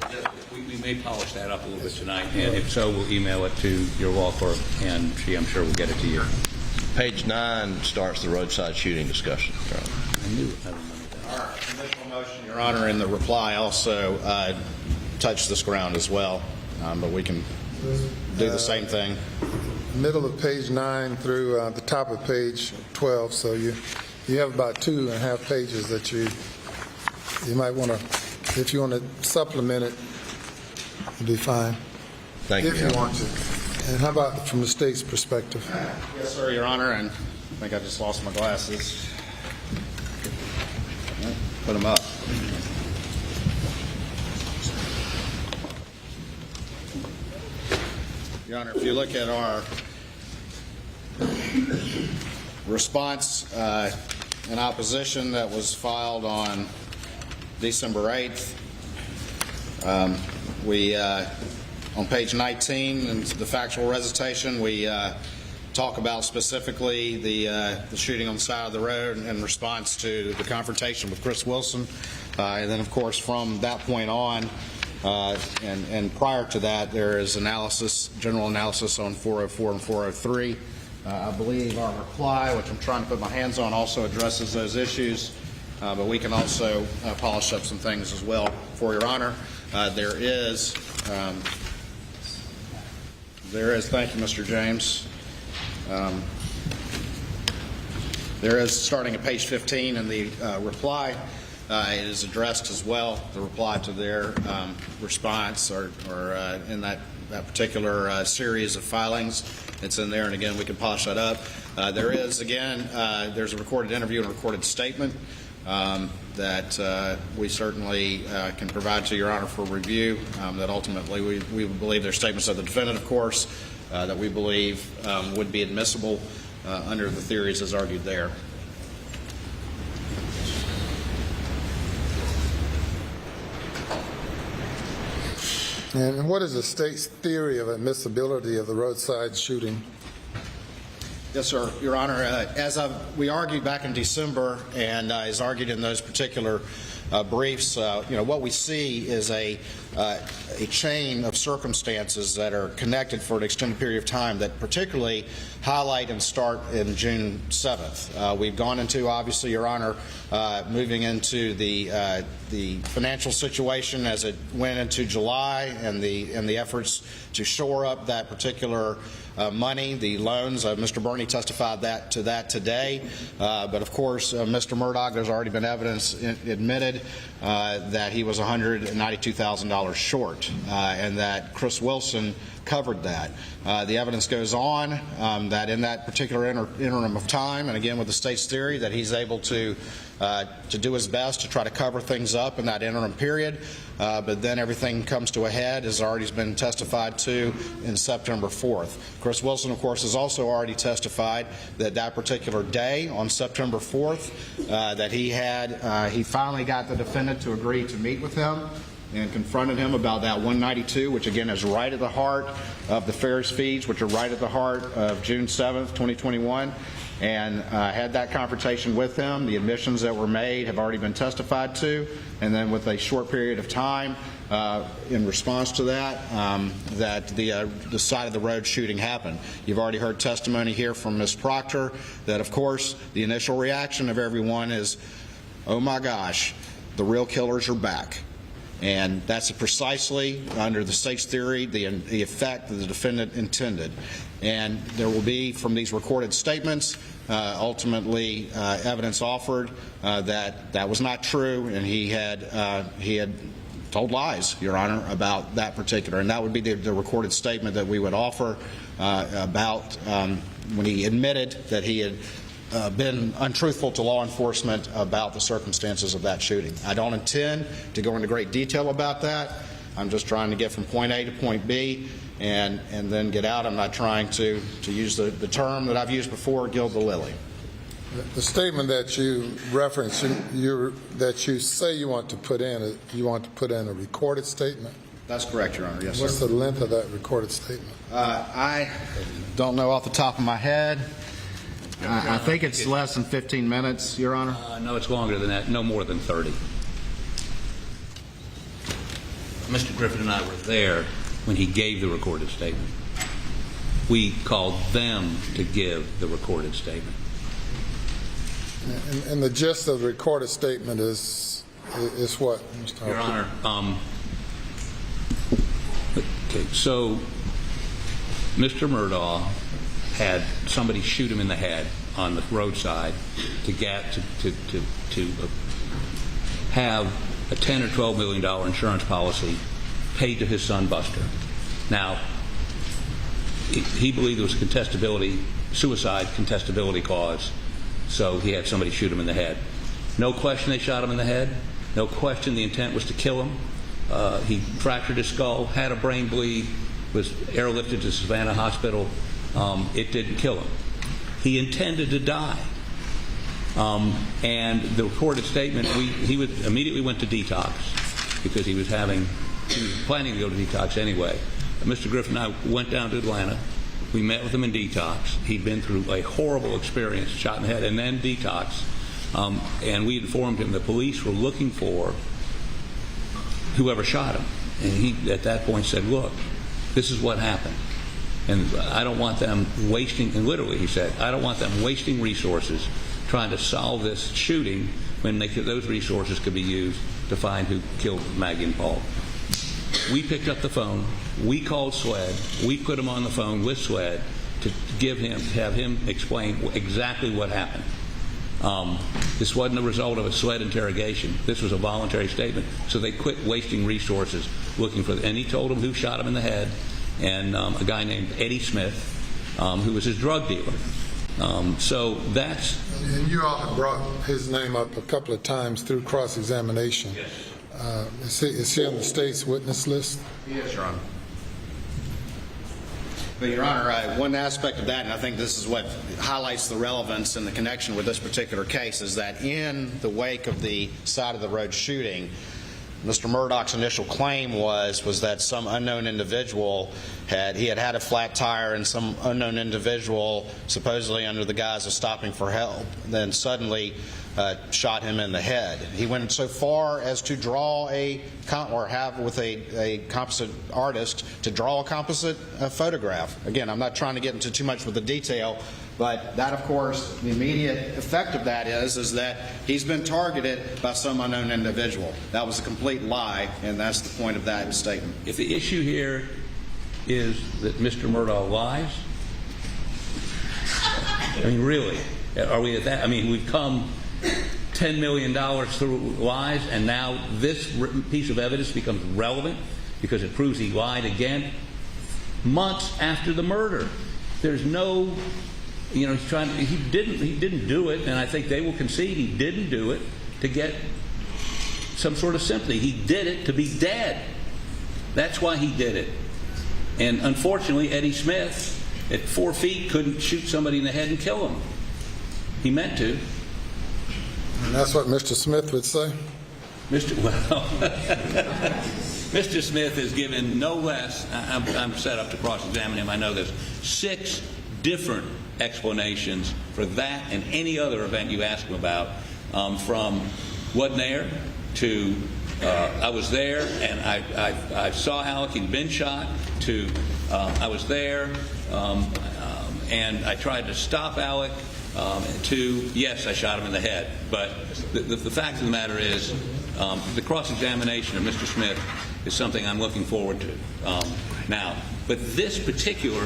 We may polish that up a little bit tonight, and if so, we'll email it to your law clerk, and she, I'm sure, will get it to you. Page 9 starts the roadside shooting discussion. I knew it. I remember that. Our initial motion, Your Honor, in the reply also touched this ground as well, but we can do the same thing. Middle of page 9 through the top of page 12, so you have about 2.5 pages that you might want to, if you want to supplement it, it'll be fine. Thank you. If you want to. And how about from the state's perspective? Yes, sir, Your Honor, and I think I just lost my glasses. Put them up. Your Honor, if you look at our response in opposition that was filed on December 8th, we on page 19 in the factual recitation, we talk about specifically the shooting on the side of the road in response to the confrontation with Chris Wilson, and then of course from that point on and prior to that, there is general analysis on 404 and 403. I believe our reply, which I'm trying to put my hands on, also addresses those issues, but we can also polish up some things as well for Your Honor. There is, thank you, Mr. James. There is, starting at page 15 in the reply, it is addressed as well, the reply to their response or in that particular series of filings. It's in there, and again, we can polish that up. There is, again, there's a recorded interview and a recorded statement that we certainly can provide to Your Honor for review, that ultimately we believe they're statements of the defendant, of course, that we believe would be admissible under the theories as argued there. And what is the state's theory of admissibility of the roadside shooting? Yes, sir, Your Honor. As we argued back in December, and as argued in those particular briefs, what we see is a chain of circumstances that are connected for an extended period of time that particularly highlight and start in June 7th. We've gone into, obviously, Your Honor, moving into the financial situation as it went into July and the efforts to shore up that particular money, the loans. Mr. Birney testified to that today. But of course, Mr. Murdaugh, there's already been evidence admitted that he was $192,000 short, and that Chris Wilson covered that. The evidence goes on that in that particular interim of time, and again with the state's theory, that he's able to do his best to try to cover things up in that interim period, but then everything comes to a head, as already been testified to, in September 4th. Chris Wilson, of course, has also already testified that that particular day, on September 4th, that he finally got the defendant to agree to meet with him and confronted him about that 192, which again is right at the heart of the Ferris fees, which are right at the heart of June 7th, 2021, and had that confrontation with him. The admissions that were made have already been testified to, and then with a short period of time in response to that, that the side of the road shooting happened. You've already heard testimony here from Ms. Proctor that, of course, the initial reaction of everyone is, oh my gosh, the real killers are back. And that's precisely, under the state's theory, the effect that the defendant intended. And there will be, from these recorded statements, ultimately evidence offered that that was not true, and he had told lies, Your Honor, about that particular. And that would be the recorded statement that we would offer about when he admitted that he had been untruthful to law enforcement about the circumstances of that shooting. I don't intend to go into great detail about that. I'm just trying to get from point A to point B and then get out. I'm not trying to use the term that I've used before, gild the lily. The statement that you referenced, that you say you want to put in a recorded statement? That's correct, Your Honor. Yes, sir. What's the length of that recorded statement? I don't know off the top of my head. I think it's less than 15 minutes, Your Honor. No, it's longer than that. No more than 30. Mr. Griffin and I were there when he gave the recorded statement. We called them to give the recorded statement. And the gist of the recorded statement is what, Mr. Your Honor, okay, so Mr. Murdaugh had somebody shoot him in the head on the roadside to have a $10 or $12 million insurance policy paid to his son Buster. Now, he believed it was suicide contestability cause, so he had somebody shoot him in the head. No question they shot him in the head. No question the intent was to kill him. He fractured his skull, had a brain bleed, was airlifted to Savannah Hospital. It didn't kill him. He intended to die. And the recorded statement, he immediately went to detox because he was planning to go to detox anyway. Mr. Griffin and I went down to Atlanta. We met with him in detox. He'd been through a horrible experience, shot in the head, and then detox. And we informed him the police were looking for whoever shot him. And he, at that point, said, look, this is what happened. And I don't want them wasting, and literally he said, I don't want them wasting resources trying to solve this shooting when those resources could be used to find who killed Maggie and Paul. We picked up the phone. We called SWED. We put him on the phone with SWED to have him explain exactly what happened. This wasn't a result of a SWED interrogation. This was a voluntary statement. So they quit wasting resources looking for, and he told them who shot him in the head, and a guy named Eddie Smith, who was his drug dealer. So that's... And you all have brought his name up a couple of times through cross-examination. Yes. Is he on the state's witness list? Yes, Your Honor. But, Your Honor, one aspect of that, and I think this is what highlights the relevance and the connection with this particular case, is that in the wake of the side of the road shooting, Mr. Murdaugh's initial claim was that some unknown individual had a flat tire, and some unknown individual, supposedly under the guise of stopping for help, then suddenly shot him in the head. He went so far as to draw have with a composite artist to draw a composite photograph. Again, I'm not trying to get into too much with the detail, but that, of course, the immediate effect of that is that he's been targeted by some unknown individual. That was a complete lie, and that's the point of that statement. If the issue here is that Mr. Murdaugh lies, I mean, really, are we at that? I mean, we've come $10 million through lies, and now this piece of evidence becomes relevant because it proves he lied again. months after the murder. There's no, you know, he didn't do it, and I think they will concede he didn't do it to get some sort of sympathy. He did it to be dead. That's why he did it. And unfortunately, Eddie Smith, at 4 feet, couldn't shoot somebody in the head and kill him. He meant to. And that's what Mr. Smith would say? Mr. Smith has given no less, I'm set up to cross-examine him, I know this, 6 different explanations for that and any other event you ask him about, from wasn't there to I was there and I saw Alec, he'd been shot, to I was there and I tried to stop Alec, to yes, I shot him in the head. But the fact of the matter is, the cross-examination of Mr. Smith is something I'm looking forward to now. But this particular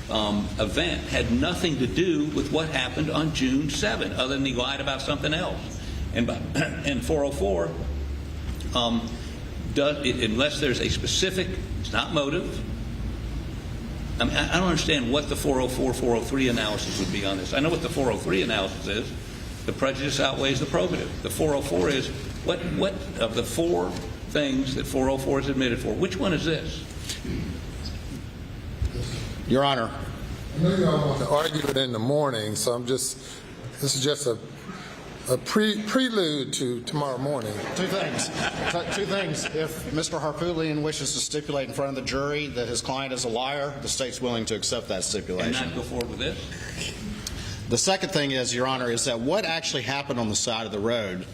event had nothing to do with what happened on June 7, other than he lied about something else. And 404, unless there's a specific, it's not motive. I mean, I don't understand what the 404, 403 analysis would be on this. I know what the 403 analysis is. The prejudice outweighs the probative. The 404 is what of the 4 things that 404 is admitted for, which one is this? Your Honor. I know you all want to argue it in the morning, so this is just a prelude to tomorrow morning. 2 things. 2 things. If Mr. Harpootlian wishes to stipulate in front of the jury that his client is a liar, the state's willing to accept that stipulation. And not go forward with this? The second thing is, Your Honor, is that what actually happened on the side of the road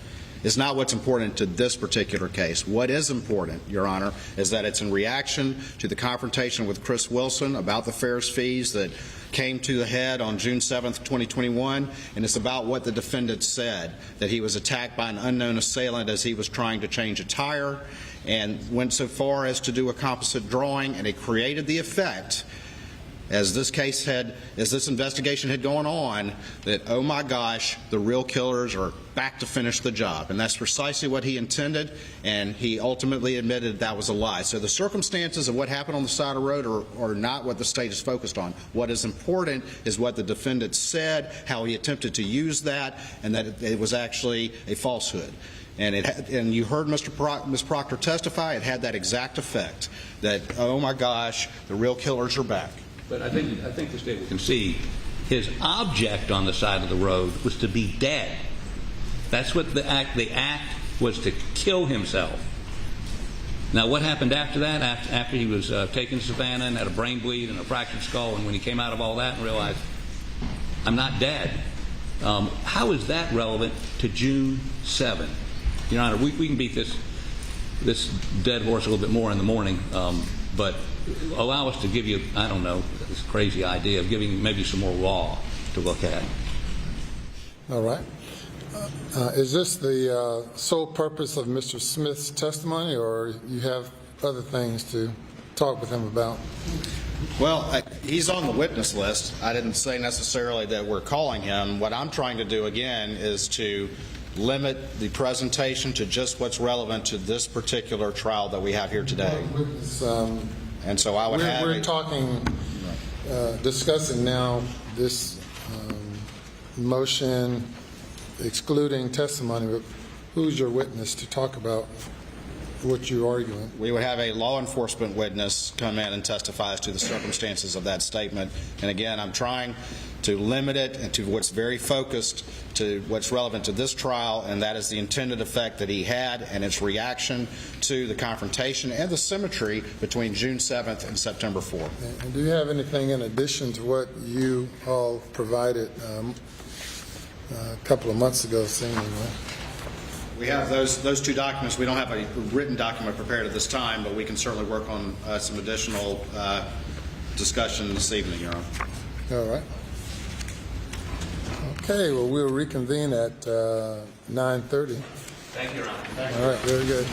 is not what's important to this particular case. What is important, Your Honor, is that it's in reaction to the confrontation with Chris Wilson about the fares fees that came to the head on June 7th, 2021, and it's about what the defendant said, that he was attacked by an unknown assailant as he was trying to change a tire, and went so far as to do a composite drawing, and it created the effect, as this investigation had gone on, that, oh my gosh, the real killers are back to finish the job. And that's precisely what he intended, and he ultimately admitted that was a lie. So the circumstances of what happened on the side of the road are not what the state is focused on. What is important is what the defendant said, how he attempted to use that, and that it was actually a falsehood. And you heard Ms. Proctor testify. It had that exact effect, that, oh my gosh, the real killers are back. But I think the state will concede his object on the side of the road was to be dead. That's what the act was, to kill himself. Now, what happened after that? After he was taken to Savannah and had a brain bleed and a fractured skull, and when he came out of all that and realized, I'm not dead. How is that relevant to June 7? Your Honor, we can beat this dead horse a little bit more in the morning, but allow us to give you, I don't know, this crazy idea of giving maybe some more law to look at. All right. Is this the sole purpose of Mr. Smith's testimony, or you have other things to talk with him about? Well, he's on the witness list. I didn't say necessarily that we're calling him. What I'm trying to do, again, is to limit the presentation to just what's relevant to this particular trial that we have here today. And so I would have... We're talking, discussing now this motion excluding testimony, but who's your witness to talk about what you're arguing? We would have a law enforcement witness come in and testify as to the circumstances of that statement. And again, I'm trying to limit it to what's very focused to what's relevant to this trial, and that is the intended effect that he had and its reaction to the confrontation and the symmetry between June 7th and September 4th. And do you have anything in addition to what you all provided a couple of months ago, seemingly? We have those 2 documents. We don't have a written document prepared at this time, but we can certainly work on some additional discussion this evening, Your Honor. All right. Okay, well, we'll reconvene at 9:30. Thank you, Your Honor. All right, very good.